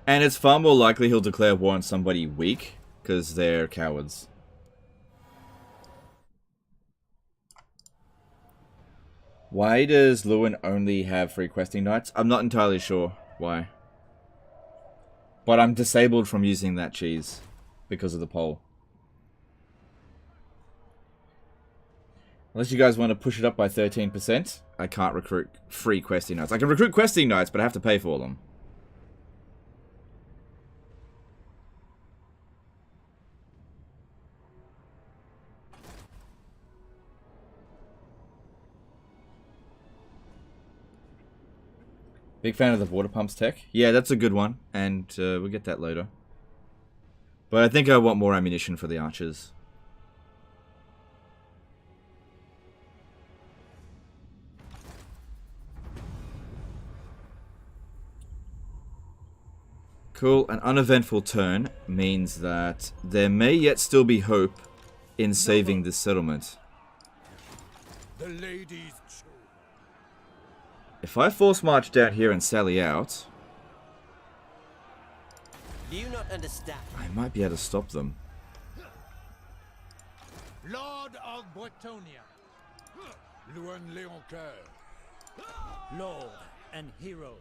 S3: And it's far more likely he'll declare war on somebody weak, because they're cowards. Why does Lewin only have 3 questing knights? I'm not entirely sure why. But I'm disabled from using that cheese because of the poll. Unless you guys want to push it up by 13%, I can't recruit free questing knights. I can recruit questing knights, but I have to pay for them. Big fan of the water pumps tech. Yeah, that's a good one, and we'll get that later. But I think I want more ammunition for the archers. Cool, an uneventful turn means that there may yet still be hope in saving this settlement.
S8: The ladies.
S3: If I force march down here and sally out,
S10: Do you not understand?
S3: I might be able to stop them.
S4: Lord of Bretonia.
S8: Lewin Leoncoeur.
S6: Lord and hero.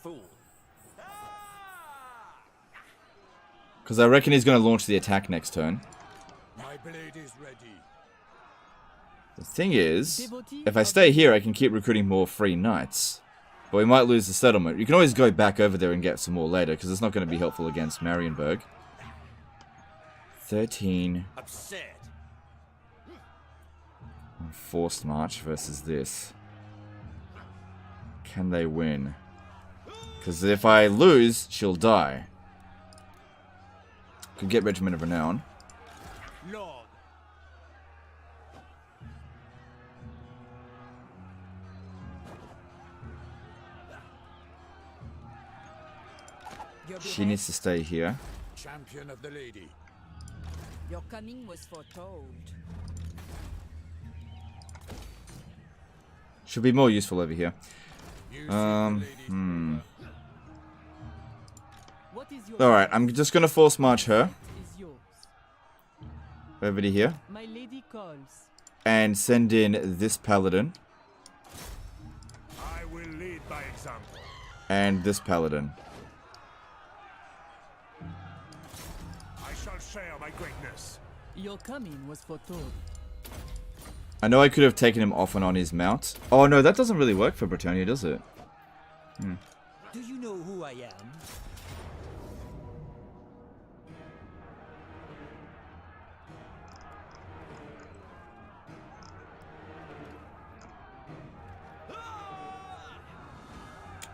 S10: Fool.
S3: Because I reckon he's going to launch the attack next turn.
S8: My blade
S3: Thing is, if I stay here, I can keep recruiting more free knights. But we might lose the settlement. You can always go back over there and get some more later, because it's not going to be helpful against Marienburg. 13.
S10: Upset.
S3: Forced march versus this. Can they win? Because if I lose, she'll die. Could get Regiment of Renown.
S4: Lord.
S3: She needs to stay here.
S8: Champion of the lady.
S5: Your coming was foretold.
S3: Should be more useful over here.
S5: What is your
S3: Alright, I'm just gonna force march her
S5: is yours.
S3: over to here.
S5: My lady calls.
S3: And send in this paladin.
S7: I will lead by example.
S3: And this paladin.
S7: I shall share my greatness.
S5: Your coming was foretold.
S3: I know I could have taken him off and on his mount. Oh no, that doesn't really work for Britannia, does it?
S6: Do you know who I am?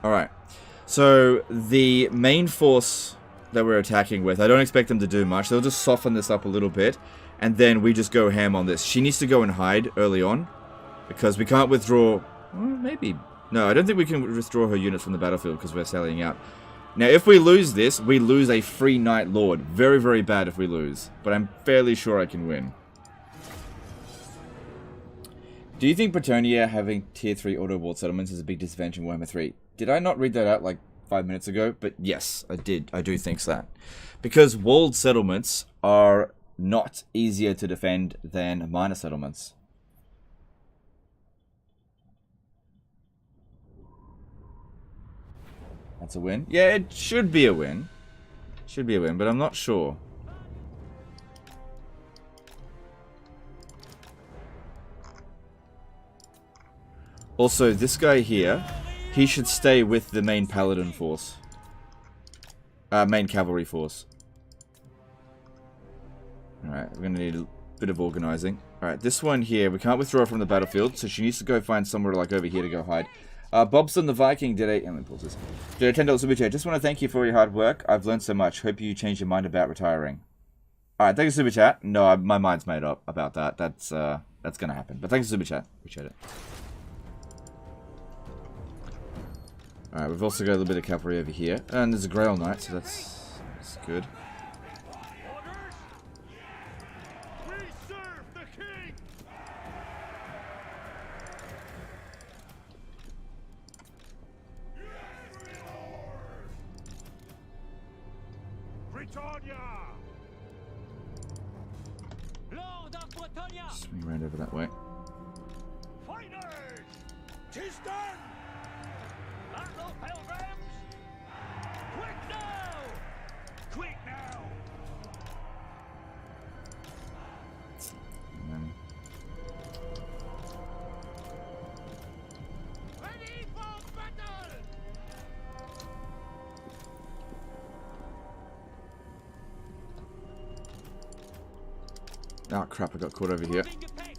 S3: Alright. So, the main force that we're attacking with, I don't expect them to do much. They'll just soften this up a little bit. And then we just go ham on this. She needs to go and hide early on. Because we can't withdraw... Well, maybe... No, I don't think we can withdraw her units from the battlefield because we're sallying out. Now, if we lose this, we lose a free Knight Lord. Very, very bad if we lose. But I'm fairly sure I can win. Do you think Bretonnia having tier 3 auto-walled settlements is a big disadvantage in Warhammer 3? Did I not read that out like 5 minutes ago? But yes, I did. I do think that. Because walled settlements are not easier to defend than minor settlements. That's a win. Yeah, it should be a win. Should be a win, but I'm not sure. Also, this guy here, he should stay with the main paladin force. Main cavalry force. Alright, we're going to need a bit of organizing. Alright, this one here, we can't withdraw from the battlefield, so she needs to go find somewhere like over here to go hide. Bobson the Viking did a... Let me pause this. Did a $10 super chat. Just want to thank you for your hard work. I've learned so much. Hope you change your mind about retiring. Alright, thank you super chat. No, my mind's made up about that. That's going to happen. But thanks for super chat. Appreciate it. Alright, we've also got a little bit of cavalry over here. And there's a Grail Knight, so that's good.
S7: We serve the king. Britannia.
S6: Lord of Britannia!
S3: Swing around over that way.
S7: Fighters. 'Tis done. Battle pilgrims. Quick now. Quick now.
S3: And then
S7: Ready for battle.
S3: oh crap, I got caught over here.
S6: Moving apace.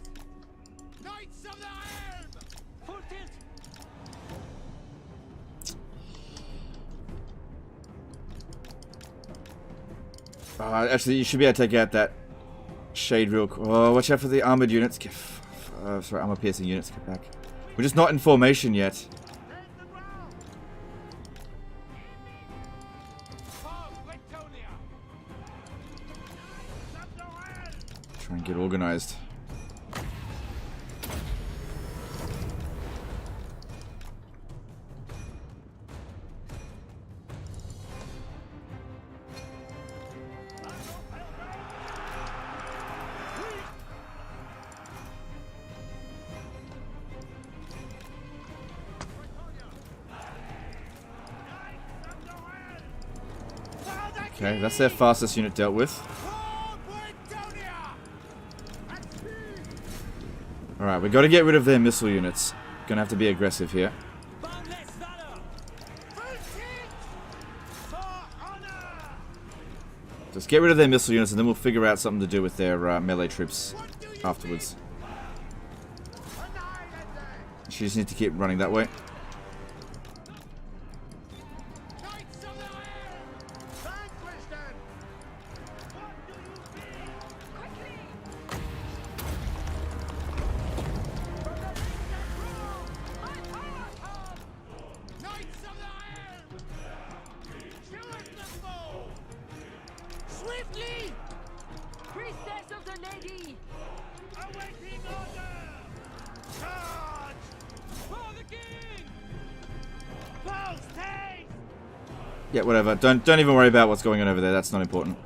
S7: Knights of the Helm.
S6: Full tilt.
S3: Actually, you should be able to take out that shade real quick. Oh, watch out for the armored units. Sorry, armor piercing units. Get back. We're just not in formation yet.
S7: Take the ground. For Britannia. Knights of the Helm.
S3: Try and get organized. Okay, that's their fastest unit dealt with. Alright, we got to get rid of their missile units. Gonna have to be aggressive here. Just get rid of their missile units and then we'll figure out something to do with their melee troops afterwards. She just needs to keep running that way. Yeah, whatever. Don't even worry about what's going on over there. That's not important.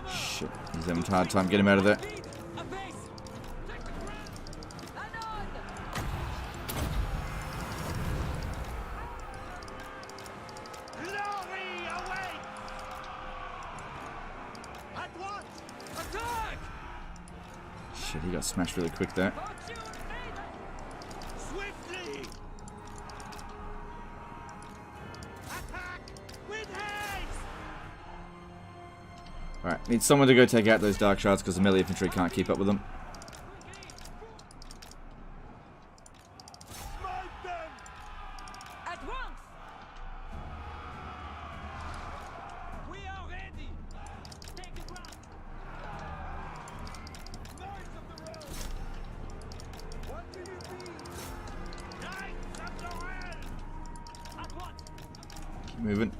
S3: Shit, he's having a hard time getting him out of there. Shit, he got smashed really quick there. Alright, need someone to go take out those dark shards because the melee infantry can't keep up with them. Keep moving.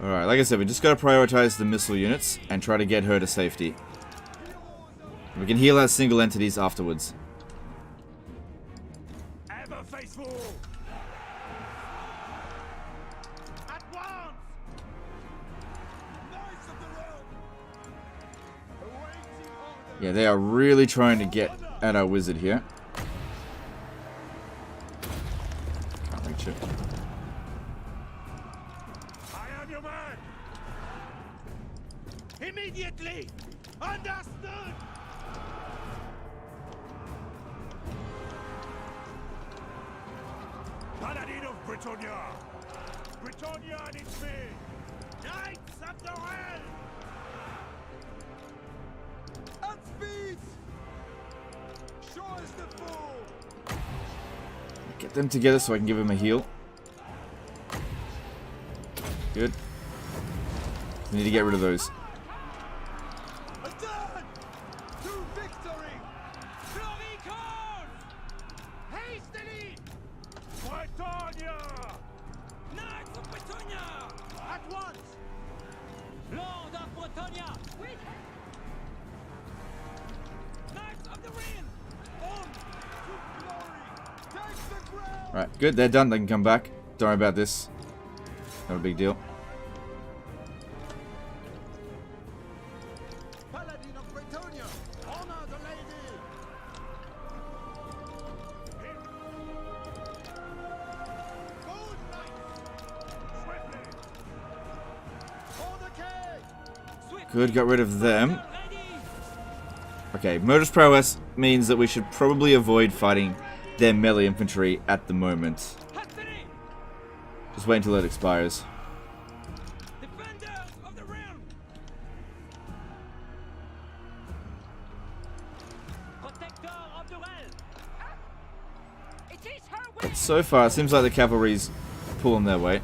S3: Alright, like I said, we just gotta prioritize the missile units and try to get her to safety. We can heal our single entities afterwards.
S4: Ever faithful. At once. Knights of the realm. Awaiting order.
S3: Yeah, they are really trying to get at our wizard here. Can't reach it.
S4: Immediately! Understood! Paladin of Britannia! Britannia and its men! Knights of the realm! At speed! Sure as the fool!
S3: Get them together so I can give him a heal. Good. We need to get rid of those. Right, good, they're done, they can come back. Don't worry about this. Not a big deal.
S4: Paladin of Britannia, honor the lady! Good night! Swiftly! For the king!
S3: Good, got rid of them. Okay, murderous prowess means that we should probably avoid fighting their melee infantry at the moment. Just wait until it expires. But so far, it seems like the cavalry's pulling their weight.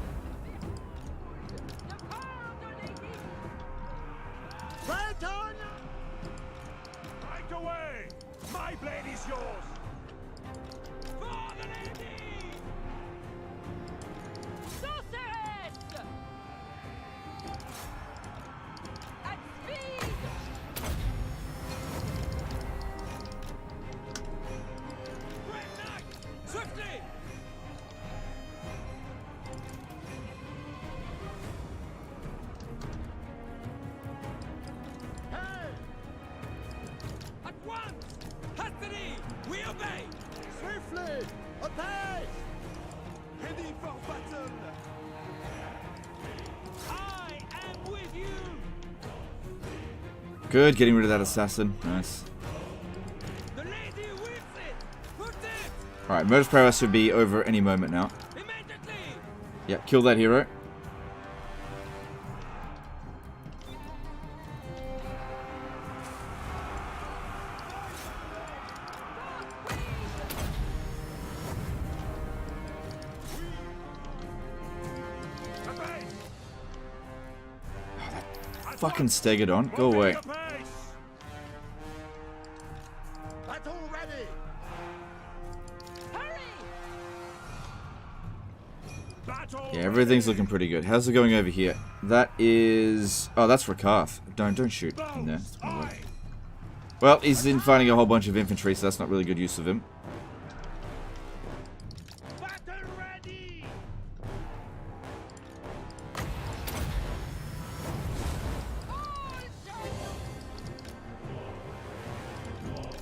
S3: Good, getting rid of that assassin. Nice.
S6: The lady whips it! Protect!
S3: Alright, Murder's Prowess should be over any moment now.
S6: Immediately!
S3: Yeah, kill that hero. Fucking Stegodon, go away.
S4: Battle ready.
S3: Yeah, everything's looking pretty good. How's it going over here? That is... Oh, that's Rekarth. Don't shoot in there. It's gonna work. Well, he's in fighting a whole bunch of infantry, so that's not really good use of him.
S4: Battle ready.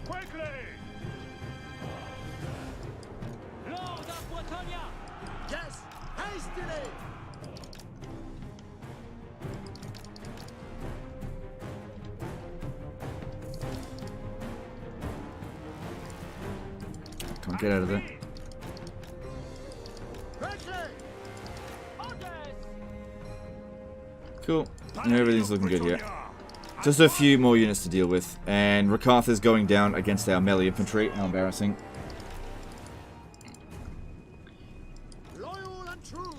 S4: Quickly.
S6: Lord of Bretagne!
S4: Yes, hastily.
S3: Can't get out of there.
S4: Quickly.
S3: Cool. And everything's looking good here. Just a few more units to deal with. And Rekarth is going down against our melee infantry. How embarrassing.
S4: Loyal and true.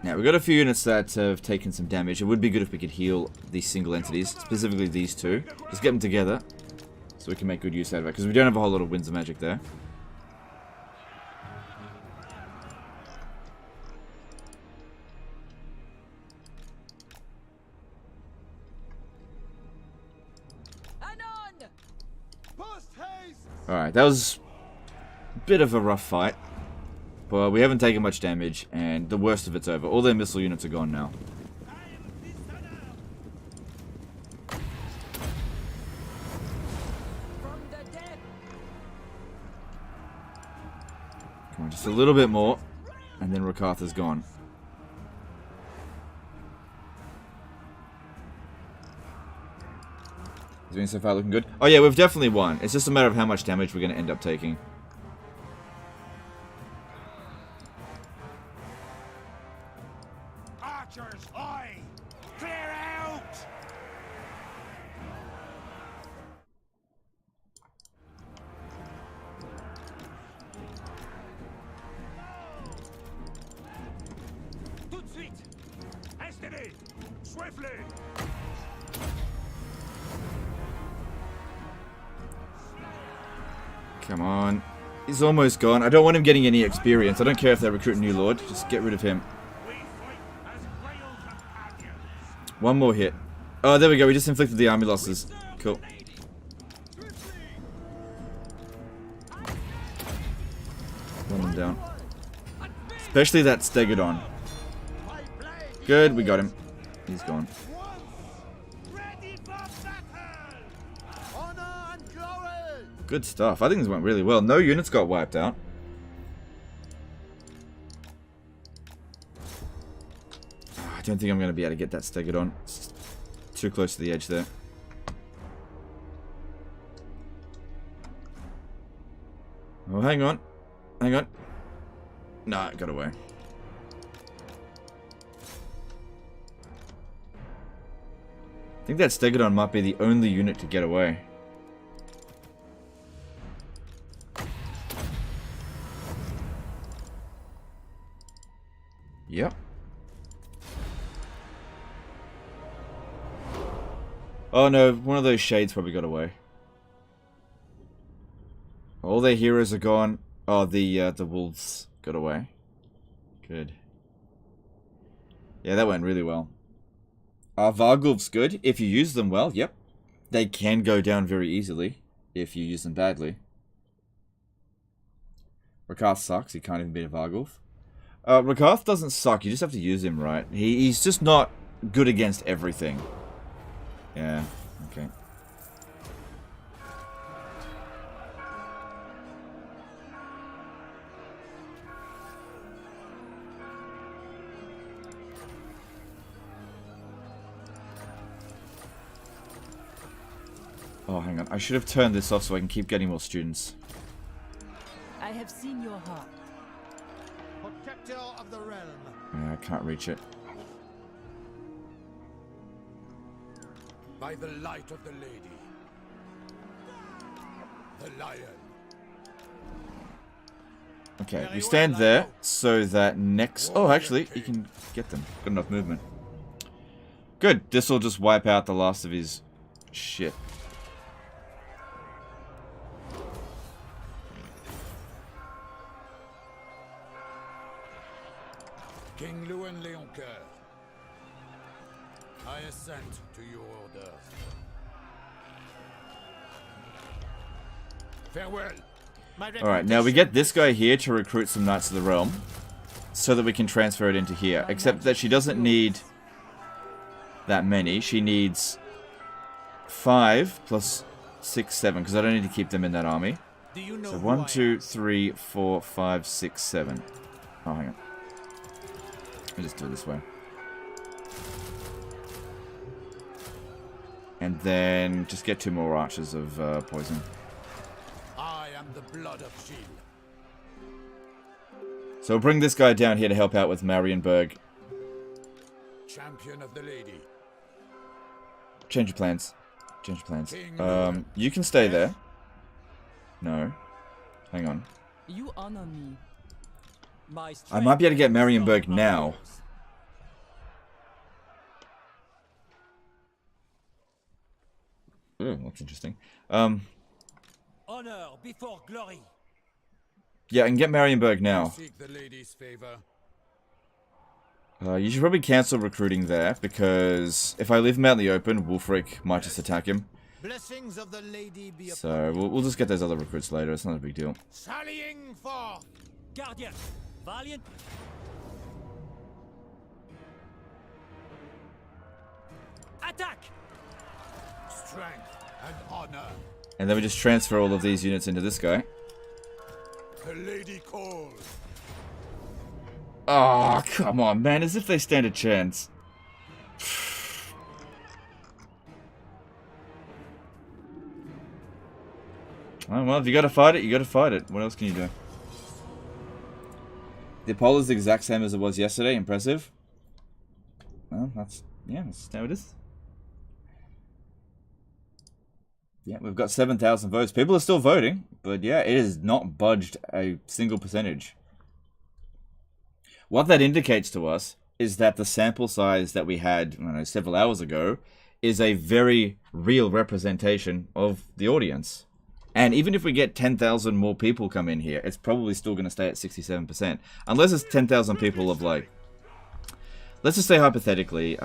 S3: Now, we've got a few units that have taken some damage. It would be good if we could heal these single entities, specifically these two. Just get them together, so we can make good use out of it, because we don't have a whole lot of Winds of Magic there.
S4: Post haste.
S3: Alright, that was a bit of a rough fight. But we haven't taken much damage, and the worst of it's over. All their missile units are gone now. Come on, just a little bit more, and then Rekarth is gone. Is doing so far looking good? Oh yeah, we've definitely won. It's just a matter of how much damage we're going to end up taking.
S4: Archers, aye! Clear out!
S6: Tout de suite!
S4: Hastily! Swiftly!
S3: Come on. He's almost gone. I don't want him getting any experience. I don't care if they recruit a new lord. Just get rid of him.
S4: We fight as Grail companions.
S3: One more hit. Oh, there we go. We just inflicted the army losses. Cool. Run them down. Especially that Stegodon. Good, we got him. He's gone.
S4: Ready for battle! Honor and glory!
S3: Good stuff. I think this went really well. No units got wiped out. I don't think I'm going to be able to get that Stegodon. It's too close to the edge there. Oh, hang on. Hang on. Nah, it got away. I think that Stegodon might be the only unit to get away. Yep. Oh no, one of those shades probably got away. All their heroes are gone. Oh, the wolves got away. Good. Yeah, that went really well. Vargulf's good. If you use them well, yep. They can go down very easily if you use them badly. Rekarth sucks. He can't even beat a Vargulf. Rekarth doesn't suck. You just have to use him right. He's just not good against everything. Yeah, okay. Oh, hang on. I should have turned this off so I can keep getting more students.
S5: I have seen your heart.
S4: Protector of the realm.
S3: I can't reach it.
S8: By the light of the lady. The lion.
S3: Okay, we stand there so that next... Oh, actually, you can get them. Got enough movement. Good. This will just wipe out the last of his shit.
S8: King Lewin Leoncoeur. I assent to your order. Farewell.
S3: Alright, now we get this guy here to recruit some Knights of the Realm so that we can transfer it into here. Except that she doesn't need that many. She needs 5 plus 6, 7, because I don't need to keep them in that army. So 1, 2, 3, 4, 5, 6, 7. Oh, hang on. Let me just do it this way. And then just get 2 more archers of poison.
S8: I am the blood of Gilles.
S3: So we'll bring this guy down here to help out with Marienburg.
S8: Champion of the lady.
S3: Change your plans. Change your plans. You can stay there. No. Hang on.
S5: You honor me.
S3: I might be able to get Marienburg now. Ooh, that's interesting.
S6: Honor before glory.
S3: Yeah, I can get Marienburg now.
S8: Seek the lady's favor.
S3: You should probably cancel recruiting there, because if I leave him out in the open, Wulfric might just attack him.
S4: Blessings of the lady be
S3: So we'll just get those other recruits later. It's not a big deal.
S4: sallying forth.
S6: Guardian. Valiant. Attack.
S8: Strength and honor.
S3: And then we just transfer all of these units into this guy.
S8: The lady calls.
S3: Oh, come on, man. As if they stand a chance. Oh, well, if you gotta fight it, you gotta fight it. What else can you do? The poll is the exact same as it was yesterday. Impressive. Well, that's how it is. Yeah, we've got 7,000 votes. People are still voting, but yeah, it has not budged a single percentage. What that indicates to us is that the sample size that we had, I don't know, several hours ago is a very real representation of the audience. And even if we get 10,000 more people come in here, it's probably still going to stay at 67%. Unless it's 10,000 people of like... Let's just say hypothetically,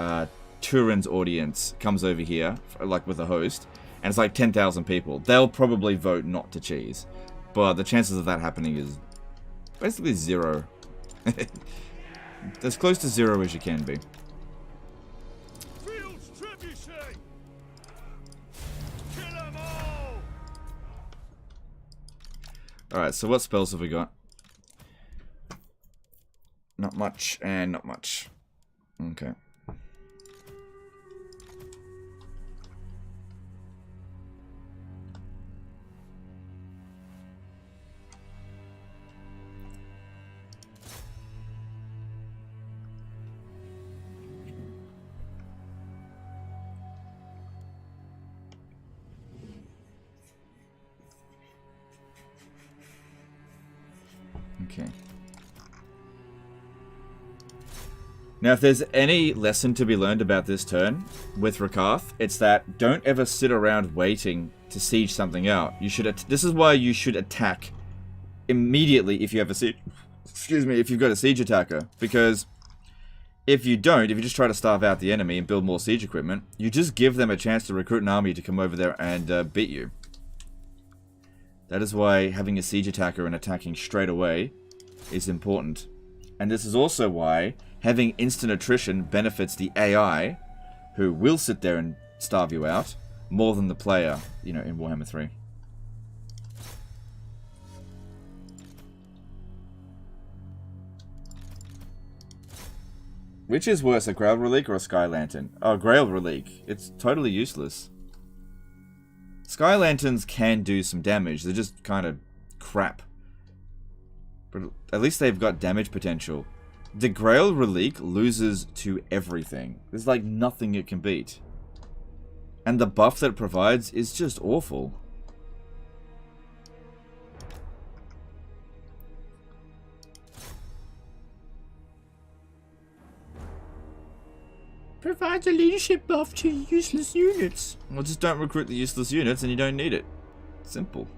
S3: Turin's audience comes over here, like with a host, and it's like 10,000 people. They'll probably vote not to cheese. But the chances of that happening is basically 0. As close to 0 as you can be. Alright, so what spells have we got? Not much, and not much. Okay. Okay. Now, if there's any lesson to be learned about this turn with Rakarth, it's that don't ever sit around waiting to siege something out. You should. This is why you should attack immediately if you have a siege. Excuse me, if you've got a siege attacker, because if you don't, if you just try to starve out the enemy and build more siege equipment, you just give them a chance to recruit an army to come over there and beat you. That is why having a siege attacker and attacking straight away is important. And this is also why having instant attrition benefits the AI, who will sit there and starve you out, more than the player, you know, in Warhammer 3. Which is worse, a Grail Relic or a Sky Lantern? Oh, Grail Relic. It's totally useless. Sky Lanterns can do some damage. They're just kind of crap. But at least they've got damage potential. The Grail Relique loses to everything. There's like nothing it can beat. And the buff that it provides is just awful. Provides a leadership buff to useless units. Well, just don't recruit the useless units and you don't need it. Simple.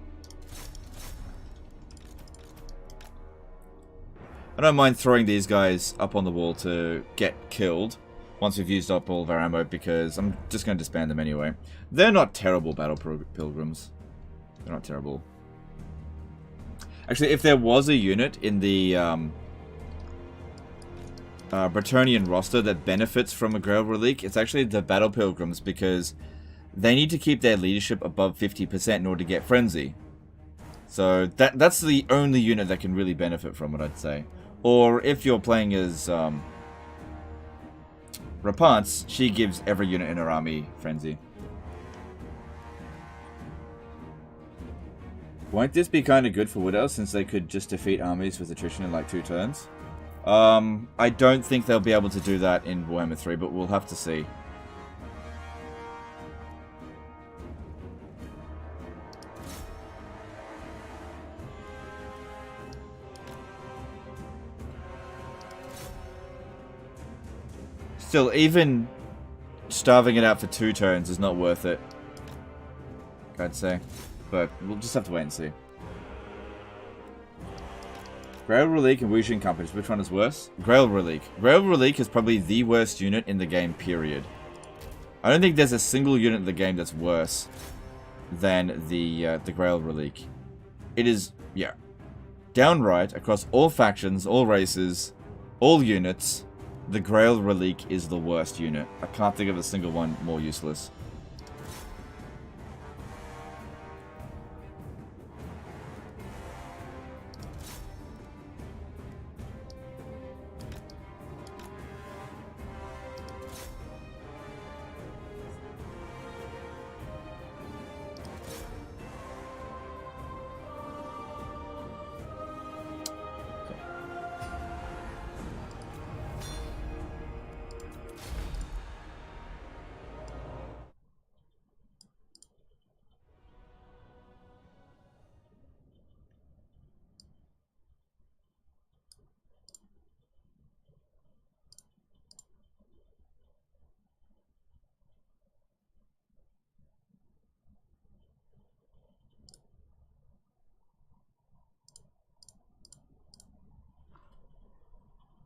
S3: I don't mind throwing these guys up on the wall to get killed once we've used up all of our ammo, because I'm just going to disband them anyway. They're not terrible battle pilgrims. They're not terrible. Actually, if there was a unit in the Bretonnian roster that benefits from a Grail Relique, it's actually the battle pilgrims, because they need to keep their leadership above 50% in order to get Frenzy. So that's the only unit that can really benefit from it, I'd say. Or if you're playing as Repanse, she gives every unit in her army Frenzy. Won't this be kind of good for Widows, since they could just defeat armies with attrition in like 2 turns? I don't think they'll be able to do that in Warhammer 3, but we'll have to see. Still, even starving it out for 2 turns is not worth it, I'd say. But we'll just have to wait and see. Grail Relique and Wushin Companies, which one is worse? Grail Relique. Grail Relique is probably the worst unit in the game, period. I don't think there's a single unit in the game that's worse than the Grail Relique. It is, yeah, downright, across all factions, all races, all units, the Grail Relique is the worst unit. I can't think of a single one more useless.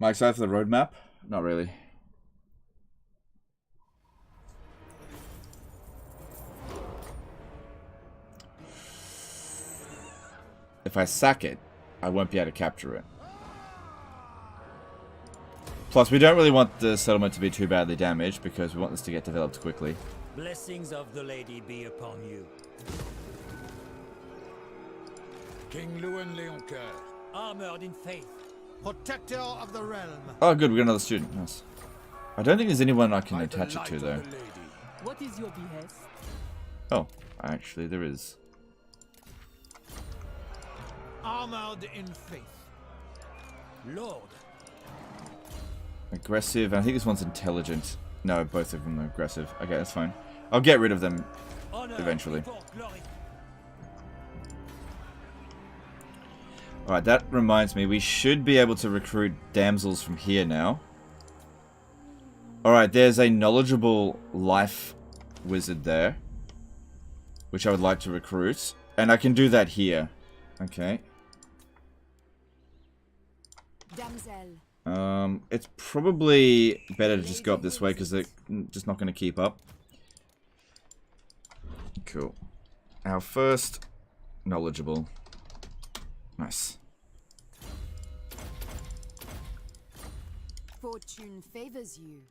S3: Am I excited for the roadmap? Not really. If I sack it, I won't be able to capture it. Plus, we don't really want the settlement to be too badly damaged, because we want this to get developed quickly.
S6: Blessings of the lady be upon you.
S8: King Lewin Leoncoeur.
S6: Armored in faith.
S4: Protector of the realm.
S3: Oh, good, we got another student. Nice. I don't think there's anyone I can attach it to, though.
S1: What is your behest?
S3: Oh, actually, there is.
S4: Armored in faith.
S6: Lord.
S3: Aggressive. I think this one's intelligent. No, both of them are aggressive. Okay, that's fine. I'll get rid of them eventually. Alright, that reminds me. We should be able to recruit damsels from here now. Alright, there's a knowledgeable life wizard there, which I would like to recruit. And I can do that here. Okay.
S9: Damsel.
S3: It's probably better to just go up this way, because they're just not going to keep up. Cool. Our first knowledgeable. Nice.
S9: Fortune favors you.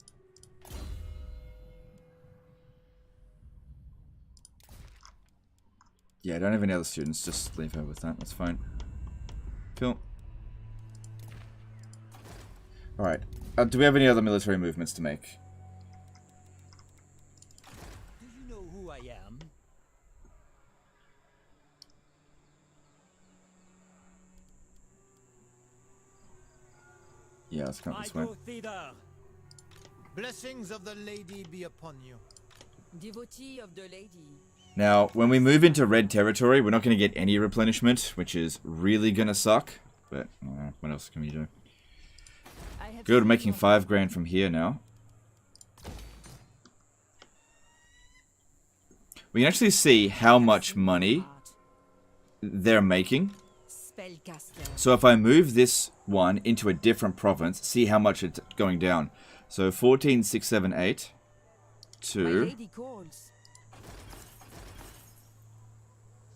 S3: Yeah, I don't have any other students. Just leave her with that. That's fine. Cool. Alright. Do we have any other military movements to make?
S6: Do you know who I am?
S3: let's come
S6: I
S3: this way.
S6: go thither.
S4: Blessings of the lady be upon you.
S5: Devotee of the lady.
S3: Now, when we move into red territory, we're not going to get any replenishment, which is really going to suck. But, what else can we do? Good, we're making 5 grand from here now. We can actually see how much money they're making. So if I move this one into a different province, see how much it's going down. So 14, 6, 7, 8 to...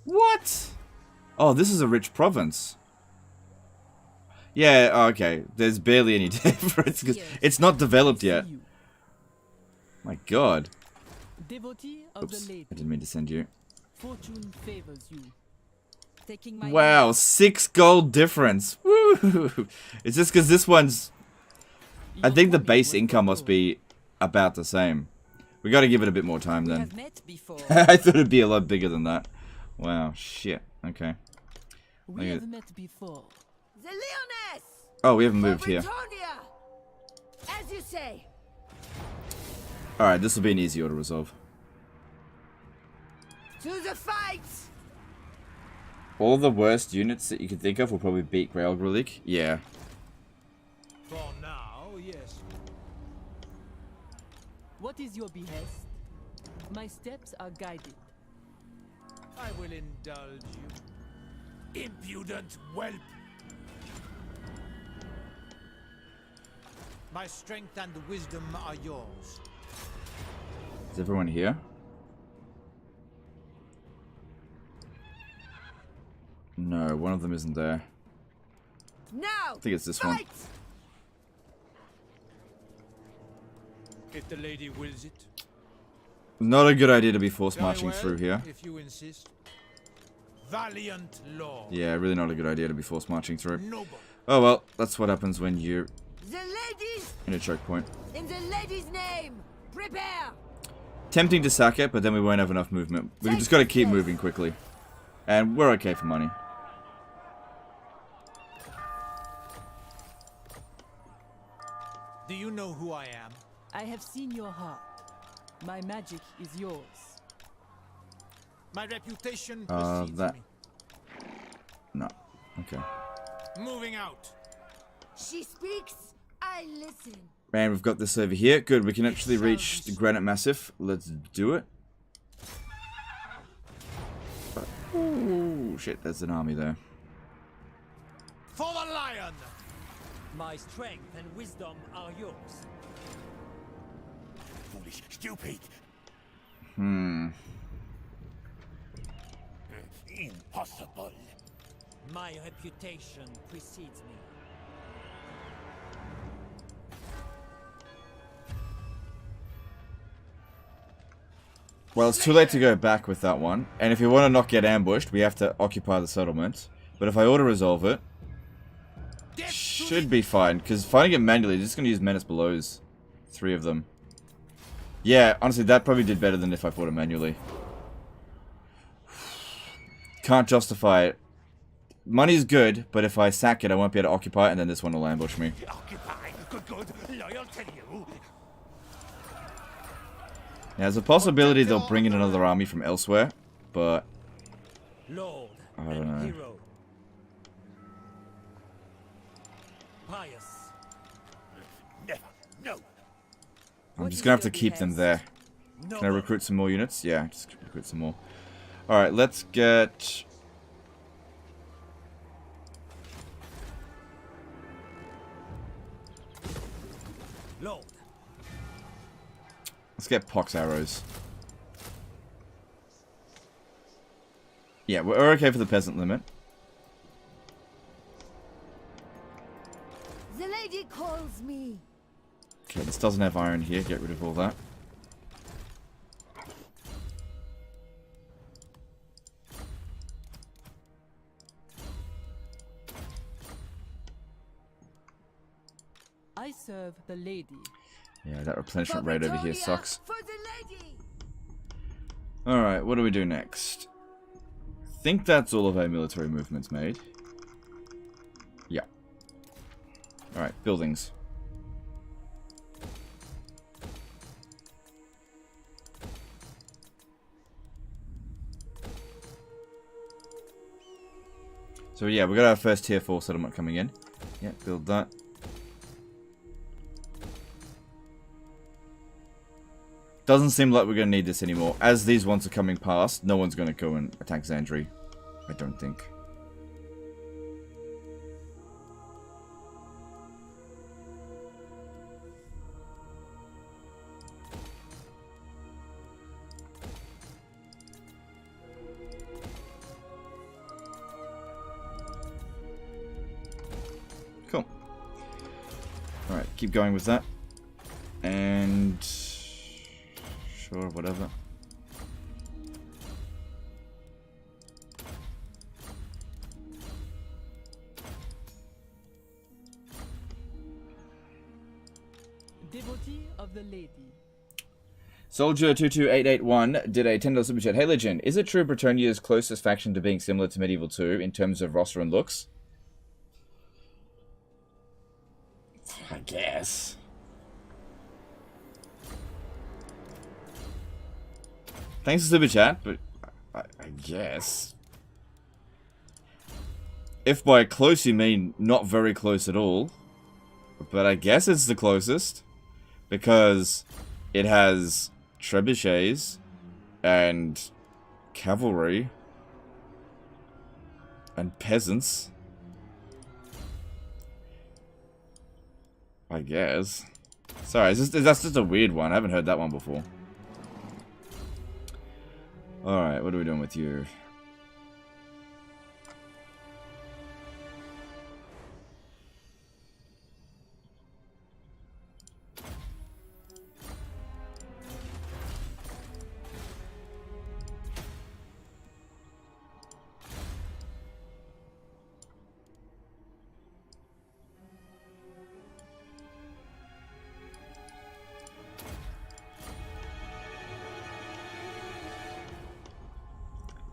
S3: What? Oh, this is a rich province. Yeah, okay. There's barely any difference because it's not developed yet. My god. Oops, I didn't mean to send you.
S5: Fortune favors you.
S3: Wow, 6 gold difference. Woo! It's just because this one's... I think the base income must be about the same. We gotta give it a bit more time then. I thought it'd be a lot bigger than that. Wow, shit. Okay.
S5: We have met before. The Lyonesse!
S3: Oh, we haven't moved here.
S5: As you say.
S3: Alright, this will be an easy auto resolve.
S5: To the fight!
S3: All the worst units that you could think of will probably beat Grail Relic. Yeah.
S4: For now, yes.
S5: What is your behest? My steps are guided.
S4: I will indulge you.
S7: Impudent whelp!
S4: My strength and wisdom are yours.
S3: Is everyone here? No, one of them isn't there.
S5: Now,
S3: I think it's this one.
S4: If the lady wills it.
S3: Not a good idea to be force marching through here.
S4: If you insist. Valiant lord.
S3: Yeah, really not a good idea to be force marching through.
S4: Noble.
S3: Oh well, that's what happens when you're
S5: the ladies
S3: in a choke point.
S5: In the lady's name, prepare.
S3: Tempting to sack it, but then we won't have enough movement. We just got to keep moving quickly, and we're okay for money.
S4: Do you know who I am?
S5: I have seen your heart. My magic is yours.
S4: My reputation precedes me.
S3: No. Okay.
S4: Moving out.
S5: She speaks, I listen.
S3: And we've got this over here. Good, we can actually reach the Granite Massif. Let's do it. Ooh, shit, there's an army there.
S4: For the lion!
S6: My strength and wisdom are yours.
S2: Foolish, stupid. Impossible.
S6: My reputation precedes me.
S3: Well, it's too late to go back with that one. And if we want to not get ambushed, we have to occupy the settlement. But if I auto-resolve it, should be fine. Because fighting it manually, just going to use Menace Belows. 3 of them. Yeah, honestly, that probably did better than if I fought it manually. Can't justify it. Money's good, but if I sack it, I won't be able to occupy it, and then this one will ambush me.
S7: Occupy, good, loyal to you.
S3: Now, there's a possibility they'll bring in another army from elsewhere, but
S6: Lord
S3: I don't know.
S6: Hero. Pious.
S7: Never, no.
S3: I'm just gonna have to keep them there. Can I recruit some more units? Yeah, just recruit some more. Alright, let's get...
S6: Lord.
S3: Let's get pox arrows. Yeah, we're okay for the peasant limit.
S5: The lady calls me.
S3: Okay, this doesn't have iron here. Get rid of all that.
S5: I serve the lady.
S3: Yeah, that replenishment rate over here sucks.
S5: For the lady.
S3: Alright, what do we do next? I think that's all of our military movements made. Yeah. Alright, buildings. So yeah, we got our first tier 4 settlement coming in. Yeah, build that. Doesn't seem like we're going to need this anymore. As these ones are coming past, no one's going to go and attack Xandri. I don't think. Cool. Alright, keep going with that. And... sure, whatever.
S1: Devotee of the lady.
S3: Soldier22881 did a $10 super chat. Hey Legend, is it true Bretonnia is closest faction to being similar to Medieval 2 in terms of roster and looks? I guess. Thanks for super chat, but I guess. If by close you mean not very close at all, but I guess it's the closest because it has trebuchets and cavalry and peasants. I guess. Sorry, that's just a weird one. I haven't heard that one before. Alright, what are we doing with you?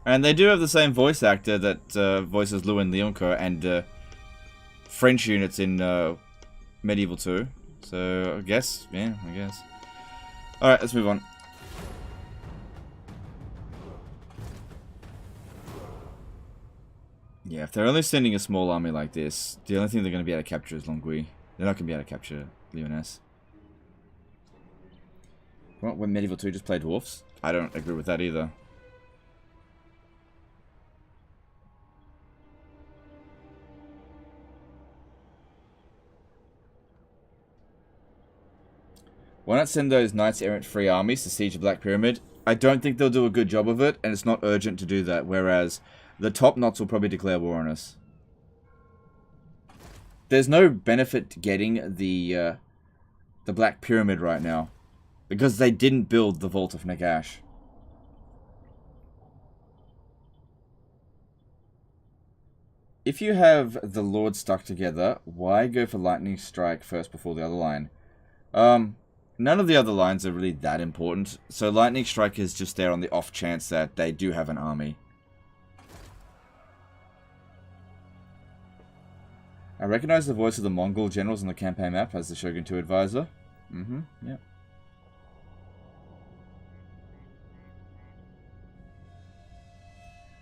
S3: And they do have the same voice actor that voices Lewin Leoncoeur and French units in Medieval 2. So, I guess. Yeah, I guess. Alright, let's move on. Yeah, if they're only sending a small army like this, the only thing they're going to be able to capture is Longwy. They're not going to be able to capture Lyonesse. What, when Medieval 2 just played dwarfs? I don't agree with that either. Why not send those Knights Errant free armies to siege the Black Pyramid? I don't think they'll do a good job of it, and it's not urgent to do that, whereas the top knots will probably declare war on us. There's no benefit to getting the Black Pyramid right now, because they didn't build the Vault of Nagash. If you have the Lords stuck together, why go for Lightning Strike first before the other line? None of the other lines are really that important, so Lightning Strike is just there on the off chance that they do have an army. I recognize the voice of the Mongol generals on the campaign map as the Shogun 2 advisor. Yeah.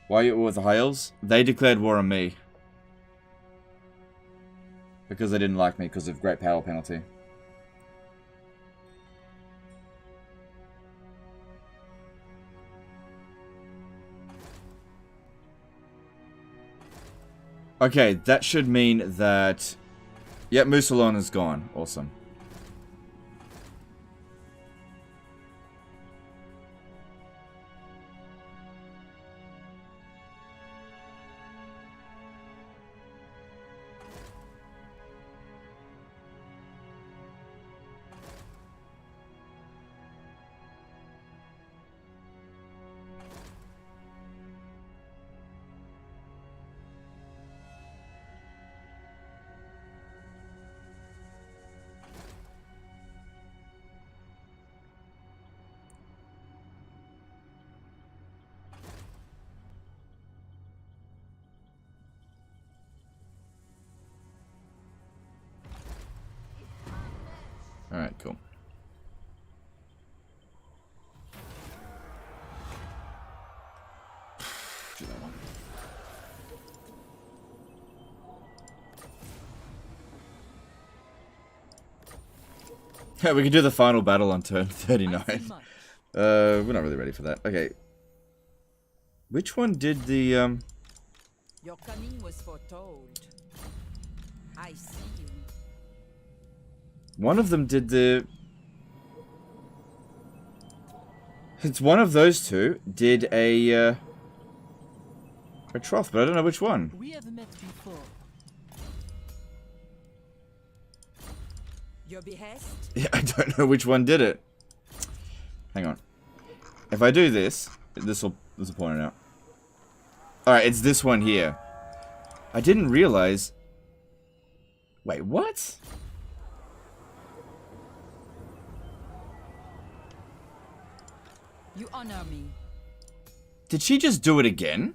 S3: Why are you at war with the High Elves? They declared war on me. Because they didn't like me because of Great Power Penalty. Okay, that should mean that... Yep, Moussalon is gone. Awesome. Alright, cool. Do that one. Yeah, we can do the final battle on turn 39.
S5: I see much.
S3: We're not really ready for that. Okay. Which one did the,
S5: Your coming was foretold. I see you.
S3: One of them did the... It's one of those two did a trough, but I don't know which one.
S1: We have met before.
S5: Your behest?
S3: Yeah, I don't know which one did it. Hang on. If I do this, this will point it out. Alright, it's this one here. I didn't realize... Wait, what?
S5: You honor me.
S3: Did she just do it again?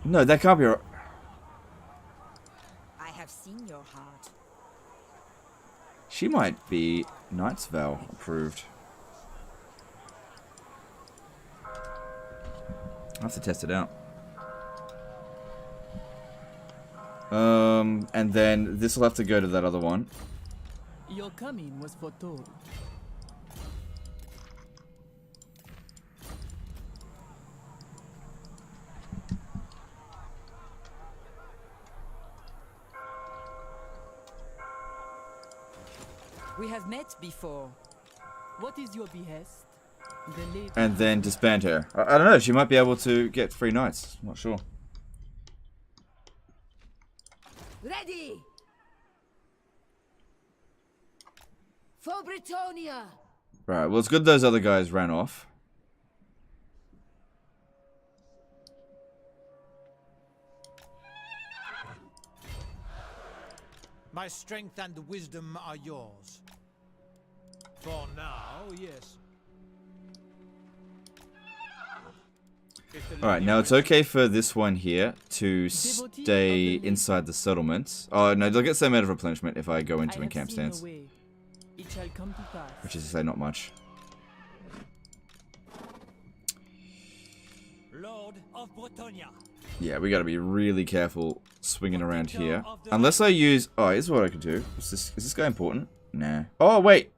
S3: No, that can't be right.
S5: I have seen your heart.
S3: She might be Knight's Vow approved. I'll have to test it out. And then this will have to go to that other one.
S1: Your coming was foretold.
S5: We have met before.
S1: What is your behest? The lady.
S3: And then disband her. I don't know, she might be able to get 3 knights. I'm not sure.
S9: Ready! For Britannia!
S3: Right, well it's good those other guys ran off.
S4: My strength and wisdom are yours. For now, yes.
S3: Alright, now it's okay for this one here to stay inside the settlement. Oh no, they'll get some amount of replenishment if I go into encamp stance.
S1: It shall come to pass.
S3: Which is to say, not much.
S6: Lord of Bretonia.
S3: Yeah, we gotta be really careful swinging around here. Unless I use... Oh, here's what I could do. Is this guy important? Nah. Oh, wait!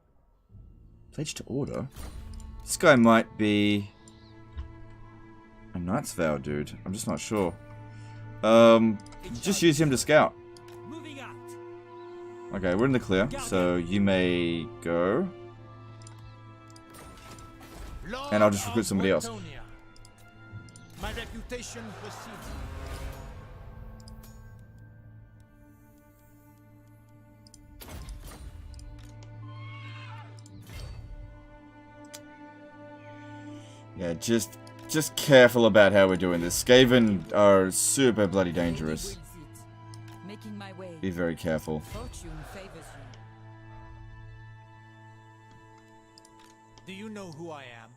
S3: Pledge to order? This guy might be... a Knight's Vow, dude. I'm just not sure. Just use him to scout.
S6: Moving out.
S3: Okay, we're in the clear, so you may go. And I'll just recruit somebody else.
S4: My reputation precedes me.
S3: Yeah, just careful about how we're doing this. Skaven are super bloody dangerous.
S5: Making my way.
S3: Be very careful.
S5: Fortune favors you.
S4: Do you know who I am?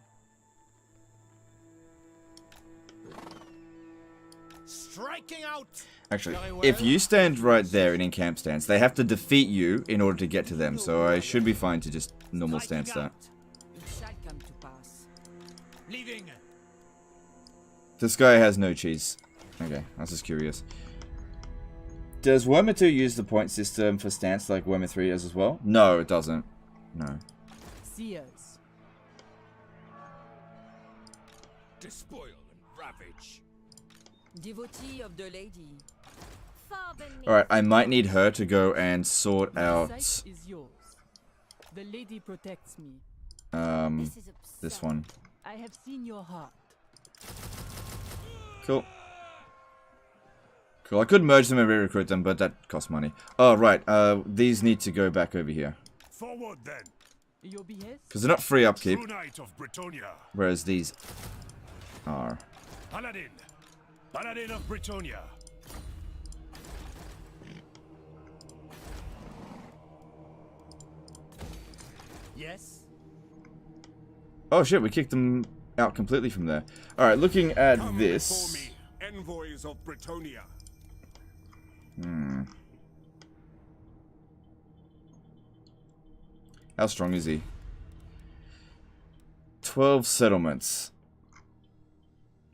S4: Striking out.
S3: Actually, if you stand right there in encamp stance, they have to defeat you in order to get to them. So I should be fine to just normal stance that.
S5: It shall come to pass.
S4: Leaving.
S3: This guy has no cheese. Okay, I was just curious. Does Warhammer 2 use the point system for stance like Warhammer 3 does as well? No, it doesn't. No.
S1: Seers.
S7: Despoil and ravage.
S5: Devotee of the lady.
S3: Alright, I might need her to go and sort out...
S1: Sight is yours. The lady protects me.
S3: This one.
S1: I have seen your heart.
S3: Cool. Cool, I could merge them and re-recruit them, but that costs money. Oh, right, these need to go back over here.
S7: Forward then.
S1: Your behest?
S3: Because they're not free upkeep,
S7: True Knight of Bretonia.
S3: whereas these are.
S7: Paladin. Paladin of Bretonia.
S6: Yes.
S3: Oh shit, we kicked them out completely from there. Alright, looking at
S7: Come
S3: this...
S7: before me, envoys of Bretonia.
S3: How strong is he? 12 settlements.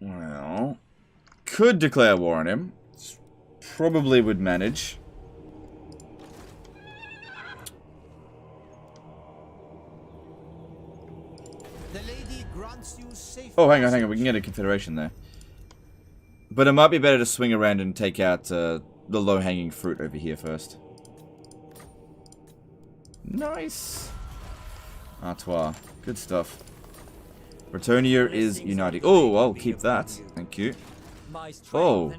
S3: Well, could declare war on him. Probably would manage.
S4: The lady grants you safe.
S3: Oh, hang on. We can get a confederation there. But it might be better to swing around and take out the low-hanging fruit over here first. Nice. Artois. Good stuff. Bretonia is uniting. Oh, I'll keep that. Thank you. Oh.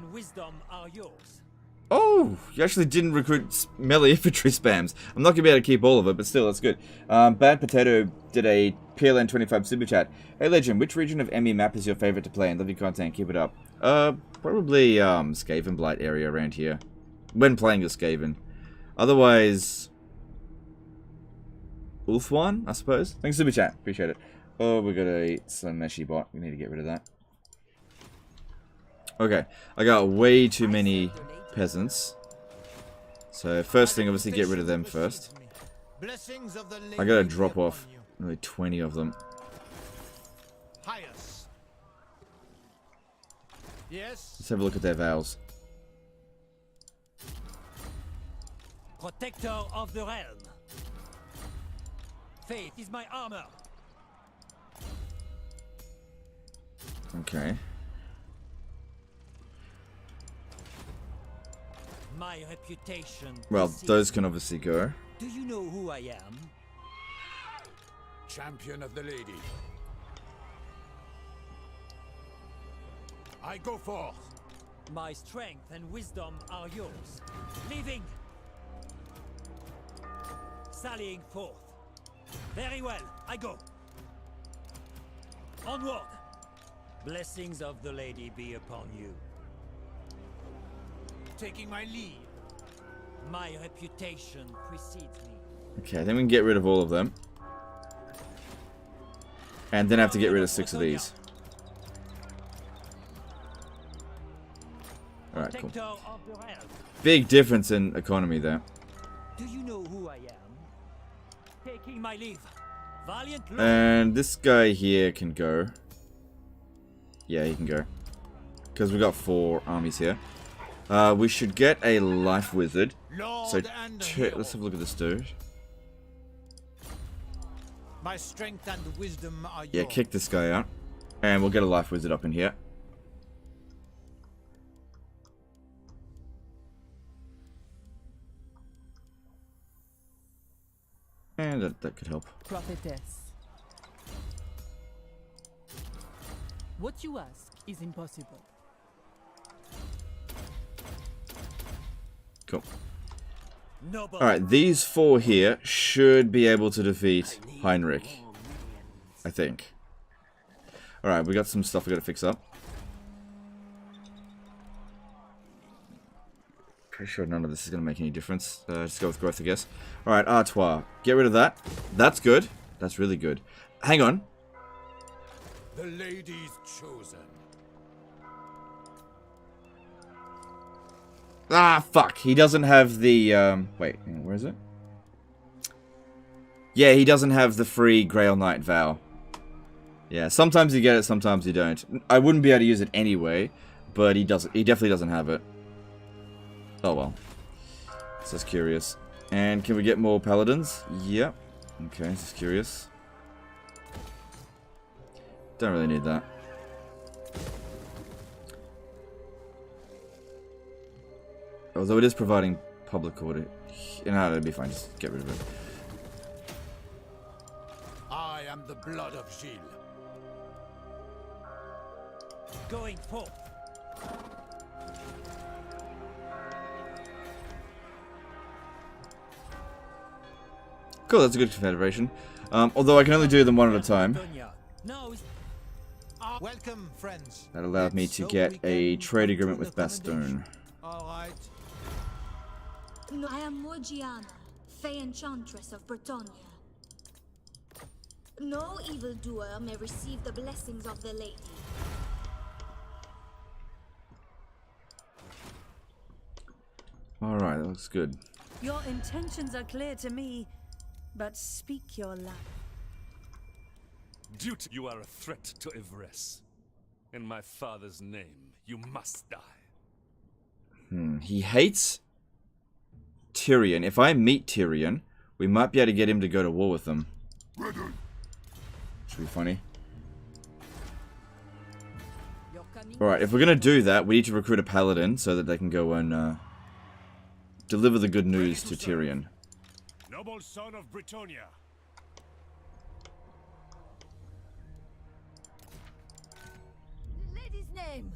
S3: Oh, you actually didn't recruit melee infantry spams. I'm not going to be able to keep all of it, but still, that's good. Bad Potato did a PLN 25 super chat. Hey, Legend, which region of ME map is your favorite to play and love your content? Keep it up. Probably, Skaven Blight area around here. When playing as Skaven. Otherwise... Ulfwan, I suppose? Thanks super chat. Appreciate it. Oh, we got a Slameshi bot. We need to get rid of that. Okay. I got way too many peasants. So, first thing, obviously, get rid of them first. I gotta drop off nearly 20 of them.
S4: Yes.
S3: Let's have a look at their vows.
S6: Protector of the realm. Faith is my armor.
S3: Okay.
S6: My reputation.
S3: Well, those can obviously go.
S6: Do you know who I am?
S8: Champion of the lady. I go forth.
S6: My strength and wisdom are yours. Leaving. Sallying forth. Very well, I go. Onward. Blessings of the lady be upon you.
S4: Taking my leave.
S6: My reputation precedes me.
S3: Okay, then we can get rid of all of them. And then I have to get rid of 6 of these. Alright, cool. Big difference in economy there.
S6: Do you know who I am? Taking my leave. Valiant Lord.
S3: And this guy here can go. Yeah, he can go. Because we got 4 armies here. We should get a life wizard. So let's have a look at this dude.
S4: My strength and wisdom are yours.
S3: Yeah, kick this guy out. And we'll get a life wizard up in here. And that could help.
S5: Prophetess. What you ask is impossible.
S3: Cool. Alright, these 4 here should be able to defeat Heinrich. I think. Alright, we got some stuff we gotta fix up. Pretty sure none of this is gonna make any difference. Just go with growth, I guess. Alright, Artois. Get rid of that. That's good. That's really good. Hang on.
S8: The lady's chosen.
S3: Ah, fuck. He doesn't have the, wait, where is it? Yeah, he doesn't have the free Grail Knight vow. Yeah, sometimes you get it, sometimes you don't. I wouldn't be able to use it anyway, but he definitely doesn't have it. Oh well. This is curious. And can we get more paladins? Yep. Okay, this is curious. Don't really need that. Although it is providing public order. No, that'd be fine. Just get rid of it.
S8: I am the blood of Gilles.
S6: Going forth.
S3: Cool, that's a good confederation. Although I can only do them one at a time.
S4: Welcome, friends.
S3: That allowed me to get a trade agreement with Bastogne.
S4: All right.
S9: No, I am Morgiana, Fey Enchantress of Bretonia. No evildoer may receive the blessings of the lady.
S3: Alright, that looks good.
S1: Your intentions are clear to me, but speak your life.
S7: Duty, you are a threat to Ivresse. In my father's name, you must die.
S3: He hates Tyrion. If I meet Tyrion, we might be able to get him to go to war with them. Should be funny. Alright, if we're gonna do that, we need to recruit a paladin so that they can go and deliver the good news to Tyrion.
S4: Noble son of Britannia.
S5: Lady's name.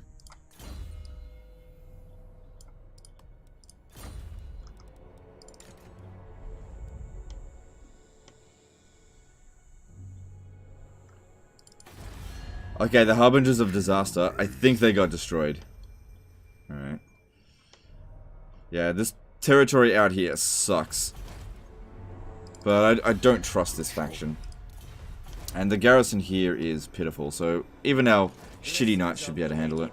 S3: Okay, the Harbingers of Disaster. I think they got destroyed. Alright. Yeah, this territory out here sucks. But I don't trust this faction. And the garrison here is pitiful, so even our shitty knights should be able to handle it.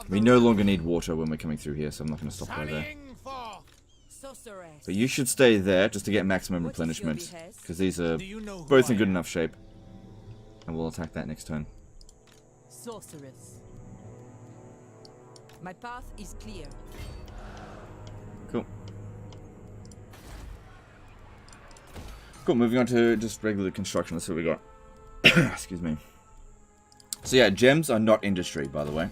S3: We no longer need water when we're coming through here, so I'm not going to stop right there. But you should stay there just to get maximum replenishment, because these are both in good enough shape. And we'll attack that next turn.
S5: Sorceress. My path is clear.
S3: Cool. Cool, moving on to just regular construction. Let's see what we got. Excuse me. So yeah, gems are not industry, by the way.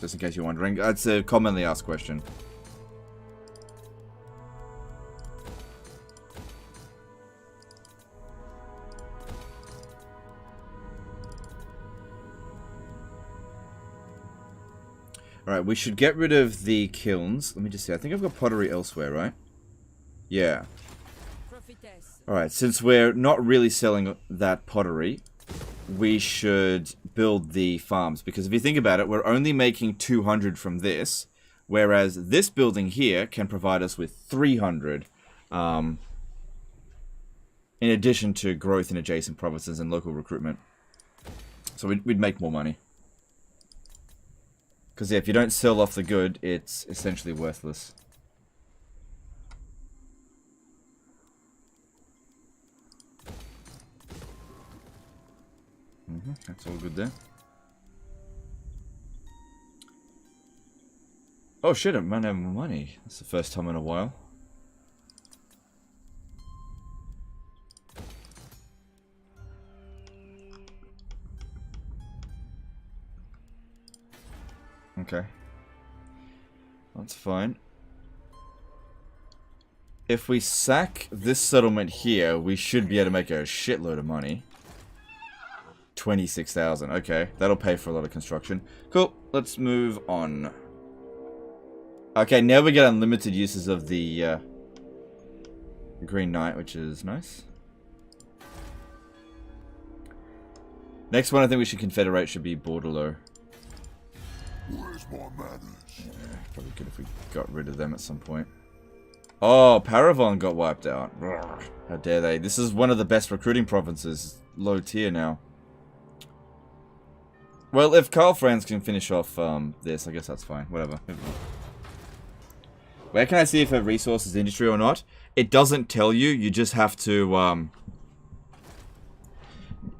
S3: Just in case you're wondering. That's a commonly asked question. Alright, we should get rid of the kilns. Let me just see. I think I've got pottery elsewhere, right? Yeah. Alright, since we're not really selling that pottery, we should build the farms. Because if you think about it, we're only making 200 from this, whereas this building here can provide us with 300, in addition to growth in adjacent provinces and local recruitment. So we'd make more money. Because yeah, if you don't sell off the good, it's essentially worthless. That's all good there. Oh shit, I'm running out of money. That's the first time in a while. Okay. That's fine. If we sack this settlement here, we should be able to make a shitload of money. 26,000. Okay, that'll pay for a lot of construction. Cool, let's move on. Okay, now we get unlimited uses of the Green Knight, which is nice. Next one I think we should confederate should be Bordelot.
S2: Where's my manners?
S3: Yeah, probably good if we got rid of them at some point. Oh, Paravon got wiped out. How dare they? This is one of the best recruiting provinces. Low tier now. Well, if Karl Franz can finish off this, I guess that's fine. Whatever. Where can I see if a resource is industry or not? It doesn't tell you. You just have to...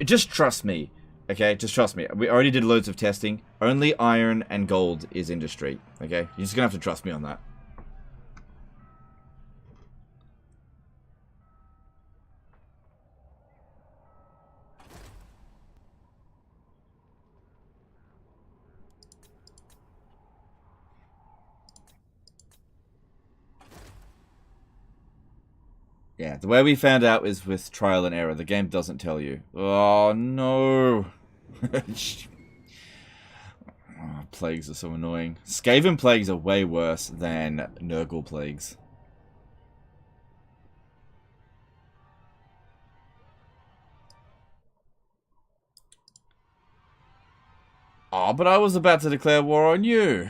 S3: Just trust me. Okay, just trust me. We already did loads of testing. Only iron and gold is industry. Okay, you're just gonna have to trust me on that. Yeah, the way we found out is with trial and error. The game doesn't tell you. Oh, no. Oh, plagues are so annoying. Skaven plagues are way worse than Nurgle plagues. Oh, but I was about to declare war on you.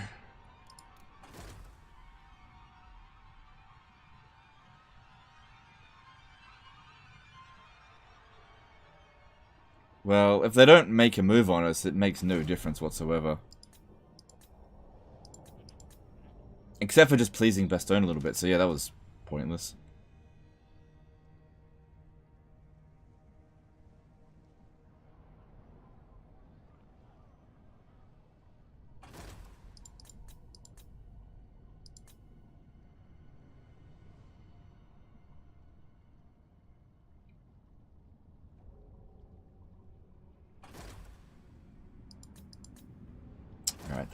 S3: Well, if they don't make a move on us, it makes no difference whatsoever. Except for just pleasing Bastogne a little bit, so yeah, that was pointless.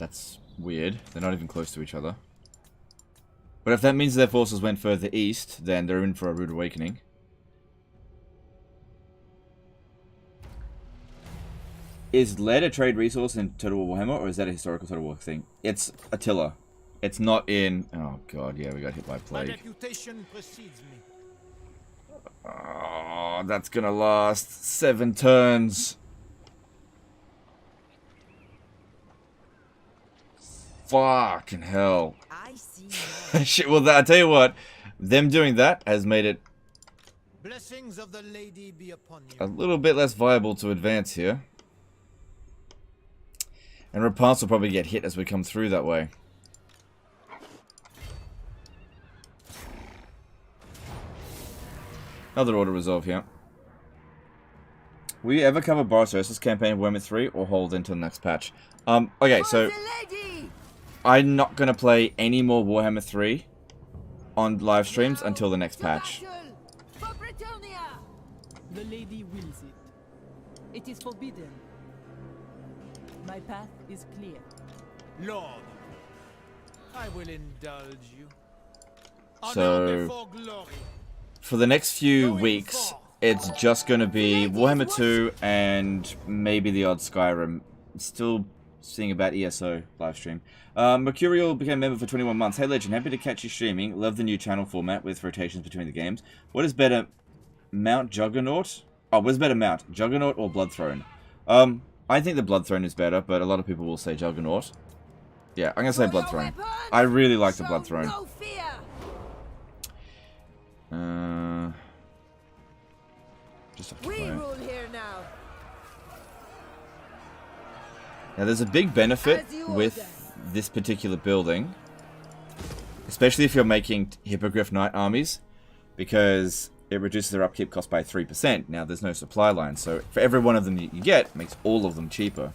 S3: That's weird. They're not even close to each other. But if that means their forces went further east, then they're in for a rude awakening. Is lead a trade resource in Total War Warhammer, or is that a historical Total War thing? It's Attila. It's not in... Oh god, yeah, we got hit by plague.
S4: My reputation precedes me.
S3: Oh, that's gonna last 7 turns. Fucking hell.
S5: I see.
S3: Shit, well, I tell you what, them doing that has made it
S4: Blessings of the lady be upon you.
S3: a little bit less viable to advance here. And Repanse will probably get hit as we come through that way. Another order resolve here. Will you ever cover Boris Ursa's campaign of Warhammer 3 or hold until the next patch? Okay, so I'm not going to play any more Warhammer 3 on live streams until the next patch.
S1: The lady wills it. It is forbidden. My path is clear.
S4: Lord, I will indulge you.
S3: So,
S4: Honor before glory.
S3: for the next few weeks, it's just going to be Warhammer 2 and maybe the odd Skyrim. Still seeing about ESO livestream. Mercurial became a member for 21 months. Hey Legend, happy to catch you streaming. Love the new channel format with rotations between the games. What is better, Mount Juggernaut? Oh, what is better, Mount Juggernaut or Bloodthrone? I think the Bloodthrone is better, but a lot of people will say Juggernaut. Yeah, I'm gonna say Bloodthrone. I really like the Bloodthrone. Just have to play.
S1: Rule here now.
S3: Now, there's a big benefit with this particular building, especially if you're making Hippogriff Knight armies, because it reduces their upkeep cost by 3%. Now, there's no supply line, so for every one of them you get, it makes all of them cheaper.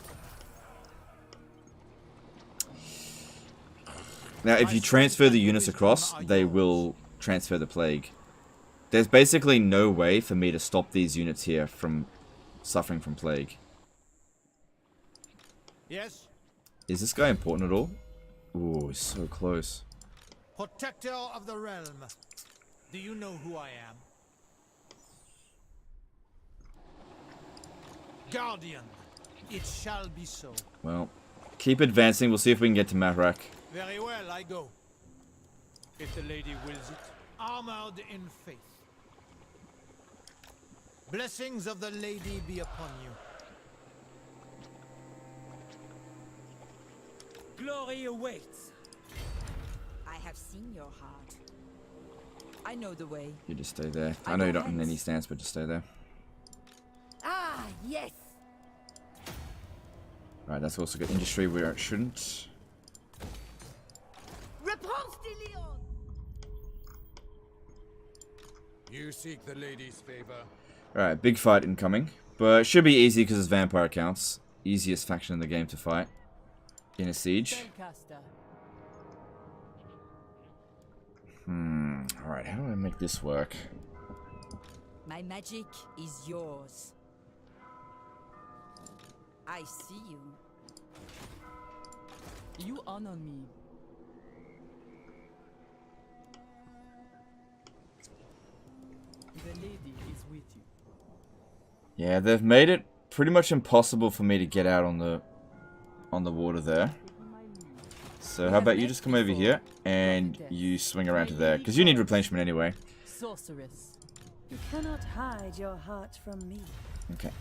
S3: Now, if you transfer the units across, they will transfer the plague. There's basically no way for me to stop these units here from suffering from plague.
S4: Yes?
S3: Is this guy important at all? Ooh, he's so close.
S4: Protector of the realm. Do you know who I am? Guardian. It shall be so.
S3: Well, keep advancing. We'll see if we can get to Mahrak.
S4: Very well, I go. If the lady wills it, armored in faith. Blessings of the lady be upon you.
S6: Glory awaits.
S5: I have seen your heart. I know the way.
S3: You just stay there. I know you're not in any stance, but just stay there.
S5: Ah, yes.
S3: Right, that's also got industry where it shouldn't.
S1: Repanse de Lyonesse.
S8: You seek the lady's favor.
S3: Alright, big fight incoming. But it should be easy because it's vampire counts. Easiest faction in the game to fight. In a siege. Alright, how do I make this work?
S5: My magic is yours. I see you.
S1: You honor me. The lady is with you.
S3: Yeah, they've made it pretty much impossible for me to get out on the water there. So how about you just come over here and you swing around to there, because you need replenishment anyway.
S1: Sorceress.
S11: You cannot hide your heart from me.
S3: Okay.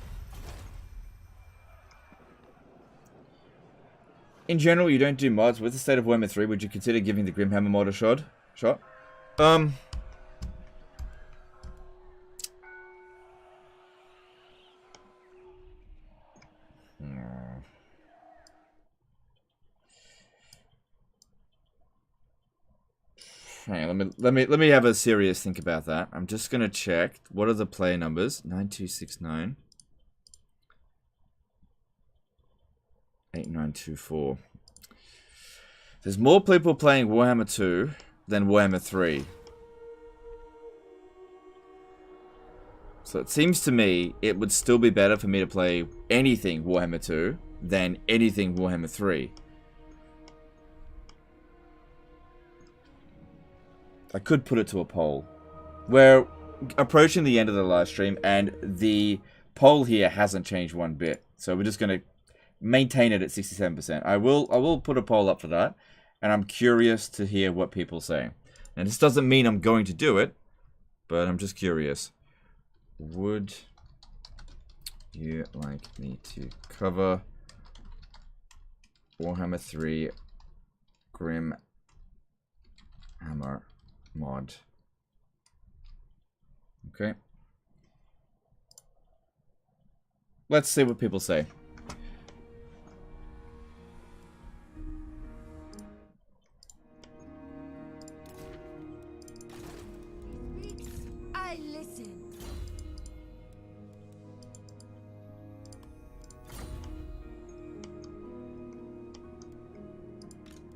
S3: In general, you don't do mods. With the state of Warhammer 3, would you consider giving the Grimhammer mod a shot? Hang on, let me have a serious think about that. I'm just gonna check what are the player numbers. 9269 8924. There's more people playing Warhammer 2 than Warhammer 3. So it seems to me it would still be better for me to play anything Warhammer 2 than anything Warhammer 3. I could put it to a poll. We're approaching the end of the live stream, and the poll here hasn't changed one bit. So we're just going to maintain it at 67%. I will put a poll up for that, and I'm curious to hear what people say. And this doesn't mean I'm going to do it, but I'm just curious. Would you like me to cover Warhammer 3 Grim Hammer mod? Okay. Let's see what people say.
S5: I listen.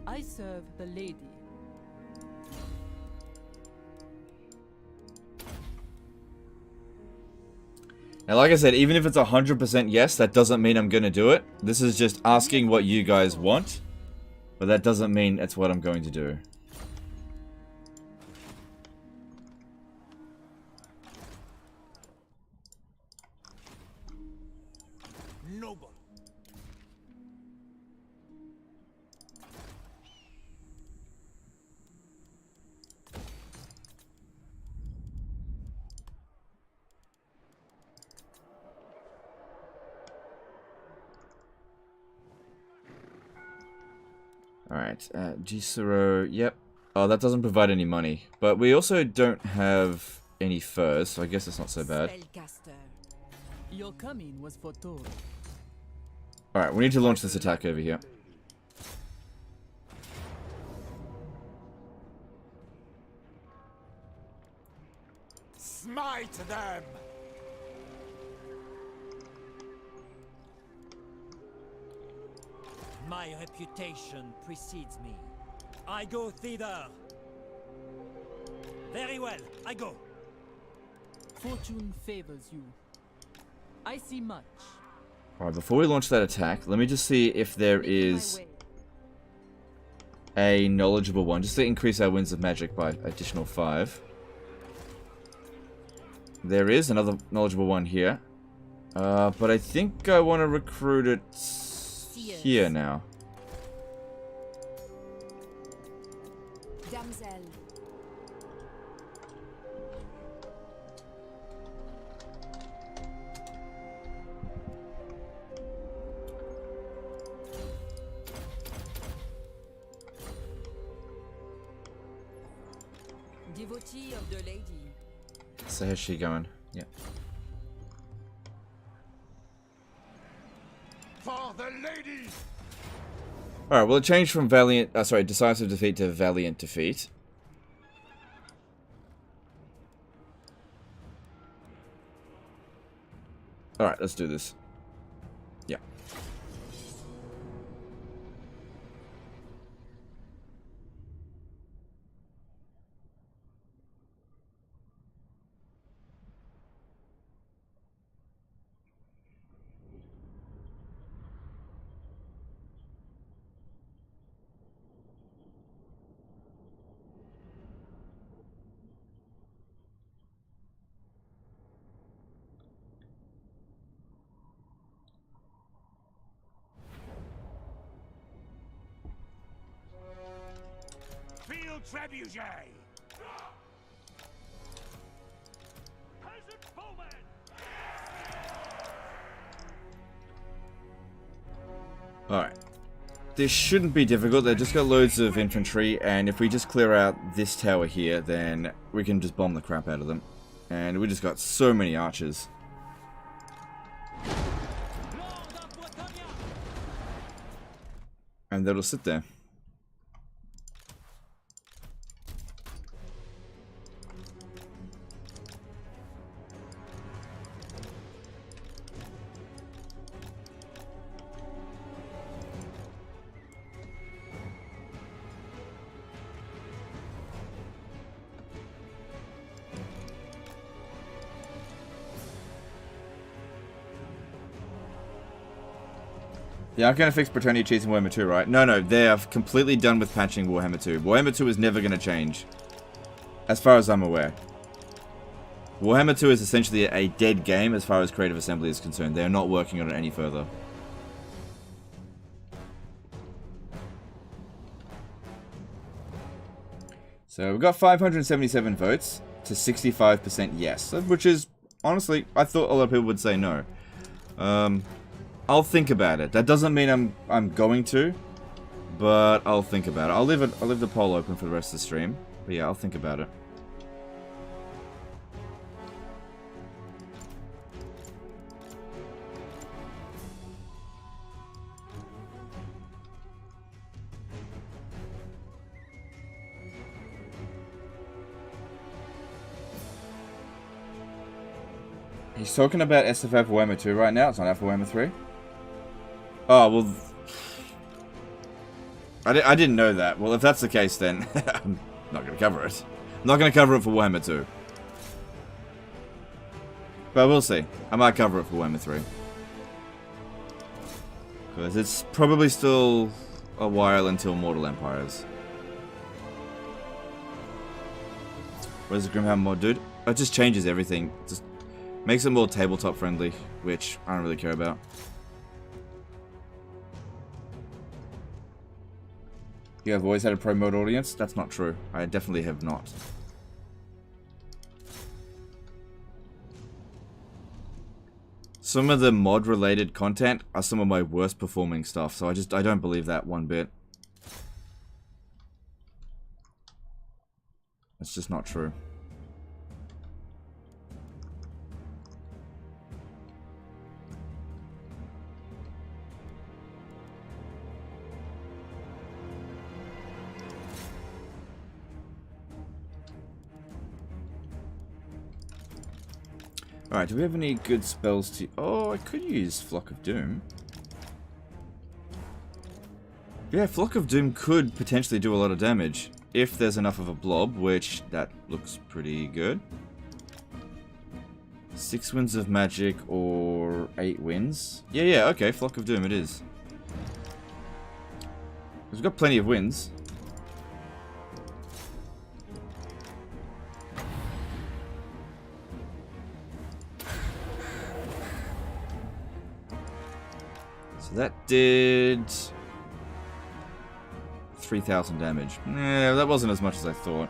S11: I serve the lady.
S3: Now, like I said, even if it's 100% yes, that doesn't mean I'm going to do it. This is just asking what you guys want, but that doesn't mean it's what I'm going to do.
S4: Noble.
S3: Alright, Gisero, yep. Oh, that doesn't provide any money. But we also don't have any furs, so I guess it's not so bad.
S5: Spellcaster.
S11: Your coming was foretold.
S3: Alright, we need to launch this attack over here.
S4: Smite them!
S6: My reputation precedes me. I go thither. Very well, I go.
S11: Fortune favors you. I see much.
S3: Alright, before we launch that attack, let me just see if there is a knowledgeable one, just to increase our winds of magic by additional 5. There is another knowledgeable one here. But I think I want to recruit it here now.
S5: Damsel. Devotee of the lady.
S3: So how's she going? Yeah.
S4: For the ladies!
S3: Alright, well it changed from decisive defeat to valiant defeat. Alright, let's do this. Yeah.
S4: Field trebuchet!
S7: Peasant bowman!
S3: Alright. This shouldn't be difficult, they've just got loads of infantry, and if we just clear out this tower here, then we can just bomb the crap out of them. And we just got so many archers. And that'll sit there. Yeah, I'm gonna fix Bretonnia cheese in Warhammer 2, right? No, they are completely done with patching Warhammer 2. Warhammer 2 is never gonna change. As far as I'm aware. Warhammer 2 is essentially a dead game as far as Creative Assembly is concerned. They are not working on it any further. So we've got 577 votes to 65% yes, which is, honestly, I thought a lot of people would say no. I'll think about it. That doesn't mean I'm going to, but I'll think about it. I'll leave the poll open for the rest of the stream. But yeah, I'll think about it. He's talking about SFF Warhammer 2 right now. It's not Alpha Warhammer 3. Oh, well... I didn't know that. Well, if that's the case, then I'm not going to cover it. I'm not going to cover it for Warhammer 2. But we'll see. I might cover it for Warhammer 3. Because it's probably still a while until Mortal Empires. Where's the Grimhammer mod, dude? It just changes everything. Just makes it more tabletop friendly, which I don't really care about. You have always had a pro mode audience? That's not true. I definitely have not. Some of the mod related content are some of my worst performing stuff, so I don't believe that one bit. It's just not true. Alright, do we have any good spells to... Oh, I could use Flock of Doom. Yeah, Flock of Doom could potentially do a lot of damage. If there's enough of a blob, which that looks pretty good. 6 winds of magic or 8 winds. Yeah, okay, Flock of Doom it is. We've got plenty of winds. So that did 3,000 damage. Nah, that wasn't as much as I thought.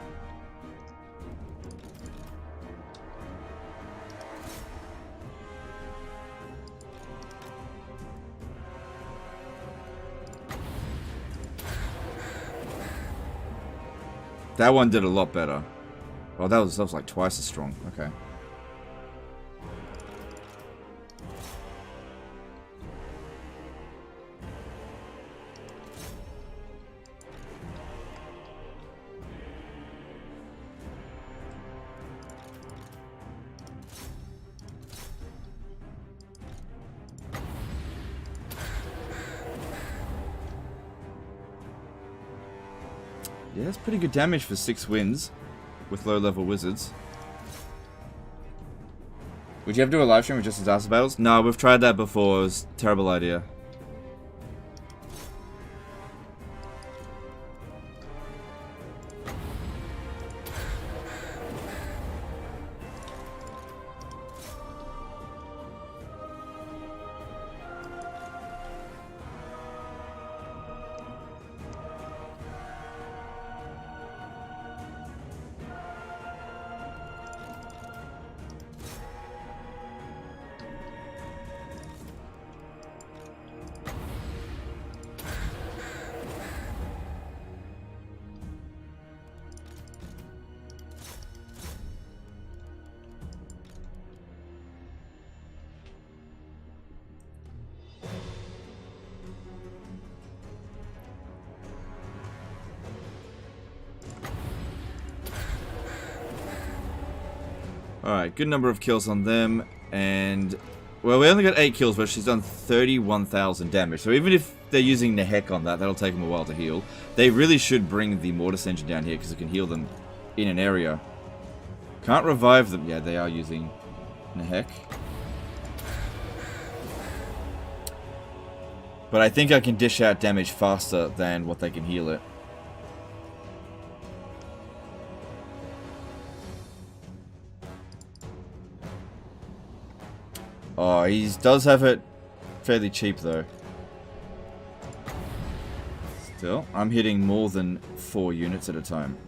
S3: That one did a lot better. Oh, that was like twice as strong. Okay. Yeah, that's pretty good damage for 6 wins with low-level wizards. Would you ever do a live stream with just disaster battles? No, we've tried that before. It was a terrible idea. Alright, good number of kills on them, and... Well, we only got 8 kills, but she's done 31,000 damage. So even if they're using the heck on that, that'll take them a while to heal. They really should bring the Mortis Engine down here, because it can heal them in an area. Can't revive them. Yeah, they are using Nehek. But I think I can dish out damage faster than what they can heal it. he does have it fairly cheap though. Still, I'm hitting more than 4 units at a time.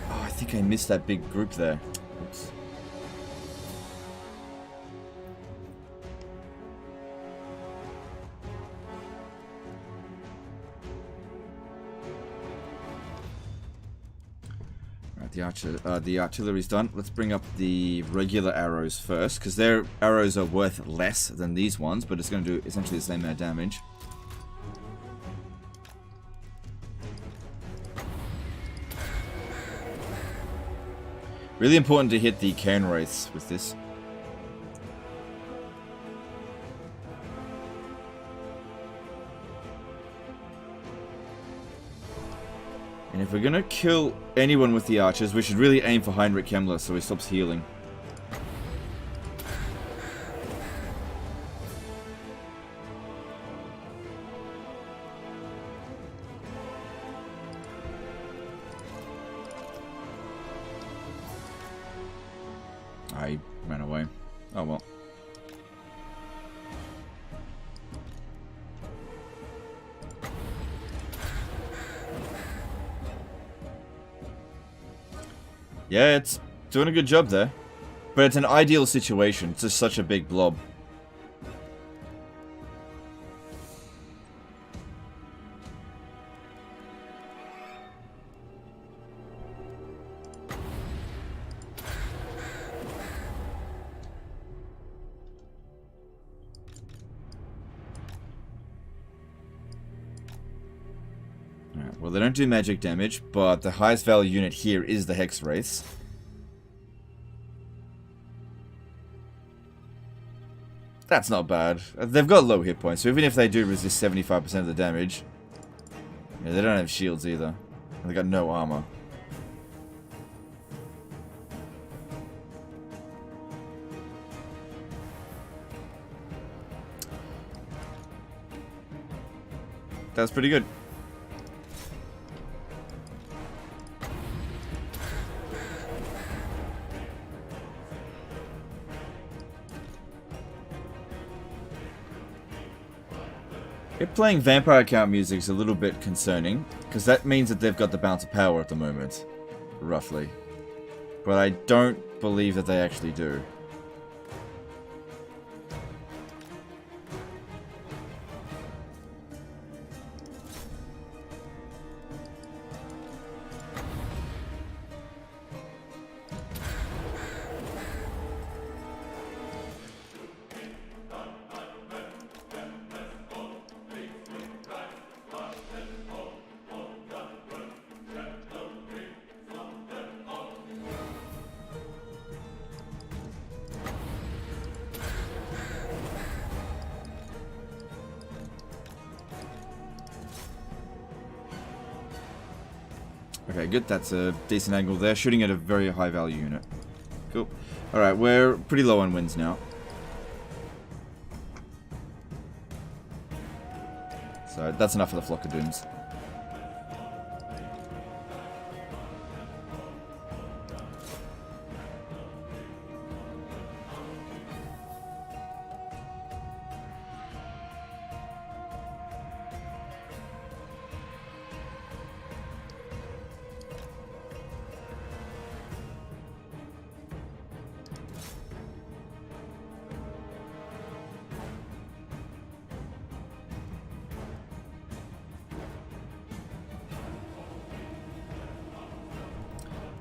S3: Oh, I think I missed that big group there. Oops. The artillery's done. Let's bring up the regular arrows first, because their arrows are worth less than these ones, but it's going to do essentially the same amount of damage. Really important to hit the cairn wraiths with this. And if we're gonna kill anyone with the archers, we should really aim for Heinrich Kemmler so he stops healing. I ran away. Oh well. Yeah, it's doing a good job there. But it's an ideal situation. It's just such a big blob. Well, they don't do magic damage, but the highest value unit here is the Hex Wraiths. That's not bad. They've got low hit points, so even if they do resist 75% of the damage... Yeah, they don't have shields either. They got no armor. That's pretty good. It playing vampire count music is a little bit concerning, because that means that they've got the bounce of power at the moment, roughly. But I don't believe that they actually do. Okay, good. That's a decent angle there. Shooting at a very high value unit. Cool. Alright, we're pretty low on wins now. So that's enough for the Flock of Dooms.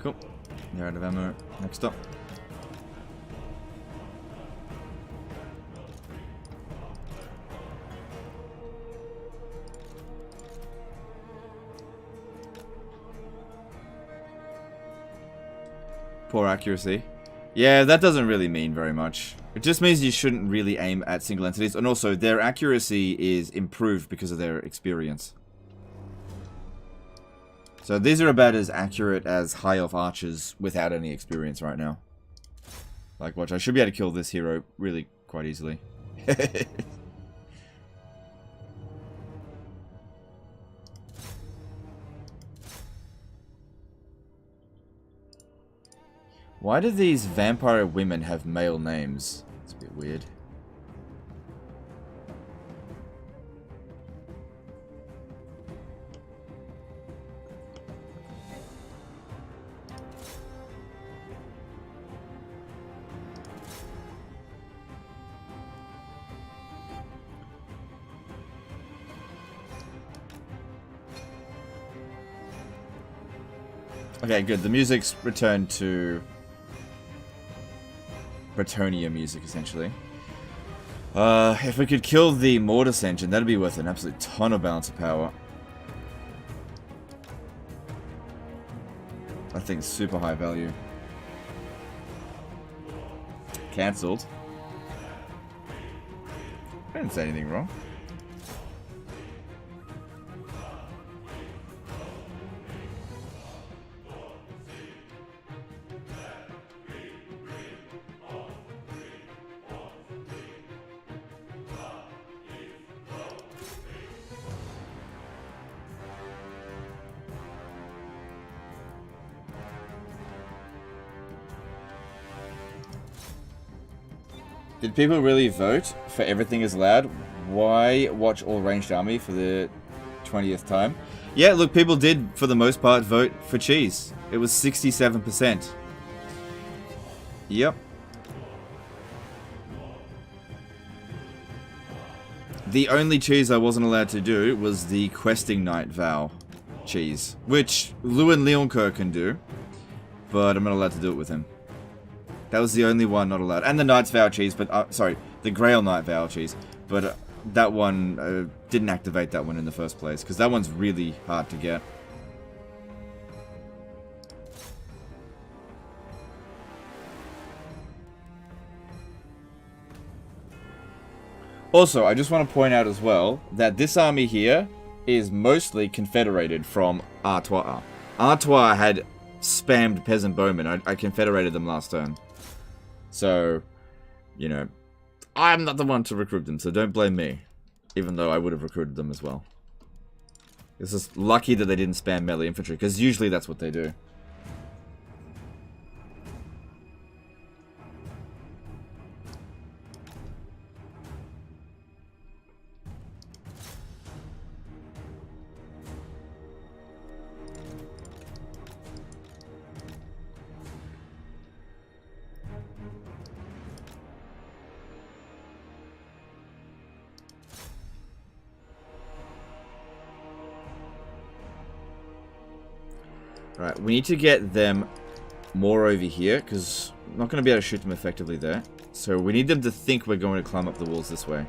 S3: Cool. They're out of ammo. Next up. Poor accuracy. Yeah, that doesn't really mean very much. It just means you shouldn't really aim at single entities, and also their accuracy is improved because of their experience. So these are about as accurate as high elf archers without any experience right now. Like, watch, I should be able to kill this hero really quite easily. Why do these vampire women have male names? It's a bit weird. Okay, good. The music's returned to Bretonia music, essentially. If we could kill the Mortis engine, that'd be worth an absolute ton of balance of power. I think super high value. Cancelled. I didn't say anything wrong. Did people really vote for everything is allowed? Why watch all ranged army for the 20th time? Yeah, look, people did, for the most part, vote for cheese. It was 67%. Yep. The only cheese I wasn't allowed to do was the Questing Knight Vow cheese, which Lewin Leoncoeur can do, but I'm not allowed to do it with him. That was the only one not allowed. And the Knight's Vow cheese, but, sorry, the Grail Knight Vow cheese. But that one, didn't activate that one in the first place, because that one's really hard to get. Also, I just want to point out as well, that this army here is mostly confederated from Artois. Artois had spammed Peasant Bowmen. I confederated them last turn. So, you know, I'm not the one to recruit them, so don't blame me. Even though I would have recruited them as well. It's just lucky that they didn't spam melee infantry, because usually that's what they do. Right, we need to get them more over here, because I'm not going to be able to shoot them effectively there. So we need them to think we're going to climb up the walls this way.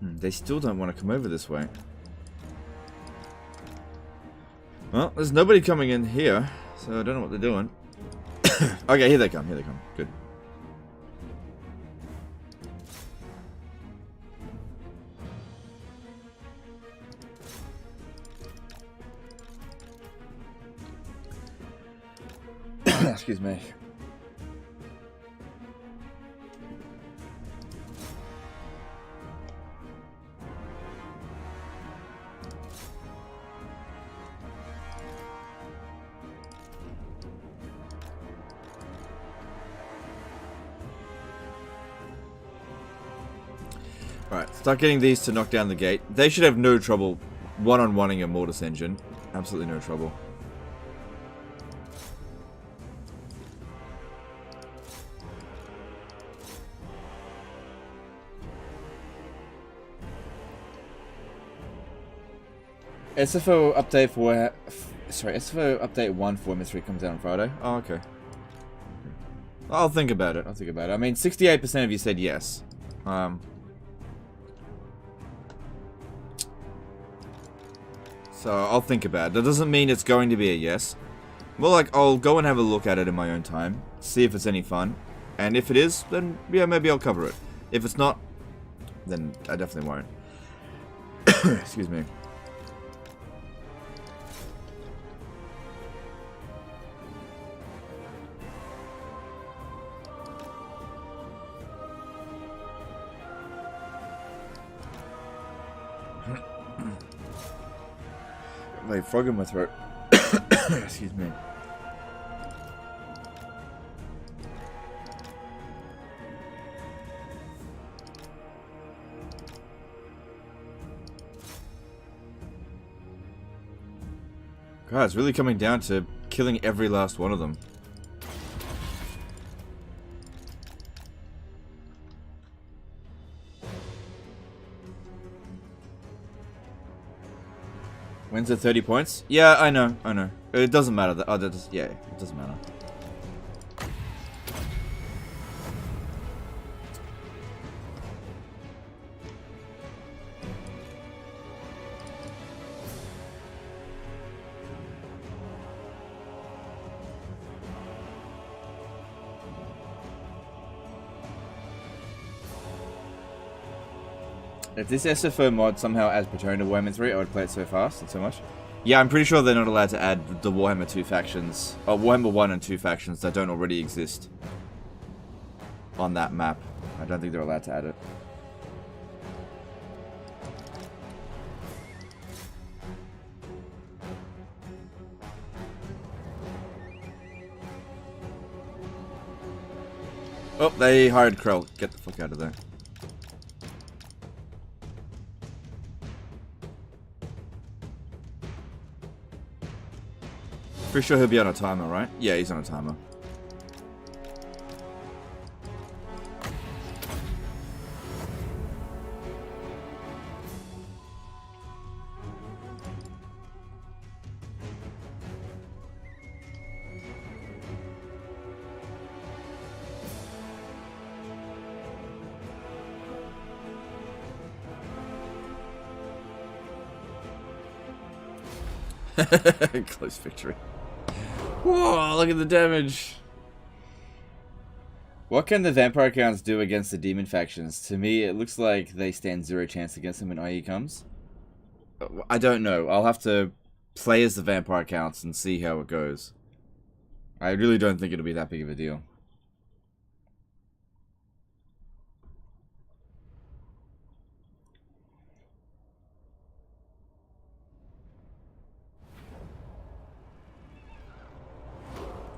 S3: They still don't want to come over this way. Well, there's nobody coming in here, so I don't know what they're doing. Okay, here they come, Good. Excuse me. Alright, start getting these to knock down the gate. They should have no trouble one-on-oneing a Mortis engine. Absolutely no trouble. SFO update for... Sorry, SFO update 1 for MS3 comes out on Friday? Oh, okay. I'll think about it. I mean, 68% of you said yes. So I'll think about it. That doesn't mean it's going to be a yes. Well, like, I'll go and have a look at it in my own time, see if it's any fun, and if it is, then yeah, maybe I'll cover it. If it's not, then I definitely won't. Excuse me. Like frog in my throat. Excuse me. God, it's really coming down to killing every last one of them. Wins at 30 points? Yeah, I know. It doesn't matter. Oh, that does, yeah, it doesn't matter. If this SFO mod somehow adds Patron to Warhammer 3, I would play it so fast and so much. Yeah, I'm pretty sure they're not allowed to add the Warhammer 2 factions, or Warhammer 1 and 2 factions that don't already exist on that map. I don't think they're allowed to add it. Oh, they hired Krell. Get the fuck out of there. Pretty sure he'll be on a timer, right? Yeah, he's on a timer. Close victory. Whoa, look at the damage. What can the vampire accounts do against the demon factions? To me, it looks like they stand 0 chance against them when IE comes. I don't know. I'll have to play as the vampire accounts and see how it goes. I really don't think it'll be that big of a deal.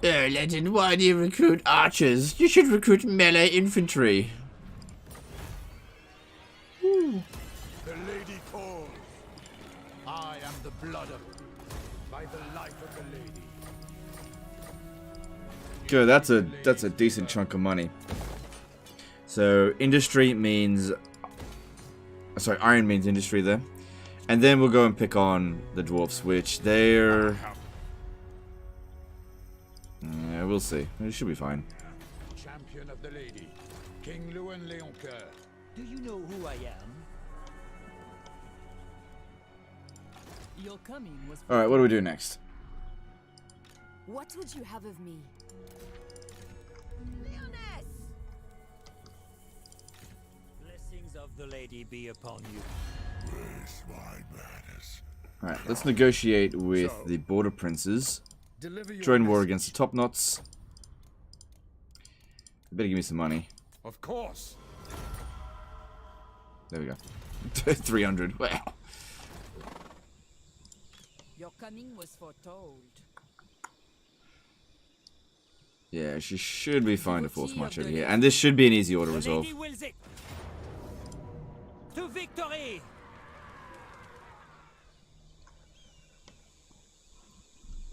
S3: Oh, Legend, why do you recruit archers? You should recruit melee infantry.
S4: The lady calls. I am the blood of by the life of the lady.
S3: Good, that's a decent chunk of money. So industry means, sorry, iron means industry there, and then we'll go and pick on the dwarfs, which they're. Yeah, we'll see. It should be fine.
S4: Champion of the lady, King Lewin Leoncoeur.
S6: Do you know who I am?
S11: Your coming was.
S3: All right, what do we do next?
S5: What would you have of me?
S1: Lyonesse!
S6: Blessings of the lady be upon you.
S2: Where's my madness?
S3: All right, let's negotiate with the border princes. Join war against the top knots. You better give me some money.
S4: Of course.
S3: There we go. 300. Wow.
S5: Your coming was foretold.
S3: Yeah, she should be fine to force march over here. And this should be an easy order resolve.
S6: Lady wills it. To victory!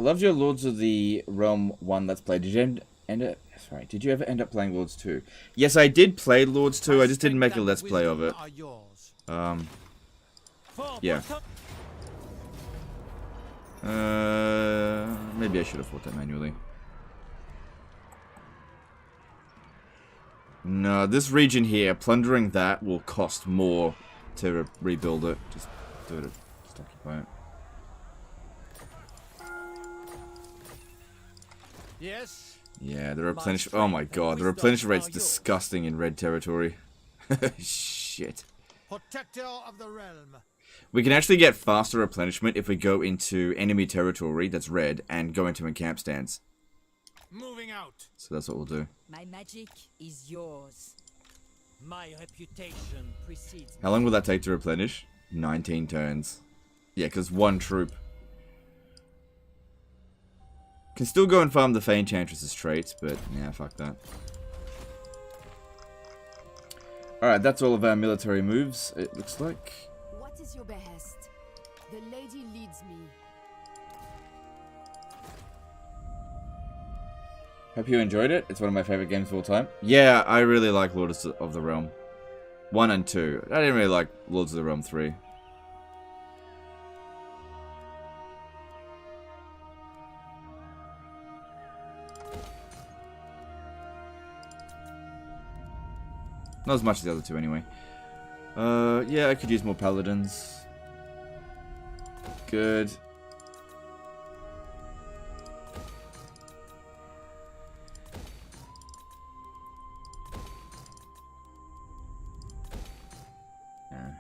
S3: I loved your Lords of the Realm 1 Let's Play. Did you did you ever end up playing Lords 2? Yes, I did play Lords 2, I just didn't make a Let's Play of it. Yeah. Maybe I should have fought that manually. No, this region here, plundering that will cost more to rebuild it. Just do it, just occupy it.
S4: Yes.
S3: Yeah, the replenish. Oh my god, the replenish rate's disgusting in red territory. Shit.
S4: Protector of the realm.
S3: We can actually get faster replenishment if we go into enemy territory that's red and go into a camp stance.
S4: Moving out.
S3: So that's what we'll do.
S5: My magic is yours.
S6: My reputation precedes me.
S3: How long will that take to replenish? 19 turns. Yeah, because one troop. Can still go and farm the Fey Enchantress's traits, but yeah, fuck that. Alright, that's all of our military moves, it looks like.
S12: What is your behest? The lady leads me.
S3: Hope you enjoyed it. It's one of my favorite games of all time. Yeah, I really like Lords of the Realm 1 and 2. I didn't really like Lords of the Realm 3. Not as much as the other two, anyway. Yeah, I could use more paladins. Good. Yeah.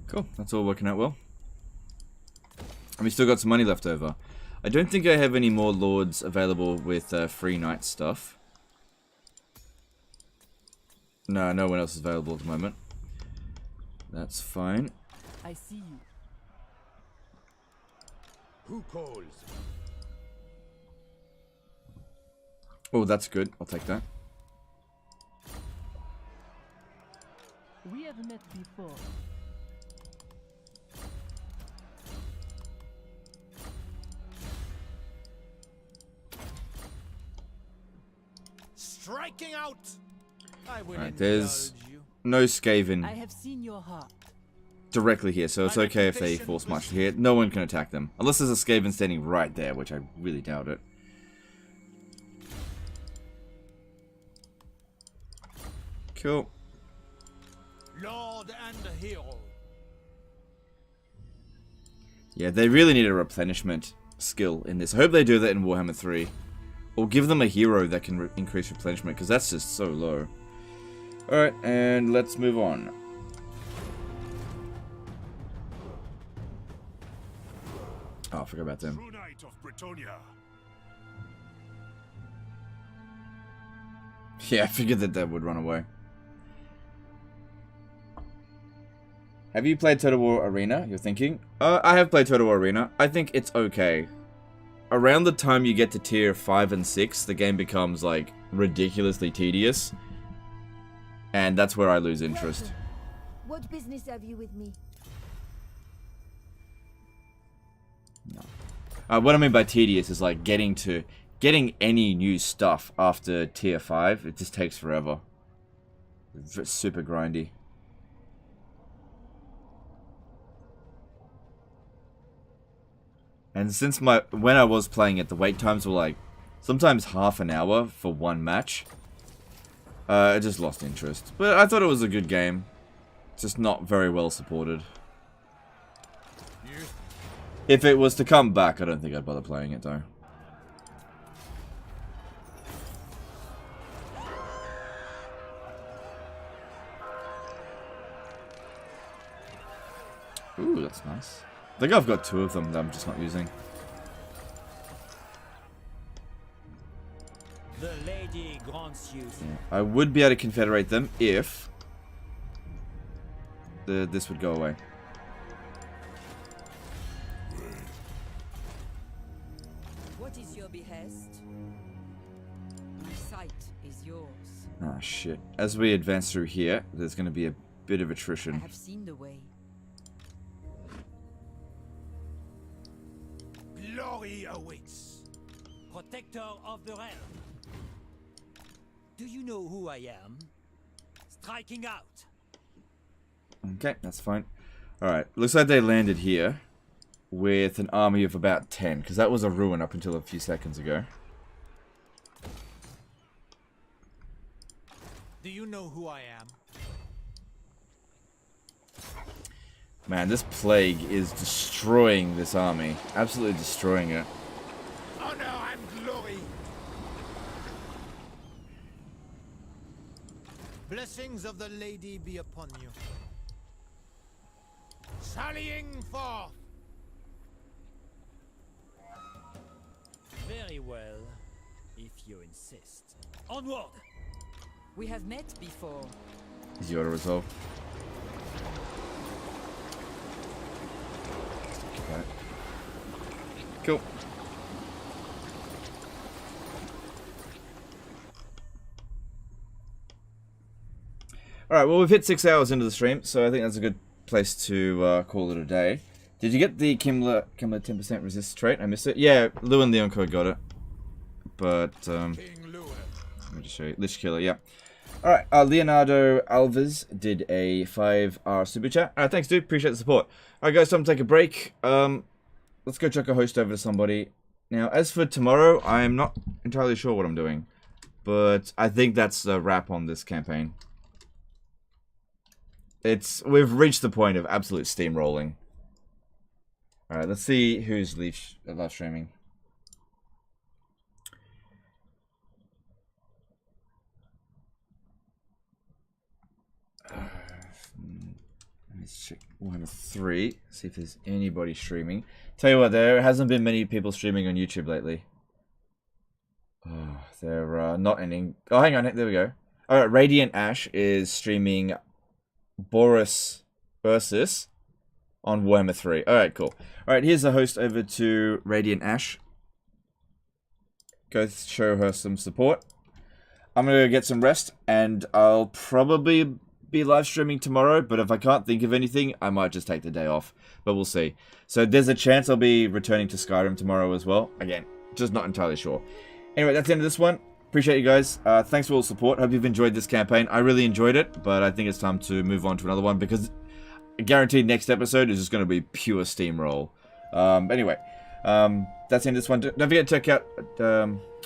S3: Cool, that's all working out well. And we still got some money left over. I don't think I have any more lords available with free knight stuff. No, no one else is available at the moment. That's fine.
S11: I see you.
S8: Who calls?
S3: Oh, that's good. I'll take that.
S11: We have met before.
S4: Striking out. I will
S3: Alright, there's
S4: indulge you.
S3: no Skaven
S11: I have seen your heart.
S3: directly here, so it's okay if they force march here. No one can attack them. Unless there's a Skaven standing right there, which I really doubt it. Cool.
S4: Lord and hero.
S3: Yeah, they really need a replenishment skill in this. I hope they do that in Warhammer 3. Or give them a hero that can increase replenishment, because that's just so low. Alright, and let's move on. Oh, I forgot about them.
S2: True Knight of Britonia.
S3: Yeah, I figured that they would run away. Have you played Total War Arena, you're thinking? I have played Total War Arena. I think it's okay. Around the time you get to tier 5 and 6, the game becomes, like, ridiculously tedious. And that's where I lose interest.
S9: What business have you with me?
S3: No. What I mean by tedious is, like, getting any new stuff after tier 5, it just takes forever. It's super grindy. And since when I was playing it, the wait times were like sometimes half an hour for one match. I just lost interest. But I thought it was a good game. Just not very well supported. If it was to come back, I don't think I'd bother playing it though. Ooh, that's nice. I think I've got 2 of them that I'm just not using.
S6: The lady grants you.
S3: Yeah. I would be able to confederate them if this would go away.
S5: What is your behest? My sight is yours.
S3: Ah, shit. As we advance through here, there's going to be a bit of
S5: I
S3: attrition.
S5: have seen the way.
S4: Glory awaits.
S6: Protector of the realm. Do you know who I am? Striking out.
S3: Okay, that's fine. Alright, looks like they landed here with an army of about 10, because that was a ruin up until a few seconds ago.
S4: Do you know who I am?
S3: Man, this plague is destroying this army. Absolutely destroying it.
S4: Honor and glory. Blessings of the lady be upon you. Sallying forth.
S6: Very well, if you insist. Onward!
S5: We have met before.
S3: Easy auto resolve. Okay. Cool. Alright, well we've hit 6 hours into the stream, so I think that's a good place to call it a day. Did you get the Kimmler 10% resist trait? I missed it. Yeah, Lou and Leon Code got it. But, let me just show you. Lich Killer, yeah. Alright, Leonardo Alves did a 5R super chat. Alright, thanks dude, appreciate the support. Alright guys, time to take a break. Let's go chuck a host over to somebody. Now, as for tomorrow, I'm not entirely sure what I'm doing. But I think that's a wrap on this campaign. We've reached the point of absolute steamrolling. Alright, let's see who's live streaming. Let's check Warhammer 3, see if there's anybody streaming. Tell you what, there hasn't been many people streaming on YouTube lately. Oh, they're not ending. Oh, hang on, there we go. Alright, Radiant Ash is streaming Boris Versus on Warhammer 3. Alright, cool. Alright, here's the host over to Radiant Ash. Go show her some support. I'm gonna go get some rest, and I'll probably be live streaming tomorrow, but if I can't think of anything, I might just take the day off, but we'll see. So there's a chance I'll be returning to Skyrim tomorrow as well. Again, just not entirely sure. Anyway, that's the end of this one. Appreciate you guys. Thanks for all the support. Hope you've enjoyed this campaign. I really enjoyed it, but I think it's time to move on to another one because guaranteed next episode is just going to be pure steamroll. Anyway, that's the end of this one. Don't forget to check out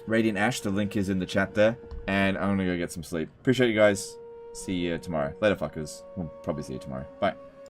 S3: Radiant Ash. The link is in the chat there, and I'm going to go get some sleep. Appreciate you guys. See you tomorrow. Later, fuckers. We'll probably see you tomorrow. Bye.